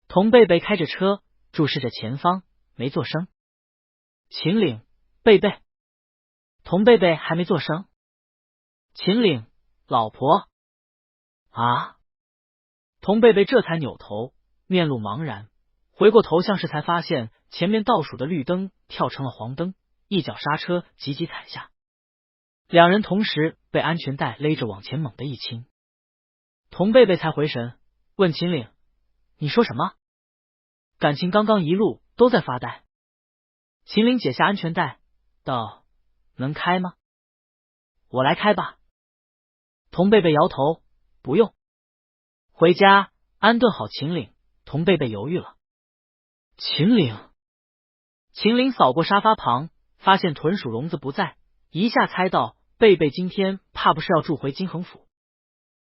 童贝贝开着车，注视着前方，没作声。秦岭，贝贝。童贝贝还没作声。秦岭，老婆。啊！童贝贝这才扭头，面露茫然，回过头像是才发现前面倒数的绿灯跳成了黄灯，一脚刹车急急踩下，两人同时被安全带勒着往前猛地一倾。童贝贝才回神，问秦岭：你说什么？感情刚刚一路都在发呆。秦岭解下安全带道：能开吗？我来开吧。童贝贝摇头：不用。回家安顿好秦岭，童贝贝犹豫了。秦岭扫过沙发旁，发现豚鼠笼子不在，一下猜到贝贝今天怕不是要住回金恒府。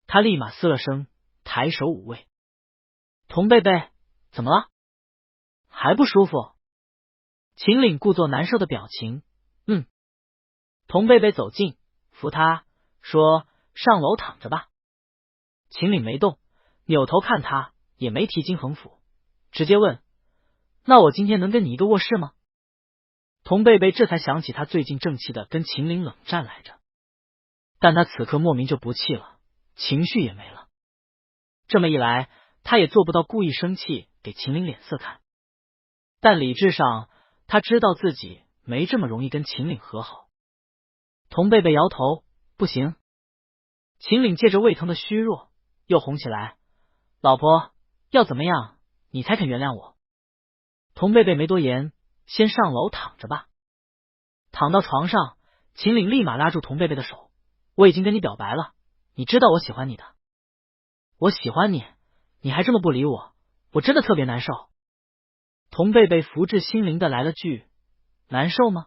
他立马嘶了声，抬手捂胃。童贝贝，怎么了？还不舒服？秦岭故作难受的表情。童贝贝走近，扶他说：上楼躺着吧。秦岭没动，扭头看他，也没提金恒府，直接问：那我今天能跟你一个卧室吗？童贝贝这才想起他最近正气的跟秦岭冷战来着，但他此刻莫名就不气了，情绪也没了。这么一来，他也做不到故意生气给秦岭脸色看。但理智上，他知道自己没这么容易跟秦岭和好。童贝贝摇头，不行。秦岭借着胃疼的虚弱又红起来，老婆，要怎么样你才肯原谅我？童贝贝没多言，先上楼躺着吧。躺到床上，秦岭立马拉住童贝贝的手，我已经跟你表白了，你知道我喜欢你的。我喜欢你，你还这么不理我，我真的特别难受。童贝贝福至心灵的来了句，难受吗？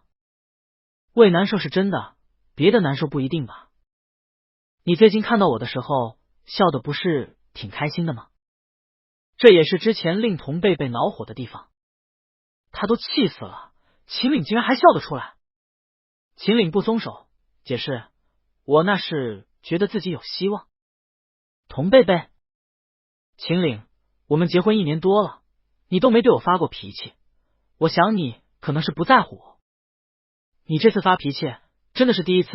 胃难受是真的，别的难受不一定吧。你最近看到我的时候笑的不是挺开心的吗？这也是之前令童贝贝恼火的地方。他都气死了，秦岭竟然还笑得出来。秦岭不松手，解释，我那是觉得自己有希望。童贝贝，秦岭，我们结婚1年多了，你都没对我发过脾气，我想你可能是不在乎我。你这次发脾气真的是第一次，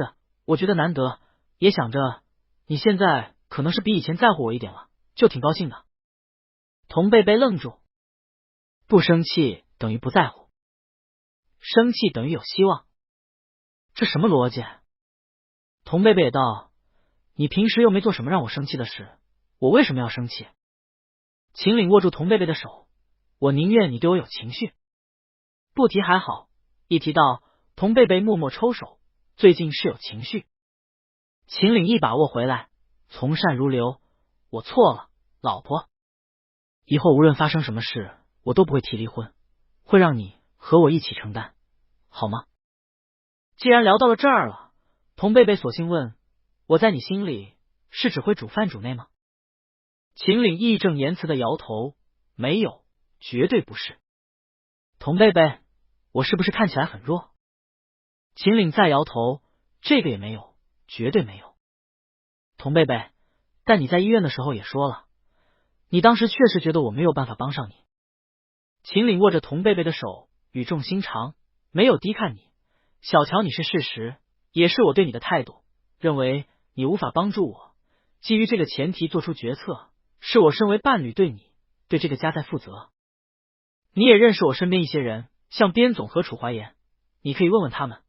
我觉得难得，也想着你现在可能是比以前在乎我一点了，就挺高兴的。童贝贝愣住，不生气等于不在乎，生气等于有希望，这什么逻辑？童贝贝也道，你平时又没做什么让我生气的事，我为什么要生气？秦岭握住童贝贝的手，我宁愿你对我有情绪。不提还好，一提到童贝贝默默抽手，最近是有情绪。秦岭一把握回来，从善如流，我错了，老婆。以后无论发生什么事，我都不会提离婚，会让你和我一起承担，好吗？既然聊到了这儿了，童贝贝索性问，我在你心里是只会煮饭主内吗？秦岭义正言辞的摇头，没有，绝对不是。童贝贝，我是不是看起来很弱？秦岭再摇头，这个也没有，绝对没有。童贝贝，但你在医院的时候也说了，你当时确实觉得我没有办法帮上你。秦岭握着童贝贝的手，语重心长，没有低看你，小瞧你是事实，也是我对你的态度，认为你无法帮助我，基于这个前提做出决策，是我身为伴侣对你，对这个家在负责。你也认识我身边一些人，像边总和楚怀言，你可以问问他们，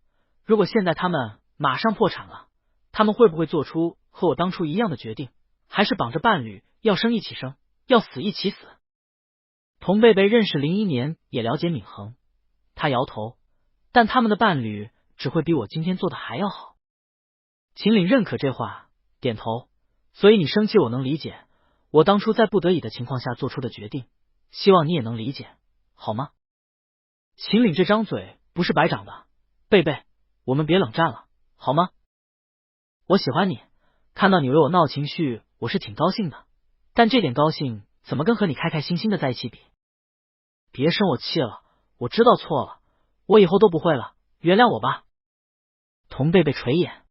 如果现在他们马上破产了，他们会不会做出和我当初一样的决定，还是绑着伴侣要生一起生，要死一起死？童贝贝认识01年，也了解闵恒，他摇头，但他们的伴侣只会比我今天做的还要好。秦岭认可这话，点头，所以你生气我能理解，我当初在不得已的情况下做出的决定，希望你也能理解，好吗？秦岭这张嘴不是白长的，贝贝，我们别冷战了，好吗？我喜欢你，看到你为我闹情绪，我是挺高兴的，但这点高兴怎么跟和你开开心心的在一起比？别生我气了，我知道错了，我以后都不会了，原谅我吧。童贝贝垂眼，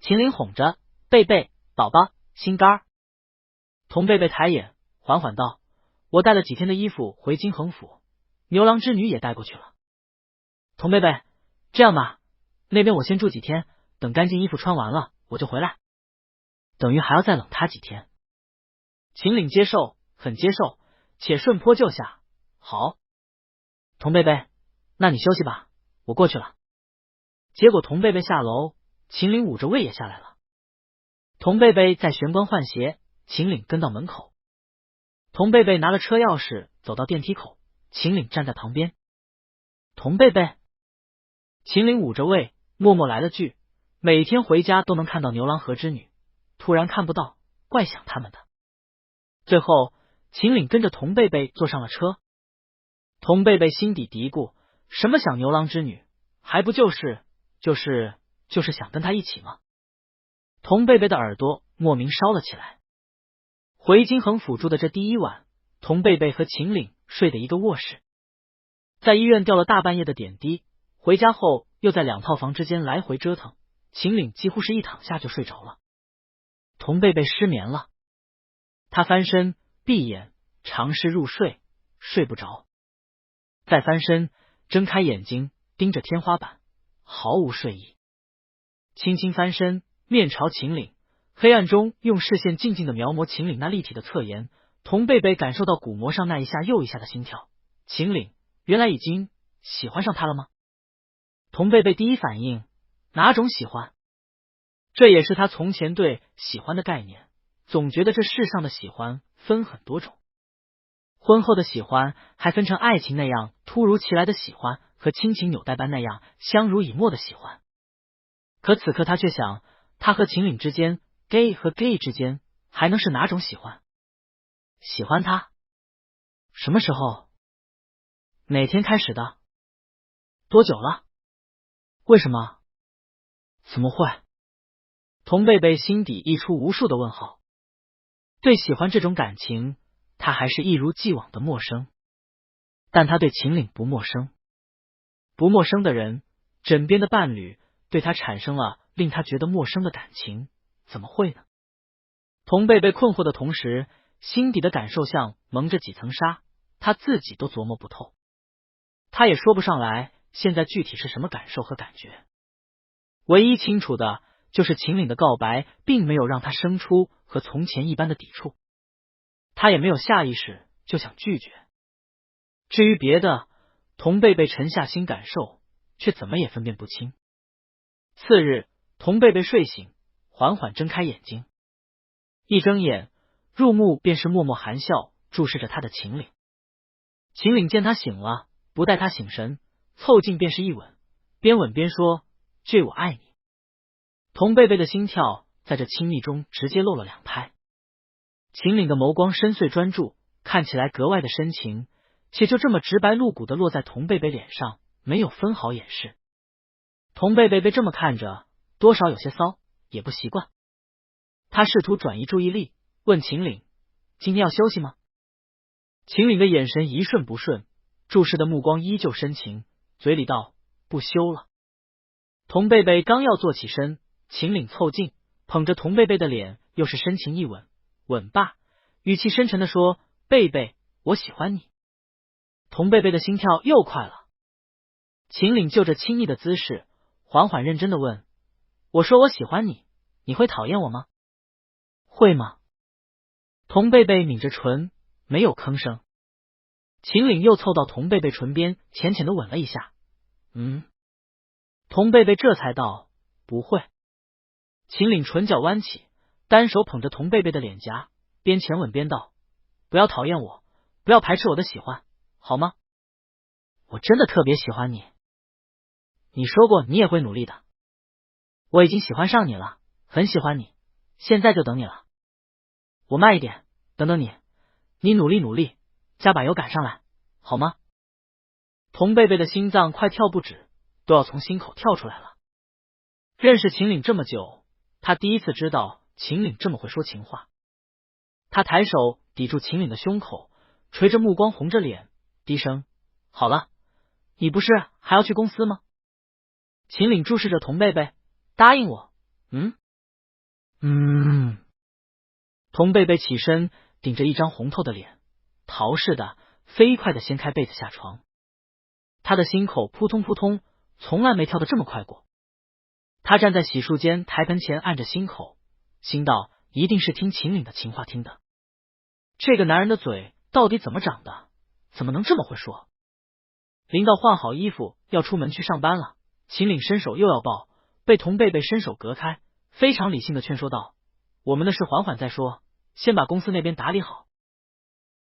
秦岭哄着，贝贝，宝宝，心肝儿。童贝贝抬眼，缓缓道，我带了几天的衣服回金恒府，牛郎织女也带过去了。童贝贝，这样吧，那边我先住几天，等干净衣服穿完了，我就回来。等于还要再冷他几天。秦岭接受，很接受，且顺坡就下。好，童贝贝，那你休息吧，我过去了。结果童贝贝下楼，秦岭捂着胃也下来了。童贝贝在玄关换鞋，秦岭跟到门口。童贝贝拿了车钥匙走到电梯口，秦岭站在旁边。童贝贝，秦岭捂着胃，默默来了句，每天回家都能看到牛郎和织女，突然看不到，怪想他们的。最后秦岭跟着童贝贝坐上了车。童贝贝心底嘀咕，什么想牛郎织女，还不就是想跟他一起吗？童贝贝的耳朵莫名烧了起来。回金恒府住的这第一晚，童贝贝和秦岭睡的一个卧室。在医院吊了大半夜的点滴，回家后又在2套房之间来回折腾，秦岭几乎是一躺下就睡着了。童贝贝失眠了，他翻身闭眼尝试入睡，睡不着。再翻身，睁开眼睛盯着天花板，毫无睡意。轻轻翻身，面朝秦岭，黑暗中用视线静静的描摹秦岭那立体的侧颜。童贝贝感受到鼓膜上那一下又一下的心跳。秦岭原来已经喜欢上他了吗？童贝贝第一反应，哪种喜欢？这也是他从前对喜欢的概念，总觉得这世上的喜欢分很多种。婚后的喜欢还分成爱情那样突如其来的喜欢和亲情纽带般那样相濡以沫的喜欢。可此刻他却想，他和秦岭之间 gay 和 gay 之间还能是哪种喜欢？喜欢他？什么时候？哪天开始的？多久了？为什么？怎么会？童贝贝心底溢出无数的问号。对喜欢这种感情，他还是一如既往的陌生。但他对秦岭不陌生。不陌生的人，枕边的伴侣，对他产生了令他觉得陌生的感情，怎么会呢？童贝贝困惑的同时，心底的感受像蒙着几层纱，他自己都琢磨不透。他也说不上来现在具体是什么感受和感觉。唯一清楚的就是秦岭的告白并没有让他生出和从前一般的抵触，他也没有下意识就想拒绝。至于别的，童贝贝沉下心感受，却怎么也分辨不清。次日，童贝贝睡醒，缓缓睁开眼睛，一睁眼，入目便是默默含笑注视着他的秦岭。秦岭见他醒了，不待他醒神，凑近便是一吻，边吻边说：“这我爱你。”童贝贝的心跳在这亲密中直接漏了2拍。秦岭的眸光深邃专注，看起来格外的深情，且就这么直白露骨的落在童贝贝脸上，没有分毫掩饰。童贝贝被这么看着，多少有些骚，也不习惯。他试图转移注意力，问秦岭：“今天要休息吗？”秦岭的眼神一瞬不瞬，注视的目光依旧深情，嘴里道：“不休了。”童贝贝刚要坐起身，秦岭凑近，捧着童贝贝的脸，又是深情一吻。吻罢，语气深沉的说：“贝贝，我喜欢你。”童贝贝的心跳又快了。秦岭就着亲昵的姿势，缓缓认真的问：“我说我喜欢你，你会讨厌我吗？”“会吗？”童贝贝抿着唇，没有吭声。秦岭又凑到童贝贝唇边，浅浅的吻了一下。童贝贝这才道：“不会。”秦岭唇角弯起，单手捧着童贝贝的脸颊，边前吻边道：“不要讨厌我，不要排斥我的喜欢，好吗？我真的特别喜欢你。你说过你也会努力的。我已经喜欢上你了，很喜欢你，现在就等你了。我慢一点，等等你，你努力努力，加把油赶上来，好吗？”童贝贝的心脏快跳不止，都要从心口跳出来了。认识秦岭这么久，他第一次知道秦岭这么会说情话。他抬手抵住秦岭的胸口，垂着目光，红着脸，低声：“好了，你不是还要去公司吗？”秦岭注视着童贝贝：“答应我。”童贝贝起身，顶着一张红透的脸，逃似的飞快的掀开被子下床。他的心口扑通扑通，从来没跳得这么快过。他站在洗漱间台盆前按着心口，心道一定是听秦岭的情话听的。这个男人的嘴到底怎么长的，怎么能这么会说？临到换好衣服要出门去上班了，秦岭伸手又要抱，被童贝贝伸手隔开，非常理性的劝说道：“我们的事缓缓再说，先把公司那边打理好。”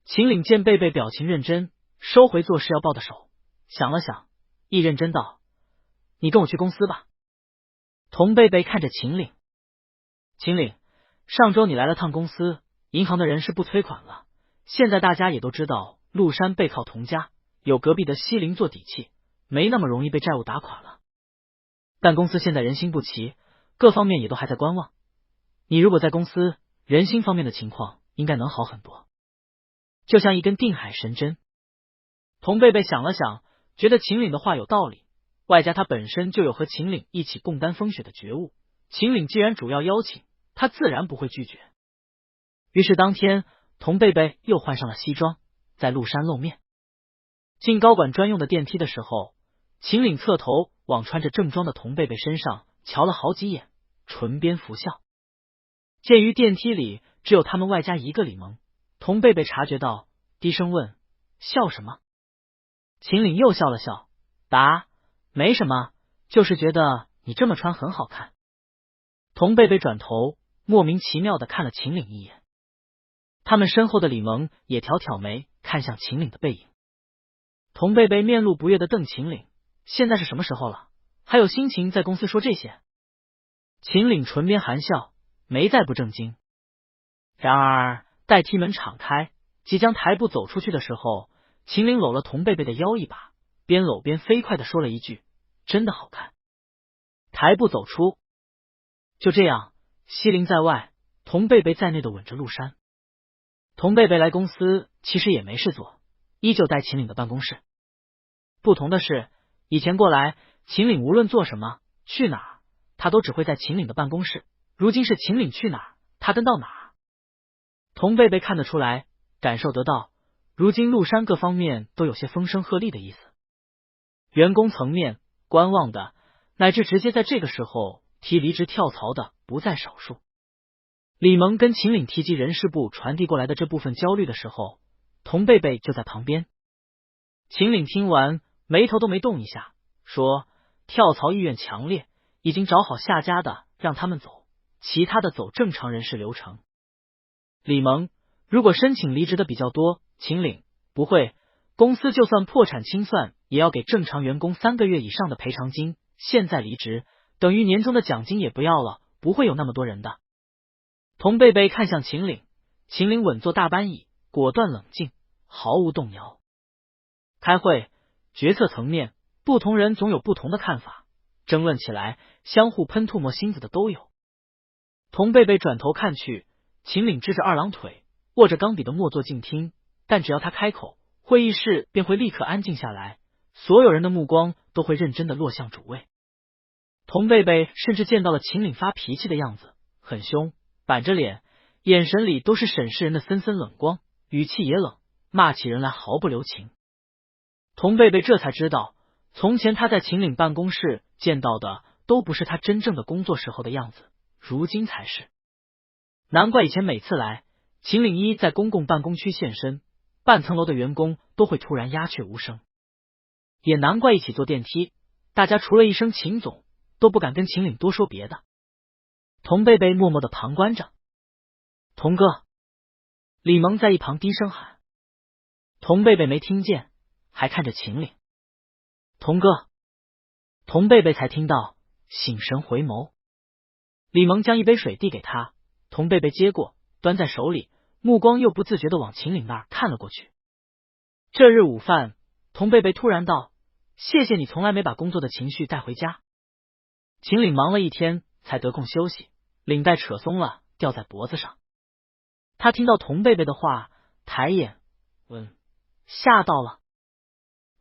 秦岭见贝贝表情认真，收回做事要抱的手，想了想，一认真道：“你跟我去公司吧。”童贝贝看着秦岭：“秦岭，上周你来了趟公司，银行的人事不催款了，现在大家也都知道陆山背靠童家，有隔壁的西林做底气，没那么容易被债务打垮了。但公司现在人心不齐，各方面也都还在观望。你如果在公司，人心方面的情况应该能好很多，就像一根定海神针。”童贝贝想了想，觉得秦岭的话有道理，外加他本身就有和秦岭一起共担风雪的觉悟，秦岭既然主要邀请，他自然不会拒绝。于是当天，童贝贝又换上了西装，在陆山露面。进高管专用的电梯的时候，秦岭侧头往穿着正装的童贝贝身上瞧了好几眼，唇边拂笑。鉴于电梯里只有他们外加一个李萌，童贝贝察觉到，低声问：笑什么？秦岭又笑了笑，答：没什么，就是觉得你这么穿很好看。童贝贝转头莫名其妙地看了秦岭一眼，他们身后的李萌也挑挑眉看向秦岭的背影。童贝贝面露不悦地瞪秦岭，现在是什么时候了，还有心情在公司说这些？秦岭唇边含笑，没再不正经。然而待梯门敞开，即将抬步走出去的时候，秦岭搂了童贝贝的腰一把，边搂边飞快地说了一句：真的好看。抬步走出。就这样，西林在外，童贝贝在内的吻着陆山。童贝贝来公司其实也没事做，依旧待秦岭的办公室。不同的是，以前过来，秦岭无论做什么，去哪儿，他都只会在秦岭的办公室。如今是秦岭去哪儿，他跟到哪儿。童贝贝看得出来，感受得到，如今陆山各方面都有些风声鹤唳的意思。员工层面观望的，乃至直接在这个时候提离职跳槽的不在少数。李萌跟秦岭提及人事部传递过来的这部分焦虑的时候，童贝贝就在旁边。秦岭听完，眉头都没动一下，说：跳槽意愿强烈，已经找好下家的，让他们走，其他的走正常人事流程。李萌，如果申请离职的比较多，秦岭不会，公司就算破产清算，也要给正常员工3个月以上的赔偿金，现在离职等于年终的奖金也不要了，不会有那么多人的。童贝贝看向秦岭，秦岭稳坐大班椅，果断冷静，毫无动摇。开会决策层面，不同人总有不同的看法，争论起来相互喷吐沫星子的都有。童贝贝转头看去，秦岭支着二郎腿，握着钢笔的默坐静听，但只要他开口，会议室便会立刻安静下来，所有人的目光都会认真的落向主位。童贝贝甚至见到了秦岭发脾气的样子，很凶，板着脸，眼神里都是审视人的森森冷光，语气也冷，骂起人来毫不留情。童贝贝这才知道，从前他在秦岭办公室见到的都不是他真正的工作时候的样子，如今才是。难怪以前每次来，秦岭一在公共办公区现身，半层楼的员工都会突然鸦雀无声。也难怪一起坐电梯，大家除了一声秦总，都不敢跟秦岭多说别的。童贝贝默默的旁观着。童哥，李萌在一旁低声喊。童贝贝没听见，还看着秦岭。童哥，童贝贝才听到，醒神回眸。李萌将一杯水递给他，童贝贝接过，端在手里，目光又不自觉的往秦岭那儿看了过去。这日午饭，童贝贝突然道：谢谢你从来没把工作的情绪带回家。秦岭忙了一天才得空休息，领带扯松了，吊在脖子上。他听到童贝贝的话，抬眼问：吓到了？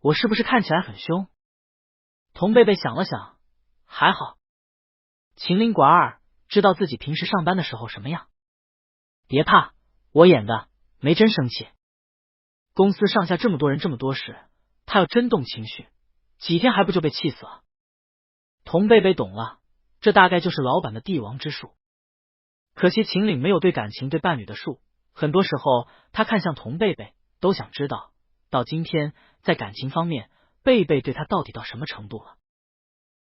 我是不是看起来很凶？童贝贝想了想，还好。秦岭拐耳知道自己平时上班的时候什么样。别怕，我演的，没真生气。公司上下这么多人这么多事，他要真动情绪，几天还不就被气死了？童贝贝懂了，这大概就是老板的帝王之术。可惜秦岭没有对感情对伴侣的术，很多时候他看向童贝贝，都想知道到今天在感情方面贝贝对他到底到什么程度了。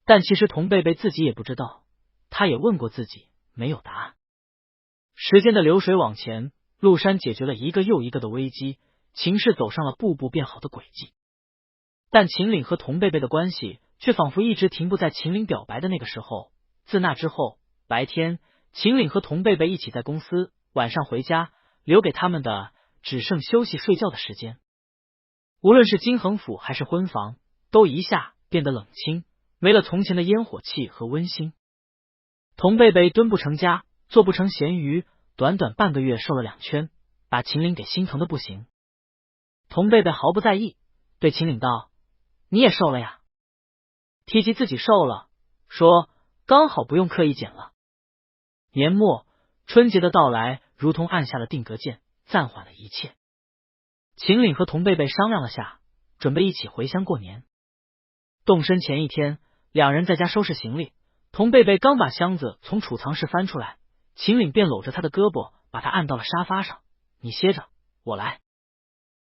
但其实童贝贝自己也不知道，他也问过自己，没有答案。时间的流水往前，陆山解决了一个又一个的危机，情势走上了步步变好的轨迹。但秦岭和童贝贝的关系却仿佛一直停步在秦岭表白的那个时候。自那之后，白天秦岭和童贝贝一起在公司，晚上回家，留给他们的只剩休息睡觉的时间。无论是金衡府还是婚房，都一下变得冷清，没了从前的烟火气和温馨。童贝贝蹲不成家，坐不成咸鱼，短短半个月瘦了2圈，把秦岭给心疼的不行。童贝贝毫不在意，对秦岭道：你也瘦了呀。提及自己瘦了，说刚好不用刻意减了。年末春节的到来如同按下了定格键，暂缓了一切。秦岭和童贝贝商量了下，准备一起回乡过年。动身前一天，两人在家收拾行李。童贝贝刚把箱子从储藏室翻出来，秦岭便搂着他的胳膊，把他按到了沙发上。你歇着，我来。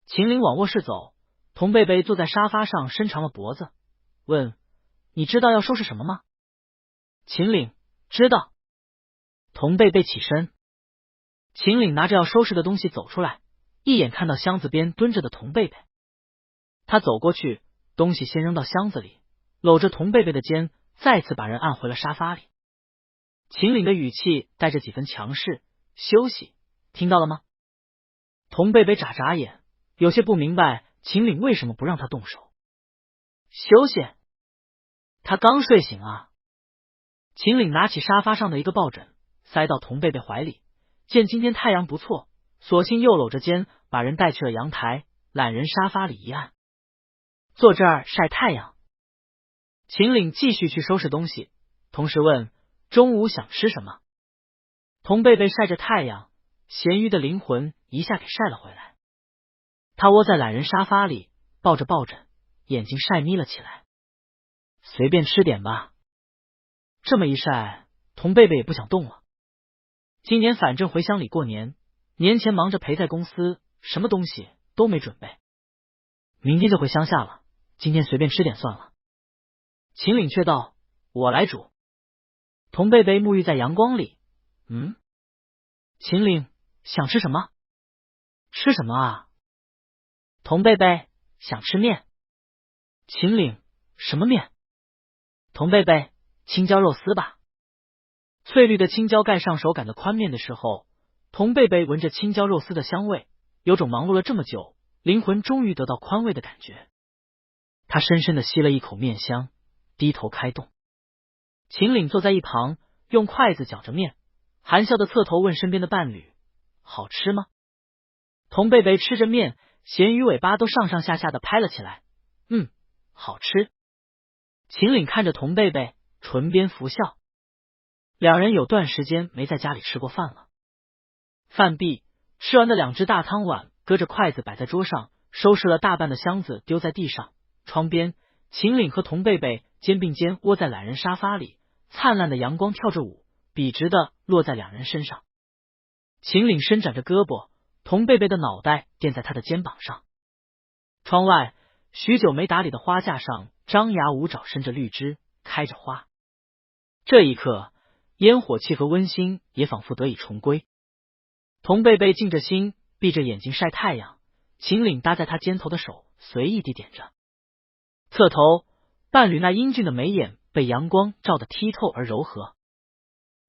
秦岭往卧室走，童贝贝坐在沙发上，伸长了脖子，问：你知道要收拾什么吗？秦岭：知道。童贝贝起身。秦岭拿着要收拾的东西走出来，一眼看到箱子边蹲着的童贝贝，他走过去，东西先扔到箱子里，搂着童贝贝的肩，再次把人按回了沙发里。秦岭的语气带着几分强势：休息，听到了吗？童贝贝眨眨眼，有些不明白秦岭为什么不让他动手。休息？他刚睡醒啊。秦岭拿起沙发上的一个抱枕，塞到童贝贝怀里，见今天太阳不错，索性又搂着肩，把人带去了阳台，懒人沙发里一按，坐这儿晒太阳。秦岭继续去收拾东西，同时问：中午想吃什么？童贝贝晒着太阳，咸鱼的灵魂一下给晒了回来。他窝在懒人沙发里，抱着抱枕，眼睛晒眯了起来。随便吃点吧。这么一晒，童贝贝也不想动了。今年反正回乡里过年，年前忙着陪在公司，什么东西都没准备。明天就回乡下了，今天随便吃点算了。秦岭却道：我来煮。童贝贝沐浴在阳光里，秦岭想吃什么？吃什么啊？童贝贝想吃面。秦岭什么面？童贝贝青椒肉丝吧。翠绿的青椒盖上手感的宽面的时候，童贝贝闻着青椒肉丝的香味，有种忙碌了这么久，灵魂终于得到宽慰的感觉。他深深的吸了一口面香，低头开动。秦岭坐在一旁，用筷子搅着面，含笑的侧头问身边的伴侣：好吃吗？童贝贝吃着面，咸鱼尾巴都上上下下的拍了起来。好吃。秦岭看着童贝贝，唇边拂笑。两人有段时间没在家里吃过饭了。饭毕，吃完的2只大汤碗搁着筷子摆在桌上，收拾了大半的箱子丢在地上。窗边，秦岭和童贝贝肩并肩窝在懒人沙发里，灿烂的阳光跳着舞，笔直的落在两人身上。秦岭伸展着胳膊，童贝贝的脑袋垫在他的肩膀上。窗外，许久没打理的花架上张牙舞爪，伸着绿枝，开着花。这一刻，烟火气和温馨也仿佛得以重归。童贝贝静着心，闭着眼睛晒太阳，秦岭搭在他肩头的手随意地点着。侧头，伴侣那英俊的眉眼被阳光照得剔透而柔和。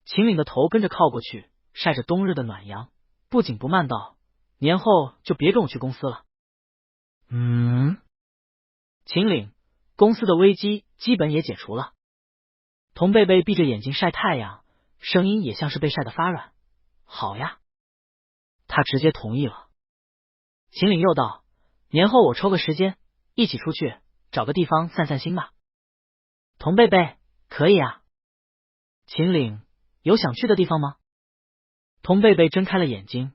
秦岭的头跟着靠过去，晒着冬日的暖阳，不紧不慢道：年后就别跟我去公司了。秦岭，公司的危机基本也解除了。童贝贝闭着眼睛晒太阳，声音也像是被晒得发软。好呀。他直接同意了。秦岭又道：年后我抽个时间，一起出去找个地方散散心吧。童贝贝：可以啊。秦岭：有想去的地方吗？童贝贝睁开了眼睛，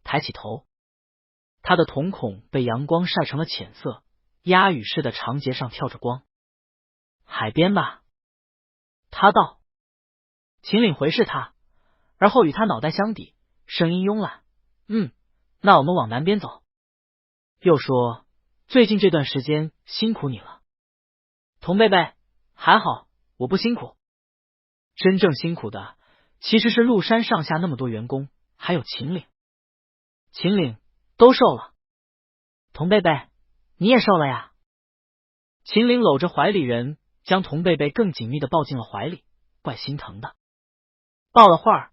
抬起头，他的瞳孔被阳光晒成了浅色，鸦羽似的长睫上跳着光。海边吧。他道。秦岭回视他，而后与他脑袋相抵，声音慵懒：那我们往南边走。又说：最近这段时间辛苦你了。童贝贝：还好，我不辛苦。真正辛苦的其实是陆山上下那么多员工，还有秦岭。秦岭：都瘦了。童贝贝：你也瘦了呀。秦岭搂着怀里人，将童贝贝更紧密的抱进了怀里，怪心疼的。抱了会儿，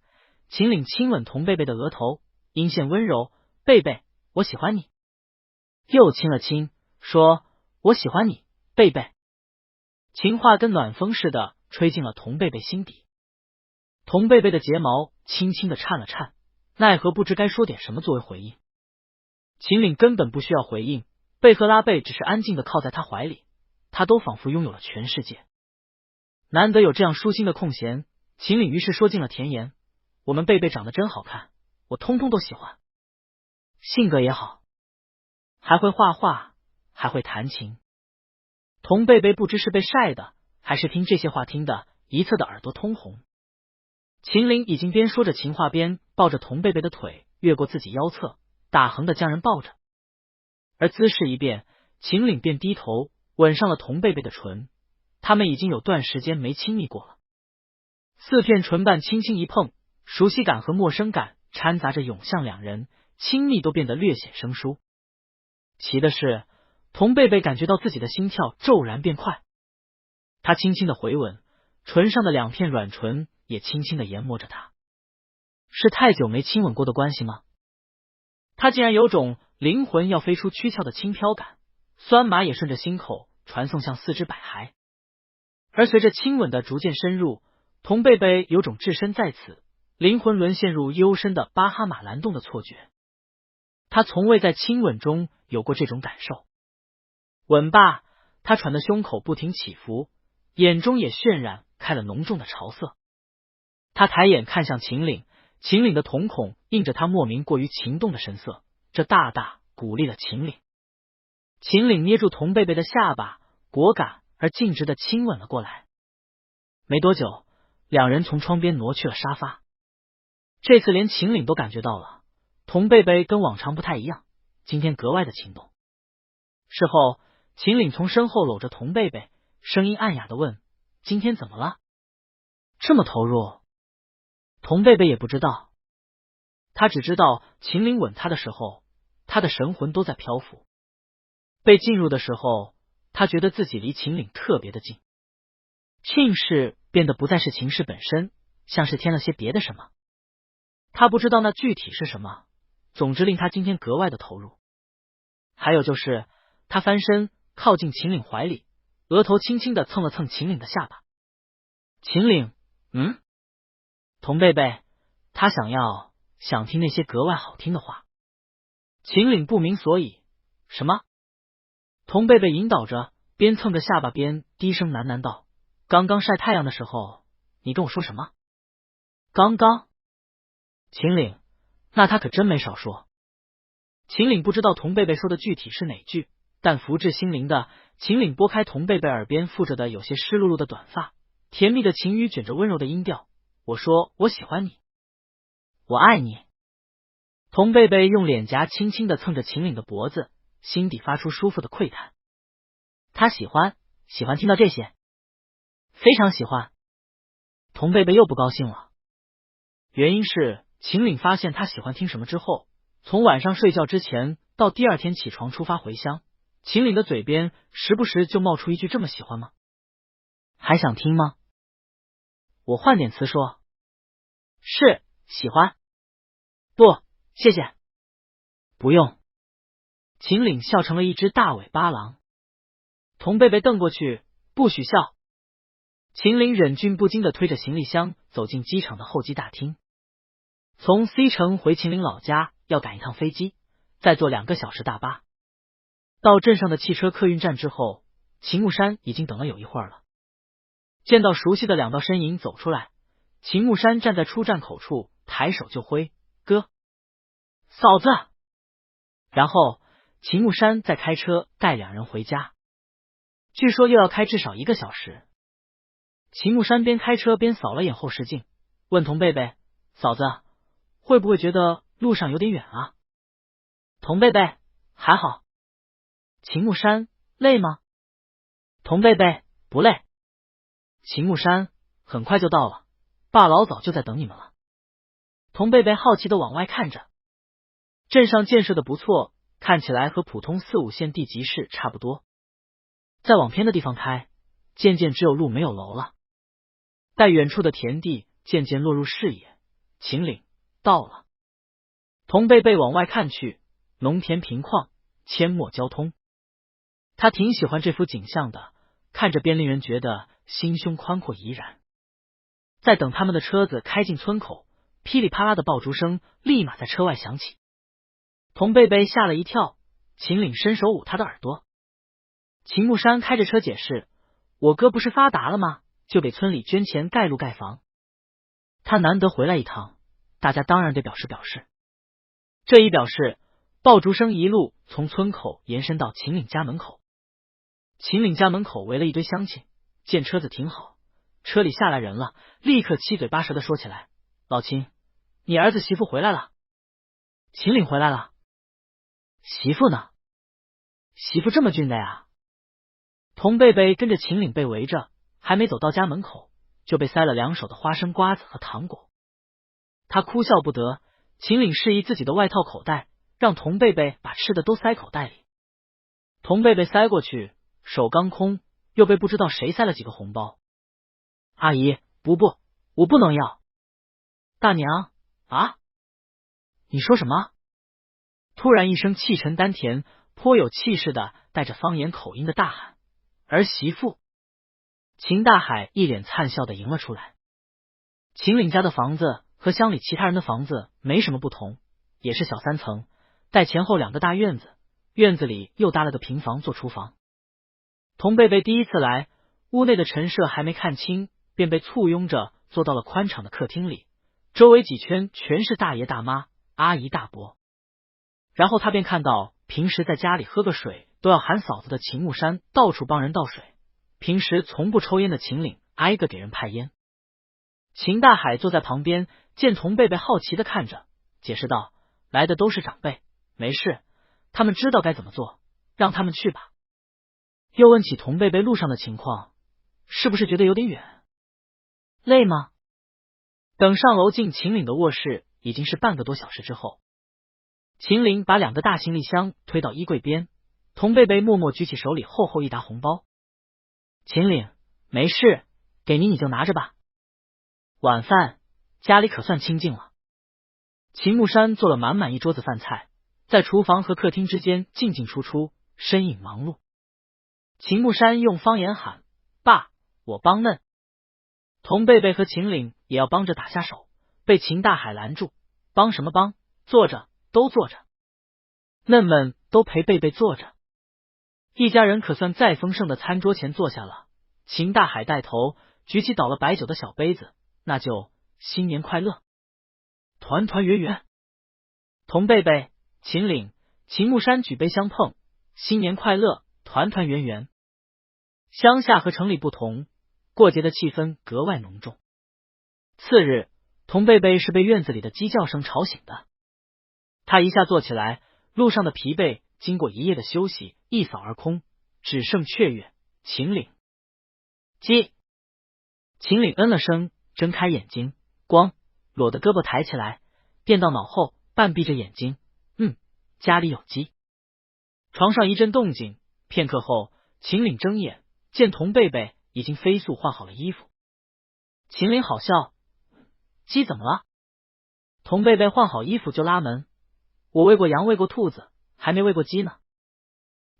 秦岭亲吻童贝贝的额头，音线温柔：贝贝，我喜欢你。又亲了亲，说：我喜欢你，贝贝。情话跟暖风似的吹进了童贝贝心底。童贝贝的睫毛轻轻的颤了颤，奈何不知该说点什么作为回应。秦岭根本不需要回应，贝和拉贝只是安静的靠在他怀里，他都仿佛拥有了全世界。难得有这样舒心的空闲，秦岭于是说尽了甜言：我们贝贝长得真好看，我通通都喜欢。性格也好，还会画画，还会弹琴。童贝贝不知是被晒的，还是听这些话听的一侧的耳朵通红。秦岭已经边说着情话边抱着童贝贝的腿越过自己腰侧，大横的将人抱着，而姿势一变，秦岭便低头吻上了童贝贝的唇。他们已经有段时间没亲密过了，四片唇瓣轻轻一碰，熟悉感和陌生感掺杂着涌向两人，亲密都变得略显生疏。奇的是，童贝贝感觉到自己的心跳骤然变快，他轻轻的回吻，唇上的两片软唇也轻轻的研磨着他。是太久没亲吻过的关系吗？他竟然有种灵魂要飞出躯壳的轻飘感，酸麻也顺着心口传送向四肢百骸。而随着亲吻的逐渐深入，童贝贝有种置身在此，灵魂沦陷入幽深的巴哈马蓝洞的错觉。他从未在亲吻中有过这种感受。吻罢，他喘的胸口不停起伏，眼中也渲染开了浓重的潮色。他抬眼看向秦岭，秦岭的瞳孔映着他莫名过于情动的神色，这大大鼓励了秦岭。秦岭捏住童贝贝的下巴，果敢而径直的亲吻了过来。没多久，两人从窗边挪去了沙发。这次连秦岭都感觉到了，童贝贝跟往常不太一样，今天格外的情动。事后，秦岭从身后搂着童贝贝，声音暗哑的问：“今天怎么了？这么投入？”童贝贝也不知道，他只知道秦岭吻他的时候，他的神魂都在漂浮。被进入的时候，他觉得自己离秦岭特别的近。庆事变得不再是情事本身，像是添了些别的什么。他不知道那具体是什么，总之令他今天格外的投入。还有就是，他翻身靠近秦岭怀里，额头轻轻的蹭了蹭秦岭的下巴。秦岭，童贝贝，他想听那些格外好听的话。秦岭不明所以，什么？童贝贝引导着，边蹭着下巴边低声喃喃道：“刚刚晒太阳的时候，你跟我说什么？”刚刚？秦岭，那他可真没少说。秦岭不知道童贝贝说的具体是哪句，但福至心灵的，秦岭拨开童贝贝耳边附着的有些湿漉漉的短发，甜蜜的情语卷着温柔的音调：“我说我喜欢你，我爱你。”童贝贝用脸颊轻轻的蹭着秦岭的脖子，心底发出舒服的喟叹。他喜欢听到这些，非常喜欢。童贝贝又不高兴了，原因是秦岭发现他喜欢听什么之后，从晚上睡觉之前到第二天起床出发回乡，秦岭的嘴边时不时就冒出一句：“这么喜欢吗？还想听吗？”我换点词说：“是喜欢。”不，谢谢。不用。秦岭笑成了一只大尾巴狼。童贝贝瞪过去：“不许笑。”秦岭忍俊不禁的推着行李箱走进机场的候机大厅。从 C 城回秦岭老家要赶一趟飞机，再坐2个小时大巴。到镇上的汽车客运站之后，秦木山已经等了有一会儿了。见到熟悉的2道身影走出来，秦木山站在出站口处，抬手就挥：“哥，嫂子。”然后秦木山再开车带2人回家。据说又要开至少1个小时。秦木山边开车边扫了眼后视镜，问童贝贝：“嫂子，会不会觉得路上有点远啊？”童贝贝：“还好。”秦木山：“累吗？”童贝贝：“不累。”秦木山：“很快就到了，爸老早就在等你们了。”童贝贝好奇的往外看着，镇上建设的不错，看起来和普通4、5线地级市差不多。再往偏的地方开，渐渐只有路没有楼了。待远处的田地渐渐落入视野，秦岭到了。童贝贝往外看去，农田平旷，阡陌交通。他挺喜欢这幅景象的，看着便令人觉得心胸宽阔怡然。在等他们的车子开进村口，噼里啪啦的爆竹声立马在车外响起。童贝贝吓了一跳，秦岭伸手捂他的耳朵。秦木山开着车解释：“我哥不是发达了吗？就给村里捐钱盖路盖房。他难得回来一趟，大家当然得表示表示。”这一表示，爆竹声一路从村口延伸到秦岭家门口。秦岭家门口围了一堆乡亲，见车子停好，车里下来人了，立刻七嘴八舌的说起来：“老秦，你儿子媳妇回来了。”秦岭回来了。媳妇呢？媳妇这么俊的呀？童贝贝跟着秦岭被围着，还没走到家门口，就被塞了2手的花生、瓜子和糖果。他哭笑不得，秦岭示意自己的外套口袋，让童贝贝把吃的都塞口袋里。童贝贝塞过去，手刚空，又被不知道谁塞了几个红包。阿姨，不，我不能要。大娘，啊？你说什么？突然一声气沉丹田、颇有气势的带着方言口音的大喊：“儿媳妇！”秦大海一脸灿笑的迎了出来。秦岭家的房子和乡里其他人的房子没什么不同，也是小3层，带前后2个大院子，院子里又搭了个平房做厨房。童贝贝第一次来，屋内的陈设还没看清，便被簇拥着坐到了宽敞的客厅里，周围几圈全是大爷大妈、阿姨大伯。然后他便看到平时在家里喝个水都要喊嫂子的秦木山到处帮人倒水，平时从不抽烟的秦岭挨个给人派烟。秦大海坐在旁边，见童贝贝好奇的看着，解释道：“来的都是长辈，没事，他们知道该怎么做，让他们去吧。”又问起童贝贝路上的情况，是不是觉得有点远？累吗？等上楼进秦岭的卧室，已经是半个多小时之后。秦岭把2个大行李箱推到衣柜边，童贝贝默默举起手里厚厚一沓红包。秦岭，没事，给你就拿着吧。晚饭家里可算清静了。秦木山做了满满一桌子饭菜，在厨房和客厅之间进进出出，身影忙碌。秦木山用方言喊：“爸，我帮嫩。”童贝贝和秦岭也要帮着打下手，被秦大海拦住：“帮什么帮？坐着，都坐着。”嫩们都陪贝贝坐着。一家人可算在丰盛的餐桌前坐下了。秦大海带头举起倒了白酒的小杯子，那就新年快乐，团团圆圆。童贝贝、秦岭、秦木山举杯相碰，新年快乐，团团圆圆。乡下和城里不同，过节的气氛格外浓重。次日，童贝贝是被院子里的鸡叫声吵醒的。他一下坐起来，路上的疲惫经过一夜的休息一扫而空，只剩雀跃。秦岭，鸡。秦岭嗯了声，睁开眼睛，光裸的胳膊抬起来，垫到脑后，半闭着眼睛。家里有鸡。床上一阵动静，片刻后，秦岭睁眼，见童贝贝已经飞速换好了衣服。秦岭好笑：“鸡怎么了？”童贝贝换好衣服就拉门：“我喂过羊，喂过兔子，还没喂过鸡呢。”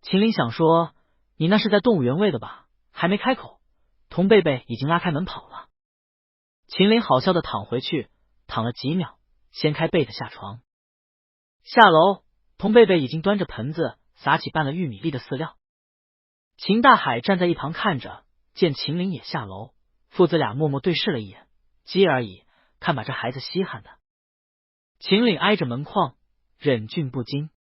秦岭想说：“你那是在动物园喂的吧？”还没开口，童贝贝已经拉开门跑了。秦岭好笑的躺回去，躺了几秒，掀开被子下床。下楼，童贝贝已经端着盆子撒起拌了玉米粒的饲料。秦大海站在一旁看着，见秦岭也下楼，父子俩默默对视了一眼。鸡而已，看把这孩子稀罕的。秦岭挨着门框，忍俊不禁。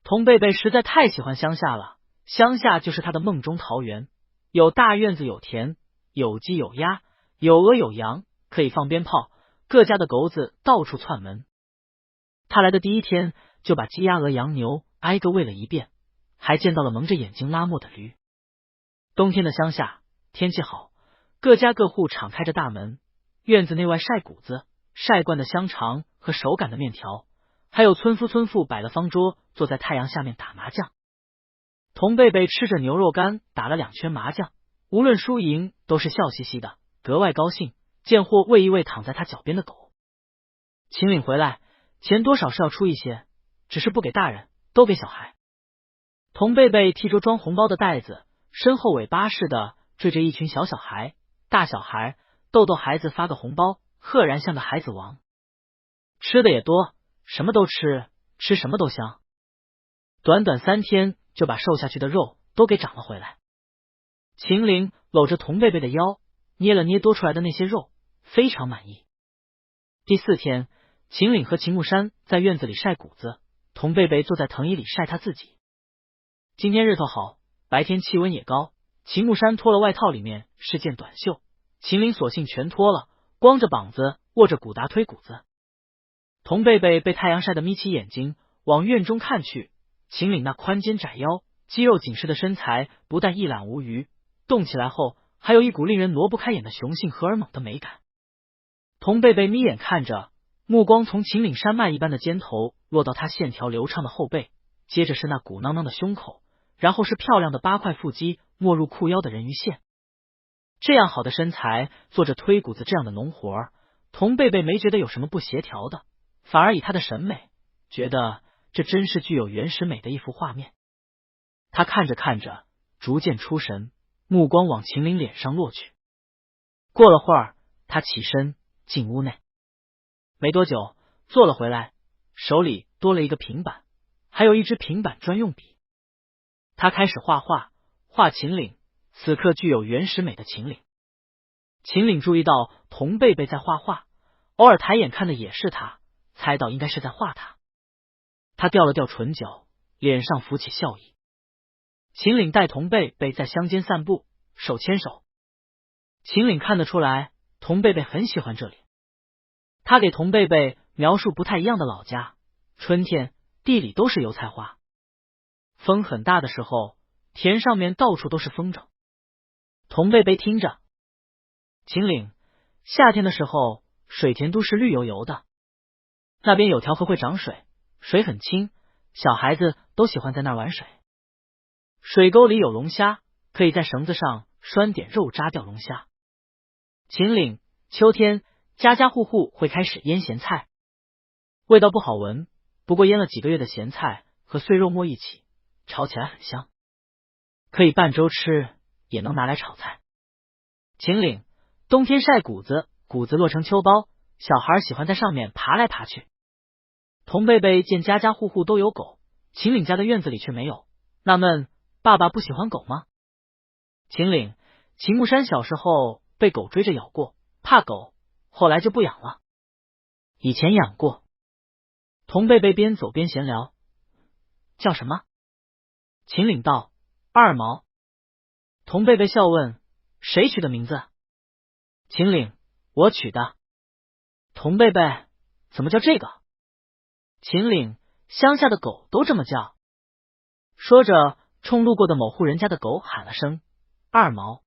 童贝贝实在太喜欢乡下了，乡下就是他的梦中桃源，有大院子，有田，有鸡有鸭，有鹅有羊，可以放鞭炮，各家的狗子到处窜门。他来的第一天，就把鸡鸭鹅羊牛挨个喂了一遍，还见到了蒙着眼睛拉磨的驴。冬天的乡下，天气好，各家各户敞开着大门，院子内外晒谷子，晒惯的香肠和手擀的面条，还有村夫村妇摆了方桌，坐在太阳下面打麻将。童贝贝吃着牛肉干，打了2圈麻将，无论输赢都是笑嘻嘻的，格外高兴，见或喂一喂躺在他脚边的狗。秦岭回来，钱多少是要出一些，只是不给大人，都给小孩。童贝贝提着装红包的袋子，身后尾巴似的追着一群小孩，大小孩逗逗孩子，发个红包，赫然像个孩子王。吃的也多，什么都吃，吃什么都香。短短3天就把瘦下去的肉都给长了回来。秦岭搂着童贝贝的腰，捏了捏多出来的那些肉，非常满意。第4天，秦岭和秦木山在院子里晒谷子，童贝贝坐在藤椅里晒他自己。今天日头好，白天气温也高。秦木山脱了外套，里面是件短袖，秦岭索性全脱了，光着膀子握着鼓达推谷子。童贝贝被太阳晒得眯起眼睛往院中看去，秦岭那宽肩窄腰、肌肉紧实的身材不但一览无余，动起来后还有一股令人挪不开眼的雄性荷尔蒙的美感。童贝贝眯眼看着，目光从秦岭山脉一般的肩头落到他线条流畅的后背，接着是那鼓囊囊的胸口，然后是漂亮的8块腹肌没入裤腰的人鱼线。这样好的身材，做着推谷子这样的农活儿，童贝贝没觉得有什么不协调的，反而以他的审美，觉得这真是具有原始美的一幅画面。他看着看着，逐渐出神，目光往秦岭脸上落去。过了会儿，他起身进屋内，没多久坐了回来，手里多了一个平板，还有一支平板专用笔。他开始画画，画秦岭，此刻具有原始美的秦岭。秦岭注意到童贝贝在画画，偶尔抬眼看的也是他，猜到应该是在画他。他掉了掉唇角，脸上浮起笑意。秦岭带童贝贝在乡间散步，手牵手。秦岭看得出来，童贝贝很喜欢这里。他给童贝贝描述不太一样的老家，春天地里都是油菜花，风很大的时候，田上面到处都是风筝。童贝贝听着，秦岭，夏天的时候水田都是绿油油的，那边有条河会涨水，水很清，小孩子都喜欢在那儿玩水。水沟里有龙虾，可以在绳子上拴点肉渣钓龙虾。秦岭，秋天家家户户会开始腌咸菜，味道不好闻，不过腌了几个月的咸菜和碎肉末一起炒起来很香，可以拌粥吃，也能拿来炒菜。秦岭，冬天晒谷子，谷子落成秋包，小孩喜欢在上面爬来爬去。童贝贝见家家户户都有狗，秦岭家的院子里却没有，纳闷爸爸不喜欢狗吗？秦岭，秦木山小时候被狗追着咬过，怕狗，后来就不养了。以前养过。童贝贝边走边闲聊，叫什么？秦岭道：二毛。童贝贝笑问：谁取的名字？秦岭：我取的。童贝贝：怎么叫这个？秦岭：乡下的狗都这么叫。说着冲路过的某户人家的狗喊了声二毛。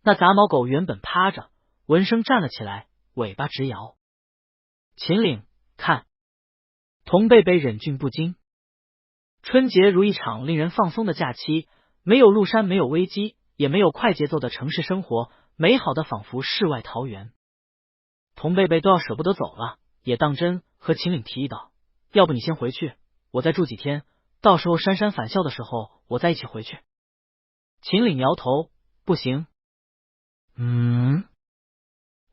那杂毛狗原本趴着，闻声站了起来，尾巴直摇。秦岭：看。童贝贝忍俊不禁。春节如一场令人放松的假期，没有麓山，没有危机，也没有快节奏的城市生活，美好的仿佛世外桃源。童贝贝都要舍不得走了，也当真和秦岭提议道：要不你先回去，我再住几天，到时候珊珊返校的时候我再一起回去。秦岭摇头：不行。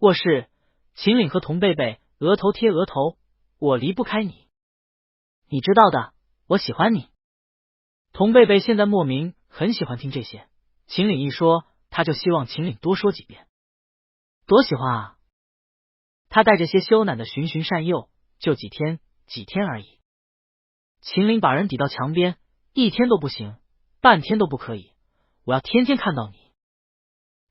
卧室，秦岭和童贝贝额头贴额头，我离不开你。你知道的，我喜欢你。童贝贝现在莫名很喜欢听这些，秦岭一说，他就希望秦岭多说几遍。多喜欢啊！他带着些羞赧的循循善诱，就几天而已。秦岭把人抵到墙边，一天都不行，半天都不可以，我要天天看到你。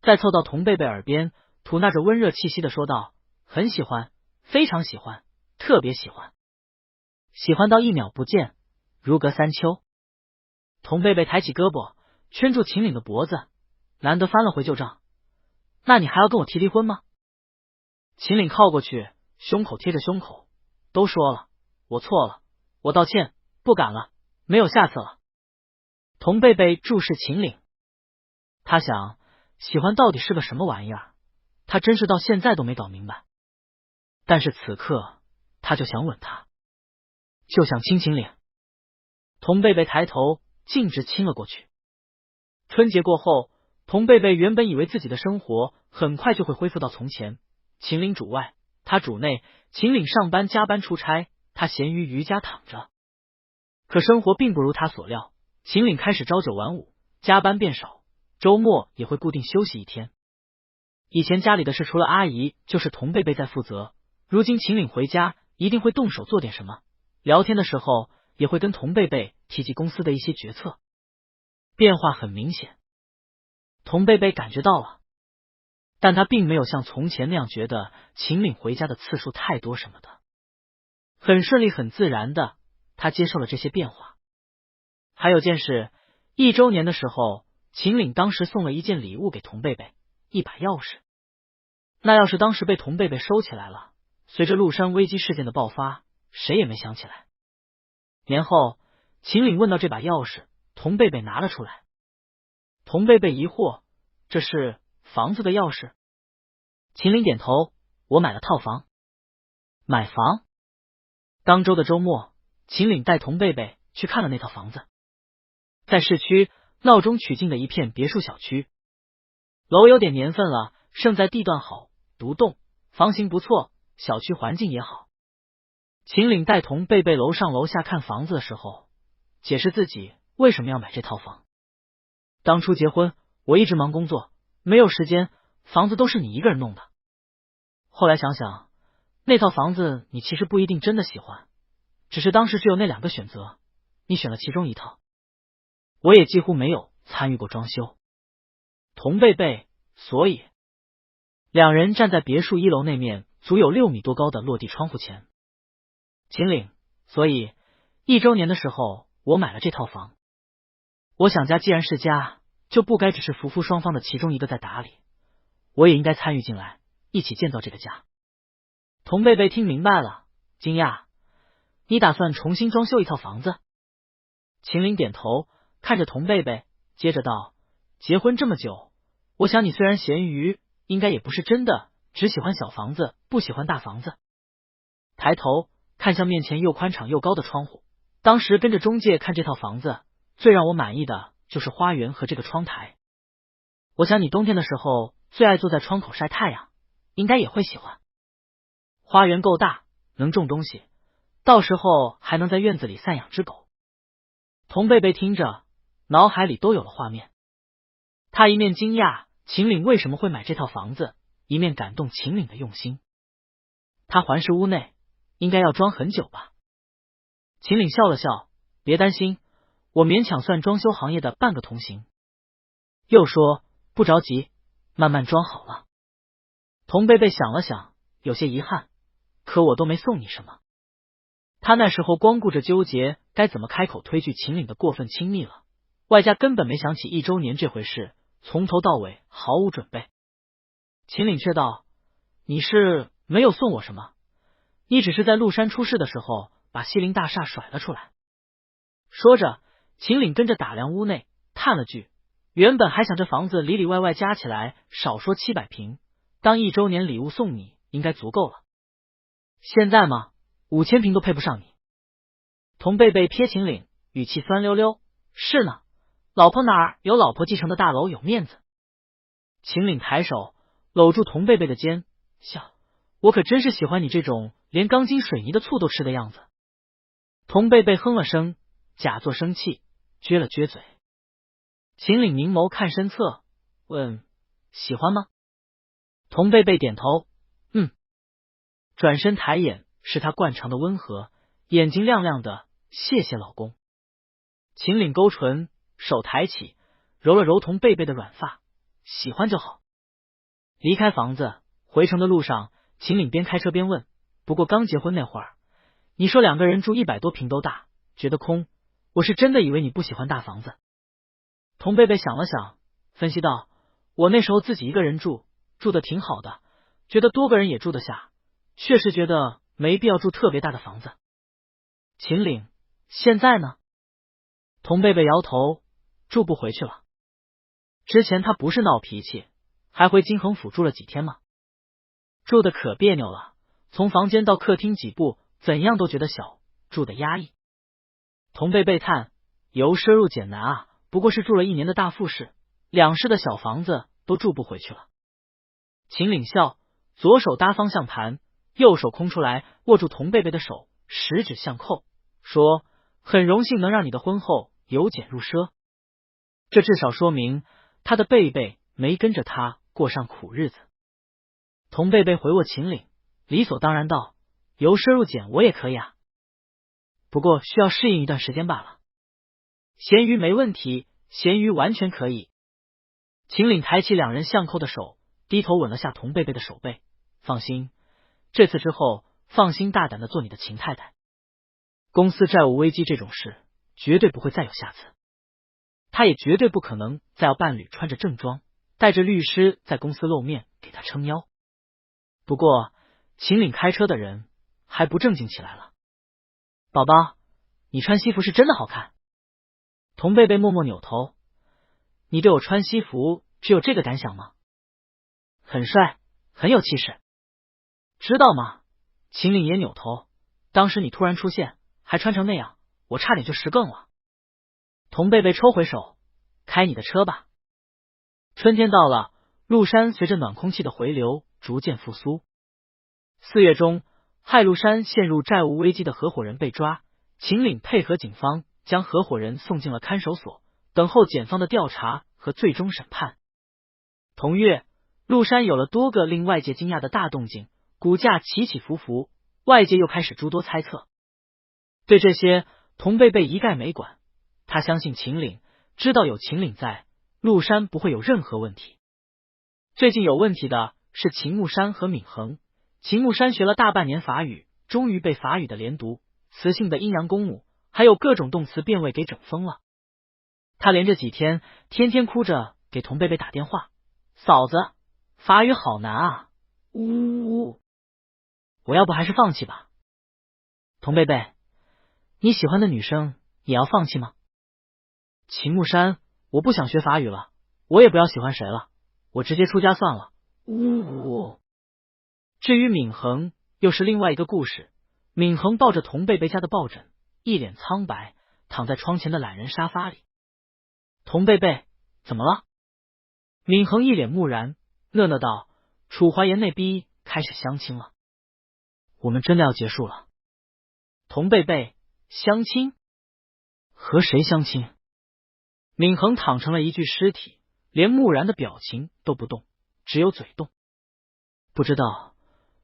再凑到童贝贝耳边，吐纳着温热气息的说道：很喜欢，非常喜欢，特别喜欢，喜欢到一秒不见，如隔三秋。童贝贝抬起胳膊圈住秦岭的脖子，难得翻了回旧账。那你还要跟我提离婚吗？秦岭靠过去，胸口贴着胸口，都说了，我错了，我道歉，不敢了，没有下次了。童贝贝注视秦岭，他想喜欢到底是个什么玩意儿，他真是到现在都没搞明白。但是此刻他就想吻他，就想亲秦岭。童贝贝抬头径直亲了过去。春节过后，童贝贝原本以为自己的生活很快就会恢复到从前，秦岭主外，他主内，秦岭上班加班出差，他闲于余家躺着。可生活并不如他所料，秦岭开始朝九晚五，加班变少，周末也会固定休息一天。以前家里的事除了阿姨就是童贝贝在负责，如今秦岭回家一定会动手做点什么。聊天的时候，也会跟童贝贝提及公司的一些决策。变化很明显，童贝贝感觉到了，但他并没有像从前那样觉得秦岭回家的次数太多什么的，很顺利很自然的，他接受了这些变化。还有件事，1周年的时候，秦岭当时送了一件礼物给童贝贝，一把钥匙。那钥匙当时被童贝贝收起来了，随着陆山危机事件的爆发，谁也没想起来。年后，秦岭问到这把钥匙，童贝贝拿了出来。童贝贝疑惑，这是房子的钥匙？秦岭点头，我买了套房。买房？当周的周末，秦岭带童贝贝去看了那套房子，在市区闹中取静的一片别墅小区，楼有点年份了，胜在地段好，独栋，房型不错，小区环境也好。秦岭带童贝贝楼上楼下看房子的时候，解释自己为什么要买这套房。当初结婚，我一直忙工作，没有时间，房子都是你一个人弄的。后来想想，那套房子你其实不一定真的喜欢，只是当时只有那2个选择，你选了其中一套。我也几乎没有参与过装修。童贝贝，所以两人站在别墅1楼那面足有6米多高的落地窗户前。秦岭，所以1周年的时候我买了这套房。我想家既然是家，就不该只是夫妇双方的其中一个在打理，我也应该参与进来，一起建造这个家。童贝贝听明白了，惊讶，你打算重新装修一套房子？秦岭点头，看着童贝贝，接着道，结婚这么久，我想你虽然咸鱼，应该也不是真的只喜欢小房子，不喜欢大房子。抬头看向面前又宽敞又高的窗户，当时跟着中介看这套房子，最让我满意的就是花园和这个窗台。我想你冬天的时候最爱坐在窗口晒太阳，应该也会喜欢。花园够大，能种东西，到时候还能在院子里散养只狗。童贝贝听着，脑海里都有了画面。他一面惊讶秦岭为什么会买这套房子，一面感动秦岭的用心。他环视屋内，应该要装很久吧。秦岭笑了笑，别担心，我勉强算装修行业的半个同行。又说，不着急，慢慢装好了。童贝贝想了想，有些遗憾，可我都没送你什么。他那时候光顾着纠结该怎么开口推拒秦岭的过分亲密了，外加根本没想起1周年这回事，从头到尾毫无准备。秦岭却道，你是没有送我什么，你只是在陆山出事的时候把西林大厦甩了出来。说着，秦岭跟着打量屋内，叹了句，原本还想这房子里里外外加起来少说700平，当1周年礼物送你应该足够了。现在嘛，5000平都配不上你。童贝贝瞥秦岭，语气酸溜溜，是呢，老婆哪儿有老婆继承的大楼有面子。秦岭抬手搂住童贝贝的肩，笑，我可真是喜欢你这种连钢筋水泥的醋都吃的样子。童贝贝哼了声，假作生气，撅了撅嘴。秦岭凝眸看身侧，问，喜欢吗？童贝贝点头，转身抬眼，是他惯常的温和，眼睛亮亮的，谢谢老公。秦岭勾唇，手抬起，揉了揉童贝贝的软发，喜欢就好。离开房子，回城的路上，秦岭边开车边问，不过刚结婚那会儿，你说2个人住100多平都大，觉得空，我是真的以为你不喜欢大房子。童贝贝想了想，分析道，我那时候自己一个人住，住得挺好的，觉得多个人也住得下，确实觉得没必要住特别大的房子。秦岭，现在呢？童贝贝摇头，住不回去了。之前他不是闹脾气，还回金衡府住了几天吗？住的可别扭了，从房间到客厅几步，怎样都觉得小，住的压抑。童贝贝叹，由奢入俭难啊，不过是住了1年的大复式，2室的小房子都住不回去了。秦岭笑，左手搭方向盘，右手空出来握住童贝贝的手，十指相扣，说，很荣幸能让你的婚后由俭入奢。这至少说明他的贝贝没跟着他过上苦日子。童贝贝回握秦岭，理所当然道，由奢入俭我也可以啊。不过需要适应一段时间罢了。咸鱼没问题，咸鱼完全可以。秦岭抬起两人相扣的手，低头吻了下童贝贝的手背。放心，这次之后，放心大胆的做你的秦太太。公司债务危机这种事，绝对不会再有下次。他也绝对不可能再要伴侣穿着正装，带着律师在公司露面给他撑腰。不过，秦岭开车的人还不正经起来了。宝宝，你穿西服是真的好看。童贝贝默默扭头，你对我穿西服只有这个感想吗？很帅，很有气势。知道吗？秦岭也扭头，当时你突然出现，还穿成那样，我差点就失更了。童贝贝抽回手，开你的车吧。春天到了，陆山随着暖空气的回流逐渐复苏。4月中，害陆山陷入债务危机的合伙人被抓，秦岭配合警方将合伙人送进了看守所，等候检方的调查和最终审判。同月，陆山有了多个令外界惊讶的大动静，股价起起伏伏，外界又开始诸多猜测。对这些，童贝贝一概没管，他相信秦岭，知道有秦岭在，陆山不会有任何问题。最近有问题的是秦木山和闵衡。秦木山学了大半年法语，终于被法语的连读、词性的阴阳公母，还有各种动词变位给整疯了。他连着几天，天天哭着给童贝贝打电话：“嫂子，法语好难啊！呜呜呜！我要不还是放弃吧。”童贝贝，你喜欢的女生也要放弃吗？秦木山，我不想学法语了，我也不要喜欢谁了，我直接出家算了。呜呜！至于闵衡，又是另外一个故事。闵衡抱着童贝贝家的抱枕，一脸苍白，躺在窗前的懒人沙发里。童贝贝，怎么了？闵衡一脸木然，讷讷道：“楚怀言那逼开始相亲了，我们真的要结束了。”童贝贝，相亲？和谁相亲？闵衡躺成了一具尸体，连木然的表情都不动，只有嘴动。不知道，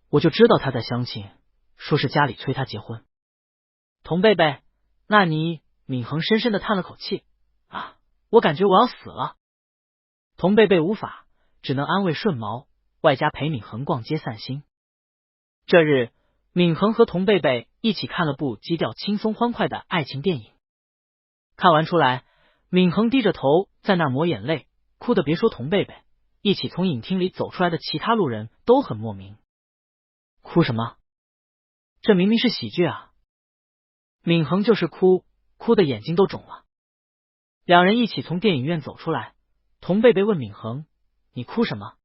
我就知道他在相亲，说是家里催他结婚。童贝贝，那你……闵衡深深的叹了口气，啊，我感觉我要死了。童贝贝无法，只能安慰顺毛，外加陪闵衡逛街散心。这日，闵衡和童贝贝一起看了部基调轻松欢快的爱情电影。看完出来，闵衡低着头在那抹眼泪，哭得别说童贝贝，一起从影厅里走出来的其他路人都很莫名。哭什么？这明明是喜剧啊！闵衡就是哭，哭的眼睛都肿了。两人一起从电影院走出来，童贝贝问闵衡：“你哭什么？”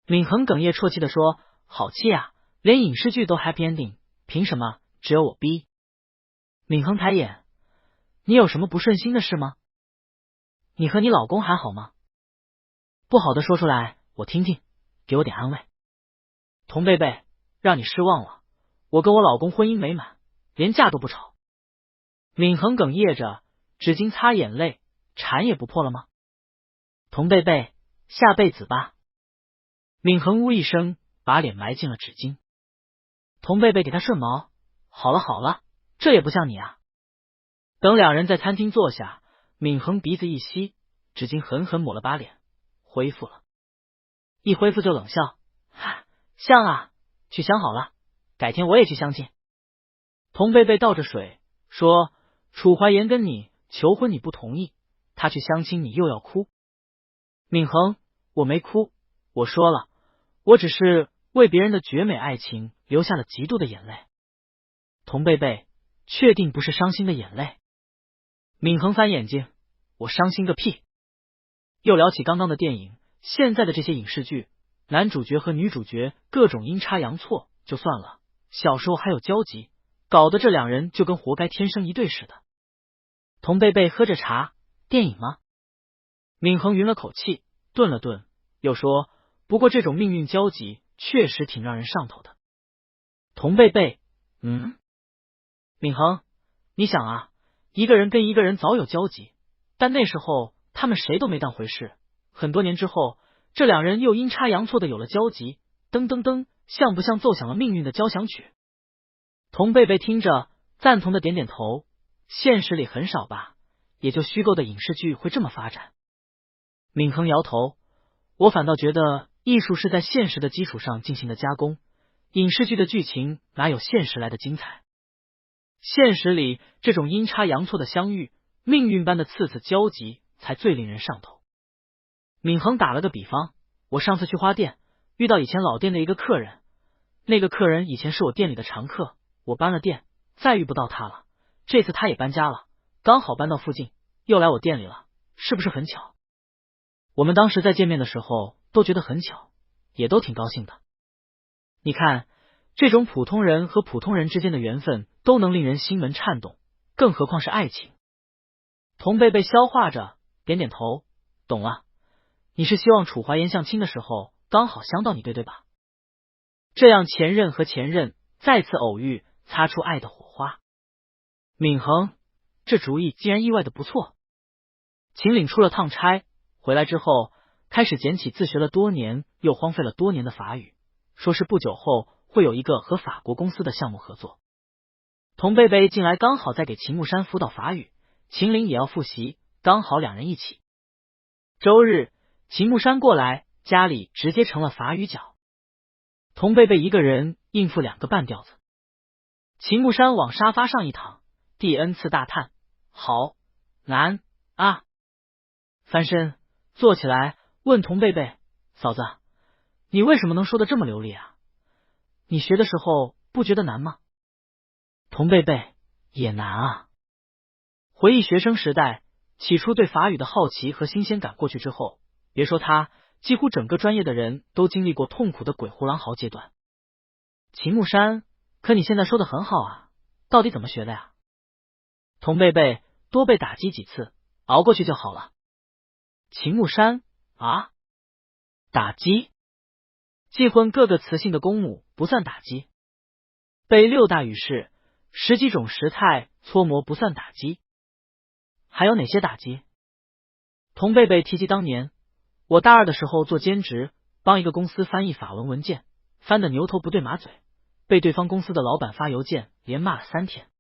闵衡哽咽啜泣的说：“好气啊，连影视剧都 happy ending， 凭什么只有我逼？”闵衡抬眼：“你有什么不顺心的事吗？你和你老公还好吗？不好的说出来我听听，给我点安慰。”童贝贝，让你失望了，我跟我老公婚姻美满，连架都不吵。闵衡哽咽着，纸巾擦眼泪，蝉也不破了吗？童贝贝，下辈子吧。闵衡呜一声，把脸埋进了纸巾。童贝贝给他顺毛：“好了好了，这也不像你啊。”等两人在餐厅坐下，闵衡鼻子一吸，纸巾狠狠抹了把脸，恢复了。一恢复就冷笑：“哈，像啊，去相好了，改天我也去相亲。”童贝贝倒着水说：“楚怀言跟你求婚你不同意，他去相亲你又要哭。”闵衡，我没哭，我说了，我只是为别人的绝美爱情流下了极度的眼泪。童贝贝，确定不是伤心的眼泪？闵衡翻眼睛：“我伤心个屁！”又聊起刚刚的电影，现在的这些影视剧，男主角和女主角各种阴差阳错就算了，小时候还有交集，搞得这两人就跟活该天生一对似的。童贝贝喝着茶：“电影吗？”闵衡匀了口气，顿了顿，又说：“不过这种命运交集确实挺让人上头的。”童贝贝：“闵衡，你想啊，一个人跟一个人早有交集，但那时候他们谁都没当回事，很多年之后，这两人又阴差阳错的有了交集，噔噔噔，像不像奏响了命运的交响曲？”童贝贝听着，赞同的点点头。现实里很少吧，也就虚构的影视剧会这么发展。闵恒摇头，我反倒觉得艺术是在现实的基础上进行的加工，影视剧的剧情哪有现实来的精彩？现实里这种阴差阳错的相遇，命运般的次次交集，才最令人上头。闵恒打了个比方，我上次去花店遇到以前老店的一个客人，那个客人以前是我店里的常客，我搬了店，再遇不到他了。这次他也搬家了，刚好搬到附近，又来我店里了，是不是很巧？我们当时在见面的时候都觉得很巧，也都挺高兴的。你看，这种普通人和普通人之间的缘分都能令人心门颤动，更何况是爱情。童贝贝消化着，点点头，懂了，你是希望楚怀言相亲的时候刚好相到你，对吧？这样前任和前任再次偶遇，擦出爱的火花。闵恒，这主意竟然意外的不错。秦岭出了趟差，回来之后开始捡起自学了多年又荒废了多年的法语，说是不久后会有一个和法国公司的项目合作。童贝贝近来刚好在给秦木山辅导法语，秦岭也要复习，刚好两人一起。周日，秦木山过来，家里直接成了法语角，童贝贝一个人应付2个半吊子。秦木山往沙发上一躺，第 N 次大叹，好难啊！翻身坐起来，问童贝贝，嫂子，你为什么能说的这么流利啊？你学的时候不觉得难吗？童贝贝，也难啊。回忆学生时代，起初对法语的好奇和新鲜感过去之后，别说他，几乎整个专业的人都经历过痛苦的鬼狐狼嚎阶段。秦木山，可你现在说的很好啊，到底怎么学的呀？童贝贝，多被打击几次，熬过去就好了。秦木山，啊？打击？记混各个词性的公母不算打击，背6大语式10几种时态搓磨不算打击，还有哪些打击？童贝贝提及当年我大2的时候做兼职，帮一个公司翻译法文文件，翻的牛头不对马嘴，被对方公司的老板发邮件连骂了3天，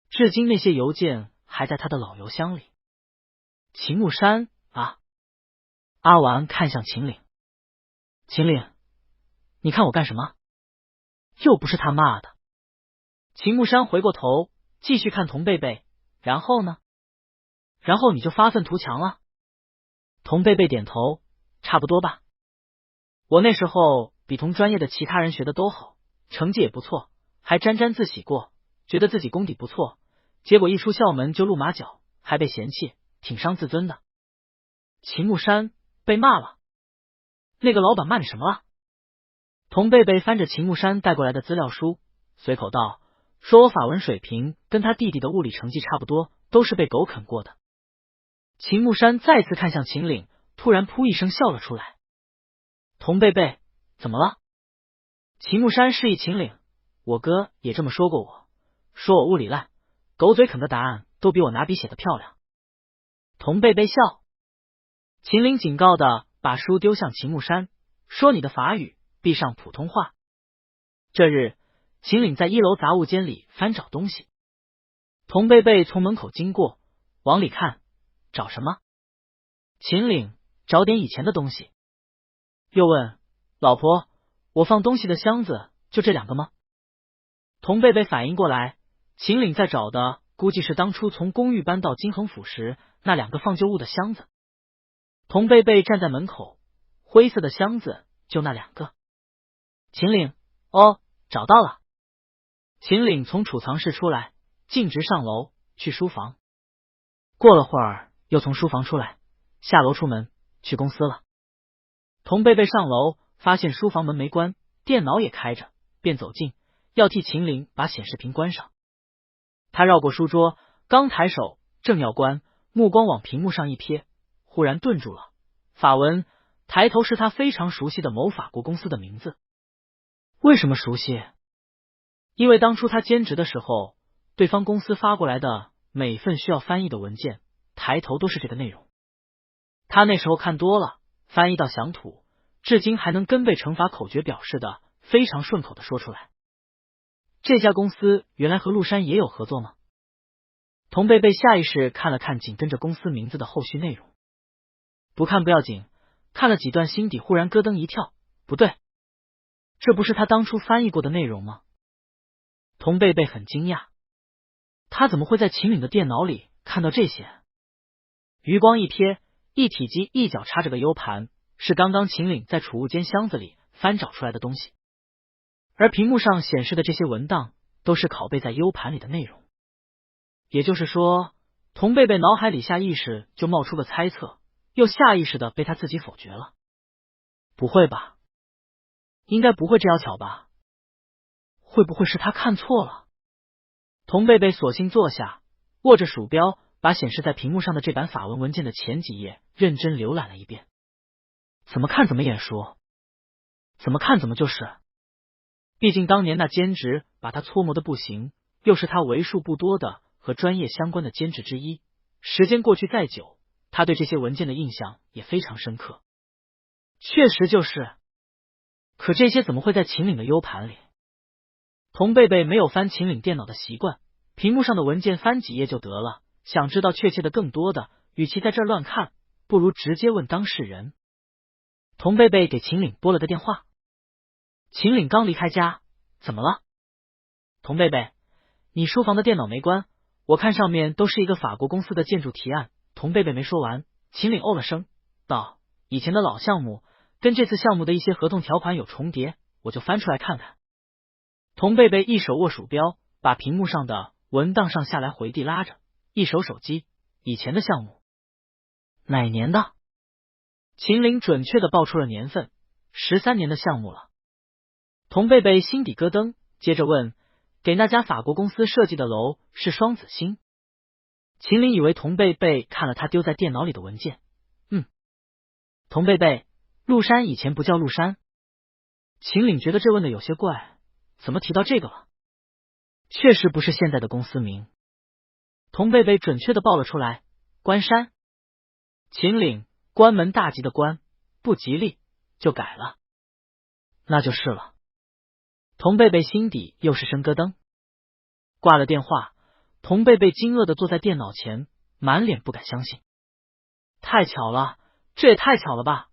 至今那些邮件还在他的老邮箱里。秦木山，啊？阿丸看向秦岭，秦岭，你看我干什么？又不是他骂的。秦木山回过头继续看童贝贝，然后呢？然后你就发愤图强了。童贝贝点头，差不多吧。我那时候比同专业的其他人学的都好，成绩也不错，还沾沾自喜过，觉得自己功底不错，结果一出校门就露马脚，还被嫌弃，挺伤自尊的。秦木山，被骂了？那个老板骂你什么了？童贝贝翻着秦木山带过来的资料书，随口道，说我法文水平跟他弟弟的物理成绩差不多，都是被狗啃过的。秦木山再次看向秦岭，突然噗一声笑了出来。童贝贝，怎么了？秦木山示意秦岭，我哥也这么说过我，说我物理烂，狗嘴啃的答案都比我拿笔写的漂亮。童贝贝笑。秦岭警告的把书丢向秦木山，说你的法语必上普通话。这日，秦岭在1楼杂物间里翻找东西，童贝贝从门口经过，往里看，找什么？秦岭，找点以前的东西。又问，老婆，我放东西的箱子就这2个吗？童贝贝反应过来，秦岭在找的估计是当初从公寓搬到金恒府时那2个放旧物的箱子。童贝贝站在门口，灰色的箱子就那2个。秦岭，哦，找到了。秦岭从储藏室出来，径直上楼去书房，过了会儿又从书房出来，下楼出门去公司了。童贝贝上楼发现书房门没关，电脑也开着，便走近要替秦岭把显示屏关上。他绕过书桌，刚抬手正要关，目光往屏幕上一瞥，忽然顿住了。法文，抬头是他非常熟悉的某法国公司的名字。为什么熟悉？因为当初他兼职的时候，对方公司发过来的每份需要翻译的文件，抬头都是这个内容。他那时候看多了，翻译到详吐，至今还能跟背乘法口诀表示的非常顺口的说出来。这家公司原来和陆山也有合作吗？童贝贝下意识看了看紧跟着公司名字的后续内容，不看不要紧，看了几段心底忽然咯噔一跳，不对，这不是他当初翻译过的内容吗？童贝贝很惊讶，他怎么会在秦岭的电脑里看到这些？余光一瞥，一体机一脚插着个 U 盘，是刚刚秦岭在储物间箱子里翻找出来的东西，而屏幕上显示的这些文档都是拷贝在 U 盘里的内容。也就是说，童贝贝脑海里下意识就冒出个猜测，又下意识的被他自己否决了。不会吧？应该不会这样巧吧？会不会是他看错了？童贝贝索性坐下，握着鼠标，把显示在屏幕上的这版法文文件的前几页认真浏览了一遍。怎么看怎么眼熟，怎么看怎么就是。毕竟当年那兼职把他搓磨的不行，又是他为数不多的和专业相关的兼职之一。时间过去再久，他对这些文件的印象也非常深刻。确实就是，可这些怎么会在秦岭的 U 盘里？童贝贝没有翻秦岭电脑的习惯，屏幕上的文件翻几页就得了。想知道确切的更多的，与其在这儿乱看，不如直接问当事人。童贝贝给秦岭拨了个电话。秦岭刚离开家，怎么了？童贝贝，你书房的电脑没关，我看上面都是一个法国公司的建筑提案。童贝贝没说完，秦岭哦了声，道：以前的老项目跟这次项目的一些合同条款有重叠，我就翻出来看看。童贝贝一手握鼠标，把屏幕上的文档上下来回地拉着，一手手机，以前的项目，哪年的？秦岭准确的报出了年份，13年的项目了。童贝贝心底咯噔，接着问：给那家法国公司设计的楼是双子星？秦岭以为童贝贝看了他丢在电脑里的文件。童贝贝，陆山以前不叫陆山。秦岭觉得这问的有些怪，怎么提到这个了？确实不是现在的公司名。童贝贝准确的报了出来，关山。秦岭，关门大吉的关，不吉利，就改了。那就是了。童贝贝心底又是声咯噔。挂了电话，童贝贝惊愕的坐在电脑前，满脸不敢相信。太巧了，这也太巧了吧！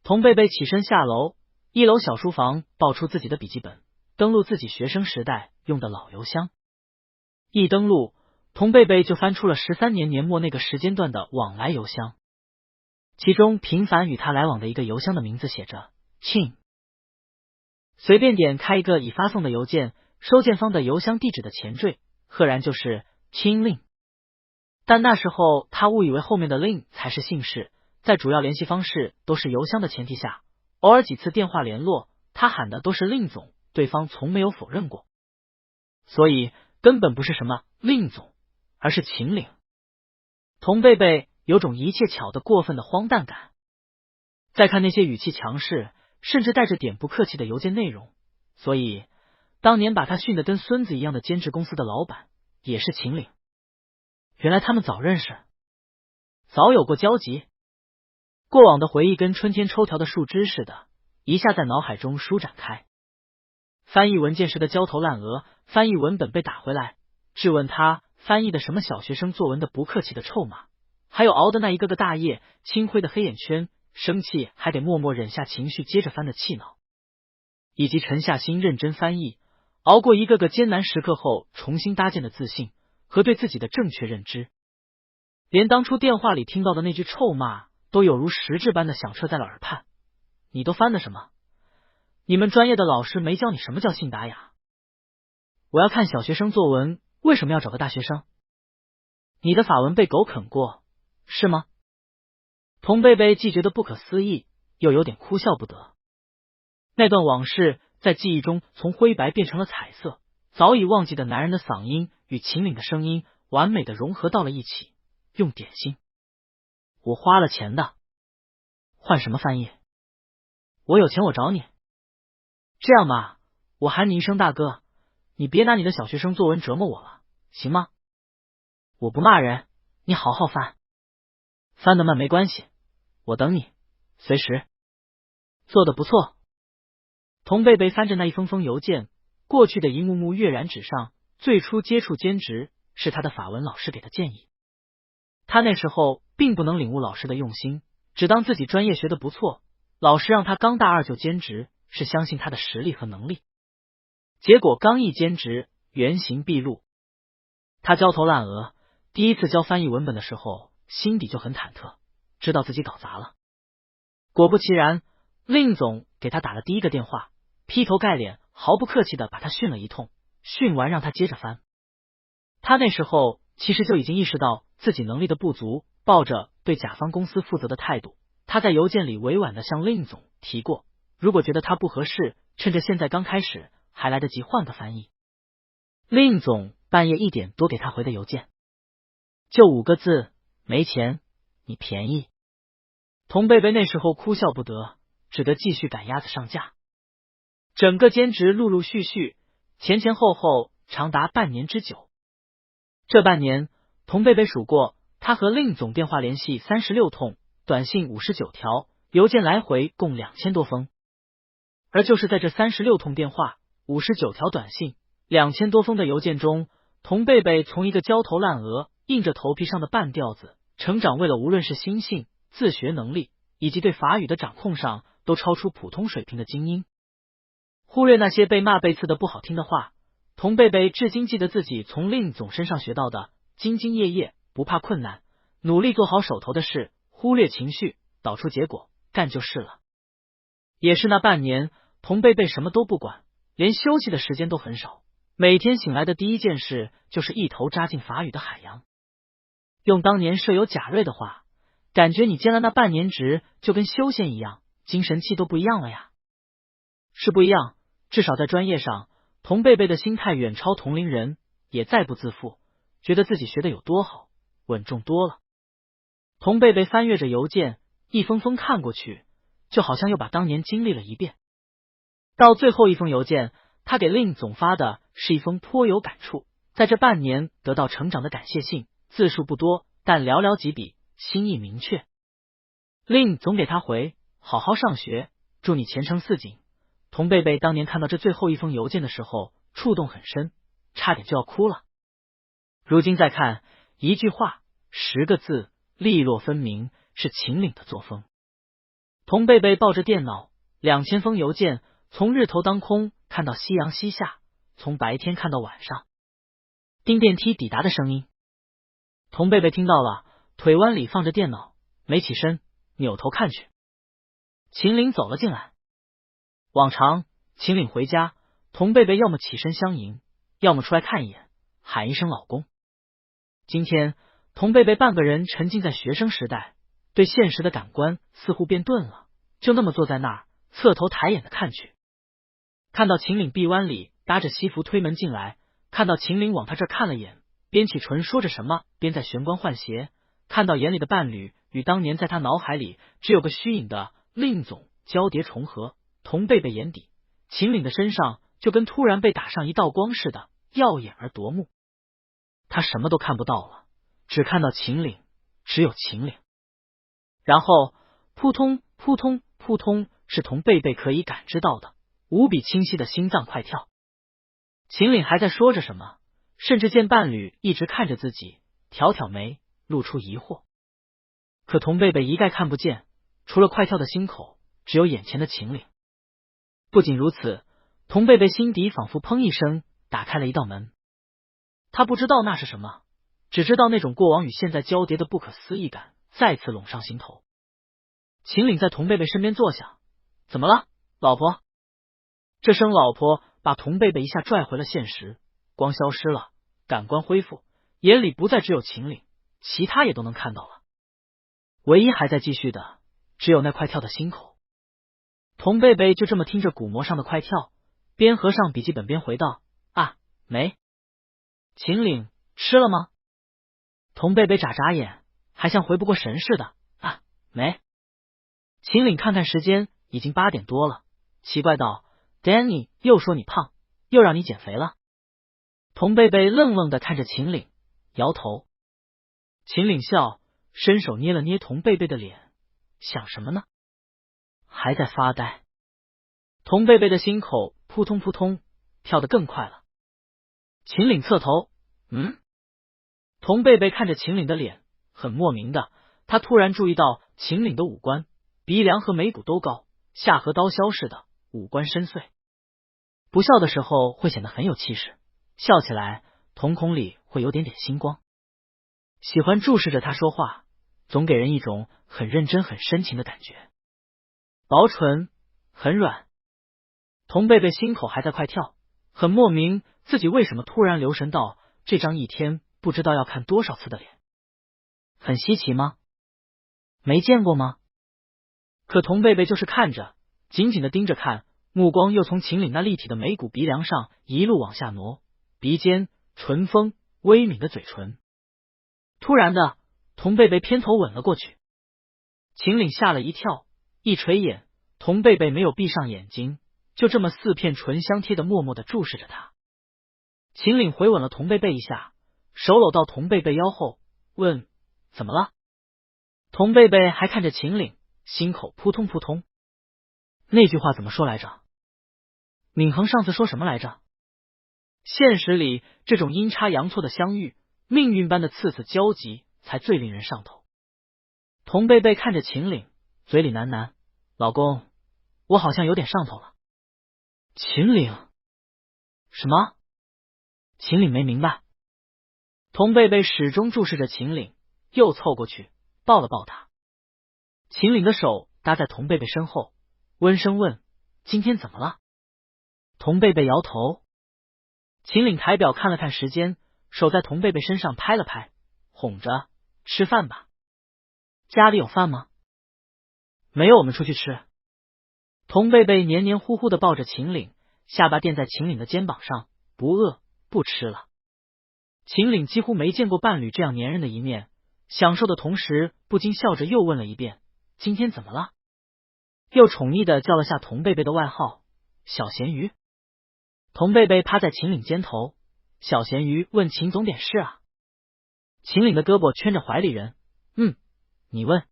童贝贝起身下楼，1楼小书房抱出自己的笔记本，登录自己学生时代用的老邮箱。一登录，童贝贝就翻出了13年年末那个时间段的往来邮箱，其中频繁与他来往的一个邮箱的名字写着庆。随便点开一个已发送的邮件，收件方的邮箱地址的前缀赫然就是清令。但那时候他误以为后面的令才是姓氏，在主要联系方式都是邮箱的前提下，偶尔几次电话联络，他喊的都是令总，对方从没有否认过，所以根本不是什么令总，而是秦岭。童贝贝有种一切巧得过分的荒诞感。再看那些语气强势甚至带着点不客气的邮件内容，所以当年把他训得跟孙子一样的兼职公司的老板也是秦岭。原来他们早认识，早有过交集。过往的回忆跟春天抽条的树枝似的，一下在脑海中舒展开。翻译文件时的焦头烂额，翻译文本被打回来，质问他翻译的什么小学生作文的不客气的臭骂，还有熬的那一个个大夜，青灰的黑眼圈，生气还得默默忍下情绪接着翻的气恼，以及沉下心认真翻译，熬过一个个艰难时刻后重新搭建的自信和对自己的正确认知。连当初电话里听到的那句臭骂都有如实质般的响彻在了耳畔。你都翻的什么？你们专业的老师没教你什么叫信达雅？我要看小学生作文，为什么要找个大学生？你的法文被狗啃过，是吗？童贝贝既觉得不可思议，又有点哭笑不得。那段往事在记忆中从灰白变成了彩色，早已忘记的男人的嗓音与秦岭的声音完美的融合到了一起。用点心，我花了钱的。换什么翻译？我有钱我找你。这样吧，我喊你一声大哥，你别拿你的小学生作文折磨我了，行吗？我不骂人，你好好翻。翻得慢没关系，我等你，随时。做得不错。童贝贝翻着那一封封邮件，过去的一幕幕跃然纸上。最初接触兼职是他的法文老师给的建议，他那时候并不能领悟老师的用心，只当自己专业学得不错，老师让他刚大二就兼职，是相信他的实力和能力。结果刚一兼职，原形毕露。他焦头烂额，第一次交翻译文本的时候，心底就很忐忑，知道自己搞砸了。果不其然，令总给他打了第一个电话，劈头盖脸毫不客气的把他训了一通，训完让他接着翻。他那时候其实就已经意识到自己能力的不足，抱着对甲方公司负责的态度，他在邮件里委婉的向令总提过，如果觉得他不合适，趁着现在刚开始还来得及换个翻译。令总半夜1点多给他回的邮件，就5个字：没钱，你便宜。童贝贝那时候哭笑不得，只得继续赶鸭子上架。整个兼职陆陆续续，前前后后长达半年之久。这半年，童贝贝数过，他和令总电话联系36通，短信59条，邮件来回共2000多封。而就是在这36通电话、59条短信、2000多封的邮件中，童贝贝从一个焦头烂额、硬着头皮上的半吊子，成长为了无论是心性、自学能力以及对法语的掌控上，都超出普通水平的精英。忽略那些被骂被刺的不好听的话，童贝贝至今记得自己从令总身上学到的：兢兢业业，不怕困难，努力做好手头的事，忽略情绪，导出结果，干就是了。也是那半年，童贝贝什么都不管，连休息的时间都很少，每天醒来的第一件事就是一头扎进法语的海洋。用当年舍友贾瑞的话，感觉你兼了那半年职就跟修仙一样，精神气都不一样了呀。是不一样，至少在专业上，童贝贝的心态远超同龄人，也再不自负，觉得自己学的有多好，稳重多了。童贝贝翻阅着邮件，一封封看过去，就好像又把当年经历了一遍。到最后一封邮件，他给令总发的是一封颇有感触，在这半年得到成长的感谢信，字数不多，但寥寥几笔，心意明确。令总给他回：好好上学，祝你前程似锦。童贝贝当年看到这最后一封邮件的时候，触动很深，差点就要哭了。如今再看，一句话，10个字，利落分明，是秦岭的作风。童贝贝抱着电脑，2000封邮件，从日头当空看到夕阳西下，从白天看到晚上。订电梯抵达的声音，童贝贝听到了，腿弯里放着电脑，没起身，扭头看去，秦岭走了进来。往常秦岭回家，童贝贝要么起身相迎，要么出来看一眼，喊一声老公。今天童贝贝半个人沉浸在学生时代，对现实的感官似乎变钝了，就那么坐在那儿，侧头抬眼的看去。看到秦岭臂弯里搭着西服推门进来，看到秦岭往他这看了眼，边起唇说着什么，边在玄关换鞋，看到眼里的伴侣与当年在他脑海里只有个虚影的令总交叠重合，童贝贝眼底，秦岭的身上就跟突然被打上一道光似的，耀眼而夺目。他什么都看不到了，只看到秦岭，只有秦岭。然后扑通扑通扑通，是童贝贝可以感知到的无比清晰的心脏快跳。秦岭还在说着什么，甚至见伴侣一直看着自己，挑挑眉，露出疑惑。可童贝贝一概看不见，除了快跳的心口，只有眼前的秦岭。不仅如此，童贝贝心底仿佛砰一声打开了一道门。他不知道那是什么，只知道那种过往与现在交叠的不可思议感再次笼上心头。秦岭在童贝贝身边坐下，怎么了，老婆？这声老婆把童贝贝一下拽回了现实，光消失了，感官恢复，眼里不再只有秦岭，其他也都能看到了。唯一还在继续的，只有那快跳的心口。童贝贝就这么听着鼓膜上的快跳，边合上笔记本边回道：啊，没。秦岭吃了吗？童贝贝眨眨眼，还像回不过神似的，啊，没。秦岭看看时间，已经8点多了，奇怪道：Danny 又说你胖，又让你减肥了。童贝贝愣愣的看着秦岭，摇头。秦岭笑，伸手捏了捏童贝贝的脸，想什么呢？还在发呆。童贝贝的心口扑通扑通，跳得更快了。秦岭侧头，童贝贝看着秦岭的脸，很莫名的，他突然注意到秦岭的五官，鼻梁和眉骨都高，下颌刀削似的，五官深邃。不笑的时候会显得很有气势，笑起来瞳孔里会有点点星光。喜欢注视着他说话，总给人一种很认真很深情的感觉。薄唇很软，童贝贝心口还在快跳，很莫名自己为什么突然留神到这张一天不知道要看多少次的脸。很稀奇吗？没见过吗？可童贝贝就是看着，紧紧的盯着看，目光又从秦岭那立体的眉骨鼻梁上一路往下挪，鼻尖、唇峰、微抿的嘴唇。突然的，童贝贝偏头吻了过去。秦岭吓了一跳，一垂眼，童贝贝没有闭上眼睛，就这么四片唇相贴的默默的注视着他。秦岭回吻了童贝贝一下，手搂到童贝贝腰后，问：怎么了？童贝贝还看着秦岭，心口扑通扑通。那句话怎么说来着？闵衡上次说什么来着？现实里这种阴差阳错的相遇，命运般的次次交集，才最令人上头。童贝贝看着秦岭，嘴里喃喃：老公，我好像有点上头了。秦岭？什么？秦岭没明白。童贝贝始终注视着秦岭，又凑过去抱了抱他。秦岭的手搭在童贝贝身后，温声问：今天怎么了？童贝贝摇头。秦岭抬表看了看时间，手在童贝贝身上拍了拍，哄着：吃饭吧。家里有饭吗？没有，我们出去吃。童贝贝黏黏糊糊的抱着秦岭，下巴垫在秦岭的肩膀上，不饿，不吃了。秦岭几乎没见过伴侣这样黏人的一面，享受的同时不禁笑着又问了一遍：今天怎么了？又宠溺的叫了下童贝贝的外号：小咸鱼。童贝贝趴在秦岭肩头，小咸鱼问秦总点事啊。秦岭的胳膊圈着怀里人，你问。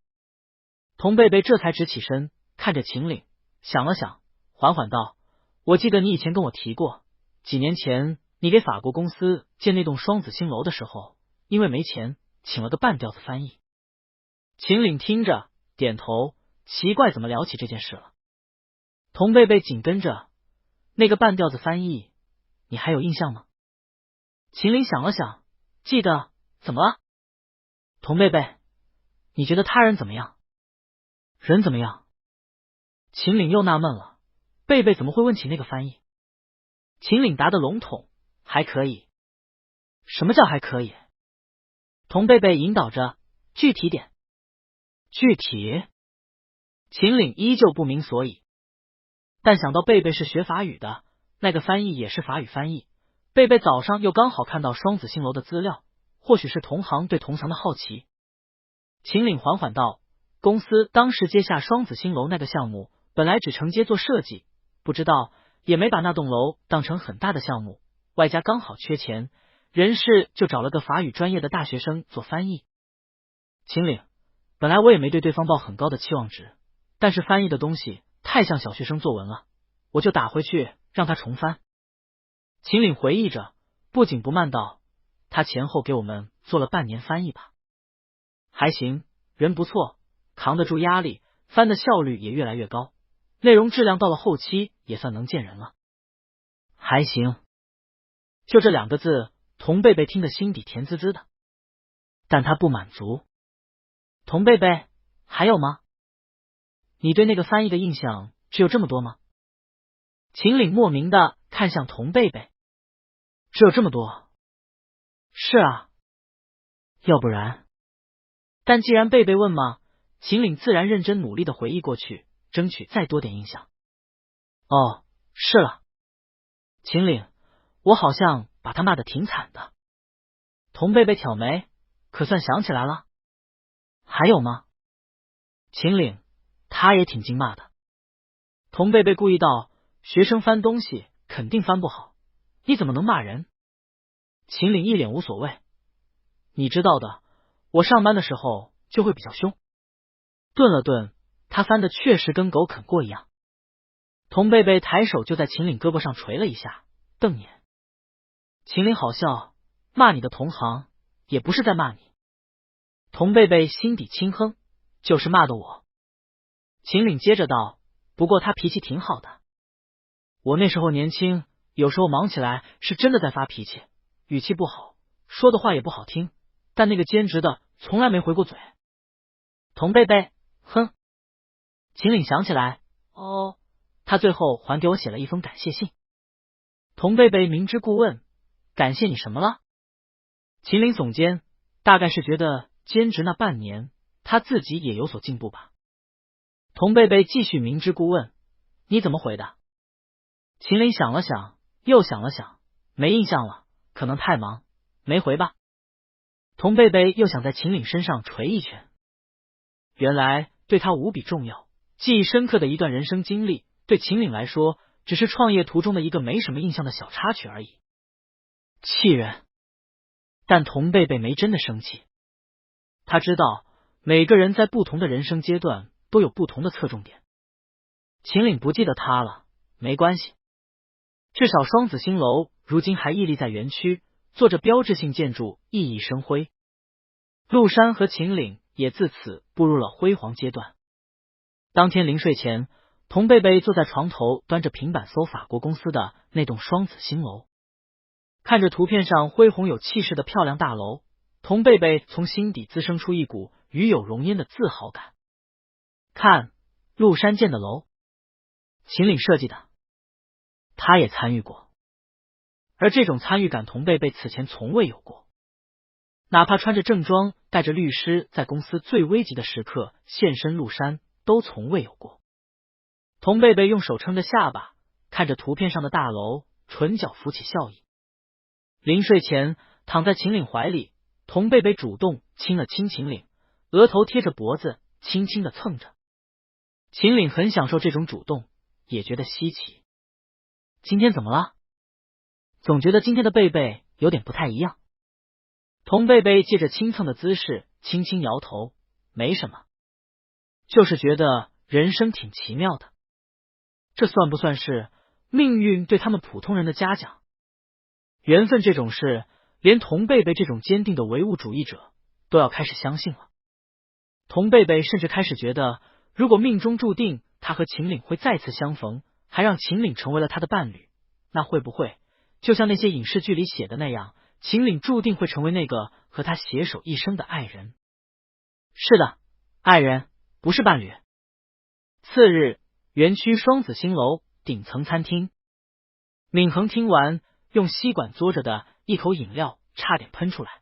童贝贝这才直起身，看着秦岭，想了想，缓缓道：我记得你以前跟我提过，几年前你给法国公司建那栋双子星楼的时候，因为没钱，请了个半吊子翻译。秦岭听着点头，奇怪怎么聊起这件事了。童贝贝紧跟着：那个半吊子翻译，你还有印象吗？秦岭想了想，记得。怎么了？童贝贝，你觉得他人怎么样？人怎么样？秦岭又纳闷了，贝贝怎么会问起那个翻译？秦岭答得笼统：还可以。什么叫还可以？童贝贝引导着：具体点。具体？秦岭依旧不明所以，但想到贝贝是学法语的，那个翻译也是法语翻译，贝贝早上又刚好看到双子星楼的资料，或许是同行对同行的好奇。秦岭缓缓道：公司当时接下双子星楼那个项目，本来只承接做设计，不知道也没把那栋楼当成很大的项目，外加刚好缺钱，人事就找了个法语专业的大学生做翻译。秦岭，本来我也没对对方抱很高的期望值，但是翻译的东西太像小学生作文了，我就打回去让他重翻。秦岭回忆着，不紧不慢道：他前后给我们做了半年翻译吧。还行，人不错，扛得住压力，翻的效率也越来越高，内容质量到了后期也算能见人了。还行，就这两个字，童贝贝听得心底甜滋滋的，但他不满足。童贝贝，还有吗？你对那个翻译的印象只有这么多吗？秦岭莫名的看向童贝贝，只有这么多？是啊，要不然。但既然贝贝问嘛，秦岭自然认真努力的回忆过去，争取再多点印象。哦，是了。秦岭，我好像把他骂得挺惨的。童贝贝挑眉，可算想起来了。还有吗？秦岭，他也挺经骂的。童贝贝故意道：学生翻东西肯定翻不好，你怎么能骂人？秦岭一脸无所谓，你知道的，我上班的时候就会比较凶。顿了顿，他翻的确实跟狗啃过一样。童贝贝抬手就在秦岭胳膊上捶了一下，瞪眼。秦岭好笑，骂你的同行也不是在骂你。童贝贝心底轻哼，就是骂的我。秦岭接着道，不过他脾气挺好的。我那时候年轻，有时候忙起来是真的在发脾气，语气不好，说的话也不好听，但那个兼职的从来没回过嘴。童贝贝，哼。秦岭想起来，哦，他最后还给我写了一封感谢信。童贝贝明知故问，感谢你什么了？秦岭耸肩，大概是觉得兼职那半年他自己也有所进步吧。童贝贝继续明知故问，你怎么回的？秦岭想了想，又想了想，没印象了，可能太忙，没回吧。童贝贝又想在秦岭身上捶一拳。原来对他无比重要、记忆深刻的一段人生经历，对秦岭来说只是创业途中的一个没什么印象的小插曲而已。气人。但童贝贝没真的生气，他知道每个人在不同的人生阶段都有不同的侧重点。秦岭不记得他了，没关系，至少双子星楼如今还屹立在园区，做着标志性建筑，熠熠生辉。陆山和秦岭也自此步入了辉煌阶段。当天临睡前，童贝贝坐在床头，端着平板搜法国公司的那栋双子星楼。看着图片上恢宏有气势的漂亮大楼，童贝贝从心底滋生出一股与有荣焉的自豪感。看，陆山建的楼，秦岭设计的，他也参与过，而这种参与感童贝贝此前从未有过。哪怕穿着正装带着律师在公司最危急的时刻现身陆山，都从未有过。童贝贝用手撑着下巴，看着图片上的大楼，唇角浮起笑意。临睡前躺在秦岭怀里，童贝贝主动亲了亲秦岭，额头贴着脖子轻轻的蹭着。秦岭很享受这种主动，也觉得稀奇。今天怎么了？总觉得今天的贝贝有点不太一样。童贝贝借着轻蹭的姿势轻轻摇头，没什么，就是觉得人生挺奇妙的。这算不算是命运对他们普通人的嘉奖？缘分这种事，连童贝贝这种坚定的唯物主义者都要开始相信了。童贝贝甚至开始觉得，如果命中注定他和秦岭会再次相逢，还让秦岭成为了他的伴侣，那会不会就像那些影视剧里写的那样，秦岭注定会成为那个和他携手一生的爱人？是的，爱人，不是伴侣。次日，园区双子星楼顶层餐厅，闵恒听完，用吸管嘬着的一口饮料差点喷出来。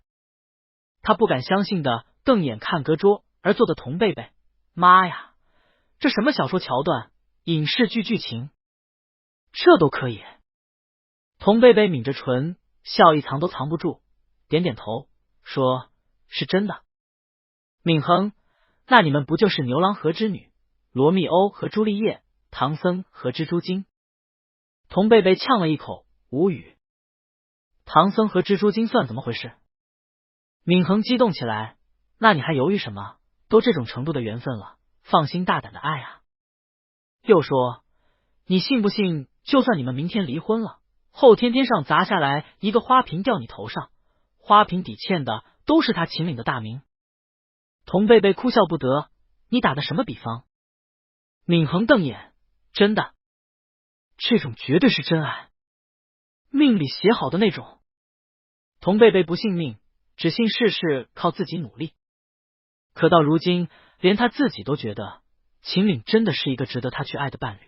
他不敢相信的瞪眼看隔桌而坐的童贝贝，妈呀，这什么小说桥段，影视剧剧情，这都可以？童贝贝抿着唇，笑意藏都藏不住，点点头说，是真的。闵恒，那你们不就是牛郎和织女，罗密欧和朱丽叶，唐僧和蜘蛛精？童贝贝呛了一口，无语。唐僧和蜘蛛精算怎么回事？闵恒激动起来，那你还犹豫什么？都这种程度的缘分了，放心大胆的爱啊。又说，你信不信就算你们明天离婚了，后天天上砸下来一个花瓶掉你头上，花瓶底欠的都是他秦岭的大名。童贝贝哭笑不得，你打的什么比方？闵恒瞪眼，真的，这种绝对是真爱，命里写好的那种。童贝贝不信命，只信事事靠自己努力。可到如今，连他自己都觉得秦岭真的是一个值得他去爱的伴侣。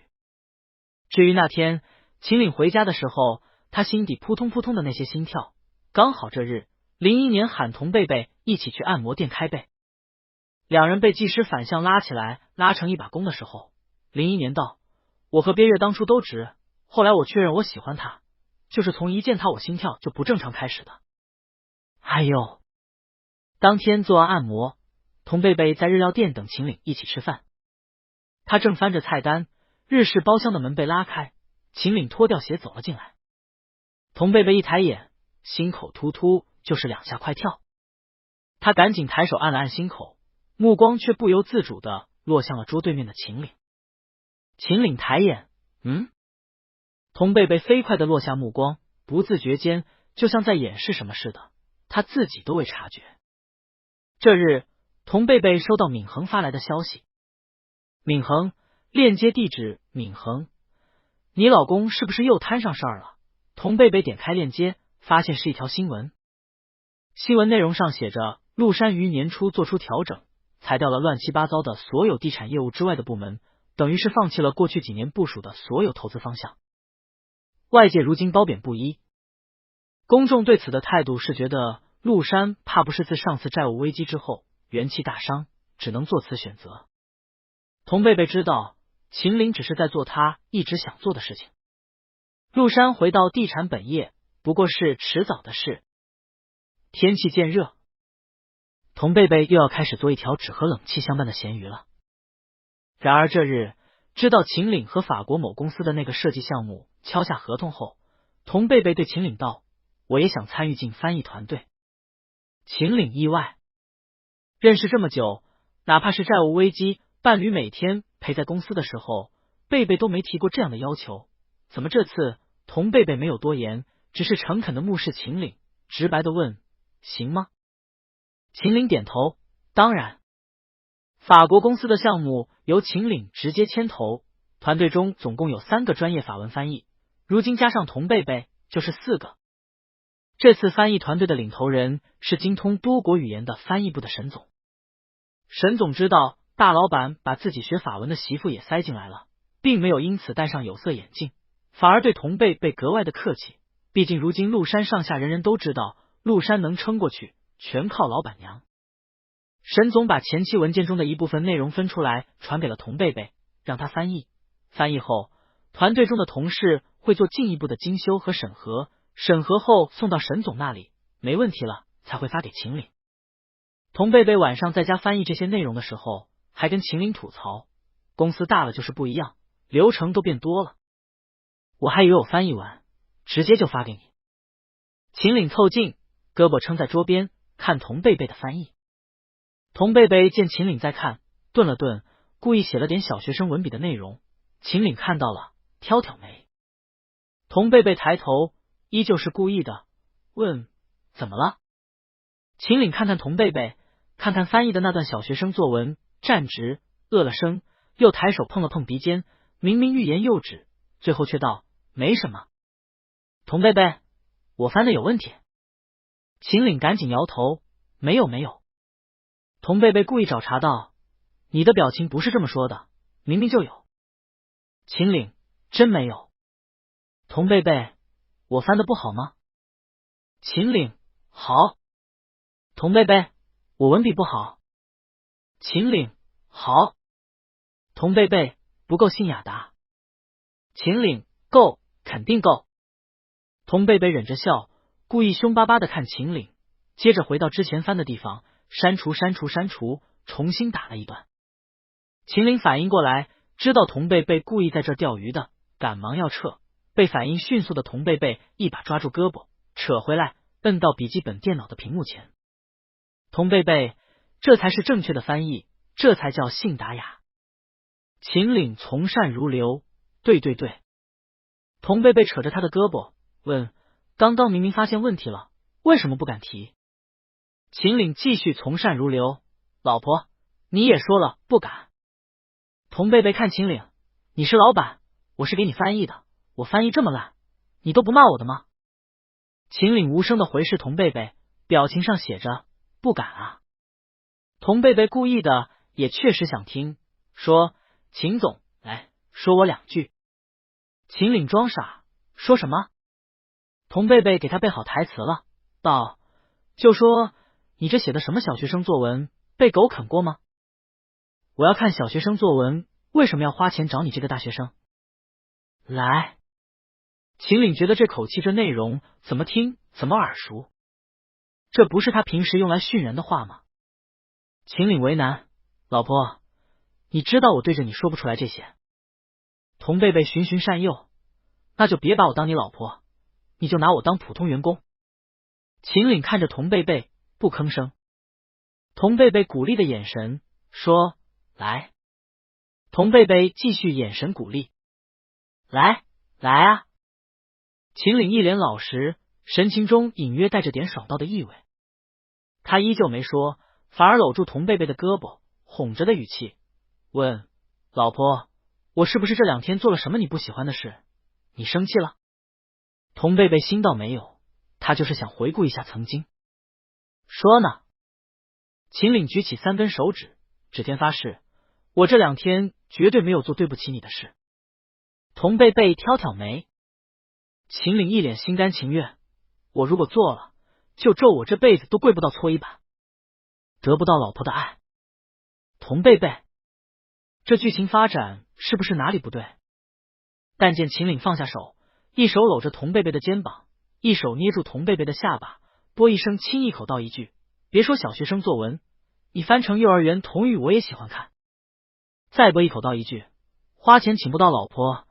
至于那天秦岭回家的时候，他心底扑通扑通的那些心跳，刚好这日01年喊童贝贝一起去按摩店开背。两人被技师反向拉起来，拉成一把弓的时候，01年道，我和边月当初都直，后来我确认我喜欢他，就是从一见他我心跳就不正常开始的。哎呦！当天做完按摩，童贝贝在日料店等秦岭一起吃饭。他正翻着菜单，日式包厢的门被拉开，秦岭脱掉鞋走了进来。童贝贝一抬眼，心口突突就是2下快跳。他赶紧抬手按了按心口，目光却不由自主的落向了桌对面的秦岭。秦岭抬眼，童贝贝飞快地落下目光，不自觉间就像在掩饰什么似的，他自己都未察觉。这日，童贝贝收到闵恒发来的消息。闵恒，链接地址。闵恒，你老公是不是又摊上事儿了？童贝贝点开链接，发现是一条新闻。新闻内容上写着，陆山于年初做出调整，裁掉了乱七八糟的所有地产业务之外的部门，等于是放弃了过去几年部署的所有投资方向。外界如今褒贬不一，公众对此的态度是觉得陆山怕不是自上次债务危机之后元气大伤，只能做此选择。童贝贝知道秦岭只是在做他一直想做的事情，陆山回到地产本业不过是迟早的事。天气渐热，童贝贝又要开始做一条只和冷气相伴的咸鱼了。然而这日知道秦岭和法国某公司的那个设计项目敲下合同后，童贝贝对秦岭道，我也想参与进翻译团队。秦岭意外，认识这么久，哪怕是债务危机，伴侣每天陪在公司的时候，贝贝都没提过这样的要求，怎么这次童贝贝没有多言，只是诚恳的目视秦岭，直白的问，行吗？秦岭点头，当然。法国公司的项目由秦岭直接牵头，团队中总共有3个专业法文翻译，如今加上童贝贝就是4个。这次翻译团队的领头人是精通多国语言的翻译部的沈总。沈总知道大老板把自己学法文的媳妇也塞进来了，并没有因此戴上有色眼镜，反而对童贝贝格外的客气，毕竟如今陆山上下人人都知道，陆山能撑过去全靠老板娘。沈总把前期文件中的一部分内容分出来传给了童贝贝，让他翻译。翻译后，团队中的同事会做进一步的精修和审核，审核后送到沈总那里，没问题了才会发给秦岭。童贝贝晚上在家翻译这些内容的时候，还跟秦岭吐槽，公司大了就是不一样，流程都变多了。我还以为我翻译完直接就发给你。秦岭凑近，胳膊撑在桌边看童贝贝的翻译。童贝贝见秦岭在看，顿了顿，故意写了点小学生文笔的内容。秦岭看到了，挑挑眉。童贝贝抬头，依旧是故意的，问怎么了？秦岭看看童贝贝，看看翻译的那段小学生作文，站直，愕了声，又抬手碰了碰鼻尖，明明欲言又止，最后却道没什么。童贝贝，我翻的有问题？秦岭赶紧摇头，没有没有。童贝贝故意找茬道，你的表情不是这么说的，明明就有。秦岭，真没有。童贝贝，我翻的不好吗？秦岭，好。童贝贝，我文笔不好。秦岭，好。童贝贝，不够信雅达。秦岭，够，肯定够。童贝贝忍着笑，故意凶巴巴的看秦岭，接着回到之前翻的地方，删除，重新打了一段。秦岭反应过来，知道童贝贝故意在这钓鱼的，赶忙要撤，被反应迅速的童贝贝一把抓住胳膊，扯回来，摁到笔记本电脑的屏幕前。童贝贝，这才是正确的翻译，这才叫信达雅。秦岭从善如流，对。童贝贝扯着他的胳膊问，刚刚明明发现问题了，为什么不敢提？秦岭继续从善如流，老婆，你也说了不敢。童贝贝看秦岭，你是老板，我是给你翻译的，我翻译这么烂，你都不骂我的吗？秦岭无声的回视童贝贝，表情上写着不敢啊。童贝贝故意的，也确实想听，说秦总，来说我2句。秦岭装傻，说什么？童贝贝给他背好台词了，道，就说你这写的什么小学生作文，被狗啃过吗？我要看小学生作文，为什么要花钱找你这个大学生？来。秦岭觉得这口气这内容怎么听怎么耳熟，这不是他平时用来训人的话吗？秦岭为难，老婆，你知道我对着你说不出来这些。童贝贝循循善诱，那就别把我当你老婆，你就拿我当普通员工。秦岭看着童贝贝不吭声，童贝贝鼓励的眼神说来。童贝贝继续眼神鼓励，来啊。秦岭一脸老实，神情中隐约带着点爽到的意味。他依旧没说，反而搂住童贝贝的胳膊，哄着的语气问：“老婆，我是不是这2天做了什么你不喜欢的事？你生气了？”童贝贝心道没有，他就是想回顾一下曾经。说呢？秦岭举起3根手指，指天发誓，我这2天绝对没有做对不起你的事。童贝贝挑挑眉，秦岭一脸心甘情愿，我如果做了，就咒我这辈子都跪不到搓衣板，得不到老婆的爱。童贝贝，这剧情发展是不是哪里不对？但见秦岭放下手，一手搂着童贝贝的肩膀，一手捏住童贝贝的下巴，啵一声亲一口道一句：“别说小学生作文，你翻成幼儿园童语我也喜欢看。”再啵一口道一句：“花钱请不到老婆，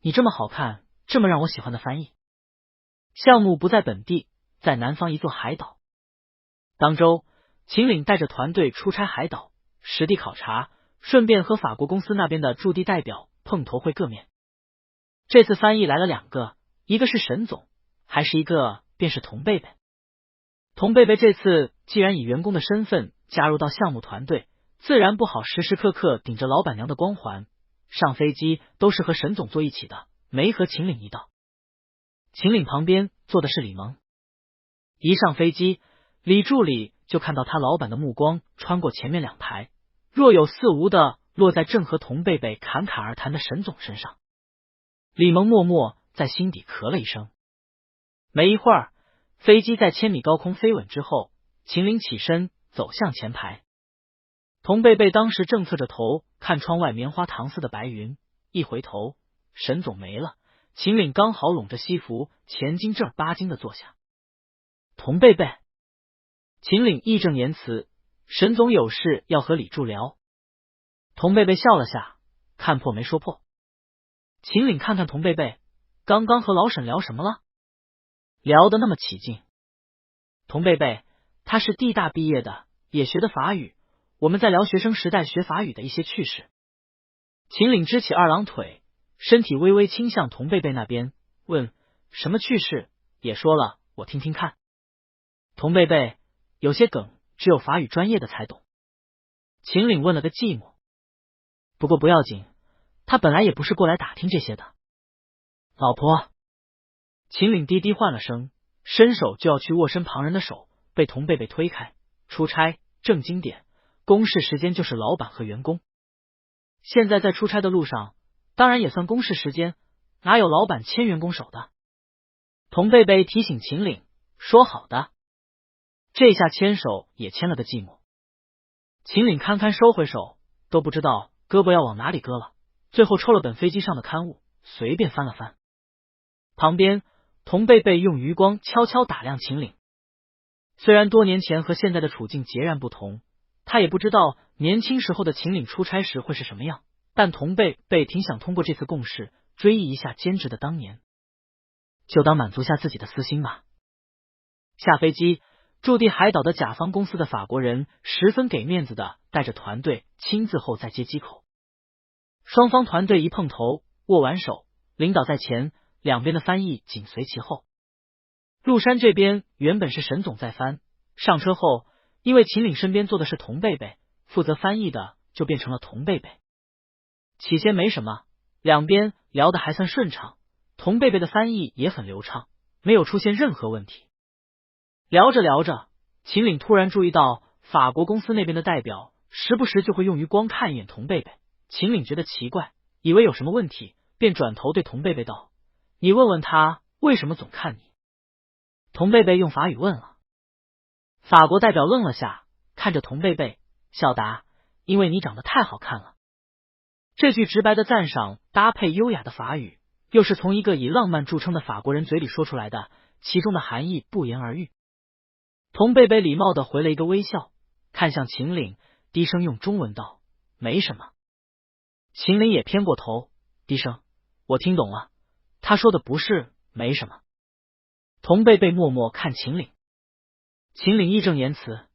你这么好看，这么让我喜欢的翻译。”项目不在本地，在南方一座海岛。当周，秦岭带着团队出差海岛，实地考察，顺便和法国公司那边的驻地代表碰头会个面。这次翻译来了2个，一个是沈总，还是一个便是童贝贝。童贝贝这次既然以员工的身份加入到项目团队，自然不好时时刻刻顶着老板娘的光环，上飞机都是和沈总坐一起的，没和秦岭一道。秦岭旁边坐的是李萌，一上飞机，李助理就看到他老板的目光穿过前面2排，若有似无的落在正和童贝贝侃侃而谈的沈总身上。李萌默默在心底咳了一声。没一会儿，飞机在1000米高空飞稳之后，秦岭起身走向前排。童贝贝当时正侧着头看窗外棉花糖似的白云，一回头，沈总没了。秦岭刚好拢着西服，前襟正八经的坐下。童贝贝，秦岭义正言辞，沈总有事要和李柱聊。童贝贝笑了下，看破没说破。秦岭看看童贝贝，刚刚和老沈聊什么了？聊得那么起劲。童贝贝，他是地大毕业的，也学的法语，我们在聊学生时代学法语的一些趣事。秦岭支起2郎腿，身体微微倾向童贝贝那边，问：“什么趣事？也说了，我听听看。”童贝贝，有些梗只有法语专业的才懂。秦岭问了个寂寞。不过不要紧，他本来也不是过来打听这些的。老婆。秦岭低低唤了声，伸手就要去握身旁人的手，被童贝贝推开。出差正经点，公事时间就是老板和员工。现在在出差的路上，当然也算公事时间，哪有老板牵员工手的？童贝贝提醒秦岭，说好的。这下牵手也牵了个寂寞。秦岭堪堪收回手，都不知道胳膊要往哪里搁了，最后抽了本飞机上的刊物，随便翻了翻。旁边童贝贝用余光悄悄打量秦岭。虽然多年前和现在的处境截然不同，他也不知道年轻时候的秦岭出差时会是什么样，但童贝贝挺想通过这次共事追忆一下兼职的当年，就当满足下自己的私心吧。下飞机，驻地海岛的甲方公司的法国人十分给面子的带着团队亲自后再接机口。双方团队一碰头，握完手，领导在前，两边的翻译紧随其后。陆山这边原本是沈总在翻，上车后因为秦岭身边坐的是童贝贝，负责翻译的就变成了童贝贝。起先没什么，两边聊得还算顺畅，童贝贝的翻译也很流畅，没有出现任何问题。聊着聊着，秦岭突然注意到法国公司那边的代表时不时就会用余光看一眼童贝贝，秦岭觉得奇怪，以为有什么问题，便转头对童贝贝道：“你问问他为什么总看你。”童贝贝用法语问了。法国代表愣了下，看着童贝贝笑答：“因为你长得太好看了。”这句直白的赞赏搭配优雅的法语，又是从一个以浪漫著称的法国人嘴里说出来的，其中的含义不言而喻。童贝贝礼貌的回了一个微笑，看向秦岭，低声用中文道：“没什么。”秦岭也偏过头，低声：“我听懂了，他说的不是没什么。”童贝贝默默看秦岭，秦岭义正言辞：“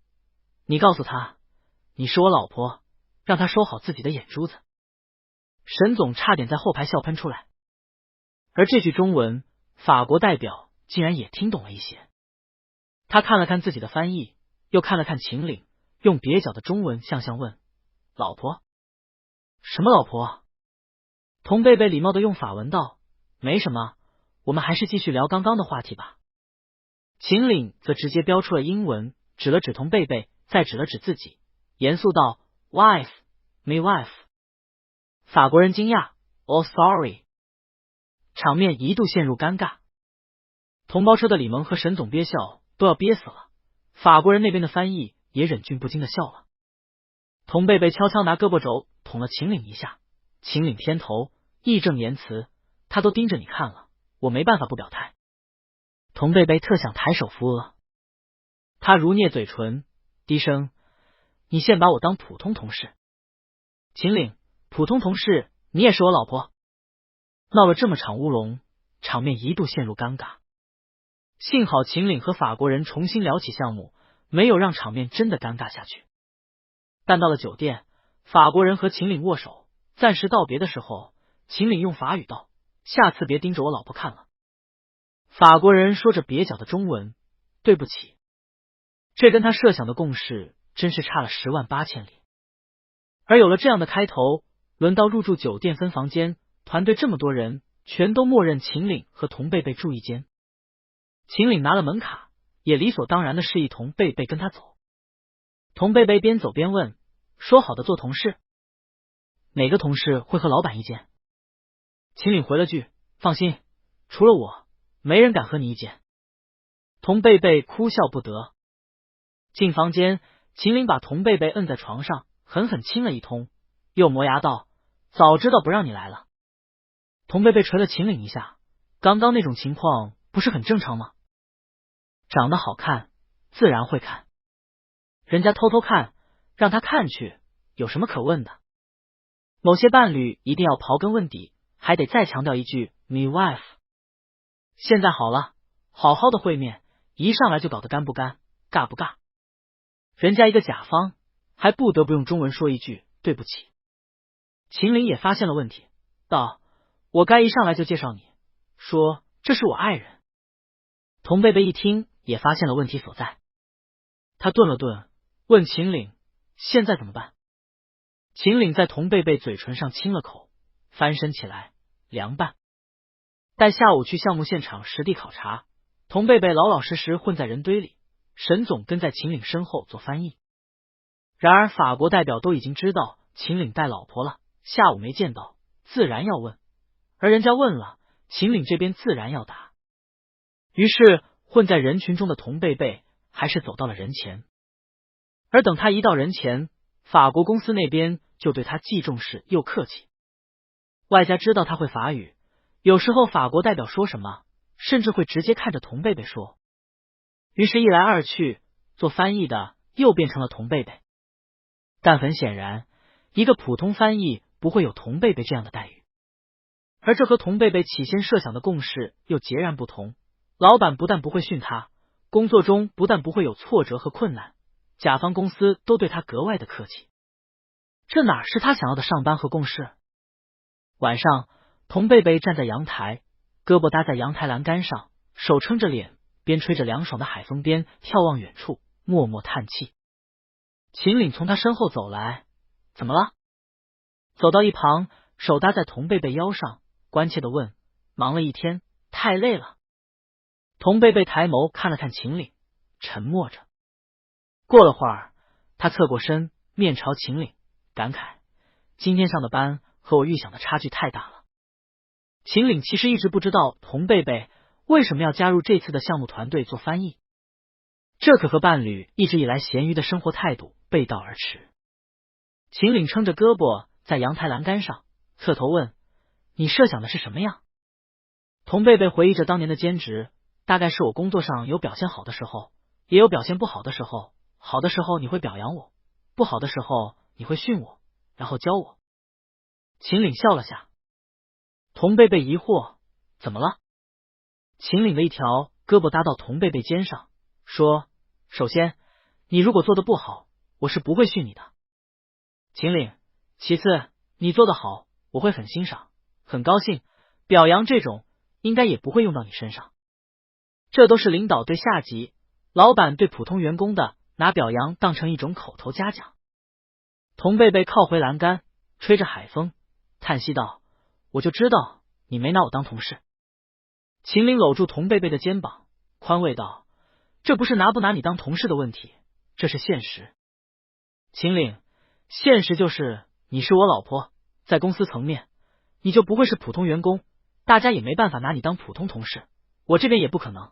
你告诉他，你是我老婆，让他收好自己的眼珠子。”沈总差点在后排笑喷出来。而这句中文，法国代表竟然也听懂了一些。他看了看自己的翻译，又看了看秦岭，用蹩脚的中文向问：老婆？什么老婆？童贝贝礼貌的用法文道：没什么，我们还是继续聊刚刚的话题吧。秦岭则直接标出了英文，指了指童贝贝，再指了指自己，严肃道 ：wife, me wife。法国人惊讶 ：Oh sorry。场面一度陷入尴尬。同胞车的李萌和沈总憋笑都要憋死了，法国人那边的翻译也忍俊不禁的笑了。童贝贝悄悄拿胳膊肘捅了秦岭一下，秦岭偏头义正言辞：他都盯着你看了，我没办法不表态。童贝贝特想抬手扶额，他如捏嘴唇，低声：你现把我当普通同事。秦岭：普通同事，你也是我老婆。闹了这么场乌龙，场面一度陷入尴尬。幸好秦岭和法国人重新聊起项目，没有让场面真的尴尬下去。但到了酒店，法国人和秦岭握手，暂时道别的时候，秦岭用法语道：下次别盯着我老婆看了。法国人说着蹩脚的中文：对不起。这跟他设想的共识真是差了10万8千里。而有了这样的开头，轮到入住酒店分房间，团队这么多人全都默认秦岭和童贝贝住一间。秦岭拿了门卡，也理所当然的示意童贝贝跟他走。童贝贝边走边问：说好的做同事，哪个同事会和老板一间？秦岭回了句：放心，除了我，没人敢和你一间。童贝贝哭笑不得。进房间，秦岭把童贝贝摁在床上，狠狠亲了一通，又磨牙道：早知道不让你来了。童贝贝捶了秦岭一下：刚刚那种情况不是很正常吗？长得好看自然会看，人家偷偷看，让他看去，有什么可问的？某些伴侣一定要刨根问底，还得再强调一句 me wife。 现在好了，好好的会面，一上来就搞得干不干，尬不尬？人家一个甲方还不得不用中文说一句对不起。秦岭也发现了问题，道：我该一上来就介绍你，说这是我爱人。童贝贝一听也发现了问题所在，他顿了顿，问秦岭：现在怎么办？秦岭在童贝贝嘴唇上亲了口，翻身起来：凉拌。待下午去项目现场实地考察，童贝贝老老实实混在人堆里，沈总跟在秦岭身后做翻译。然而法国代表都已经知道秦岭带老婆了，下午没见到，自然要问，而人家问了，秦岭这边自然要答。于是混在人群中的童贝贝还是走到了人前，而等他一到人前，法国公司那边就对他既重视又客气。外加知道他会法语，有时候法国代表说什么，甚至会直接看着童贝贝说。于是一来二去，做翻译的又变成了童贝贝。但很显然，一个普通翻译不会有童贝贝这样的待遇，而这和童贝贝起先设想的共识又截然不同。老板不但不会训他，工作中不但不会有挫折和困难，甲方公司都对他格外的客气。这哪是他想要的上班和共事？晚上，童贝贝站在阳台，胳膊搭在阳台栏杆上，手撑着脸，边吹着凉爽的海风边眺望远处，默默叹气。秦岭从他身后走来：怎么了？走到一旁，手搭在童贝贝腰上，关切的问：忙了一天，太累了？童贝贝抬眸看了看秦岭，沉默着。过了会儿，他侧过身，面朝秦岭，感慨：今天上的班和我预想的差距太大了。秦岭其实一直不知道童贝贝为什么要加入这次的项目团队做翻译，这可和伴侣一直以来咸鱼的生活态度背道而驰。秦岭撑着胳膊在阳台栏杆上，侧头问：你设想的是什么样？童贝贝回忆着当年的兼职，大概是我工作上有表现好的时候，也有表现不好的时候，好的时候你会表扬我，不好的时候你会训我，然后教我。秦岭笑了下。童贝贝疑惑：怎么了？秦岭的一条胳膊搭到童贝贝肩上，说：首先，你如果做的不好，我是不会训你的。秦岭，其次，你做的好，我会很欣赏，很高兴，表扬这种应该也不会用到你身上。这都是领导对下级、老板对普通员工的，拿表扬当成一种口头嘉奖。童贝贝靠回栏杆，吹着海风，叹息道：“我就知道你没拿我当同事。”秦岭搂住童贝贝的肩膀，宽慰道：“这不是拿不拿你当同事的问题，这是现实。秦岭，现实就是你是我老婆，在公司层面，你就不会是普通员工，大家也没办法拿你当普通同事，我这边也不可能。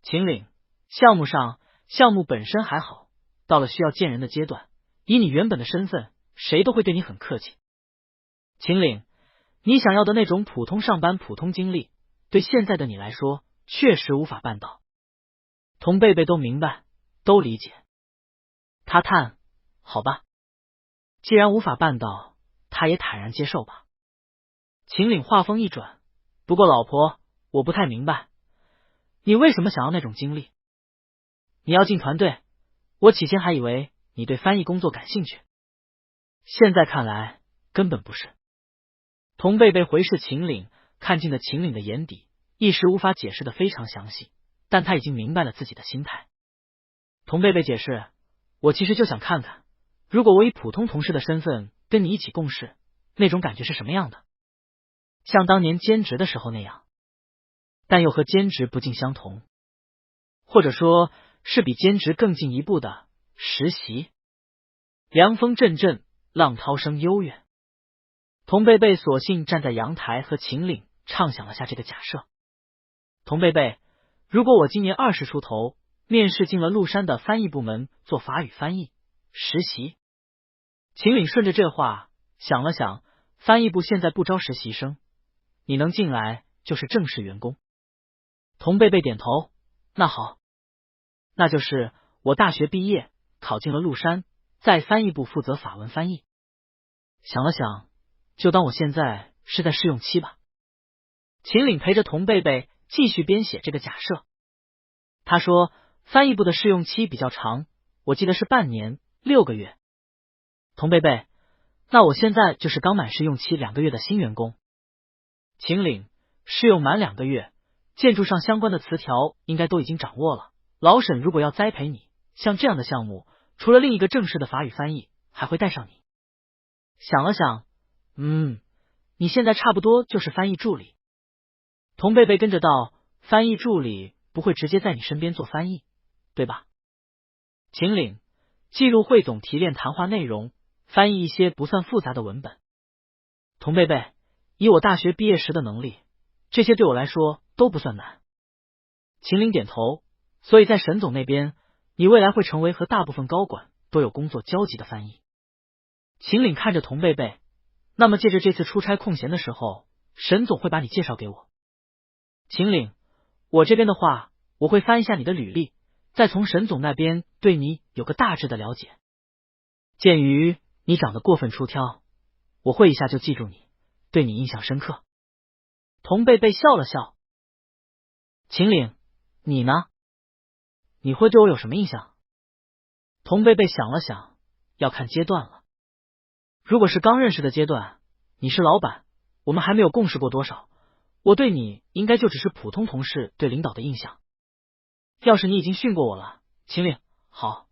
秦岭，项目本身还好，到了需要见人的阶段，以你原本的身份，谁都会对你很客气。秦岭，你想要的那种普通上班普通经历，对现在的你来说，确实无法办到。”童贝贝都明白，都理解。他叹：“好吧，既然无法办到，他也坦然接受吧。”秦岭话锋一转：“不过老婆，我不太明白，你为什么想要那种经历？你要进团队，我起先还以为你对翻译工作感兴趣，现在看来根本不是。”童贝贝回视秦岭，看进了秦岭的眼底，一时无法解释的非常详细，但他已经明白了自己的心态。童贝贝解释：“我其实就想看看，如果我以普通同事的身份跟你一起共事，那种感觉是什么样的？像当年兼职的时候那样，但又和兼职不尽相同，或者说是比兼职更进一步的实习。”凉风阵阵，浪涛声悠远。童贝贝索性站在阳台和秦岭畅想了下这个假设。童贝贝，如果我今年20出头，面试进了陆山的翻译部门做法语翻译实习。秦岭顺着这话想了想，翻译部现在不招实习生，你能进来就是正式员工。童贝贝点头，那好，那就是我大学毕业考进了陆山，在翻译部负责法文翻译。想了想，就当我现在是在试用期吧。秦岭陪着童贝贝继续编写这个假设。他说翻译部的试用期比较长，我记得是半年6个月。童贝贝，那我现在就是刚满试用期2个月的新员工。秦岭，试用满2个月，建筑上相关的词条应该都已经掌握了。老沈如果要栽培你，像这样的项目，除了另一个正式的法语翻译，还会带上你。想了想，你现在差不多就是翻译助理。童贝贝跟着道：“翻译助理不会直接在你身边做翻译，对吧？”秦岭，记录汇总提炼谈话内容，翻译一些不算复杂的文本。童贝贝，以我大学毕业时的能力，这些对我来说都不算难。秦岭点头，所以在沈总那边，你未来会成为和大部分高管都有工作交集的翻译。秦岭看着童贝贝，那么借着这次出差空闲的时候，沈总会把你介绍给我。秦岭，我这边的话，我会翻一下你的履历，再从沈总那边对你有个大致的了解。鉴于你长得过分出挑，我会一下就记住你，对你印象深刻。童贝贝笑了笑。秦岭，你呢？你会对我有什么印象？童贝贝想了想，要看阶段了。如果是刚认识的阶段，你是老板，我们还没有共事过多少，我对你应该就只是普通同事对领导的印象。要是你已经训过我了，秦岭，好，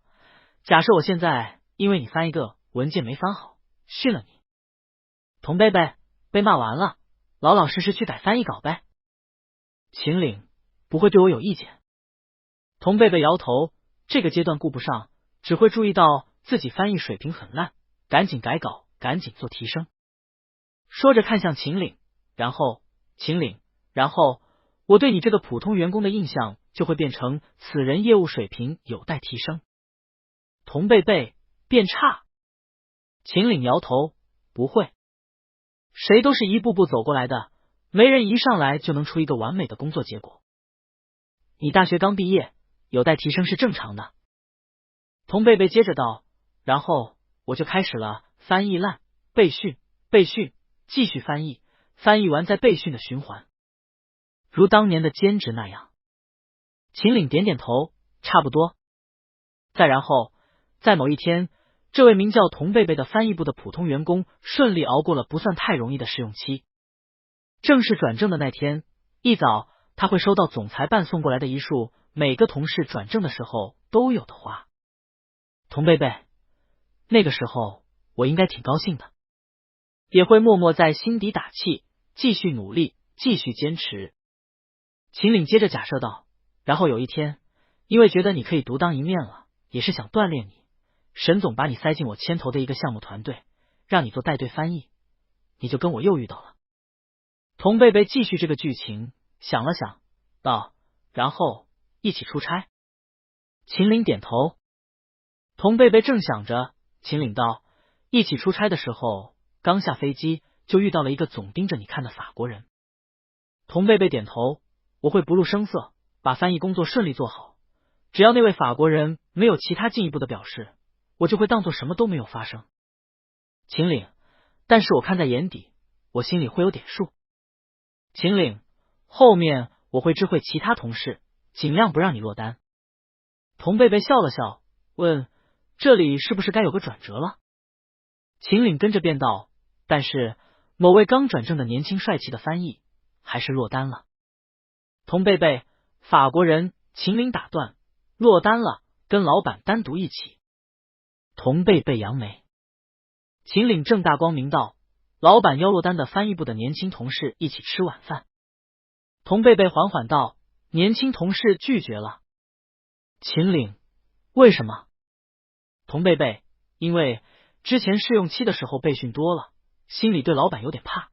假设我现在因为你翻一个文件没翻好，训了你。童贝贝，被骂完了，老老实实去改翻译稿呗。秦岭，不会对我有意见。童贝贝摇头，这个阶段顾不上，只会注意到自己翻译水平很烂，赶紧改稿，赶紧做提升。说着看向秦岭，然后秦岭，然后我对你这个普通员工的印象就会变成此人业务水平有待提升。童贝贝，变差？秦岭摇头，不会，谁都是一步步走过来的，没人一上来就能出一个完美的工作结果。你大学刚毕业，有待提升是正常的。童贝贝接着道，然后我就开始了翻译烂、备训、备训，继续翻译，翻译完再备训的循环，如当年的兼职那样。秦岭点点头，差不多。再然后，在某一天，这位名叫童贝贝的翻译部的普通员工顺利熬过了不算太容易的试用期。正式转正的那天，一早他会收到总裁办送过来的一束每个同事转正的时候都有的花。童贝贝，那个时候我应该挺高兴的，也会默默在心底打气，继续努力，继续坚持。秦岭接着假设道，然后有一天，因为觉得你可以独当一面了，也是想锻炼你，沈总把你塞进我牵头的一个项目团队，让你做带队翻译，你就跟我又遇到了。童贝贝继续这个剧情，想了想道，然后一起出差。秦岭点头。童贝贝正想着，秦岭道，一起出差的时候，刚下飞机就遇到了一个总盯着你看的法国人。童贝贝点头，我会不露声色，把翻译工作顺利做好，只要那位法国人没有其他进一步的表示，我就会当做什么都没有发生。秦岭，但是我看在眼底，我心里会有点数。秦岭，后面我会知会其他同事，尽量不让你落单。童贝贝笑了笑，问，这里是不是该有个转折了？秦岭跟着便道，但是某位刚转正的年轻帅气的翻译还是落单了。童贝贝，法国人。秦岭打断，落单了，跟老板单独一起。童贝贝扬眉。秦岭正大光明道，老板邀落单的翻译部的年轻同事一起吃晚饭。童贝贝缓缓道，年轻同事拒绝了。秦岭，为什么？童贝贝，因为之前试用期的时候被训多了，心里对老板有点怕，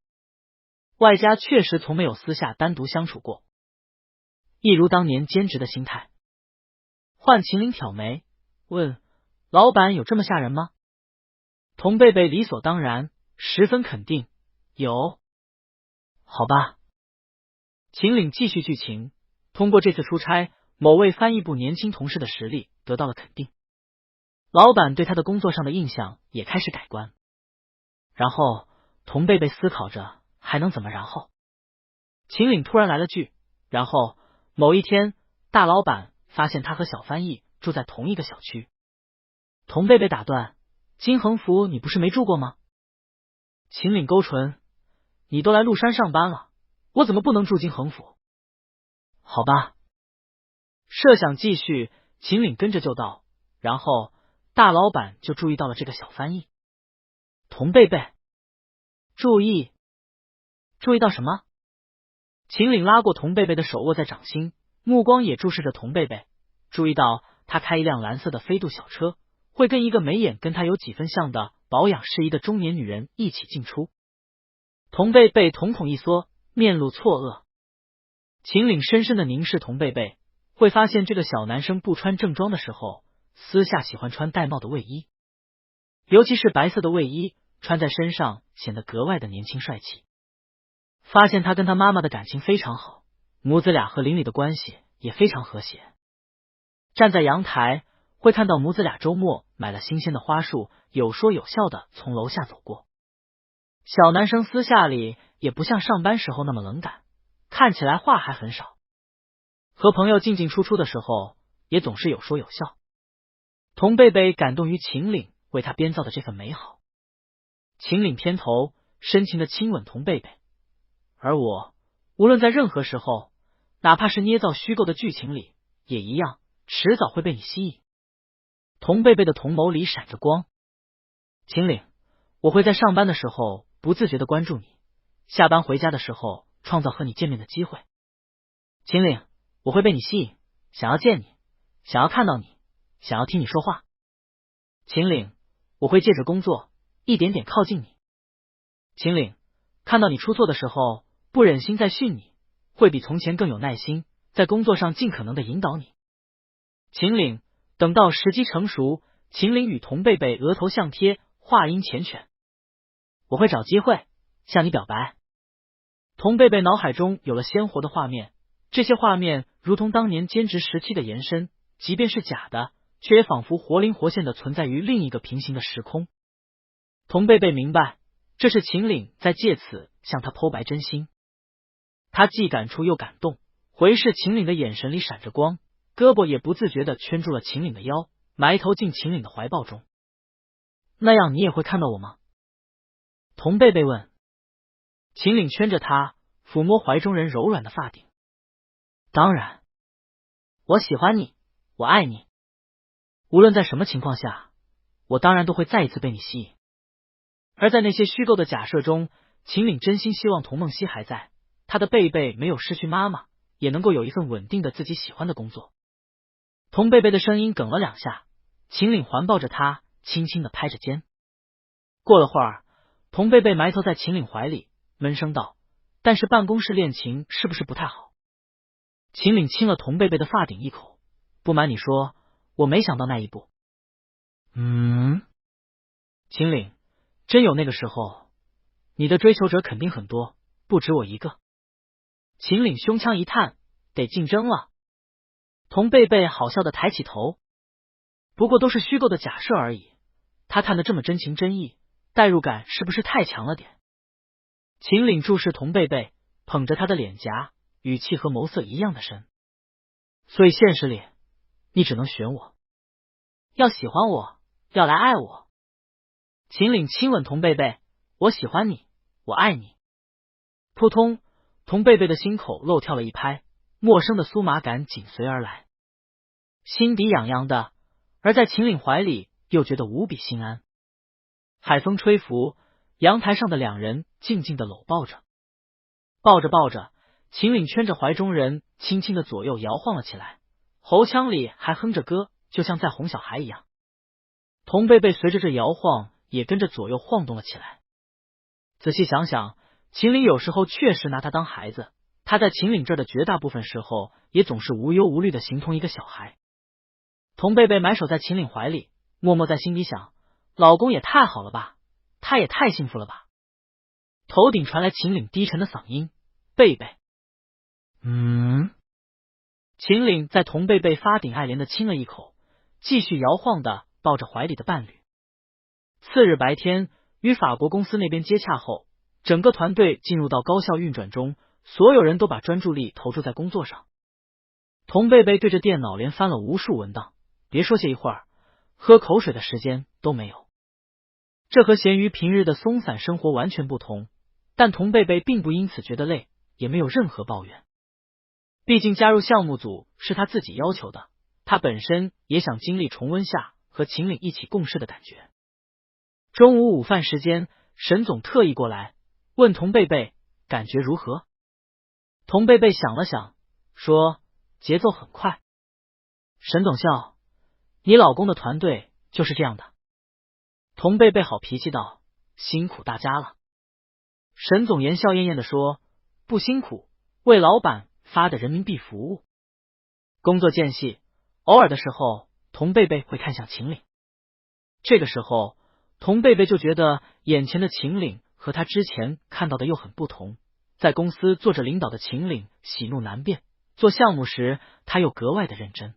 外加确实从没有私下单独相处过，一如当年兼职的心态。换秦岭挑眉，问，老板有这么吓人吗？童贝贝理所当然，十分肯定，有。好吧。秦岭继续剧情，通过这次出差，某位翻译部年轻同事的实力得到了肯定，老板对他的工作上的印象也开始改观。然后童贝贝思考着还能怎么然后。秦岭突然来了句，然后某一天大老板发现他和小翻译住在同一个小区。童贝贝打断，金横福你不是没住过吗？秦岭勾唇，你都来麓山上班了，我怎么不能住金横府？好吧。设想继续，秦岭跟着就道，然后大老板就注意到了这个小翻译。童贝贝，注意到什么？秦岭拉过童贝贝的手握在掌心，目光也注视着童贝贝，注意到他开一辆蓝色的飞度小车，会跟一个眉眼跟他有几分像的保养适宜的中年女人一起进出。童贝贝瞳孔一缩，面露错愕。秦岭深深的凝视童贝贝，会发现这个小男生不穿正装的时候，私下喜欢穿戴帽的卫衣，尤其是白色的卫衣，穿在身上显得格外的年轻帅气。发现他跟他妈妈的感情非常好，母子俩和邻里的关系也非常和谐。站在阳台，会看到母子俩周末买了新鲜的花束，有说有笑的从楼下走过。小男生私下里也不像上班时候那么冷感，看起来话还很少，和朋友进进出出的时候也总是有说有笑。童贝贝感动于秦岭为他编造的这份美好。秦岭偏头深情的亲吻童贝贝，而我无论在任何时候，哪怕是捏造虚构的剧情里，也一样迟早会被你吸引。童贝贝的瞳眸里闪着光。秦岭，我会在上班的时候不自觉的关注你，下班回家的时候创造和你见面的机会。秦岭，我会被你吸引，想要见你，想要看到你，想要听你说话。秦岭，我会借着工作一点点靠近你。秦岭，看到你出错的时候不忍心再训你，会比从前更有耐心，在工作上尽可能的引导你。秦岭，等到时机成熟，秦岭与童贝贝额头相贴，话音缱绻，我会找机会向你表白。童贝贝脑海中有了鲜活的画面，这些画面如同当年兼职时期的延伸，即便是假的，却也仿佛活灵活现的存在于另一个平行的时空。童贝贝明白，这是秦岭在借此向他剖白真心。他既感触又感动，回视秦岭的眼神里闪着光，胳膊也不自觉地圈住了秦岭的腰，埋头进秦岭的怀抱中。那样你也会看到我吗？童贝贝问。秦岭圈着他，抚摸怀中人柔软的发顶。当然，我喜欢你，我爱你。无论在什么情况下，我当然都会再一次被你吸引。而在那些虚构的假设中，秦岭真心希望童梦溪还在，他的贝贝没有失去妈妈，也能够有一份稳定的自己喜欢的工作。童贝贝的声音哽了2下，秦岭环抱着他，轻轻的拍着肩。过了会儿，童贝贝埋头在秦岭怀里，闷声道：“但是办公室恋情是不是不太好？”秦岭亲了童贝贝的发顶一口，不瞒你说，我没想到那一步。秦岭，真有那个时候，你的追求者肯定很多，不止我一个。秦岭胸腔一探，得竞争了。童贝贝好笑的抬起头，不过都是虚构的假设而已，他探得这么真情真意，代入感是不是太强了点？秦岭注视童贝贝，捧着他的脸颊，语气和眸色一样的深。所以现实里，你只能选我，要喜欢我，要来爱我。秦岭亲吻童贝贝，我喜欢你，我爱你。扑通，童贝贝的心口漏跳了一拍，陌生的酥麻感紧随而来，心底痒痒的，而在秦岭怀里又觉得无比心安。海风吹拂，阳台上的2人静静的搂抱着，抱着抱着，秦岭圈着怀中人，轻轻的左右摇晃了起来，喉腔里还哼着歌，就像在哄小孩一样。童贝贝随着这摇晃，也跟着左右晃动了起来。仔细想想，秦岭有时候确实拿他当孩子，他在秦岭这儿的绝大部分时候，也总是无忧无虑的形同一个小孩。童贝贝埋首在秦岭怀里，默默在心底想，老公也太好了吧，他也太幸福了吧。头顶传来秦岭低沉的嗓音，贝贝。秦岭在童贝贝发顶爱怜的亲了一口，继续摇晃的抱着怀里的伴侣。次日白天，与法国公司那边接洽后，整个团队进入到高效运转中，所有人都把专注力投注在工作上。童贝贝对着电脑连翻了无数文档，别说歇一会儿，喝口水的时间都没有。这和咸鱼平日的松散生活完全不同，但童贝贝并不因此觉得累，也没有任何抱怨。毕竟加入项目组是他自己要求的，他本身也想经历重温下和秦岭一起共事的感觉。中午午饭时间，沈总特意过来问童贝贝感觉如何。童贝贝想了想，说节奏很快。沈总笑，你老公的团队就是这样的。童贝贝好脾气道，辛苦大家了。沈总言笑晏晏的说，不辛苦，为老板发的人民币服务。工作间隙，偶尔的时候，童贝贝会看向秦岭。这个时候，童贝贝就觉得眼前的秦岭和他之前看到的又很不同。在公司做着领导的秦岭喜怒难辨，做项目时他又格外的认真，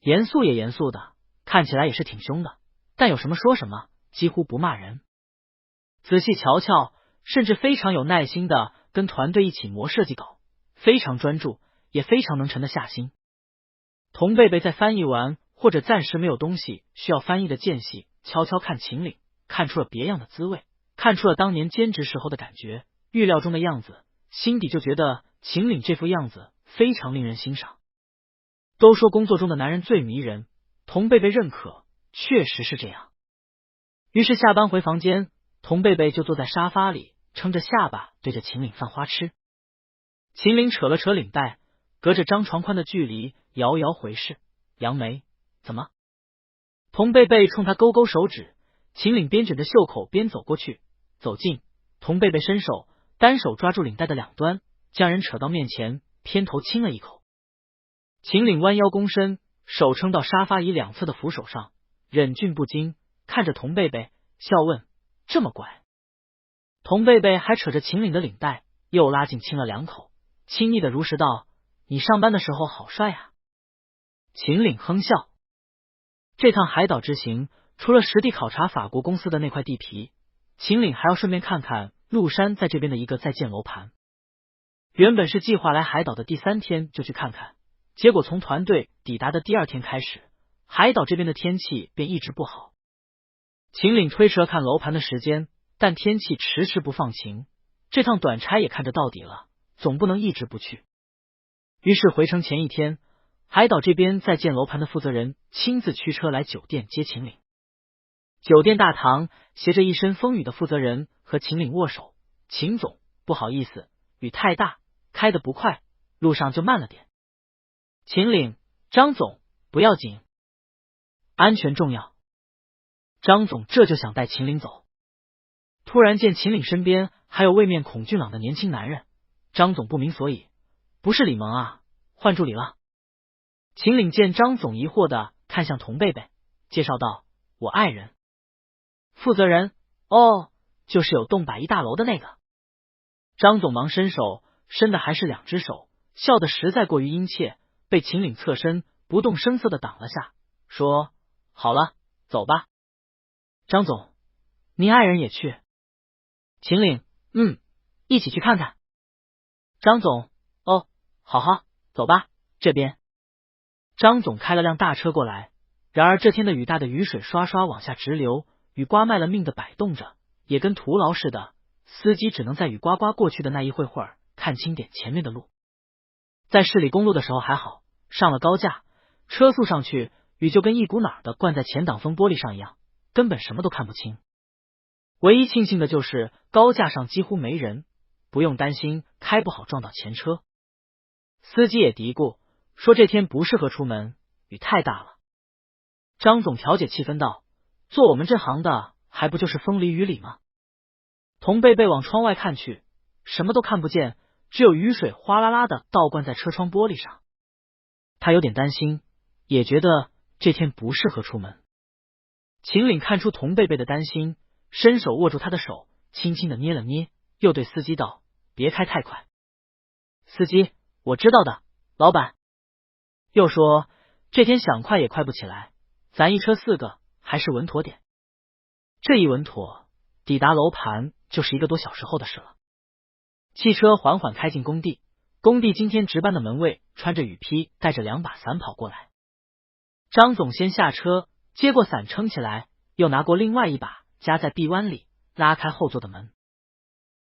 严肃也严肃的，看起来也是挺凶的，但有什么说什么，几乎不骂人。仔细瞧瞧，甚至非常有耐心的跟团队一起磨设计稿，非常专注，也非常能沉得下心。童贝贝在翻译完或者暂时没有东西需要翻译的间隙，悄悄看秦岭，看出了别样的滋味，看出了当年兼职时候的感觉，预料中的样子，心底就觉得秦岭这副样子非常令人欣赏。都说工作中的男人最迷人，童贝贝认可，确实是这样。于是下班回房间，童贝贝就坐在沙发里，撑着下巴对着秦岭犯花痴。秦岭扯了扯领带，隔着张床宽的距离摇摇回视，扬眉，怎么？童贝贝冲他勾勾手指，秦岭边卷着袖口边走过去，走近，童贝贝伸手单手抓住领带的两端，将人扯到面前，偏头亲了一口。秦岭弯腰躬身，手撑到沙发椅两侧的扶手上，忍俊不禁看着童贝贝，笑问：这么乖？童贝贝还扯着秦岭的领带，又拉近亲了两口，亲昵的如实道：你上班的时候好帅啊。秦岭哼笑。这趟海岛之行，除了实地考察法国公司的那块地皮，秦岭还要顺便看看陆山在这边的一个在建楼盘。原本是计划来海岛的第3天就去看看，结果从团队抵达的第2天开始，海岛这边的天气便一直不好。秦岭推迟了看楼盘的时间，但天气迟迟不放晴，这趟短差也看着到底了，总不能一直不去。于是回程前一天，海岛这边在建楼盘的负责人亲自驱车来酒店接秦岭。酒店大堂携着一身风雨的负责人和秦岭握手，秦总，不好意思，雨太大，开得不快，路上就慢了点。秦岭，张总，不要紧，安全重要。张总这就想带秦岭走，突然见秦岭身边还有位面孔俊朗的年轻男人，张总不明所以，不是李萌啊，换助理了。秦岭见张总疑惑的看向童贝贝，介绍道：我爱人。负责人：哦，就是有栋100亿大楼的那个。张总忙伸手，伸的还是2只手，笑得实在过于殷切，被秦岭侧身不动声色的挡了下，说：好了，走吧。张总，您爱人也去？秦岭：一起去看看。张总：哦，好，走吧，这边。张总开了辆大车过来，然而这天的雨大的雨水刷刷往下直流，雨刮卖了命的摆动着，也跟徒劳似的，司机只能在雨刮刮过去的那一会儿看清点前面的路。在市里公路的时候还好，上了高架，车速上去，雨就跟一股脑的灌在前挡风玻璃上一样，根本什么都看不清。唯一庆幸的就是高架上几乎没人，不用担心开不好撞到前车。司机也嘀咕说这天不适合出门，雨太大了。张总调解气氛道：做我们这行的还不就是风里雨里吗？童贝贝往窗外看去，什么都看不见，只有雨水哗啦啦的倒灌在车窗玻璃上。他有点担心，也觉得这天不适合出门。秦岭看出童贝贝的担心，伸手握住他的手，轻轻的捏了捏，又对司机道：别开太快。司机：我知道的，老板。又说：这天想快也快不起来，咱一车4个，还是稳妥点。这一稳妥，抵达楼盘就是1个多小时后的事了。汽车缓缓开进工地，工地今天值班的门卫穿着雨披，带着2把伞跑过来。张总先下车，接过伞撑起来，又拿过另外1把夹在臂弯里，拉开后座的门。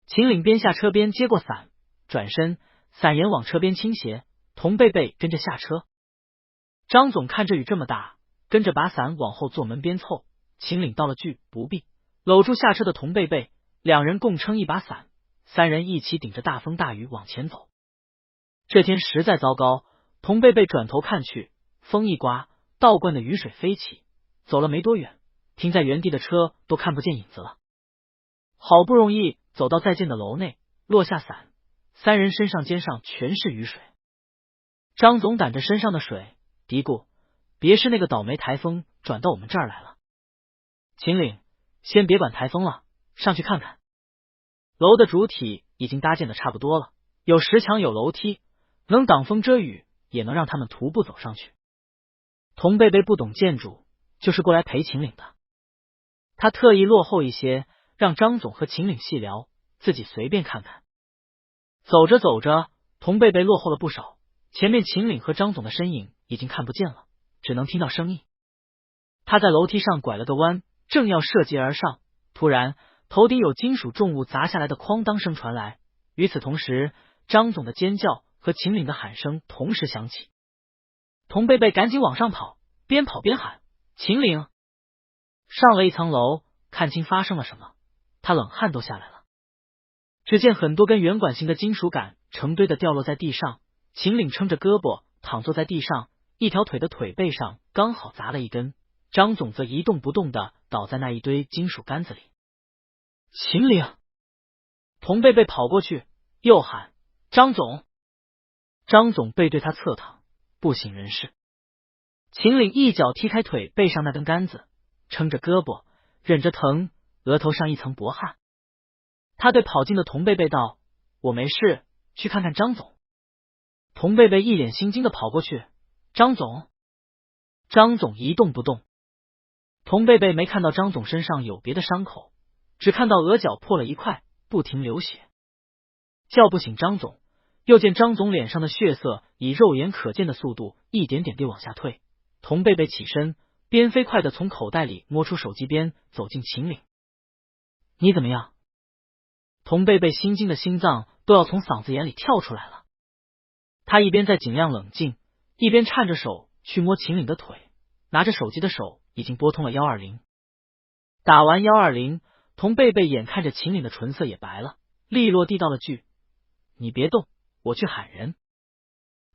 秦岭边下车边接过伞，转身，伞沿往车边倾斜，童贝贝跟着下车。张总看着雨这么大，跟着把伞往后座门边凑。秦岭道了句不必，搂住下车的童贝贝，2人共撑1把伞，3人一起顶着大风大雨往前走。这天实在糟糕，童贝贝转头看去，风一刮，倒灌的雨水飞起，走了没多远，停在原地的车都看不见影子了。好不容易走到在建的楼内，落下伞，3人身上肩上全是雨水。张总掸着身上的水，嘀咕：别是那个倒霉台风转到我们这儿来了。秦岭：先别管台风了，上去看看。楼的主体已经搭建的差不多了，有石墙有楼梯，能挡风遮雨，也能让他们徒步走上去。童贝贝不懂建筑，就是过来陪秦岭的。他特意落后一些，让张总和秦岭细聊，自己随便看看。走着走着，童贝贝落后了不少，前面秦岭和张总的身影已经看不见了，只能听到声音。他在楼梯上拐了个弯，正要射击而上，突然头顶有金属重物砸下来的哐当声传来，与此同时，张总的尖叫和秦岭的喊声同时响起。童贝贝赶紧往上跑，边跑边喊：秦岭！上了1层楼，看清发生了什么，他冷汗都下来了。只见很多根圆管形的金属杆成堆的掉落在地上，秦岭撑着胳膊躺坐在地上，一条腿的腿背上刚好砸了一根，张总则一动不动的倒在那一堆金属杆子里。秦岭！童贝贝跑过去，又喊：张总！张总背对他侧躺，不省人事。秦岭一脚踢开腿背上那根杆子，撑着胳膊，忍着疼，额头上一层薄汗。他对跑进的童贝贝道：我没事，去看看张总。童贝贝一脸心惊的跑过去：张总！张总一动不动。童贝贝没看到张总身上有别的伤口，只看到额角破了一块，不停流血。叫不醒张总，又见张总脸上的血色以肉眼可见的速度一点点地往下退。童贝贝起身，边飞快的从口袋里摸出手机边走进秦岭。你怎么样？童贝贝心惊的心脏都要从嗓子眼里跳出来了。他一边在尽量冷静，一边颤着手去摸秦岭的腿，拿着手机的手已经拨通了120。打完120，童贝贝眼看着秦岭的唇色也白了，利落地道了句：“你别动，我去喊人。”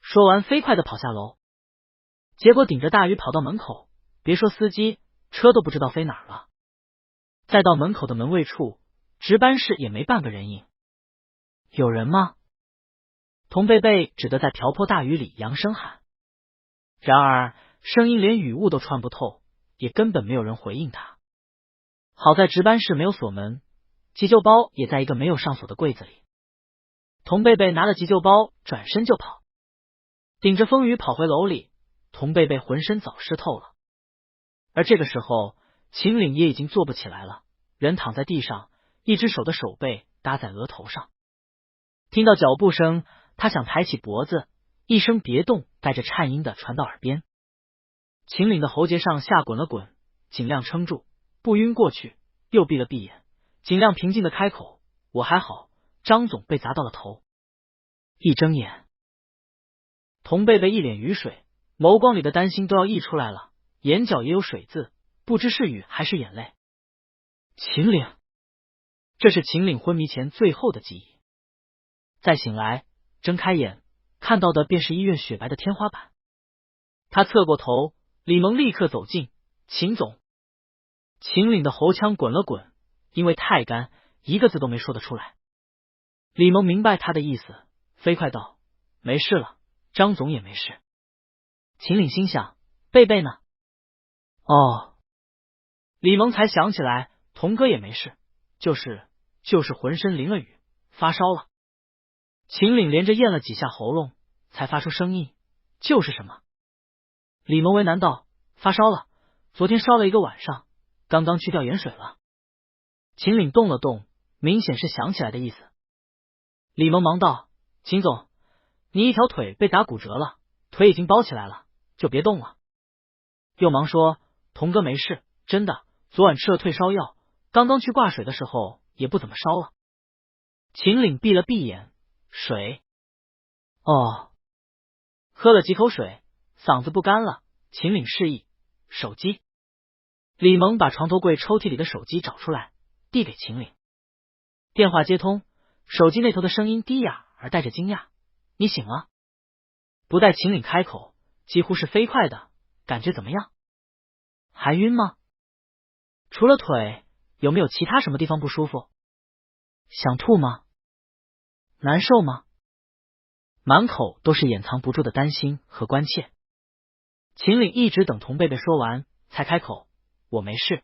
说完飞快的跑下楼，结果顶着大雨跑到门口，别说司机，车都不知道飞哪儿了。再到门口的门卫处，值班室也没半个人影。有人吗？童贝贝只得在瓢泼大雨里扬声喊，然而声音连雨雾都穿不透，也根本没有人回应他。好在值班室没有锁门，急救包也在一个没有上锁的柜子里。童贝贝拿了急救包，转身就跑，顶着风雨跑回楼里。童贝贝浑身早湿透了，而这个时候秦岭也已经坐不起来了，人躺在地上，一只手的手背搭在额头上。听到脚步声，他想抬起脖子，一声别动带着颤音的传到耳边。秦岭的喉结上下滚了滚，尽量撑住不晕过去，又闭了闭眼，尽量平静的开口：“我还好，张总被砸到了头。”一睁眼，童贝贝一脸雨水，眸光里的担心都要溢出来了，眼角也有水渍，不知是雨还是眼泪。秦岭，这是秦岭昏迷前最后的记忆。再醒来，睁开眼，看到的便是医院雪白的天花板。他侧过头，李萌立刻走近：“秦总。”秦岭的喉腔滚了滚，因为太干，一个字都没说得出来。李萌明白他的意思，飞快道：“没事了，张总也没事。”秦岭心想：贝贝呢？哦，李萌才想起来，童哥也没事，就是浑身淋了雨，发烧了。秦岭连着咽了几下喉咙，才发出声音：“就是什么？”李萌为难道：“发烧了，昨天烧了一个晚上，刚刚去吊盐水了。”秦岭动了动，明显是想起来的意思。李萌忙道：“秦总，你一条腿被打骨折了，腿已经包起来了，就别动了。”又忙说：“童哥没事，真的，昨晚吃了退烧药，刚刚去挂水的时候也不怎么烧了。”秦岭闭了闭眼：“水？哦。”喝了几口水，嗓子不干了。秦岭示意：“手机。”李萌把床头柜抽屉里的手机找出来，递给秦岭。电话接通，手机那头的声音低哑而带着惊讶：“你醒了？”不待秦岭开口，几乎是飞快的：“感觉怎么样？还晕吗？除了腿，有没有其他什么地方不舒服？想吐吗？难受吗？”满口都是掩藏不住的担心和关切。秦岭一直等童贝贝说完，才开口：“我没事。”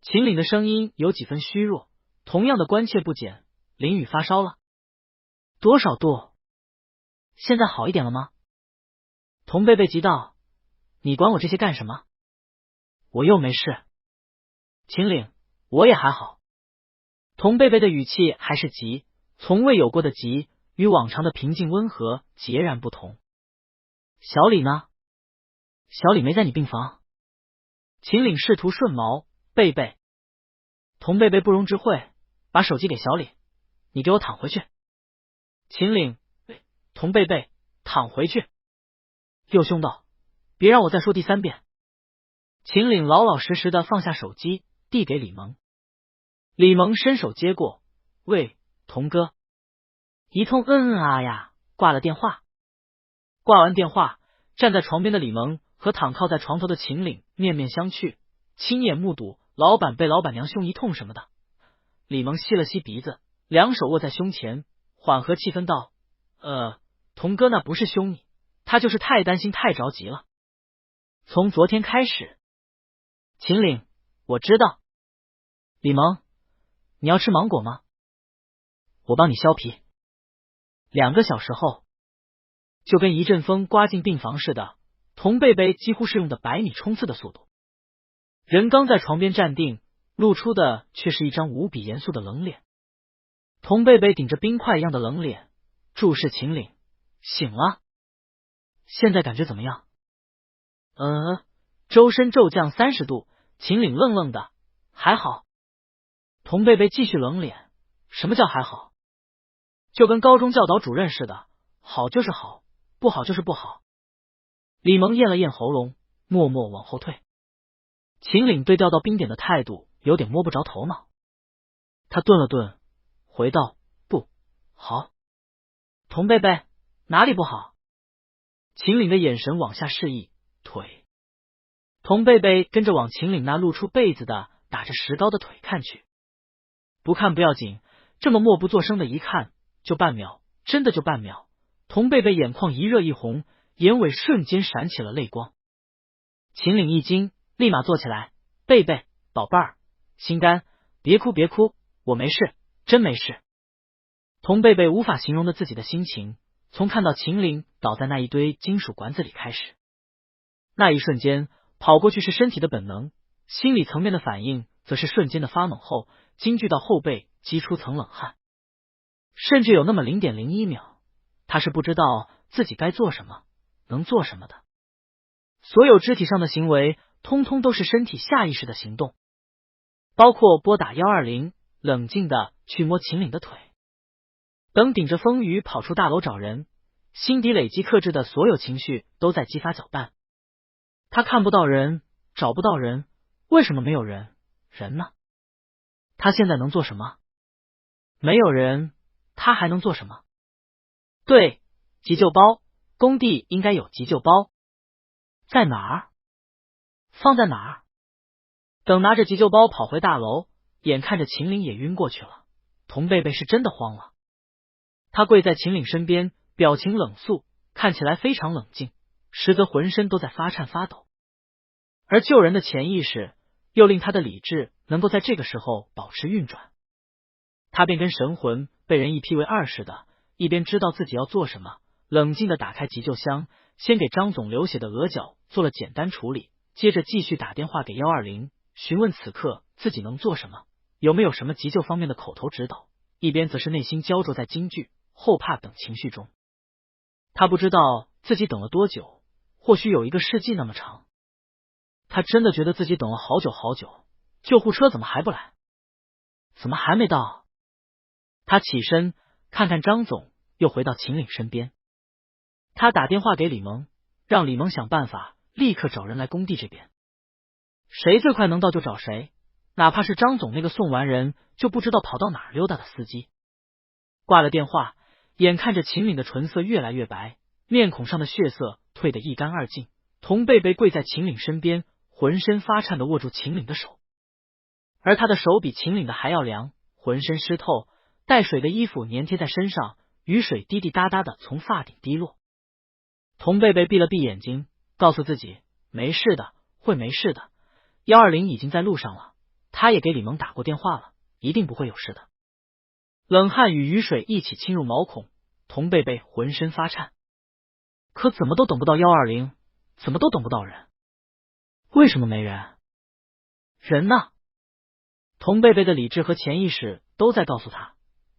秦岭的声音有几分虚弱，同样的关切不减：“淋雨发烧了？多少度？现在好一点了吗？”童贝贝急道：“你管我这些干什么？我又没事。”秦岭：“我也还好。”童贝贝的语气还是急，从未有过的急，与往常的平静温和截然不同。小李呢？小李没在你病房。秦岭试图顺毛：“贝贝。”童贝贝不容置喙，把手机给小李：“你给我躺回去。”秦岭：“童贝贝，躺回去。”又凶道：“别让我再说第3遍。”秦岭老老实实的放下手机，递给李萌。李萌伸手接过：“喂，童哥。”一通啊呀，挂了电话。挂完电话，站在床边的李萌和躺靠在床头的秦岭面面相觑，亲眼目睹老板被老板娘凶一通什么的。李萌吸了吸鼻子，两手握在胸前，缓和气氛道：“童哥那不是凶你，他就是太担心太着急了。从昨天开始。”秦岭：“我知道。”李萌：“你要吃芒果吗？我帮你削皮。”2个小时后，就跟一阵风刮进病房似的，童贝贝几乎是用的100米冲刺的速度。人刚在床边站定，露出的却是一张无比严肃的冷脸。童贝贝顶着冰块一样的冷脸，注视秦岭：“醒了？现在感觉怎么样？”周身骤降30度。秦岭愣愣的：“还好。”童贝贝继续冷脸：“什么叫还好？就跟高中教导主任似的，好就是好，不好就是不好。李萌咽了咽喉咙，默默往后退。秦岭对调到冰点的态度有点摸不着头脑。他顿了顿，回道：不好。童贝贝，哪里不好？秦岭的眼神往下示意，腿。童贝贝跟着往秦岭那露出被子的打着石膏的腿看去。不看不要紧，这么默不作声的一看，就半秒，真的就半秒。童贝贝眼眶一热一红，眼尾瞬间闪起了泪光。秦岭一惊，立马坐起来：贝贝，宝贝儿，心肝，别哭别哭，我没事，真没事。童贝贝无法形容的自己的心情，从看到秦岭倒在那一堆金属管子里开始。那一瞬间，跑过去是身体的本能，心理层面的反应则是瞬间的发猛后，惊惧到后背激出层冷汗。甚至有那么0.01秒，他是不知道自己该做什么，能做什么的。所有肢体上的行为，通通都是身体下意识的行动，包括拨打120，冷静的去摸秦岭的腿。等顶着风雨跑出大楼找人，心底累积克制的所有情绪都在激发搅拌。他看不到人，找不到人，为什么没有人？人呢？他现在能做什么？没有人，他还能做什么？对，急救包，工地应该有急救包。在哪儿？放在哪儿？等拿着急救包跑回大楼，眼看着秦岭也晕过去了，童贝贝是真的慌了。他跪在秦岭身边，表情冷肃，看起来非常冷静，实则浑身都在发颤发抖。而救人的潜意识又令他的理智能够在这个时候保持运转。他便跟神魂被人一劈为二似的，一边知道自己要做什么，冷静的打开急救箱，先给张总流血的额角做了简单处理，接着继续打电话给120，询问此刻自己能做什么，有没有什么急救方面的口头指导，一边则是内心焦灼在惊惧、后怕等情绪中。他不知道自己等了多久，或许有1个世纪那么长。他真的觉得自己等了好久好久，救护车怎么还不来？怎么还没到？他起身看看张总，又回到秦岭身边。他打电话给李萌，让李萌想办法立刻找人来工地这边。谁最快能到就找谁，哪怕是张总那个送完人就不知道跑到哪儿溜达的司机。挂了电话，眼看着秦岭的唇色越来越白，面孔上的血色退得一干二净，童贝贝跪在秦岭身边，浑身发颤的握住秦岭的手，而他的手比秦岭的还要凉，浑身湿透，带水的衣服粘贴在身上，雨水滴滴答答的从发顶滴落。童贝贝闭了闭眼睛，告诉自己没事的，会没事的，120已经在路上了，他也给李萌打过电话了，一定不会有事的。冷汗与雨水一起侵入毛孔，童贝贝浑身发颤，可怎么都等不到120，怎么都等不到人。为什么没人？人呢？童贝贝的理智和潜意识都在告诉他，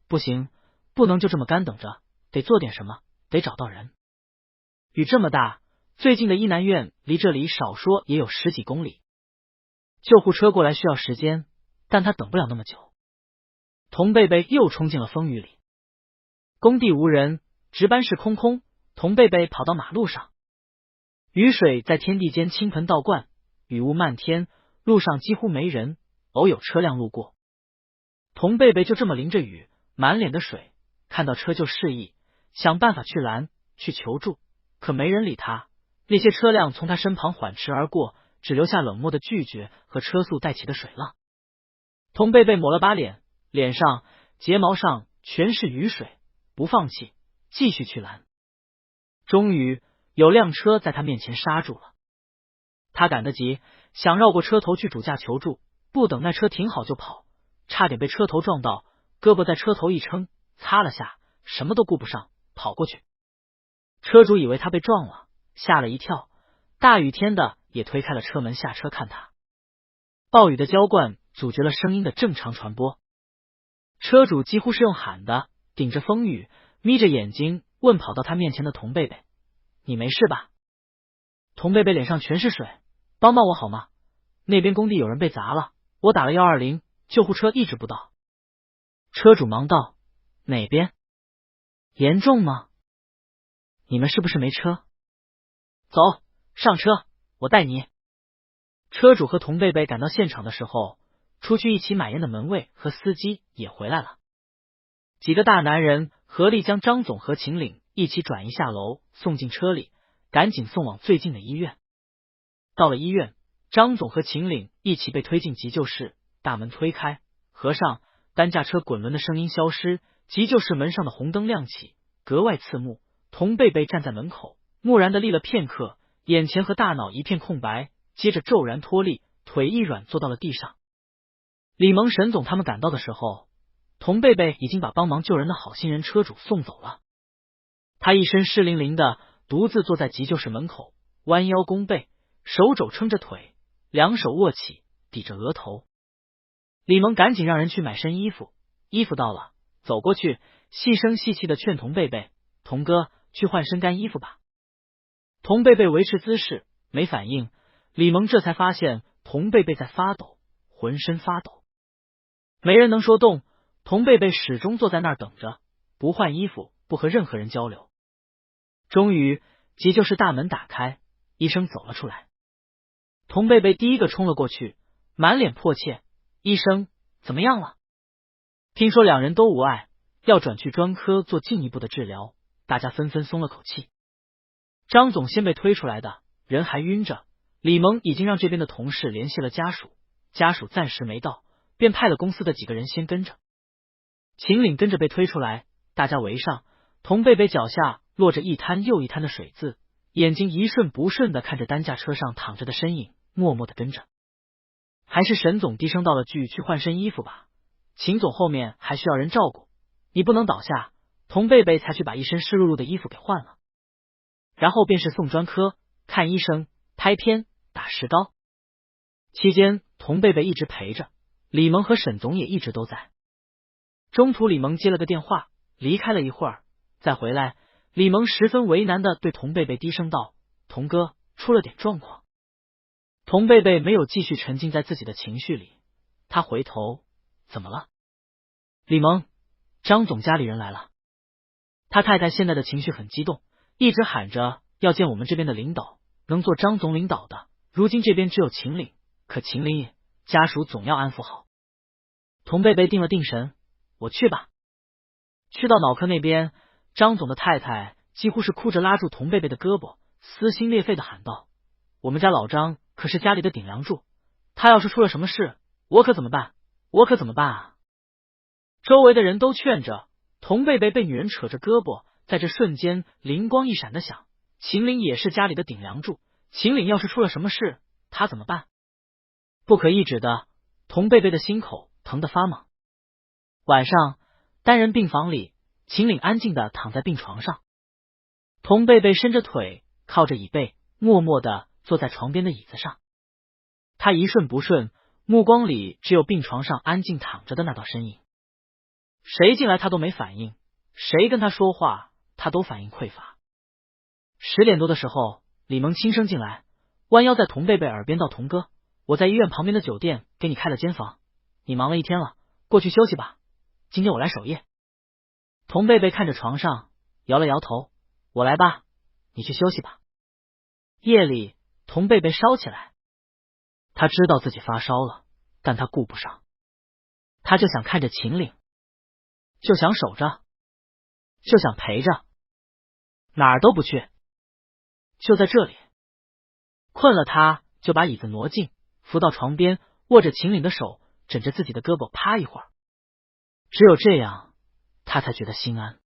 不行，不能就这么干等着，得做点什么，得找到人。雨这么大，最近的医南院离这里少说也有10几公里，救护车过来需要时间，但他等不了那么久。童贝贝又冲进了风雨里，工地无人，值班室空空，童贝贝跑到马路上，雨水在天地间倾盆倒灌，雨雾漫天，路上几乎没人，偶有车辆路过。童贝贝就这么淋着雨，满脸的水，看到车就示意，想办法去拦，去求助，可没人理他。那些车辆从他身旁缓驰而过，只留下冷漠的拒绝和车速带起的水浪。童贝贝抹了把脸，脸上、睫毛上全是雨水，不放弃，继续去拦。终于有辆车在他面前刹住了，他赶得急，想绕过车头去主驾求助，不等那车停好就跑，差点被车头撞到，胳膊在车头一撑，擦了下，什么都顾不上，跑过去。车主以为他被撞了，吓了一跳，大雨天的也推开了车门下车看他。暴雨的浇灌阻绝了声音的正常传播，车主几乎是用喊的，顶着风雨，眯着眼睛问跑到他面前的童贝贝：你没事吧？童贝贝脸上全是水，帮帮我好吗？那边工地有人被砸了，我打了120，救护车一直不到。车主忙道：哪边？严重吗？你们是不是没车？走，上车，我带你。车主和童贝贝赶到现场的时候，出去一起买烟的门卫和司机也回来了。几个大男人合力将张总和秦岭一起转移下楼，送进车里，赶紧送往最近的医院。到了医院，张总和秦岭一起被推进急救室，大门推开，合上，担架车滚轮的声音消失，急救室门上的红灯亮起，格外刺目。童贝贝站在门口，木然的立了片刻，眼前和大脑一片空白，接着骤然脱力，腿一软坐到了地上。李萌、沈总他们赶到的时候，童贝贝已经把帮忙救人的好心人车主送走了。他一身湿淋淋的，独自坐在急救室门口，弯腰弓背，手肘撑着腿，两手握起，抵着额头。李萌赶紧让人去买身衣服，衣服到了，走过去，细声细气的劝童贝贝：童哥，去换身干衣服吧。童贝贝维持姿势，没反应。李萌这才发现童贝贝在发抖，浑身发抖。没人能说动，童贝贝始终坐在那儿等着，不换衣服，不和任何人交流。终于，急救室大门打开，医生走了出来。童贝贝第一个冲了过去，满脸迫切：医生，怎么样了？听说两人都无碍，要转去专科做进一步的治疗，大家纷纷松了口气。张总先被推出来的，人还晕着。李萌已经让这边的同事联系了家属，家属暂时没到，便派了公司的几个人先跟着。秦岭跟着被推出来，大家围上，童贝贝脚下落着一滩又一滩的水渍，眼睛一瞬不瞬的看着担架车上躺着的身影，默默的跟着。还是沈总低声道了句：去换身衣服吧，秦总后面还需要人照顾，你不能倒下。童贝贝才去把一身湿漉漉的衣服给换了，然后便是送专科，看医生，拍片，打石膏。期间童贝贝一直陪着，李萌和沈总也一直都在。中途李萌接了个电话，离开了一会儿，再回来，李萌十分为难的对童贝贝低声道：童哥，出了点状况。童贝贝没有继续沉浸在自己的情绪里，他回头：怎么了？李萌，张总家里人来了。他太太现在的情绪很激动，一直喊着要见我们这边的领导，能做张总领导的，如今这边只有秦岭，可秦岭家属总要安抚好。童贝贝定了定神：我去吧。去到脑科那边，张总的太太几乎是哭着拉住童贝贝的胳膊，撕心裂肺的喊道：我们家老张可是家里的顶梁柱，他要是出了什么事，我可怎么办？我可怎么办啊？周围的人都劝着，童贝贝被女人扯着胳膊，在这瞬间灵光一闪的想：秦岭也是家里的顶梁柱，秦岭要是出了什么事，他怎么办？不可抑制的，童贝贝的心口疼得发麻。晚上，单人病房里，秦岭安静的躺在病床上，童贝贝伸着腿，靠着椅背，默默的坐在床边的椅子上。他一瞬不瞬，目光里只有病床上安静躺着的那道身影。谁进来他都没反应，谁跟他说话他都反应匮乏。10点多的时候，李萌轻声进来，弯腰在童贝贝耳边道：童哥，我在医院旁边的酒店给你开了间房，你忙了一天了，过去休息吧，今天我来守夜。童贝贝看着床上，摇了摇头：我来吧，你去休息吧。夜里，童贝贝烧起来，他知道自己发烧了，但他顾不上，他就想看着秦岭，就想守着，就想陪着，哪儿都不去，就在这里。困了他就把椅子挪近，扶到床边，握着秦岭的手，枕着自己的胳膊趴一会儿。只有这样，他才觉得心安。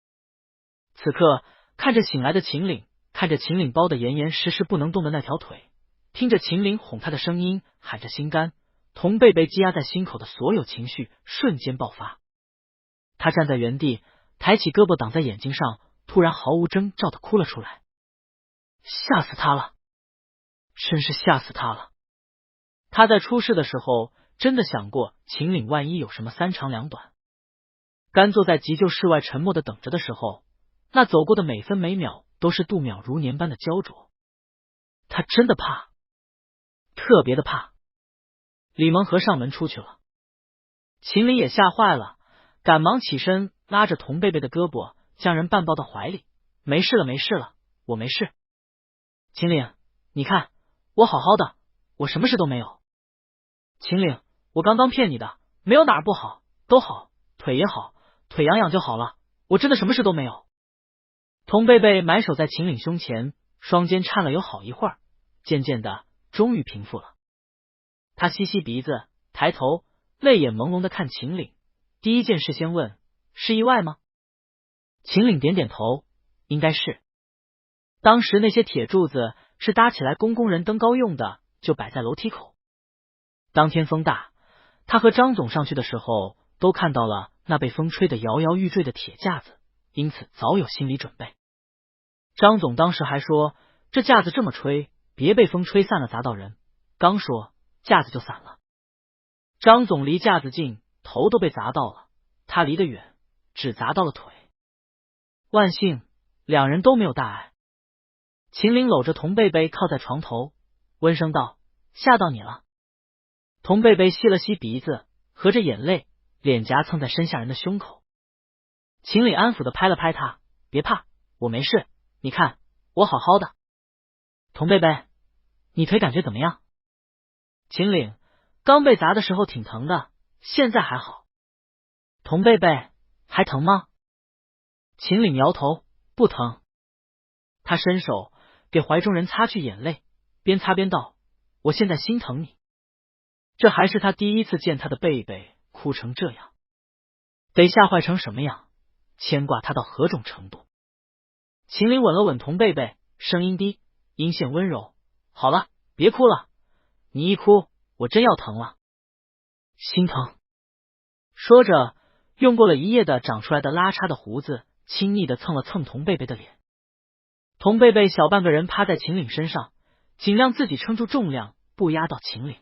此刻看着醒来的秦岭，看着秦岭包得严严实实不能动的那条腿，听着秦岭哄他的声音，喊着心肝，童贝贝积压在心口的所有情绪瞬间爆发。他站在原地，抬起胳膊挡在眼睛上，突然毫无征兆的哭了出来。吓死他了，真是吓死他了。他在出事的时候真的想过秦岭万一有什么三长两短。干坐在急救室外沉默的等着的时候，那走过的每分每秒都是度秒如年般的焦灼。他真的怕，特别的怕。李萌和上门出去了，秦岭也吓坏了，赶忙起身拉着童贝贝的胳膊，将人半抱到怀里。没事了，没事了，我没事。秦岭，你看我好好的，我什么事都没有。秦岭，我刚刚骗你的，没有哪儿不好，都好，腿也好，腿痒痒就好了，我真的什么事都没有。童贝贝埋手在秦岭胸前，双肩颤了有好一会儿，渐渐的终于平复了。他吸吸鼻子，抬头，泪眼朦胧的看秦岭，第一件事先问：是意外吗？秦岭点点头，应该是。当时那些铁柱子是搭起来供工人登高用的，就摆在楼梯口。当天风大，他和张总上去的时候，都看到了那被风吹得摇摇欲坠的铁架子，因此早有心理准备。张总当时还说，这架子这么吹，别被风吹散了砸到人。刚说，架子就散了。张总离架子近，头都被砸到了，他离得远，只砸到了腿。万幸，两人都没有大碍。秦岭搂着童贝贝靠在床头，温声道：吓到你了。童贝贝吸了吸鼻子，合着眼泪，脸颊蹭在身下人的胸口。秦岭安抚的拍了拍他：别怕，我没事，你看我好好的。童贝贝，你腿感觉怎么样？秦岭，刚被砸的时候挺疼的，现在还好。童贝贝，还疼吗？秦岭摇头，不疼。他伸手给怀中人擦去眼泪，边擦边道：我现在心疼你。这还是他第一次见他的贝贝哭成这样，得吓坏成什么样，牵挂他到何种程度。秦岭吻了吻童贝贝，声音低，音线温柔：好了，别哭了，你一哭我真要疼了，心疼。说着，用过了一夜的长出来的拉碴的胡子，亲昵的蹭了蹭童贝贝的脸。童贝贝小半个人趴在秦岭身上，尽量自己撑住重量，不压到秦岭。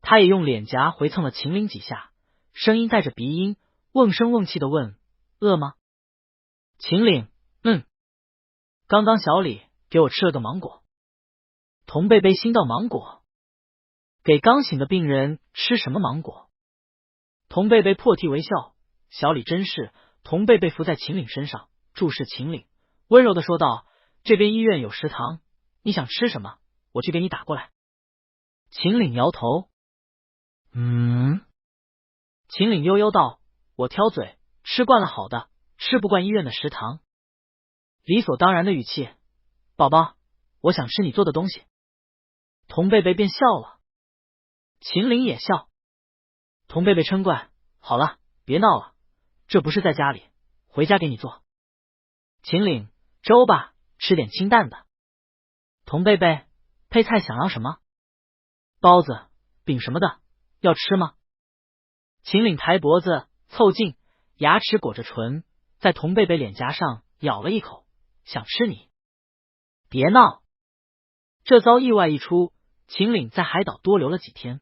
他也用脸颊回蹭了秦岭几下，声音带着鼻音，瓮声瓮气的问：饿吗？秦岭：刚刚小李给我吃了个芒果。童贝贝心道：芒果？给刚醒的病人吃什么芒果？童贝贝破涕为笑，小李真是。童贝贝伏在秦岭身上，注视秦岭，温柔的说道：这边医院有食堂，你想吃什么，我去给你打过来。秦岭摇头。秦岭悠悠道：我挑嘴，吃惯了好的，吃不惯医院的食堂。理所当然的语气：宝宝，我想吃你做的东西。童贝贝便笑了，秦岭也笑。童贝贝嗔怪：好了，别闹了，这不是在家里，回家给你做。秦岭：粥吧，吃点清淡的。童贝贝：配菜想要什么？包子、饼什么的，要吃吗？秦岭抬脖子凑近，牙齿裹着唇，在童贝贝脸颊上咬了一口：想吃你。别闹。这遭意外一出，秦岭在海岛多留了几天。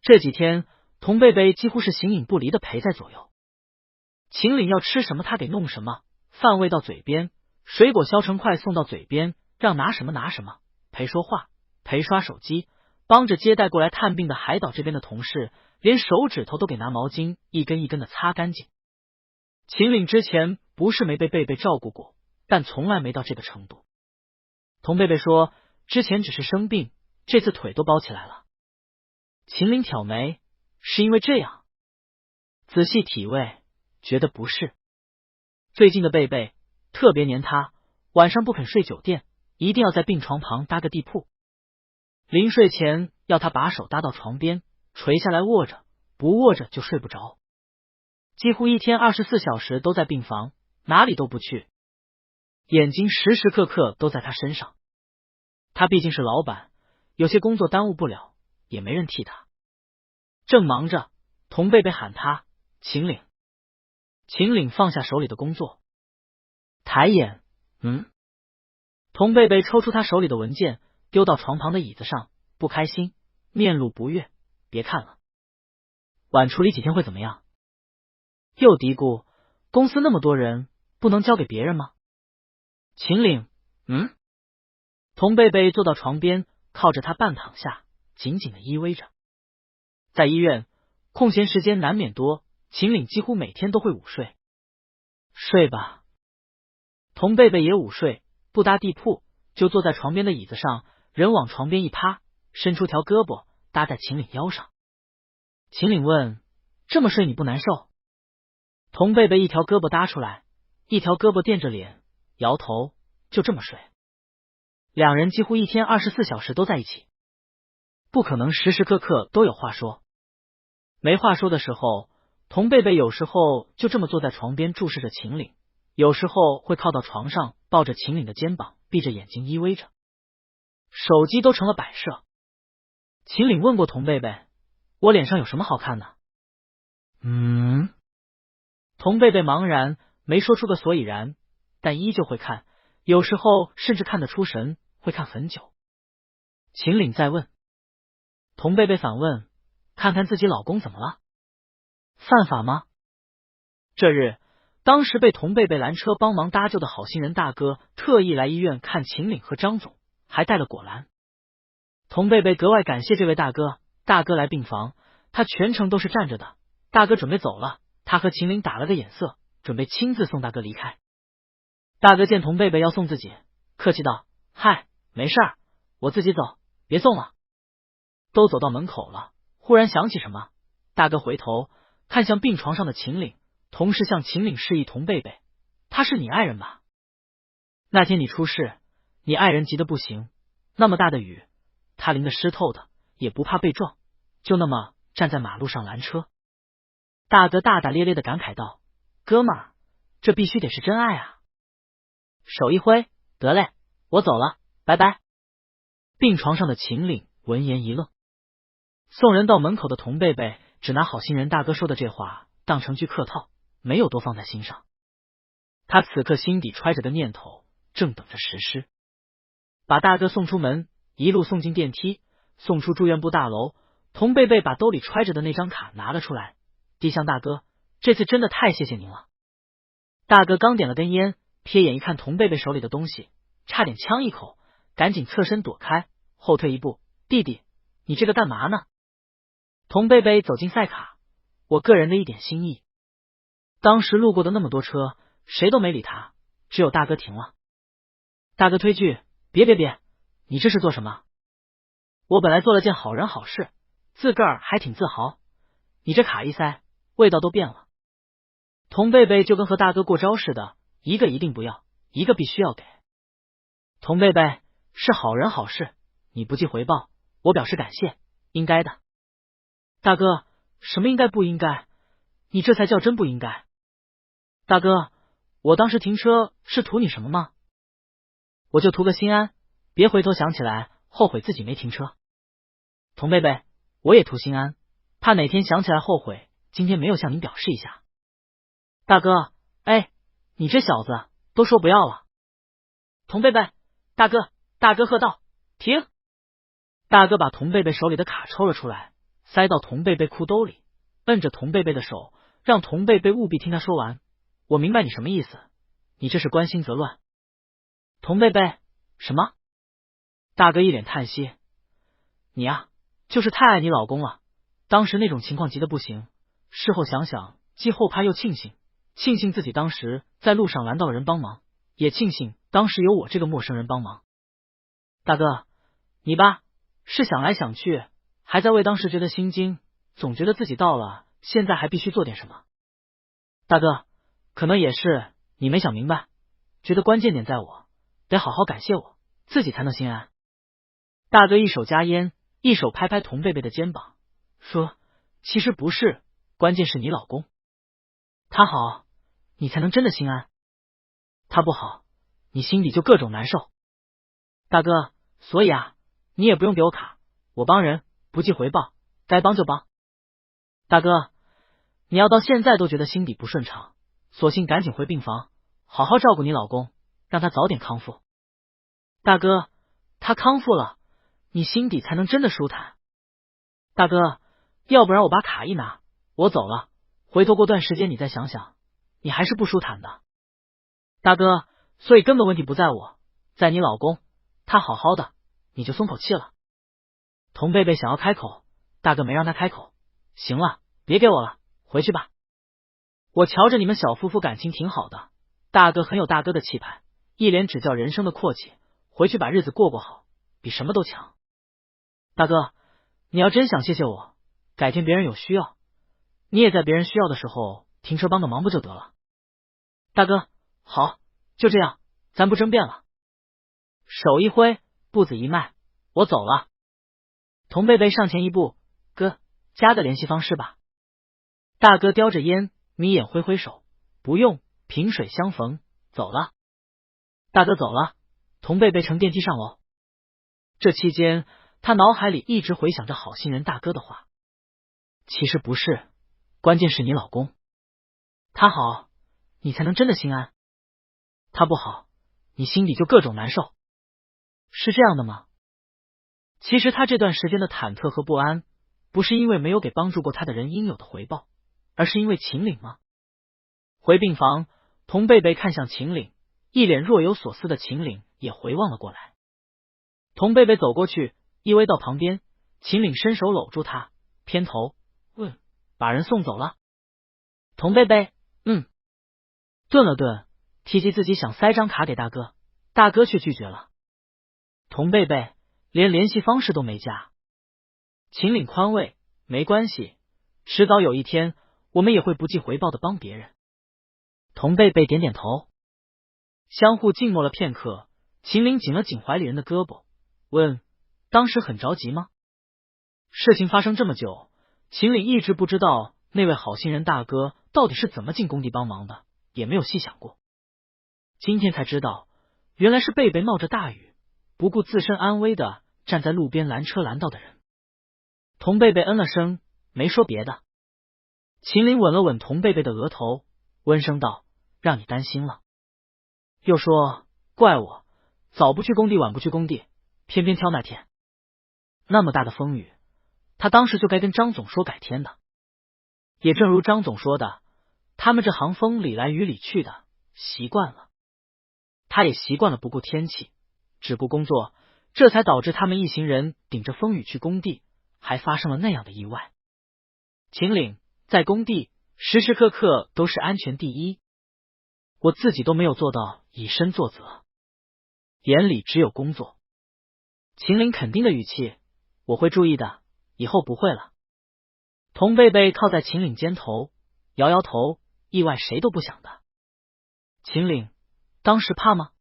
这几天童贝贝几乎是形影不离的陪在左右。秦岭要吃什么他给弄什么，饭喂到嘴边，水果削成块送到嘴边，让拿什么拿什么，陪说话，陪刷手机，帮着接待过来探病的海岛这边的同事，连手指头都给拿毛巾一根一根的擦干净。秦岭之前不是没被贝贝照顾过，但从来没到这个程度。童贝贝说，之前只是生病，这次腿都包起来了。秦岭挑眉，是因为这样？仔细体味，觉得不是。最近的贝贝特别黏他，晚上不肯睡酒店，一定要在病床旁搭个地铺。临睡前要他把手搭到床边，垂下来握着，不握着就睡不着。几乎一天24小时都在病房，哪里都不去，眼睛时时刻刻都在他身上。他毕竟是老板，有些工作耽误不了，也没人替他。正忙着，童贝贝喊他：秦岭。秦岭放下手里的工作，抬眼，童贝贝抽出他手里的文件，丢到床旁的椅子上，不开心，面露不悦，别看了。晚处理几天会怎么样？又嘀咕，公司那么多人，不能交给别人吗？秦岭，童贝贝坐到床边，靠着他半躺下，紧紧的依偎着。在医院，空闲时间难免多，秦岭几乎每天都会午睡。睡吧。童贝贝也午睡，不搭地铺，就坐在床边的椅子上，人往床边一趴，伸出条胳膊搭在秦岭腰上。秦岭问：这么睡你不难受？童贝贝一条胳膊搭出来，一条胳膊垫着脸，摇头，就这么睡。两人几乎一天24小时都在一起，不可能时时刻刻都有话说。没话说的时候，童贝贝有时候就这么坐在床边注视着秦岭，有时候会靠到床上抱着秦岭的肩膀，闭着眼睛依偎着，手机都成了摆设。秦岭问过童贝贝：我脸上有什么好看的？童贝贝茫然，没说出个所以然，但依旧会看，有时候甚至看得出神，会看很久。秦岭再问，童贝贝反问：看看自己老公怎么了？犯法吗？这日，当时被童贝贝拦车帮忙搭救的好心人大哥特意来医院看秦岭和张总，还带了果篮。童贝贝格外感谢这位大哥。大哥来病房，他全程都是站着的。大哥准备走了，他和秦岭打了个眼色，准备亲自送大哥离开。大哥见童贝贝要送自己，客气道：嗨，没事儿，我自己走，别送了。都走到门口了，忽然想起什么，大哥回头看向病床上的秦岭，同时向秦岭示意童贝贝：他是你爱人吧？那天你出事，你爱人急得不行，那么大的雨，他淋得湿透的，也不怕被撞，就那么站在马路上拦车。大哥大大咧咧的感慨道：哥们儿，这必须得是真爱啊！手一挥，得嘞，我走了，拜拜。病床上的秦岭闻言一愣，送人到门口的童贝贝只拿好心人大哥说的这话当成句客套，没有多放在心上。他此刻心底揣着个念头，正等着实施。把大哥送出门，一路送进电梯，送出住院部大楼。童贝贝把兜里揣着的那张卡拿了出来，递向大哥：这次真的太谢谢您了。大哥刚点了根烟，瞥眼一看童贝贝手里的东西，差点呛一口，赶紧侧身躲开，后退一步：弟弟，你这个干嘛呢？童贝贝走进赛卡：我个人的一点心意。当时路过的那么多车，谁都没理他，只有大哥停了。大哥推句：别，你这是做什么？我本来做了件好人好事，自个儿还挺自豪，你这卡一塞，味道都变了。童贝贝就跟和大哥过招似的，一个一定不要，一个必须要给。童贝贝，是好人好事，你不计回报，我表示感谢，应该的。大哥，什么应该不应该？你这才叫真不应该。大哥，我当时停车是图你什么吗？我就图个心安，别回头想起来后悔自己没停车。童贝贝，我也图心安，怕哪天想起来后悔今天没有向您表示一下。大哥，哎，你这小子都说不要了。童贝贝，大哥喝道：停！大哥把童贝贝手里的卡抽了出来，塞到童贝贝裤兜里，摁着童贝贝的手，让童贝贝务必听他说完。我明白你什么意思，你这是关心则乱。童贝贝，什么？大哥一脸叹息：你呀，就是太爱你老公了，当时那种情况急得不行，事后想想，既后怕又庆幸自己当时在路上拦到了人帮忙，也庆幸当时有我这个陌生人帮忙。大哥，你吧，是想来想去，还在为当时觉得心惊，总觉得自己到了现在还必须做点什么。大哥，可能也是你没想明白，觉得关键点在我，得好好感谢我，自己才能心安。大哥一手夹烟，一手拍拍童贝贝的肩膀，说：其实不是，关键是你老公，他好，你才能真的心安，他不好，你心里就各种难受。大哥，所以啊，你也不用给我卡，我帮人不计回报，该帮就帮。大哥，你要到现在都觉得心底不顺畅，索性赶紧回病房，好好照顾你老公，让他早点康复。大哥，他康复了，你心底才能真的舒坦。大哥，要不然我把卡一拿，我走了，回头过段时间你再想想，你还是不舒坦的。大哥，所以根本问题不在我，在你老公，他好好的，你就松口气了。童贝贝想要开口，大哥没让他开口。行了，别给我了，回去吧。我瞧着你们小夫妇感情挺好的，大哥很有大哥的气派，一脸只叫人生的阔气，回去把日子过过好，比什么都强。大哥，你要真想谢谢我，改天别人有需要，你也在别人需要的时候停车帮个忙不就得了？大哥，好，就这样，咱不争辩了。手一挥，步子一迈，我走了。童贝贝上前一步，哥，加个联系方式吧。大哥叼着烟，眯眼挥挥手，不用，萍水相逢，走了。大哥走了，童贝贝乘电梯上楼。这期间，他脑海里一直回想着好心人大哥的话。其实不是，关键是你老公，他好，你才能真的心安；他不好，你心里就各种难受。是这样的吗？其实他这段时间的忐忑和不安，不是因为没有给帮助过他的人应有的回报，而是因为秦岭吗？回病房，童贝贝看向秦岭，一脸若有所思的秦岭也回望了过来。童贝贝走过去，依偎到旁边，秦岭伸手搂住他，偏头问：把人送走了？童贝贝顿了顿，提及自己想塞张卡给大哥，大哥却拒绝了。童贝贝连联系方式都没加。秦岭宽慰：没关系，迟早有一天我们也会不计回报的帮别人。童贝贝点点头。相互静默了片刻，秦岭紧了紧怀里人的胳膊，问：当时很着急吗？事情发生这么久，秦岭一直不知道那位好心人大哥到底是怎么进工地帮忙的，也没有细想过。今天才知道，原来是贝贝冒着大雨，不顾自身安危的站在路边拦车拦到的人。童贝贝嗯了声，没说别的。秦岭吻了吻童贝贝的额头，温声道：让你担心了。又说：怪我早不去工地晚不去工地，偏偏挑那天。那么大的风雨，他当时就该跟张总说改天的。也正如张总说的，他们这行风里来雨里去的，习惯了。他也习惯了不顾天气，只顾工作，这才导致他们一行人顶着风雨去工地，还发生了那样的意外。秦岭在工地时时刻刻都是安全第一，我自己都没有做到以身作则，眼里只有工作。秦岭肯定的语气：我会注意的，以后不会了。童贝贝靠在秦岭肩头，摇摇头，意外谁都不想的。秦岭当时怕吗？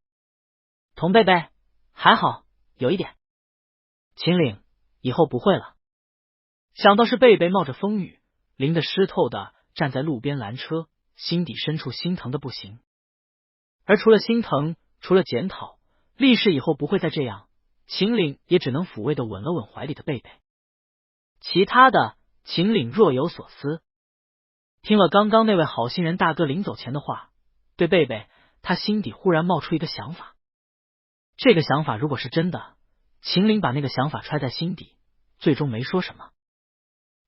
童贝贝还好，有一点。秦岭以后不会了。想到是贝贝冒着风雨，淋得湿透的站在路边拦车，心底深处心疼的不行。而除了心疼，除了检讨，立誓以后不会再这样，秦岭也只能抚慰的吻了吻怀里的贝贝。其他的，秦岭若有所思。听了刚刚那位好心人大哥临走前的话，对贝贝，他心底忽然冒出一个想法。这个想法如果是真的，秦岭把那个想法揣在心底，最终没说什么。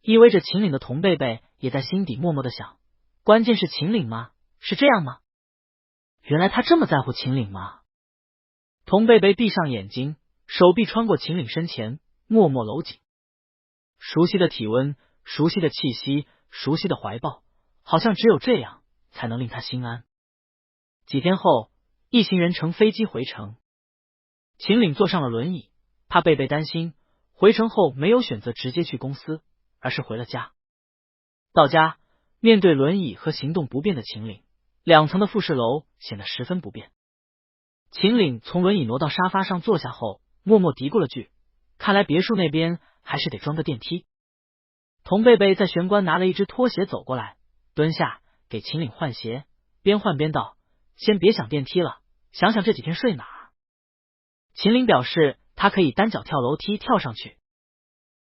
意味着秦岭的童贝贝也在心底默默的想，关键是秦岭吗？是这样吗？原来他这么在乎秦岭吗？童贝贝闭上眼睛，手臂穿过秦岭身前，默默搂紧。熟悉的体温，熟悉的气息，熟悉的怀抱，好像只有这样才能令他心安。几天后，一行人乘飞机回城。秦岭坐上了轮椅，怕贝贝担心，回城后没有选择直接去公司，而是回了家。到家，面对轮椅和行动不便的秦岭，2层的复式楼显得十分不便。秦岭从轮椅挪到沙发上坐下后，默默嘀咕了句：看来别墅那边还是得装个电梯。童贝贝在玄关拿了一只拖鞋走过来，蹲下给秦岭换鞋，边换边道：先别想电梯了，想想这几天睡哪儿。秦岭表示他可以单脚跳楼梯跳上去。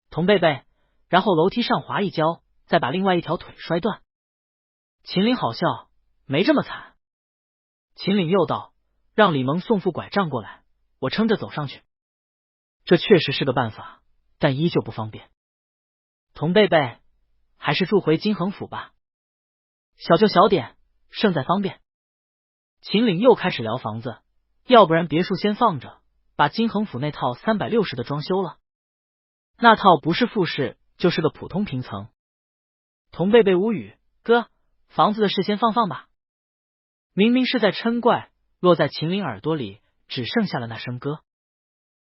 童贝贝，然后楼梯上滑一跤，再把另外一条腿摔断。秦岭好笑，没这么惨。秦岭又道：让李萌送副拐杖过来，我撑着走上去。这确实是个办法，但依旧不方便。童贝贝，还是住回金恒府吧，小就小点，胜在方便。秦岭又开始聊房子，要不然别墅先放着，把金恒府那套360的装修了。那套不是复式，就是个普通平层。童贝贝无语：哥，房子的事先放吧。明明是在嗔怪，落在秦岭耳朵里只剩下了那声歌。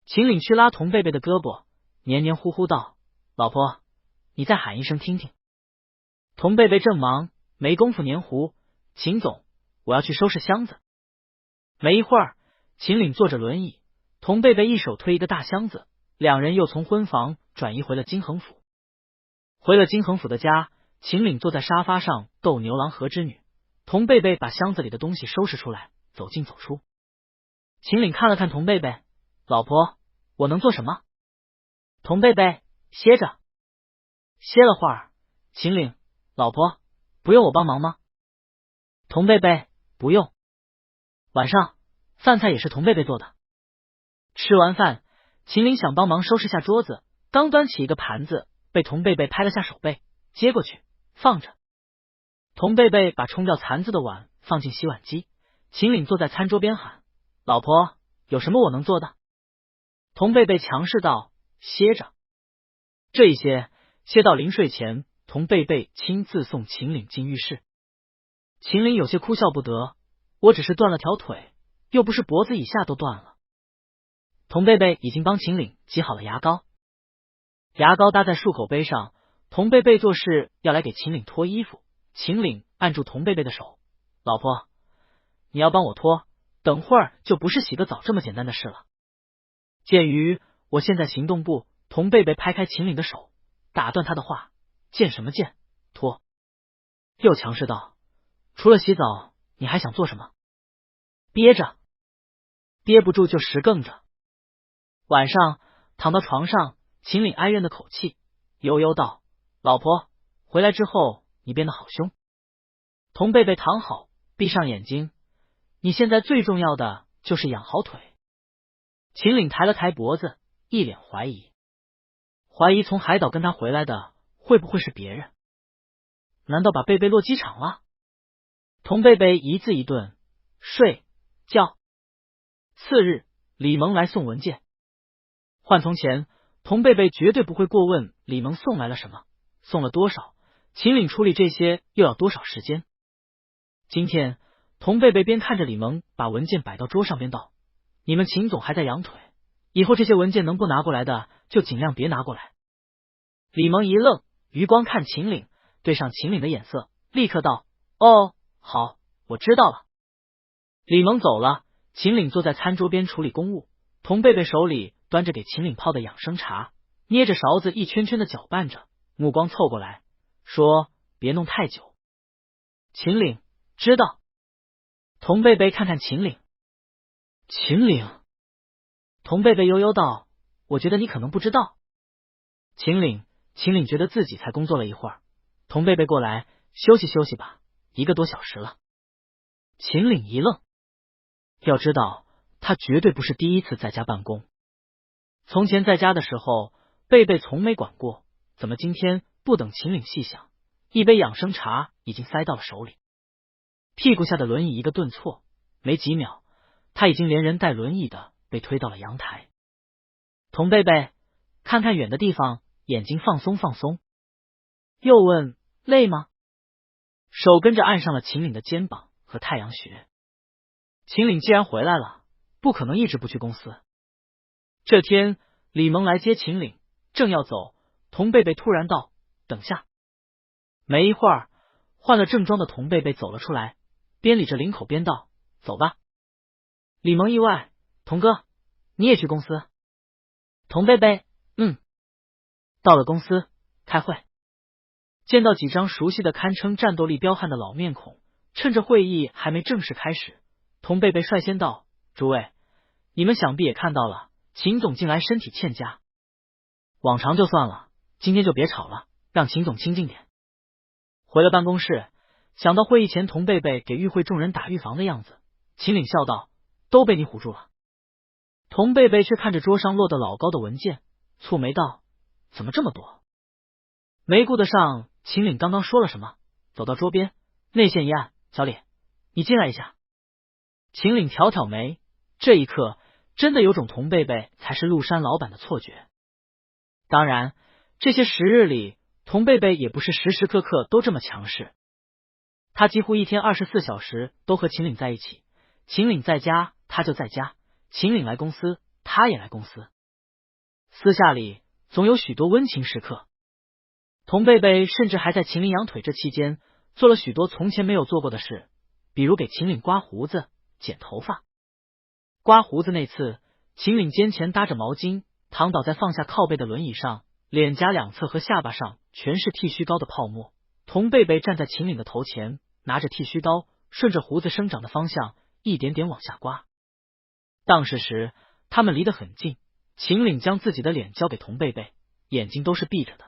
秦岭去拉童贝贝的胳膊，黏黏糊糊道：老婆，你再喊一声听听。童贝贝正忙，没工夫黏糊。秦总，我要去收拾箱子。没一会儿，秦岭坐着轮椅，童贝贝一手推一个大箱子，两人又从婚房转移回了金恒府。回了金恒府的家，秦岭坐在沙发上逗牛郎和织女，童贝贝把箱子里的东西收拾出来，走进走出。秦岭看了看童贝贝，老婆，我能做什么？童贝贝歇着。歇了会儿，秦岭，老婆，不用我帮忙吗？童贝贝，不用。晚上饭菜也是童贝贝做的。吃完饭，秦岭想帮忙收拾下桌子，刚端起一个盘子，被童贝贝拍了下手背，接过去放着。童贝贝把冲掉残渍的碗放进洗碗机，秦岭坐在餐桌边喊：老婆，有什么我能做的？童贝贝强势道：歇着。这一歇到临睡前，童贝贝亲自送秦岭进浴室。秦岭有些哭笑不得，我只是断了条腿，又不是脖子以下都断了。童贝贝已经帮秦岭挤好了牙膏，牙膏搭在漱口杯上，童贝贝做事要来给秦岭脱衣服。秦岭按住童贝贝的手，老婆，你要帮我脱，等会儿就不是洗个澡这么简单的事了。鉴于我现在行动不，童贝贝拍开秦岭的手，打断他的话，见什么见，脱。又强势道，除了洗澡你还想做什么？憋着，憋不住就实更着。晚上躺到床上，秦岭哀怨的口气，悠悠道：老婆，回来之后你变得好凶。童贝贝躺好，闭上眼睛，你现在最重要的就是养好腿。秦岭抬了抬脖子，一脸怀疑，怀疑从海岛跟他回来的会不会是别人？难道把贝贝落机场了？童贝贝一字一顿，睡觉。次日，李萌来送文件。换从前，童贝贝绝对不会过问李萌送来了什么，送了多少，秦岭处理这些又要多少时间。今天，童贝贝边看着李萌把文件摆到桌上边道：你们秦总还在养腿，以后这些文件能不拿过来的就尽量别拿过来。李萌一愣，余光看秦岭，对上秦岭的眼色，立刻道：哦，好，我知道了。李萌走了，秦岭坐在餐桌边处理公务，童贝贝手里端着给秦岭泡的养生茶，捏着勺子一圈圈的搅拌着，目光凑过来说：别弄太久。秦岭知道。童贝贝看看秦岭，秦岭。童贝贝悠悠道：我觉得你可能不知道。秦岭觉得自己才工作了一会儿，童贝贝过来休息休息吧，1个多小时了。秦岭一愣，要知道他绝对不是第一次在家办公，从前在家的时候贝贝从没管过，怎么今天不等秦岭细想，一杯养生茶已经塞到了手里。屁股下的轮椅一个顿挫，没几秒他已经连人带轮椅的被推到了阳台。童贝贝看看远的地方，眼睛放松放松，又问累吗？手跟着按上了秦岭的肩膀和太阳穴。秦岭既然回来了，不可能一直不去公司。这天李萌来接秦岭，正要走，童贝贝突然道：等下。没一会儿，换了正装的童贝贝走了出来，边理着领口边道：走吧。李萌意外：童哥，你也去公司？童贝贝：到了公司开会。见到几张熟悉的堪称战斗力彪悍的老面孔，趁着会议还没正式开始，童贝贝率先道：诸位，你们想必也看到了，秦总近来身体欠佳，往常就算了，今天就别吵了，让秦总清静点。回了办公室，想到会议前童贝贝给与会众人打预防的样子，秦岭笑道：都被你唬住了。童贝贝却看着桌上摞得老高的文件，蹙眉道：怎么这么多？没顾得上秦岭刚刚说了什么，走到桌边，内线一按：小李，你进来一下。秦岭挑挑眉，这一刻真的有种童贝贝才是陆山老板的错觉。当然，这些时日里，童贝贝也不是时时刻刻都这么强势。他几乎一天24小时都和秦岭在一起，秦岭在家他就在家，秦岭来公司他也来公司，私下里总有许多温情时刻。童贝贝甚至还在秦岭养腿这期间做了许多从前没有做过的事，比如给秦岭刮胡子、剪头发。刮胡子那次，秦岭肩前搭着毛巾，躺倒在放下靠背的轮椅上，脸颊两侧和下巴上全是剃须膏的泡沫。童贝贝站在秦岭的头前，拿着剃须刀，顺着胡子生长的方向一点点往下刮。当时时，他们离得很近，秦岭将自己的脸交给童贝贝，眼睛都是闭着的。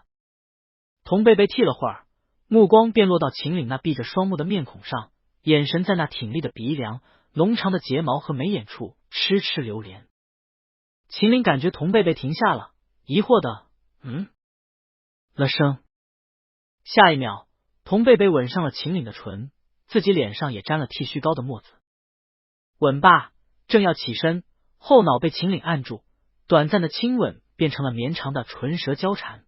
童贝贝剃了会儿，目光便落到秦岭那闭着双目的面孔上，眼神在那挺立的鼻梁、浓长的睫毛和眉眼处痴痴流连。秦岭感觉童贝贝停下了，疑惑的了声。下一秒，童贝贝吻上了秦岭的唇，自己脸上也沾了剃须膏的沫子。吻罢，正要起身，后脑被秦岭按住，短暂的亲吻变成了绵长的唇舌交缠。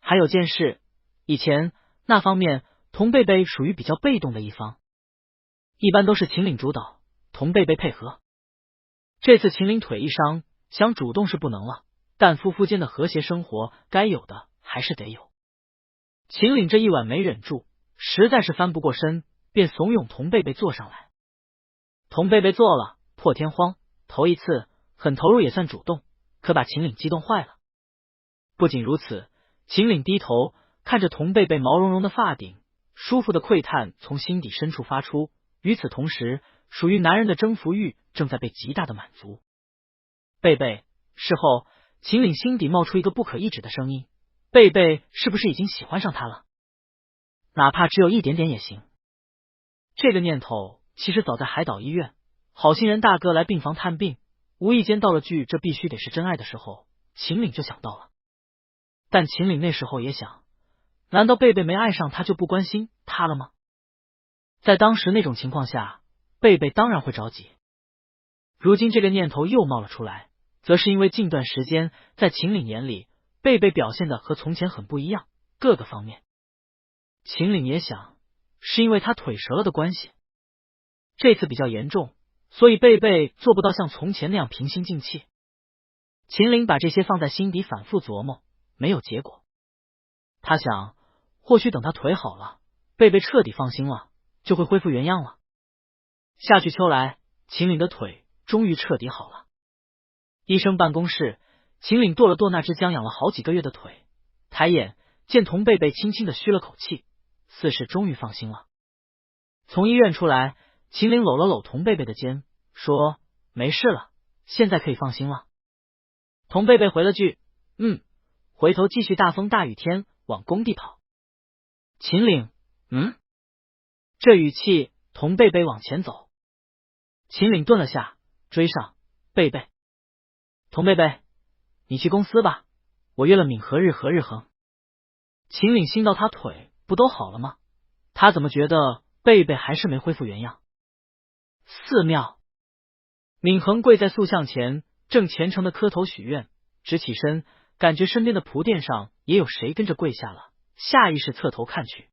还有件事，以前那方面童贝贝属于比较被动的一方，一般都是秦岭主导，童贝贝配合。这次秦岭腿一伤，想主动是不能了，但夫妇间的和谐生活该有的还是得有。秦岭这一晚没忍住，实在是翻不过身，便怂恿童贝贝坐上来。童贝贝坐了，破天荒，头一次，很投入也算主动，可把秦岭激动坏了。不仅如此，秦岭低头看着童贝贝毛茸茸的发顶，舒服的喟叹从心底深处发出。与此同时，属于男人的征服欲正在被极大的满足。贝贝，事后秦岭心底冒出一个不可抑制的声音：贝贝是不是已经喜欢上他了？哪怕只有一点点也行。这个念头其实早在海岛医院，好心人大哥来病房探病，无意间道了句这必须得是真爱的时候，秦岭就想到了。但秦岭那时候也想，难道贝贝没爱上他就不关心他了吗？在当时那种情况下，贝贝当然会着急。如今这个念头又冒了出来，则是因为近段时间在秦岭眼里，贝贝表现的和从前很不一样，各个方面。秦岭也想，是因为他腿折了的关系，这次比较严重，所以贝贝做不到像从前那样平心静气。秦岭把这些放在心底反复琢磨，没有结果。他想，或许等他腿好了，贝贝彻底放心了，就会恢复原样了。夏去秋来，秦岭的腿终于彻底好了。医生办公室，秦岭跺了跺那只僵养了好几个月的腿，抬眼见童贝贝轻轻的吁了口气，似是终于放心了。从医院出来，秦岭搂了搂童贝贝的肩，说：没事了，现在可以放心了。童贝贝回了句回头继续大风大雨天往工地跑。秦岭这语气，童贝贝往前走。秦岭顿了下，追上：贝贝，童贝贝，你去公司吧，我约了敏何日恒。秦岭心道他腿不都好了吗？他怎么觉得贝贝还是没恢复原样？寺庙，敏恒跪在塑像前，正虔诚的磕头许愿，直起身，感觉身边的蒲垫上也有谁跟着跪下了，下意识侧头看去。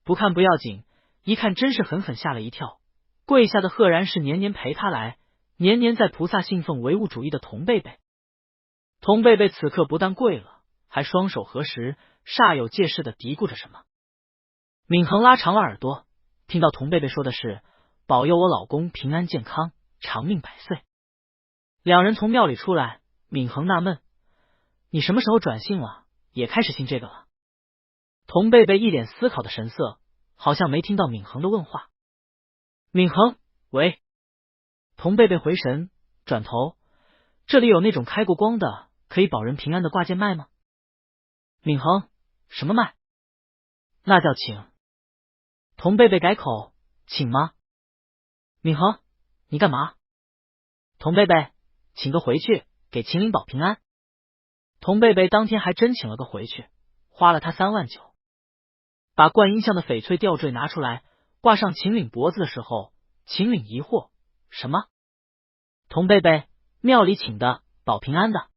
不看不要紧，一看真是狠狠吓了一跳。跪下的赫然是年年陪他来，年年在菩萨信奉唯物主义的童贝贝。童贝贝此刻不但跪了，还双手合十，煞有介事的嘀咕着什么。敏恒拉长了耳朵，听到童贝贝说的是保佑我老公平安健康，长命百岁。两人从庙里出来，敏恒纳闷：你什么时候转性了，也开始信这个了？童贝贝一脸思考的神色，好像没听到敏恒的问话。敏恒，喂。童贝贝回神，转头：这里有那种开过光的可以保人平安的挂件卖吗？敏恒：什么卖？那叫请。童贝贝改口：请吗？敏恒：你干嘛？童贝贝：请个回去，给秦岭保平安。童贝贝当天还真请了个回去，花了他3万9。把观音像的翡翠吊坠拿出来，挂上秦岭脖子的时候，秦岭疑惑：什么？童贝贝：庙里请的，保平安的。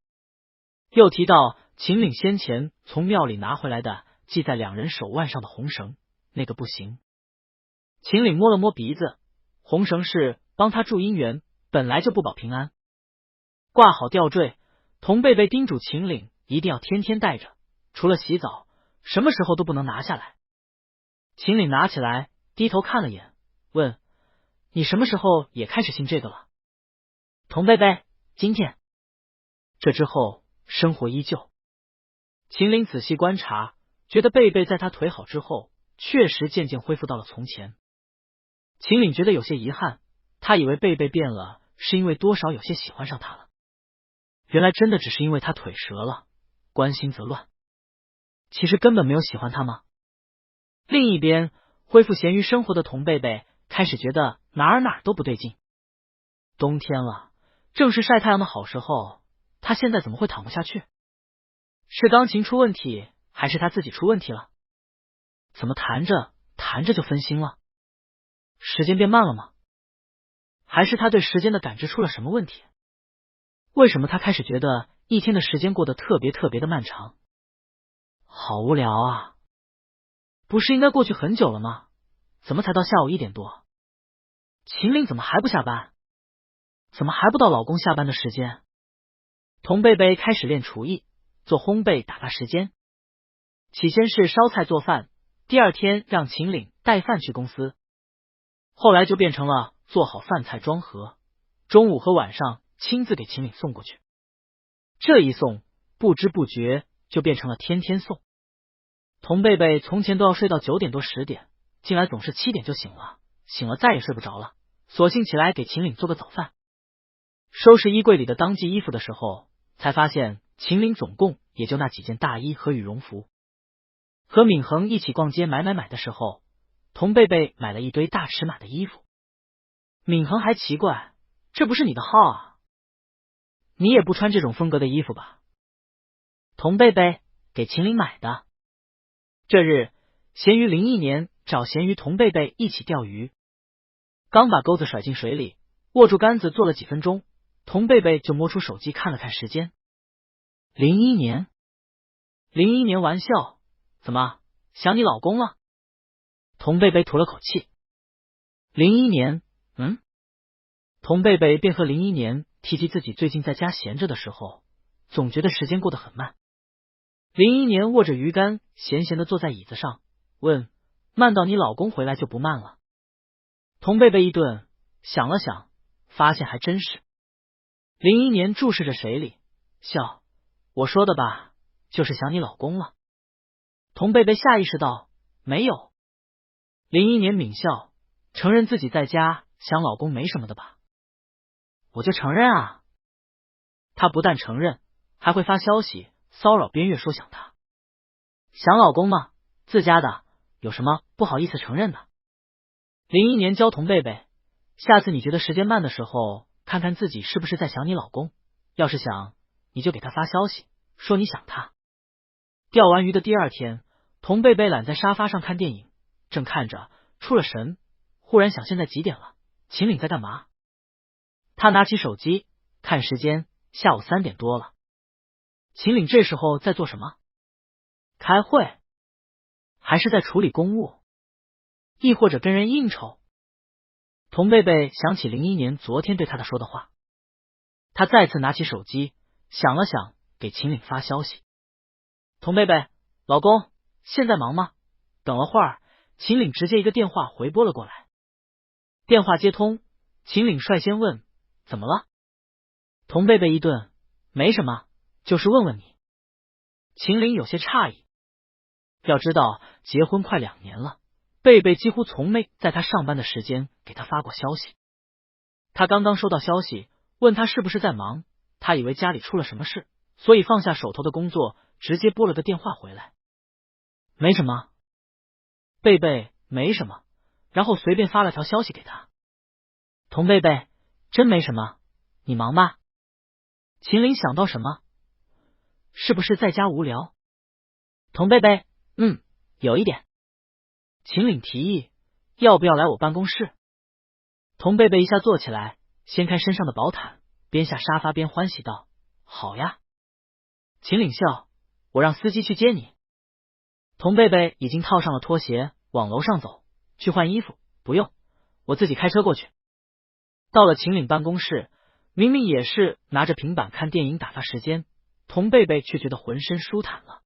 又提到秦岭先前从庙里拿回来的系在两人手腕上的红绳，那个不行。秦岭摸了摸鼻子，红绳是帮他助姻缘，本来就不保平安。挂好吊坠，童贝贝叮嘱秦岭一定要天天带着，除了洗澡，什么时候都不能拿下来。秦岭拿起来，低头看了眼，问：你什么时候也开始信这个了？童贝贝，今天。这之后，生活依旧。秦岭仔细观察，觉得贝贝在他腿好之后，确实渐渐恢复到了从前。秦岭觉得有些遗憾，他以为贝贝变了，是因为多少有些喜欢上他了。原来真的只是因为他腿折了，关心则乱。其实根本没有喜欢他吗？另一边，恢复咸鱼生活的童贝贝开始觉得哪儿都不对劲。冬天了，正是晒太阳的好时候，他现在怎么会躺不下去？是钢琴出问题，还是他自己出问题了？怎么弹着就分心了？时间变慢了吗？还是他对时间的感知出了什么问题？为什么他开始觉得一天的时间过得特别的漫长？好无聊啊！不是应该过去很久了吗？怎么才到下午1点多？秦岭怎么还不下班？怎么还不到老公下班的时间？童贝贝开始练厨艺，做烘焙打发时间。起先是烧菜做饭，第二天让秦岭带饭去公司，后来就变成了做好饭菜装盒，中午和晚上亲自给秦岭送过去。这一送，不知不觉就变成了天天送。童贝贝从前都要睡到9点多10点，近来总是7点就醒了，醒了再也睡不着了，索性起来给秦岭做个早饭。收拾衣柜里的当季衣服的时候，才发现秦岭总共也就那几件大衣和羽绒服。和闵恒一起逛街买的时候，童贝贝买了一堆大尺码的衣服。闵恒还奇怪，这不是你的号啊，你也不穿这种风格的衣服吧？童贝贝给秦岭买的。这日，咸鱼01年找咸鱼童贝贝一起钓鱼，刚把钩子甩进水里，握住杆子坐了几分钟，童贝贝就摸出手机看了看时间。01年玩笑，怎么想你老公了？童贝贝吐了口气。01年，童贝贝便和01年提及自己最近在家闲着的时候，总觉得时间过得很慢。01年握着鱼竿，闲闲的坐在椅子上，问：慢到你老公回来就不慢了？童贝贝一顿，想了想，发现还真是。01年注视着水里，笑：我说的吧，就是想你老公了。童贝贝下意识道：没有。01年抿笑，承认自己在家想老公没什么的吧？我就承认啊。他不但承认，还会发消息骚扰边月说想他。想老公吗？自家的，有什么不好意思承认的？01年教童贝贝，下次你觉得时间慢的时候，看看自己是不是在想你老公，要是想，你就给他发消息，说你想他。钓完鱼的第二天，童贝贝懒在沙发上看电影，正看着出了神，忽然想现在几点了，秦岭在干嘛？他拿起手机看时间，下午3点多了。秦岭这时候在做什么？开会？还是在处理公务？亦或者跟人应酬？童贝贝想起01年昨天对他的说的话，他再次拿起手机想了想，给秦岭发消息：童贝贝，老公，现在忙吗？等了会儿，秦岭直接一个电话回拨了过来。电话接通，秦岭率先问：怎么了？童贝贝一顿：没什么，就是问问你。秦岭有些诧异，要知道结婚快2年了，贝贝几乎从没在他上班的时间给他发过消息。他刚刚收到消息，问他是不是在忙，他以为家里出了什么事，所以放下手头的工作，直接拨了个电话回来。没什么。贝贝没什么，然后随便发了条消息给他。童贝贝，真没什么，你忙吧？秦岭想到什么，是不是在家无聊？童贝贝，有一点。秦岭提议，要不要来我办公室？童贝贝一下坐起来，掀开身上的薄毯，边下沙发边欢喜道：好呀。秦岭笑：我让司机去接你。童贝贝已经套上了拖鞋，往楼上走，去换衣服，不用，我自己开车过去。到了秦岭办公室，明明也是拿着平板看电影打发时间，童贝贝却觉得浑身舒坦了。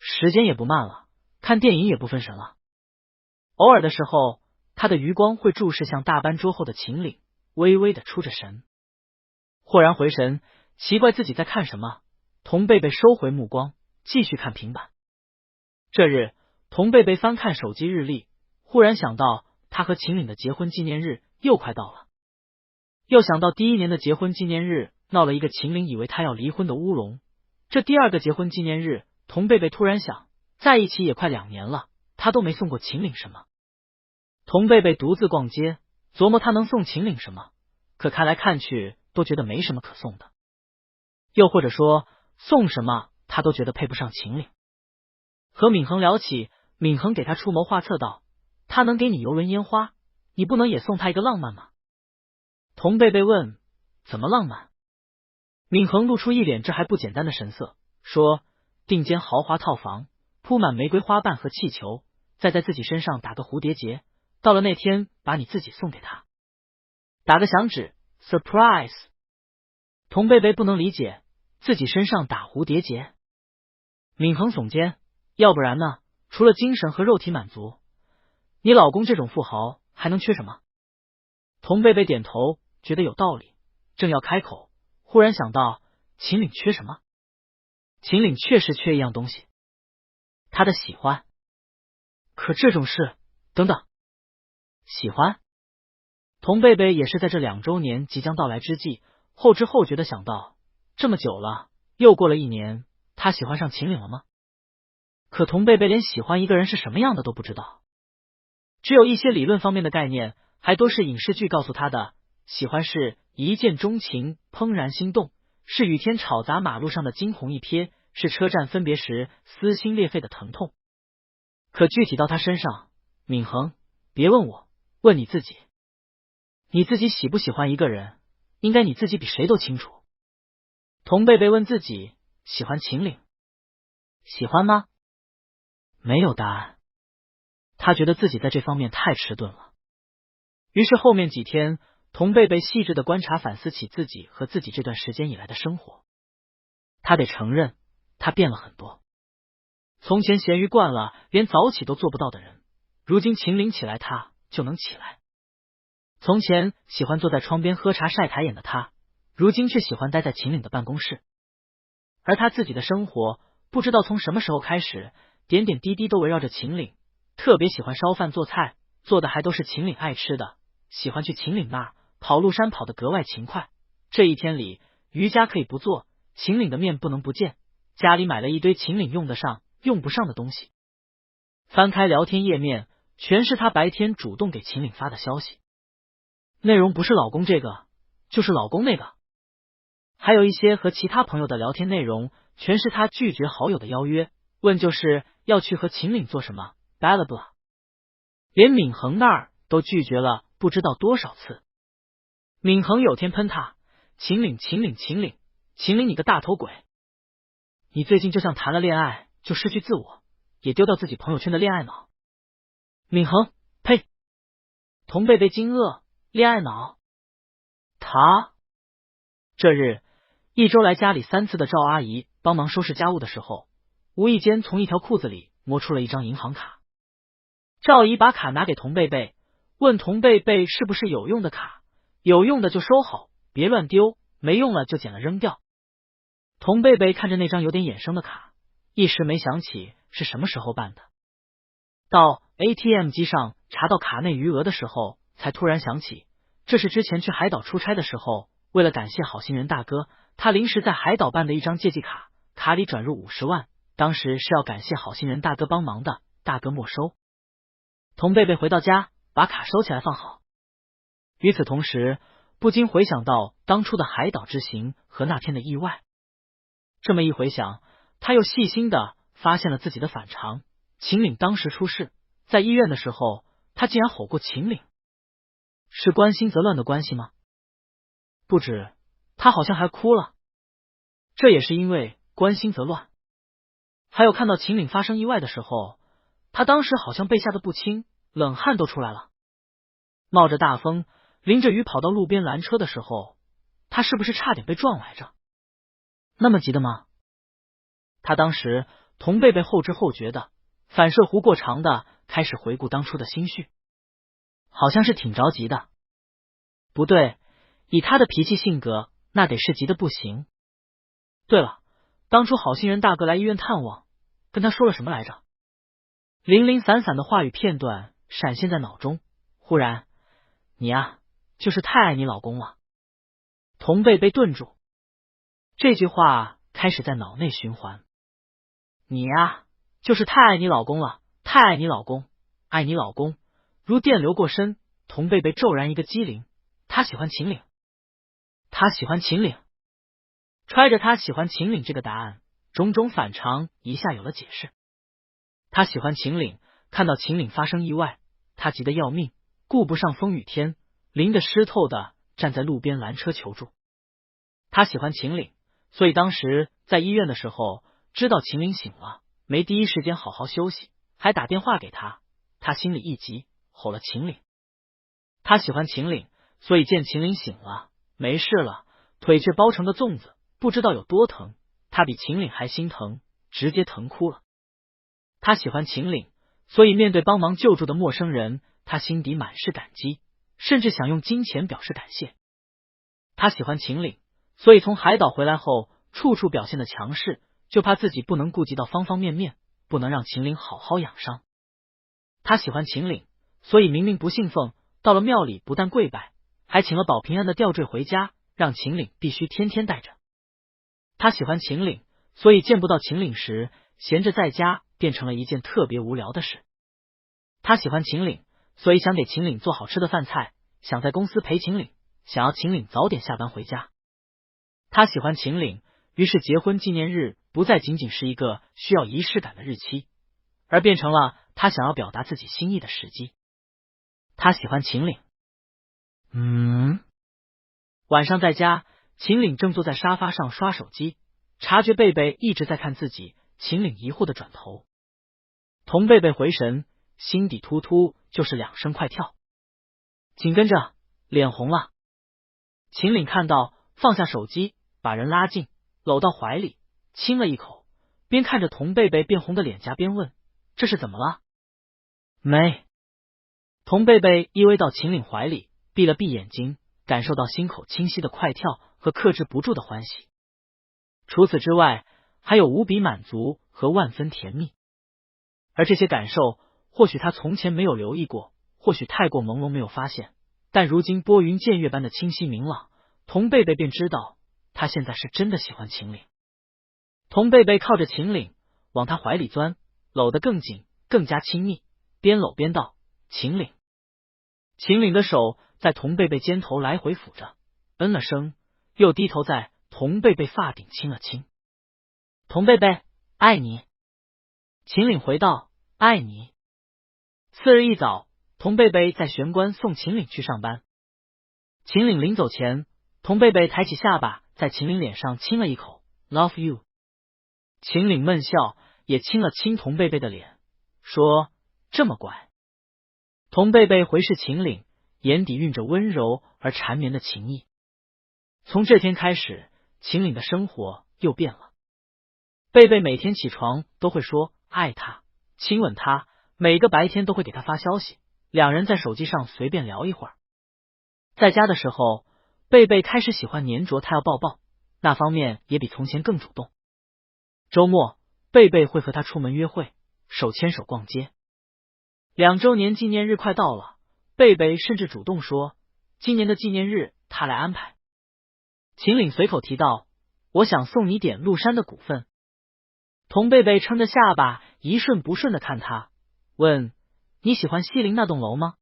时间也不慢了，看电影也不分神了。偶尔的时候，他的余光会注视向大班桌后的秦岭，微微的出着神。豁然回神，奇怪自己在看什么，童贝贝收回目光，继续看平板。这日，童贝贝翻看手机日历，忽然想到他和秦岭的结婚纪念日又快到了，又想到第1年的结婚纪念日闹了一个秦岭以为他要离婚的乌龙，这第2个结婚纪念日，童贝贝突然想，在一起也快2年了，他都没送过秦岭什么。童贝贝独自逛街，琢磨他能送秦岭什么，可看来看去都觉得没什么可送的，又或者说送什么他都觉得配不上秦岭。和闵恒聊起，闵恒给他出谋划策道，他能给你邮轮烟花，你不能也送他一个浪漫吗？童贝贝问，怎么浪漫？闵恒露出一脸这还不简单的神色，说，订间豪华套房，铺满玫瑰花瓣和气球，再在自己身上打个蝴蝶结，到了那天把你自己送给他，打个响指 surprise。 童贝贝不能理解，自己身上打蝴蝶结。闵恒耸肩，要不然呢？除了精神和肉体满足，你老公这种富豪还能缺什么？童贝贝点头，觉得有道理，正要开口，忽然想到秦岭缺什么？秦岭确实缺一样东西，他的喜欢。可这种事，等等，喜欢？童贝贝也是在这2周年即将到来之际，后知后觉的想到，这么久了，又过了1年，他喜欢上秦岭了吗？可童贝贝连喜欢一个人是什么样的都不知道，只有一些理论方面的概念，还都是影视剧告诉他的。喜欢是一见钟情，怦然心动，是雨天吵砸马路上的惊鸿一瞥，是车站分别时撕心裂肺的疼痛。可具体到他身上，闵恒，别问我，问你自己。你自己喜不喜欢一个人，应该你自己比谁都清楚。童贝贝问自己，喜欢秦岭，喜欢吗？没有答案，他觉得自己在这方面太迟钝了。于是后面几天，童贝贝细致的观察反思起自己和自己这段时间以来的生活。他得承认，他变了很多。从前咸鱼惯了连早起都做不到的人，如今秦岭起来他就能起来。从前喜欢坐在窗边喝茶晒台眼的他，如今却喜欢待在秦岭的办公室。而他自己的生活，不知道从什么时候开始，点点滴滴都围绕着秦岭，特别喜欢烧饭做菜，做的还都是秦岭爱吃的，喜欢去秦岭那儿跑路山跑得格外勤快。这一天里，瑜伽可以不做，秦岭的面不能不见，家里买了一堆秦岭用得上用不上的东西。翻开聊天页面，全是他白天主动给秦岭发的消息，内容不是老公这个，就是老公那个。还有一些和其他朋友的聊天内容，全是他拒绝好友的邀约，问就是要去和秦岭做什么，巴拉巴拉。连闵恒那儿都拒绝了不知道多少次。闵恒有天喷他，秦岭秦岭秦岭秦岭你个大头鬼，你最近就像谈了恋爱就失去自我，也丢掉自己朋友圈的恋爱脑。闵恒，呸！童贝贝惊愕，恋爱脑？他？这日1周来家里3次的赵阿姨帮忙收拾家务的时候，无意间从一条裤子里摸出了一张银行卡。赵姨把卡拿给童贝贝，问童贝贝是不是有用的卡，有用的就收好，别乱丢，没用了就捡了扔掉。童贝贝看着那张有点眼生的卡，一时没想起是什么时候办的。到 ATM 机上查到卡内余额的时候，才突然想起，这是之前去海岛出差的时候，为了感谢好心人大哥，他临时在海岛办的一张借记卡，卡里转入50万，当时是要感谢好心人大哥帮忙的，大哥没收。童贝贝回到家，把卡收起来放好。与此同时，不禁回想到当初的海岛之行和那天的意外。这么一回想，他又细心的发现了自己的反常。秦岭当时出事，在医院的时候，他竟然吼过秦岭，是关心则乱的关系吗？不止，他好像还哭了，这也是因为关心则乱。还有看到秦岭发生意外的时候，他当时好像被吓得不轻，冷汗都出来了。冒着大风，淋着雨跑到路边拦车的时候，他是不是差点被撞来着？那么急的吗？他当时童贝贝后知后觉的，反射弧过长的开始回顾当初的心绪，好像是挺着急的。不对，以他的脾气性格，那得是急的不行。对了，当初好心人大哥来医院探望，跟他说了什么来着？零零散散的话语片段闪现在脑中，忽然，你呀，就是太爱你老公了。童贝贝顿住，这句话开始在脑内循环。你呀，就是太爱你老公了，太爱你老公，爱你老公，如电流过身。童贝贝骤然一个机灵，他喜欢秦岭，他喜欢秦岭。揣着他喜欢秦岭这个答案，种种反常一下有了解释。他喜欢秦岭，看到秦岭发生意外，他急得要命，顾不上风雨天，淋得湿透的站在路边拦车求助。他喜欢秦岭，所以当时在医院的时候，知道秦岭醒了，没第一时间好好休息，还打电话给他，他心里一急，吼了秦岭。他喜欢秦岭，所以见秦岭醒了，没事了，腿却包成个粽子，不知道有多疼，他比秦岭还心疼，直接疼哭了。他喜欢秦岭，所以面对帮忙救助的陌生人，他心底满是感激，甚至想用金钱表示感谢。他喜欢秦岭，所以从海岛回来后，处处表现的强势，就怕自己不能顾及到方方面面，不能让秦岭好好养伤。他喜欢秦岭，所以明明不信奉，到了庙里不但跪拜，还请了保平安的吊坠回家，让秦岭必须天天带着。他喜欢秦岭，所以见不到秦岭时，闲着在家变成了一件特别无聊的事。他喜欢秦岭，所以想给秦岭做好吃的饭菜，想在公司陪秦岭，想要秦岭早点下班回家。他喜欢秦岭，于是结婚纪念日不再仅仅是一个需要仪式感的日期，而变成了他想要表达自己心意的时机。他喜欢秦岭。晚上在家，秦岭正坐在沙发上刷手机，察觉贝贝一直在看自己，秦岭疑惑的转头。童贝贝回神，心底突突就是2声快跳，紧跟着脸红了。秦岭看到，放下手机，把人拉近，搂到怀里，亲了一口，边看着童贝贝变红的脸颊边问：这是怎么了？没。童贝贝依偎到秦岭怀里，闭了闭眼睛，感受到心口清晰的快跳和克制不住的欢喜。除此之外，还有无比满足和万分甜蜜。而这些感受，或许他从前没有留意过，或许太过朦胧没有发现，但如今拨云见月般的清晰明朗，童贝贝便知道，他现在是真的喜欢秦岭。童贝贝靠着秦岭，往他怀里钻，搂得更紧，更加亲密，边搂边道：秦岭。秦岭的手在童贝贝肩头来回抚着，嗯了声，又低头在童贝贝发顶亲了亲。童贝贝，爱你。秦岭回道：爱你。次日一早，童贝贝在玄关送秦岭去上班。秦岭临走前，童贝贝抬起下巴，在秦岭脸上亲了一口 ，Love you。秦岭闷笑，也亲了亲童贝贝的脸，说：这么乖。童贝贝回视秦岭，眼底蕴着温柔而缠绵的情意。从这天开始，秦岭的生活又变了。贝贝每天起床都会说爱他，亲吻他，每个白天都会给他发消息，两人在手机上随便聊一会儿。在家的时候，贝贝开始喜欢黏着他要抱抱，那方面也比从前更主动。周末，贝贝会和他出门约会，手牵手逛街。2周年纪念日快到了，贝贝甚至主动说，今年的纪念日他来安排。秦岭随口提到，我想送你点陆山的股份。童贝贝撑着下巴，一顺不顺的看他，问：你喜欢西陵那栋楼吗？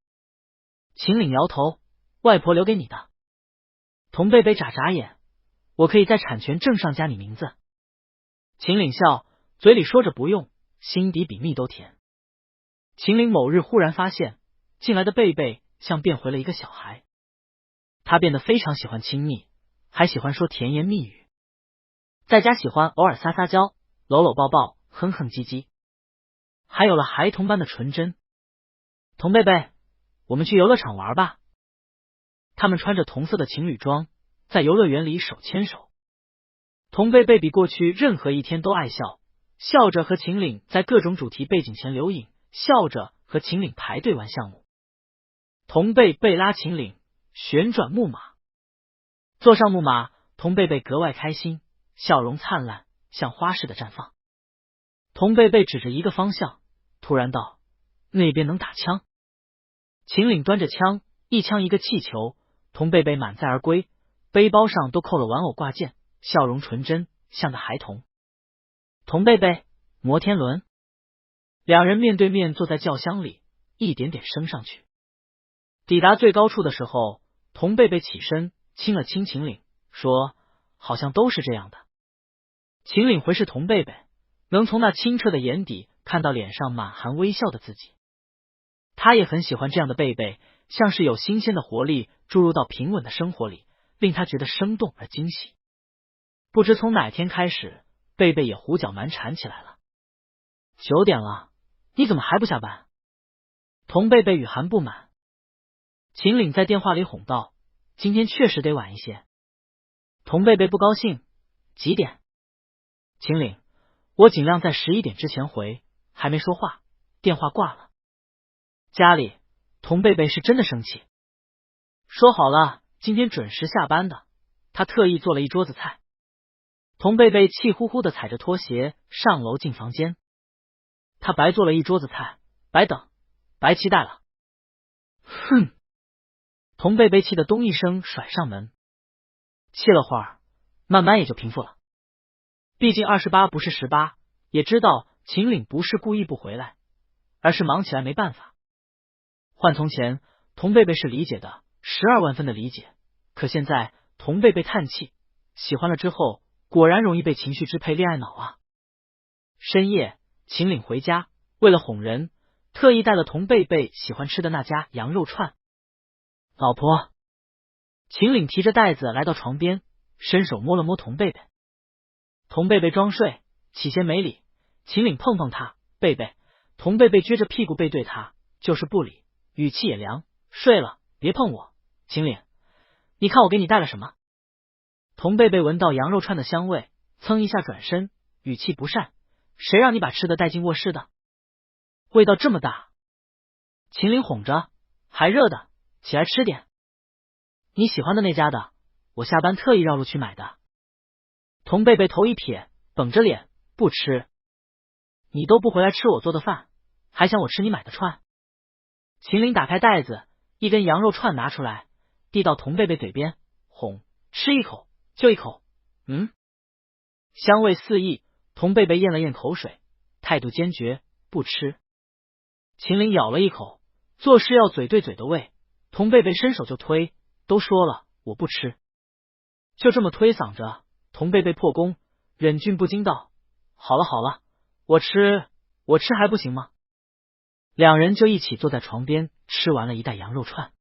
秦岭摇头，外婆留给你的。童贝贝眨眨眼，我可以在产权证上加你名字。秦岭笑，嘴里说着不用，心底比蜜都甜。秦岭某日忽然发现，进来的贝贝像变回了一个小孩，他变得非常喜欢亲密，还喜欢说甜言蜜语，在家喜欢偶尔撒撒娇，搂搂抱抱，哼哼唧唧，还有了孩童般的纯真。童贝贝，我们去游乐场玩吧。他们穿着同色的情侣装，在游乐园里手牵手。童贝贝比过去任何一天都爱笑，笑着和秦岭在各种主题背景前留影，笑着和秦岭排队玩项目。童贝贝拉秦岭旋转木马，坐上木马，童贝贝格外开心，笑容灿烂，像花似的绽放。童贝贝指着一个方向，突然道：“那边能打枪。”秦岭端着枪，一枪一个气球，童贝贝满载而归，背包上都扣了玩偶挂件，笑容纯真，像个孩童。童贝贝，摩天轮。两人面对面坐在轿厢里，一点点升上去。抵达最高处的时候，童贝贝起身亲了亲秦岭，说：“好像都是这样的。”秦岭回视童贝贝，能从那清澈的眼底看到脸上满含微笑的自己。他也很喜欢这样的贝贝，像是有新鲜的活力注入到平稳的生活里，令他觉得生动而惊喜。不知从哪天开始，贝贝也胡搅蛮缠起来了。9点了，你怎么还不下班？童贝贝语含不满。秦岭在电话里哄道：“今天确实得晚一些。”童贝贝不高兴：“几点？”秦岭：“我尽量在11点之前回。”还没说话，电话挂了。家里，童贝贝是真的生气。说好了今天准时下班的，他特意做了一桌子菜。童贝贝气呼呼的踩着拖鞋上楼进房间。他白做了一桌子菜，白等，白期待了。哼！童贝贝气得咚一声甩上门。气了会儿，慢慢也就平复了。毕竟28不是18，也知道秦岭不是故意不回来，而是忙起来没办法。换从前，童贝贝是理解的，12万分的理解。可现在，童贝贝叹气，喜欢了之后，果然容易被情绪支配，恋爱脑啊！深夜，秦岭回家，为了哄人，特意带了童贝贝喜欢吃的那家羊肉串。老婆，秦岭提着袋子来到床边，伸手摸了摸童贝贝。童贝贝装睡，起先没理，秦岭碰碰他，贝贝。童贝贝撅着屁股背对他，就是不理，语气也凉。睡了，别碰我。秦岭，你看我给你带了什么？童贝贝闻到羊肉串的香味，噌一下转身，语气不善：谁让你把吃的带进卧室的？味道这么大。秦岭哄着：还热的，起来吃点。你喜欢的那家的，我下班特意绕路去买的。童贝贝头一撇，绷着脸：不吃。你都不回来吃我做的饭，还想我吃你买的串？秦岭打开袋子，一根羊肉串拿出来，递到童贝贝嘴边，哄：吃一口，就一口。香味四溢。童贝贝咽了咽口水，态度坚决：不吃。秦岭咬了一口，做事要嘴对嘴的喂。童贝贝伸手就推，都说了我不吃。就这么推搡着，童贝贝破功，忍俊不禁道：好了好了，我吃还不行吗？两人就一起坐在床边吃完了一袋羊肉串。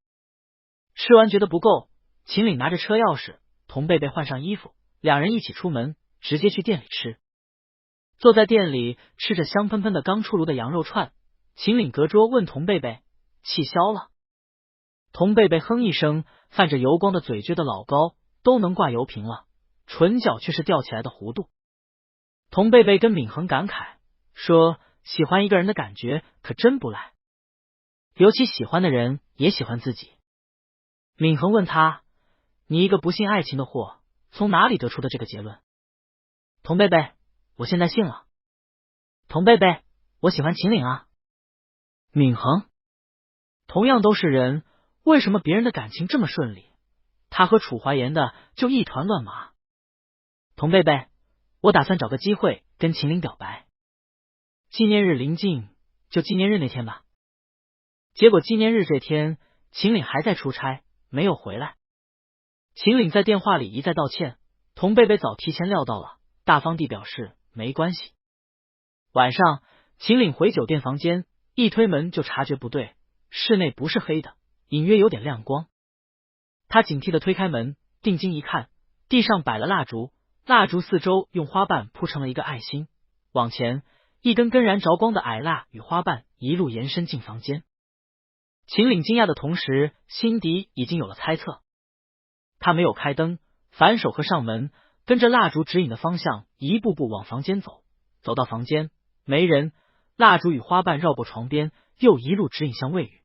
吃完觉得不够，秦岭拿着车钥匙，童贝贝换上衣服，两人一起出门，直接去店里吃。坐在店里吃着香喷喷的刚出炉的羊肉串，秦岭隔桌问童贝贝：气消了？童贝贝哼一声，泛着油光的嘴撅得老高，都能挂油瓶了，唇角却是吊起来的弧度。童贝贝跟闵恒感慨说：喜欢一个人的感觉可真不赖，尤其喜欢的人也喜欢自己。闵恒问他：你一个不信爱情的货，从哪里得出的这个结论？童贝贝：我现在信了。童贝贝：我喜欢秦岭啊。闵恒：同样都是人，为什么别人的感情这么顺利，他和楚怀言的就一团乱麻？童贝贝：我打算找个机会跟秦岭表白。纪念日临近，就纪念日那天吧。结果纪念日这天，秦岭还在出差，没有回来。秦岭在电话里一再道歉，童贝贝早提前料到了，大方地表示没关系。晚上，秦岭回酒店房间，一推门就察觉不对，室内不是黑的，隐约有点亮光。他警惕的推开门，定睛一看，地上摆了蜡烛，蜡烛四周用花瓣铺成了一个爱心，往前一根根燃着光的矮蜡与花瓣一路延伸进房间。秦岭惊讶的同时，心底已经有了猜测。他没有开灯，反手合上门，跟着蜡烛指引的方向一步步往房间走。走到房间，没人，蜡烛与花瓣绕过床边，又一路指引向卫浴。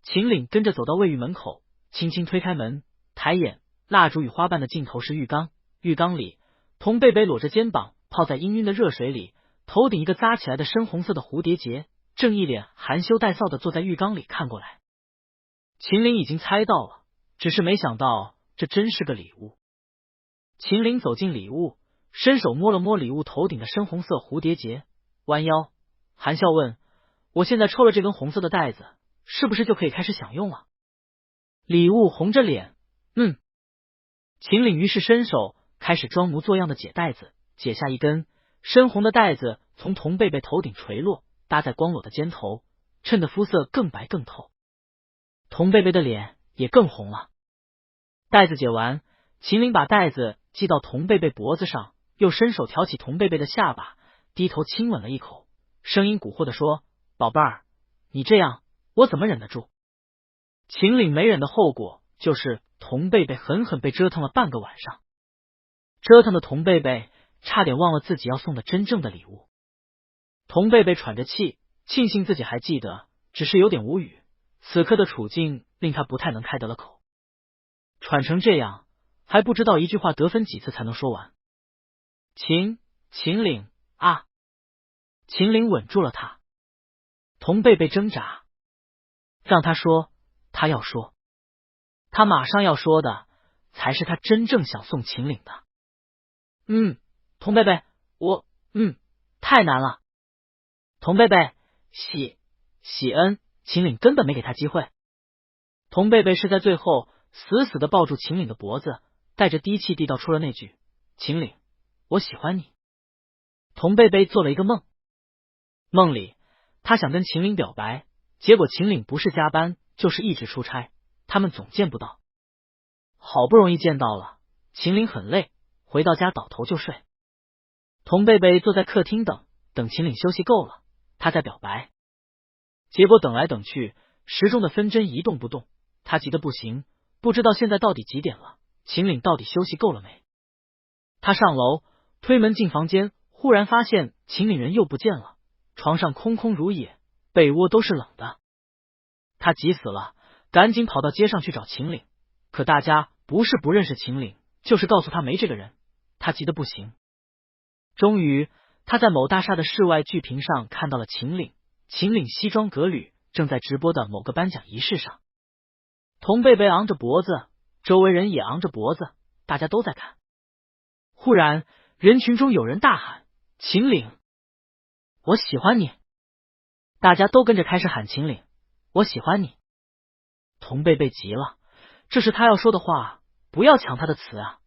秦岭跟着走到卫浴门口，轻轻推开门，抬眼，蜡烛与花瓣的尽头是浴缸，浴缸里童贝贝裸着肩膀泡在氤氲的热水里，头顶一个扎起来的深红色的蝴蝶结，正一脸含羞带臊的坐在浴缸里看过来。秦岭已经猜到了，只是没想到这真是个礼物。秦岭走进礼物，伸手摸了摸礼物头顶的深红色蝴蝶结，弯腰含笑问：我现在抽了这根红色的带子，是不是就可以开始享用了？礼物红着脸，秦岭于是伸手开始装模作样的解带子，解下一根深红的带子从童贝贝头顶垂落，搭在光裸的肩头，衬得肤色更白更透。童贝贝的脸也更红了。带子解完，秦岭把带子系到童贝贝脖子上，又伸手挑起童贝贝的下巴，低头亲吻了一口，声音蛊惑地说：宝贝儿，你这样我怎么忍得住？秦岭没忍的后果就是童贝贝狠狠被折腾了半个晚上，折腾的童贝贝差点忘了自己要送的真正的礼物。童贝贝喘着气，庆幸自己还记得，只是有点无语，此刻的处境令他不太能开得了口。喘成这样，还不知道一句话得分几次才能说完。秦岭啊！秦岭稳住了他。童贝贝挣扎，让他说，他要说，他马上要说的才是他真正想送秦岭的。童贝贝，我太难了。童贝贝，喜恩，秦岭根本没给他机会。童贝贝是在最后死死的抱住秦岭的脖子，带着低气地道出了那句：秦岭，我喜欢你。童贝贝做了一个梦，梦里他想跟秦岭表白，结果秦岭不是加班就是一直出差，他们总见不到。好不容易见到了，秦岭很累，回到家倒头就睡。童贝贝坐在客厅等秦岭休息够了，他再表白。结果等来等去，时钟的分针一动不动，他急得不行，不知道现在到底几点了，秦岭到底休息够了没？他上楼推门进房间，忽然发现秦岭人又不见了，床上空空如也，被窝都是冷的。他急死了，赶紧跑到街上去找秦岭，可大家不是不认识秦岭，就是告诉他没这个人，他急得不行。终于他在某大厦的室外巨屏上看到了秦岭，秦岭西装革履，正在直播的某个颁奖仪式上。童贝贝昂着脖子，周围人也昂着脖子，大家都在看。忽然人群中有人大喊：秦岭，我喜欢你！大家都跟着开始喊秦岭，我喜欢你！童贝贝急了，这是他要说的话，不要抢他的词啊！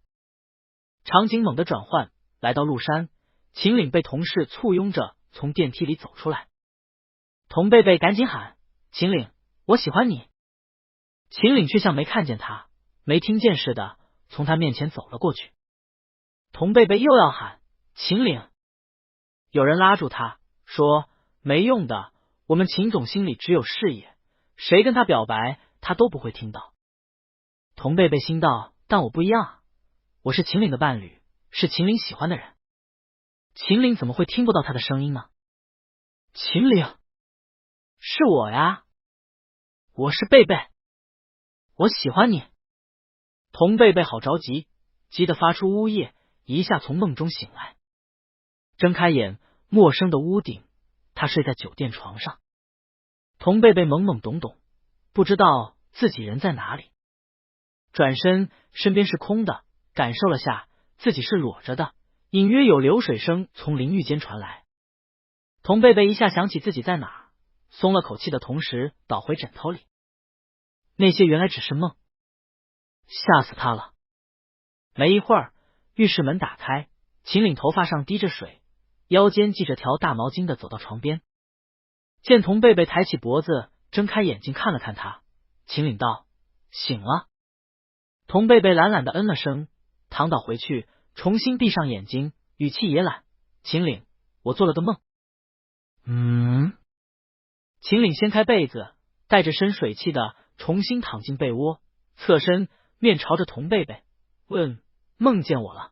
场景猛地转换，来到麓山，秦岭被同事簇拥着从电梯里走出来。童贝贝赶紧喊：秦岭，我喜欢你！秦岭却像没看见他，没听见似的，从他面前走了过去。童贝贝又要喊：秦岭！有人拉住他，说：没用的，我们秦总心里只有事业，谁跟他表白，他都不会听到。童贝贝心道：但我不一样啊，我是秦岭的伴侣，是秦岭喜欢的人。秦岭怎么会听不到他的声音呢？秦岭，是我呀，我是贝贝，我喜欢你。童贝贝好着急，急得发出呜咽，一下从梦中醒来。睁开眼，陌生的屋顶，他睡在酒店床上。童贝贝懵懵懂懂，不知道自己人在哪里。转身，身边是空的，感受了下，自己是裸着的，隐约有流水声从淋浴间传来。童贝贝一下想起自己在哪儿，松了口气的同时倒回枕头里。那些原来只是梦，吓死他了。没一会儿，浴室门打开，秦岭头发上滴着水，腰间系着条大毛巾的走到床边，见童贝贝抬起脖子，睁开眼睛看了看他，秦岭道：醒了。童贝贝懒懒的嗯了声，躺倒回去，重新闭上眼睛，语气也懒：秦岭，我做了个梦。秦岭掀开被子，带着深水汽的重新躺进被窝，侧身面朝着童贝贝问：梦见我了？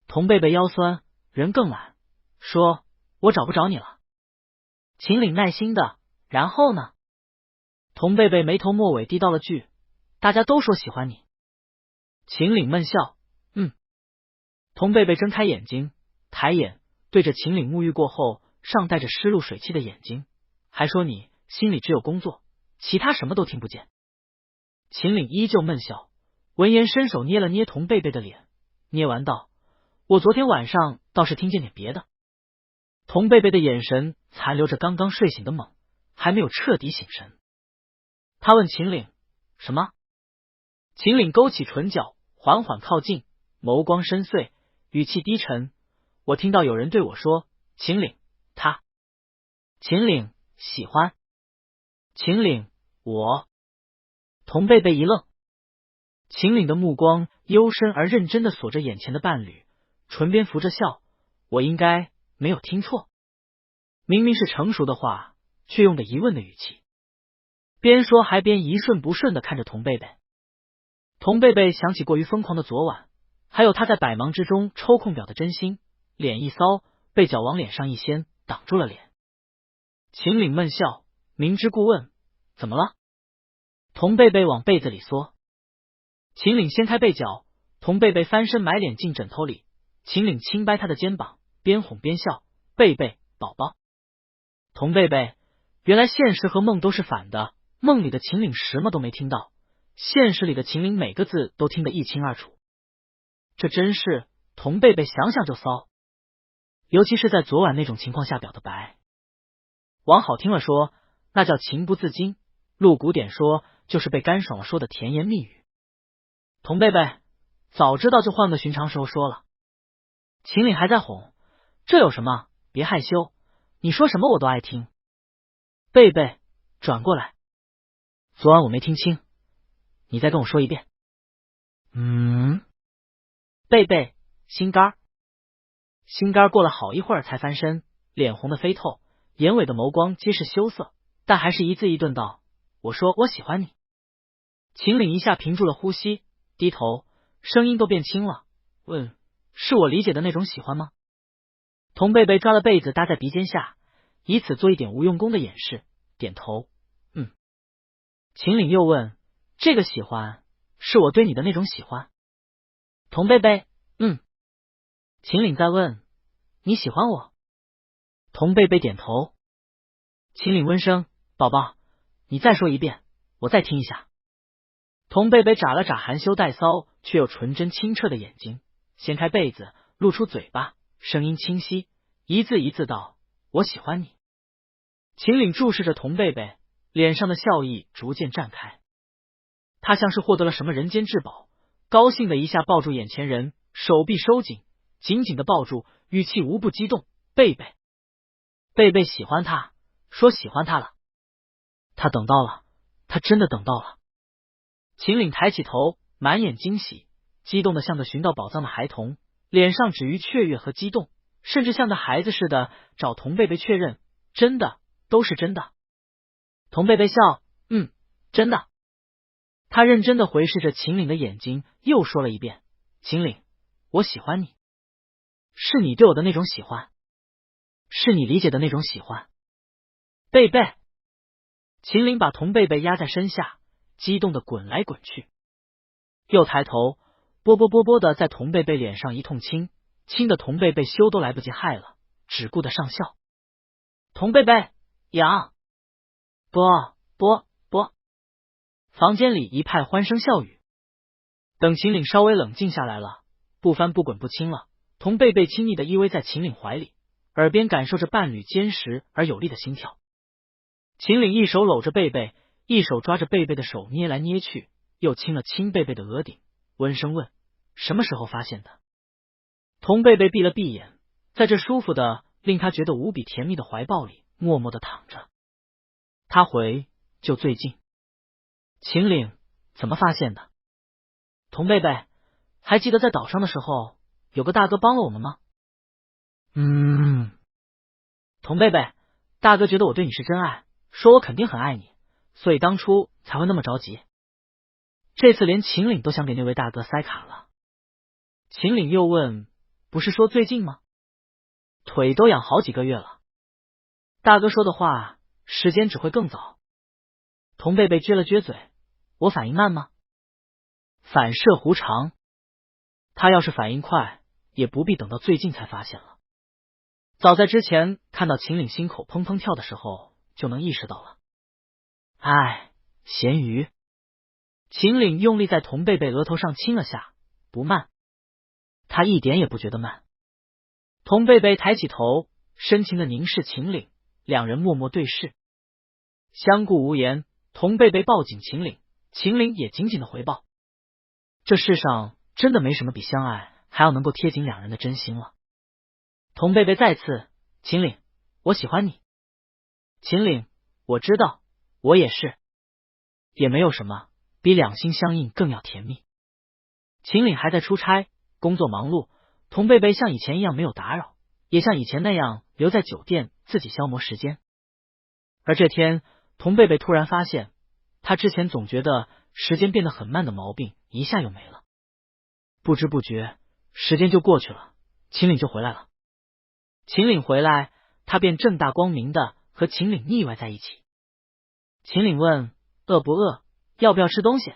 童贝贝腰酸，人更懒，说：我找不着你了。秦岭耐心的，然后呢？童贝贝眉头末尾低到了句：大家都说喜欢你。秦岭闷笑，童贝贝睁开眼睛，抬眼对着秦岭沐浴过后尚带着湿漉水汽的眼睛，还说你心里只有工作，其他什么都听不见。秦岭依旧闷笑，闻言伸手捏了捏童贝贝的脸，捏完道：我昨天晚上倒是听见点别的。童贝贝的眼神残留着刚刚睡醒的懵，还没有彻底醒神。他问秦岭：什么？秦岭勾起唇角，缓缓靠近，眸光深邃，语气低沉：我听到有人对我说，秦岭他。秦岭喜欢。秦岭我。童贝贝一愣，秦岭的目光幽深而认真的锁着眼前的伴侣，唇边浮着笑，我应该没有听错。明明是成熟的话，却用的疑问的语气，边说还边一顺不顺的看着童贝贝。童贝贝想起过于疯狂的昨晚，还有他在百忙之中抽空表的真心，脸一骚，被脚往脸上一掀，挡住了脸。秦岭闷笑，明知故问：怎么了？童贝贝往被子里缩。秦岭掀开被角，童贝贝翻身埋脸进枕头里，秦岭轻掰他的肩膀，边哄边笑：贝贝宝宝。童贝贝，原来现实和梦都是反的，梦里的秦岭什么都没听到，现实里的秦岭每个字都听得一清二楚。这真是童贝贝想想就骚，尤其是在昨晚那种情况下表的白，往好听了说那叫情不自禁，露骨点说就是被干爽了说的甜言蜜语。童贝贝，早知道就换个寻常时候说了。秦岭还在哄：这有什么，别害羞，你说什么我都爱听。贝贝转过来，昨晚我没听清，你再跟我说一遍。贝贝心肝。心肝过了好一会儿才翻身，脸红的飞透，眼尾的眸光皆是羞涩，但还是一字一顿道：我说我喜欢你。秦岭一下屏住了呼吸，低头，声音都变轻了，问：是我理解的那种喜欢吗？童贝贝抓了被子搭在鼻尖下，以此做一点无用功的掩饰，点头：秦岭又问：这个喜欢是我对你的那种喜欢？童贝贝：秦岭再问：你喜欢我？童贝贝点头。秦岭温声：宝宝，你再说一遍，我再听一下。童贝贝眨了眨含羞带骚却又纯真清澈的眼睛，掀开被子，露出嘴巴，声音清晰，一字一字道：我喜欢你。秦岭注视着童贝贝，脸上的笑意逐渐绽开，他像是获得了什么人间至宝，高兴的一下抱住眼前人，手臂收紧，紧紧的抱住，语气无不激动：贝贝。贝贝喜欢他，说喜欢他了，他等到了，他真的等到了。秦岭抬起头，满眼惊喜，激动的像个寻到宝藏的孩童，脸上止于雀跃和激动，甚至像个孩子似的找童贝贝确认：真的，都是真的。童贝贝笑：真的。他认真的回视着秦岭的眼睛，又说了一遍：秦岭，我喜欢你。是你对我的那种喜欢，是你理解的那种喜欢。贝贝。秦岭把童贝贝压在身下，激动的滚来滚去，又抬头啵啵啵啵的在童贝贝脸上一通亲，亲的童贝贝羞都来不及害了，只顾得上笑。童贝贝痒。啵啵啵。房间里一派欢声笑语。等秦岭稍微冷静下来了，不翻不滚不亲了，童贝贝亲昵的依偎在秦岭怀里，耳边感受着伴侣坚实而有力的心跳。秦岭一手搂着贝贝，一手抓着贝贝的手捏来捏去，又亲了亲贝贝的额顶，温声问：什么时候发现的？童贝贝闭了闭眼，在这舒服的令他觉得无比甜蜜的怀抱里默默的躺着。他回：就最近。秦岭：怎么发现的？童贝贝：还记得在岛上的时候有个大哥帮了我们吗？童贝贝：大哥觉得我对你是真爱，说我肯定很爱你，所以当初才会那么着急。这次连秦岭都想给那位大哥塞卡了。秦岭又问，不是说最近吗？腿都养好几个月了。大哥说的话，时间只会更早。童贝贝撅了撅嘴，我反应慢吗？反射弧长。他要是反应快，也不必等到最近才发现了。早在之前看到秦岭心口砰砰跳的时候，就能意识到了。哎，咸鱼。秦岭用力在童贝贝额头上亲了下，不慢。他一点也不觉得慢。童贝贝抬起头，深情的凝视秦岭，两人默默对视，相顾无言。童贝贝抱紧秦岭，秦岭也紧紧的回抱。这世上真的没什么比相爱还要能够贴紧两人的真心了。童贝贝再次，秦岭，我喜欢你。秦岭，我知道，我也是。也没有什么比两心相印更要甜蜜。秦岭还在出差，工作忙碌，童贝贝像以前一样没有打扰，也像以前那样留在酒店自己消磨时间。而这天，童贝贝突然发现，他之前总觉得时间变得很慢的毛病一下又没了。不知不觉，时间就过去了，秦岭就回来了。秦岭回来，他便正大光明的和秦岭腻歪在一起。秦岭问，饿不饿？要不要吃东西？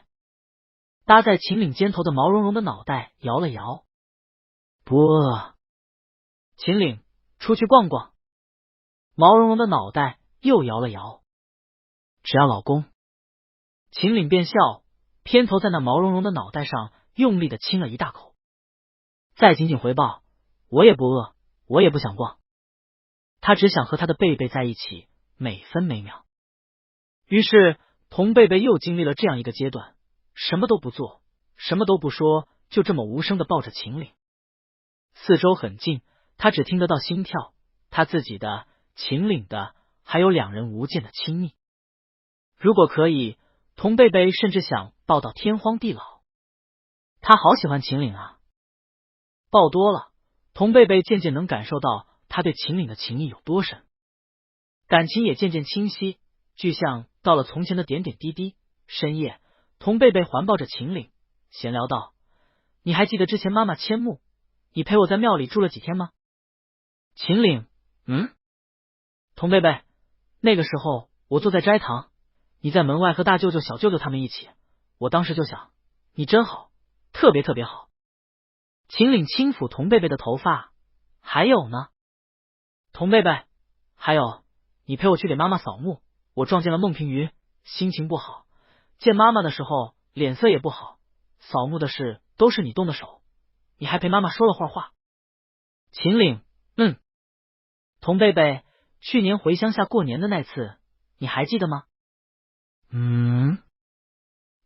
搭在秦岭肩头的毛茸茸的脑袋摇了摇，不饿。秦岭，出去逛逛。毛茸茸的脑袋又摇了摇，只要老公。秦岭便笑，偏头在那毛茸茸的脑袋上用力的亲了一大口，再紧紧回抱，我也不饿，我也不想逛，他只想和他的贝贝在一起，每分每秒。于是童贝贝又经历了这样一个阶段，什么都不做，什么都不说，就这么无声的抱着秦岭。四周很近，他只听得到心跳，他自己的、秦岭的，还有两人无间的亲密。如果可以，童贝贝甚至想抱到天荒地老。他好喜欢秦岭啊！抱多了，童贝贝渐渐能感受到他对秦岭的情谊有多深，感情也渐渐清晰，具象到了从前的点点滴滴。深夜，童贝贝环抱着秦岭，闲聊道：“你还记得之前妈妈迁墓，你陪我在庙里住了几天吗？”秦岭，童贝贝，那个时候我坐在斋堂，你在门外和大舅舅、小舅舅他们一起，我当时就想，你真好，特别特别好。秦岭轻抚童贝贝的头发，还有呢？童贝贝，还有，你陪我去给妈妈扫墓，我撞见了孟平鱼，心情不好，见妈妈的时候脸色也不好，扫墓的事都是你动的手，你还陪妈妈说了会儿话。秦岭，童贝贝，去年回乡下过年的那次，你还记得吗？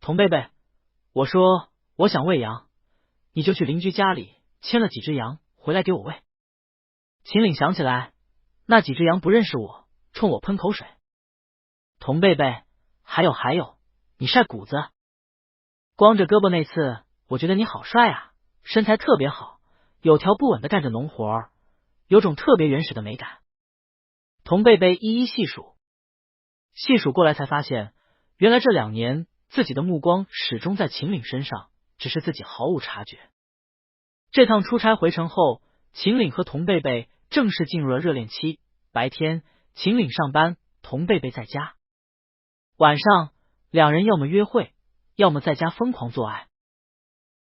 童贝贝，我说我想喂羊，你就去邻居家里牵了几只羊回来给我喂。秦岭想起来，那几只羊不认识我，冲我喷口水。童贝贝，还有，你晒谷子，光着胳膊那次，我觉得你好帅啊，身材特别好，有条不紊的干着农活儿，有种特别原始的美感。童贝贝一一细数过来，才发现原来这2年自己的目光始终在秦岭身上，只是自己毫无察觉。这趟出差回城后，秦岭和童贝贝正式进入了热恋期。白天秦岭上班，童贝贝在家。晚上两人要么约会，要么在家疯狂做爱。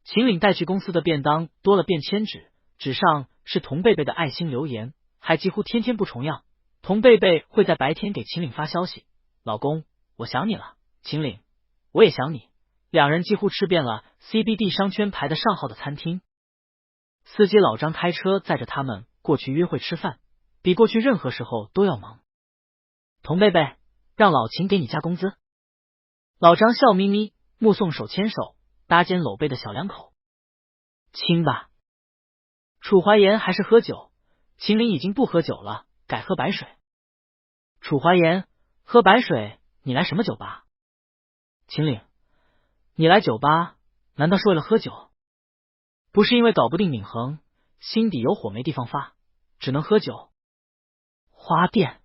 秦岭带去公司的便当多了便签纸，纸上是童贝贝的爱心留言，还几乎天天不重样。童贝贝会在白天给秦岭发消息，老公，我想你了。秦岭，我也想你。两人几乎吃遍了 CBD 商圈排的上号的餐厅。司机老张开车载着他们过去约会吃饭，比过去任何时候都要忙。童贝贝，让老秦给你加工资。老张笑眯眯，目送手牵手搭肩搂背的小两口。亲吧。楚怀言还是喝酒，秦岭已经不喝酒了，改喝白水。楚怀言，喝白水，你来什么酒吧？秦岭，你来酒吧难道是为了喝酒？不是因为搞不定闵衡，心底有火没地方发，只能喝酒。花店。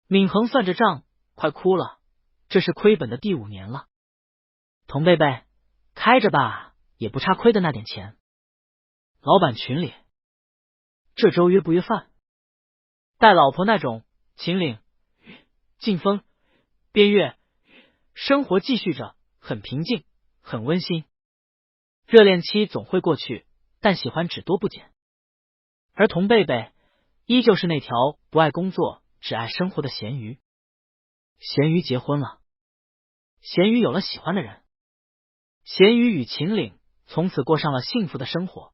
闵衡算着账，快哭了，这是亏本的第5年了。童贝贝，开着吧，也不差亏的那点钱。老板群里，这周约不约饭？带老婆那种，秦岭、劲风、边月，生活继续着，很平静，很温馨。热恋期总会过去，但喜欢只多不减。而童贝贝依旧是那条不爱工作，只爱生活的咸鱼。咸鱼结婚了，咸鱼有了喜欢的人，咸鱼与秦岭从此过上了幸福的生活。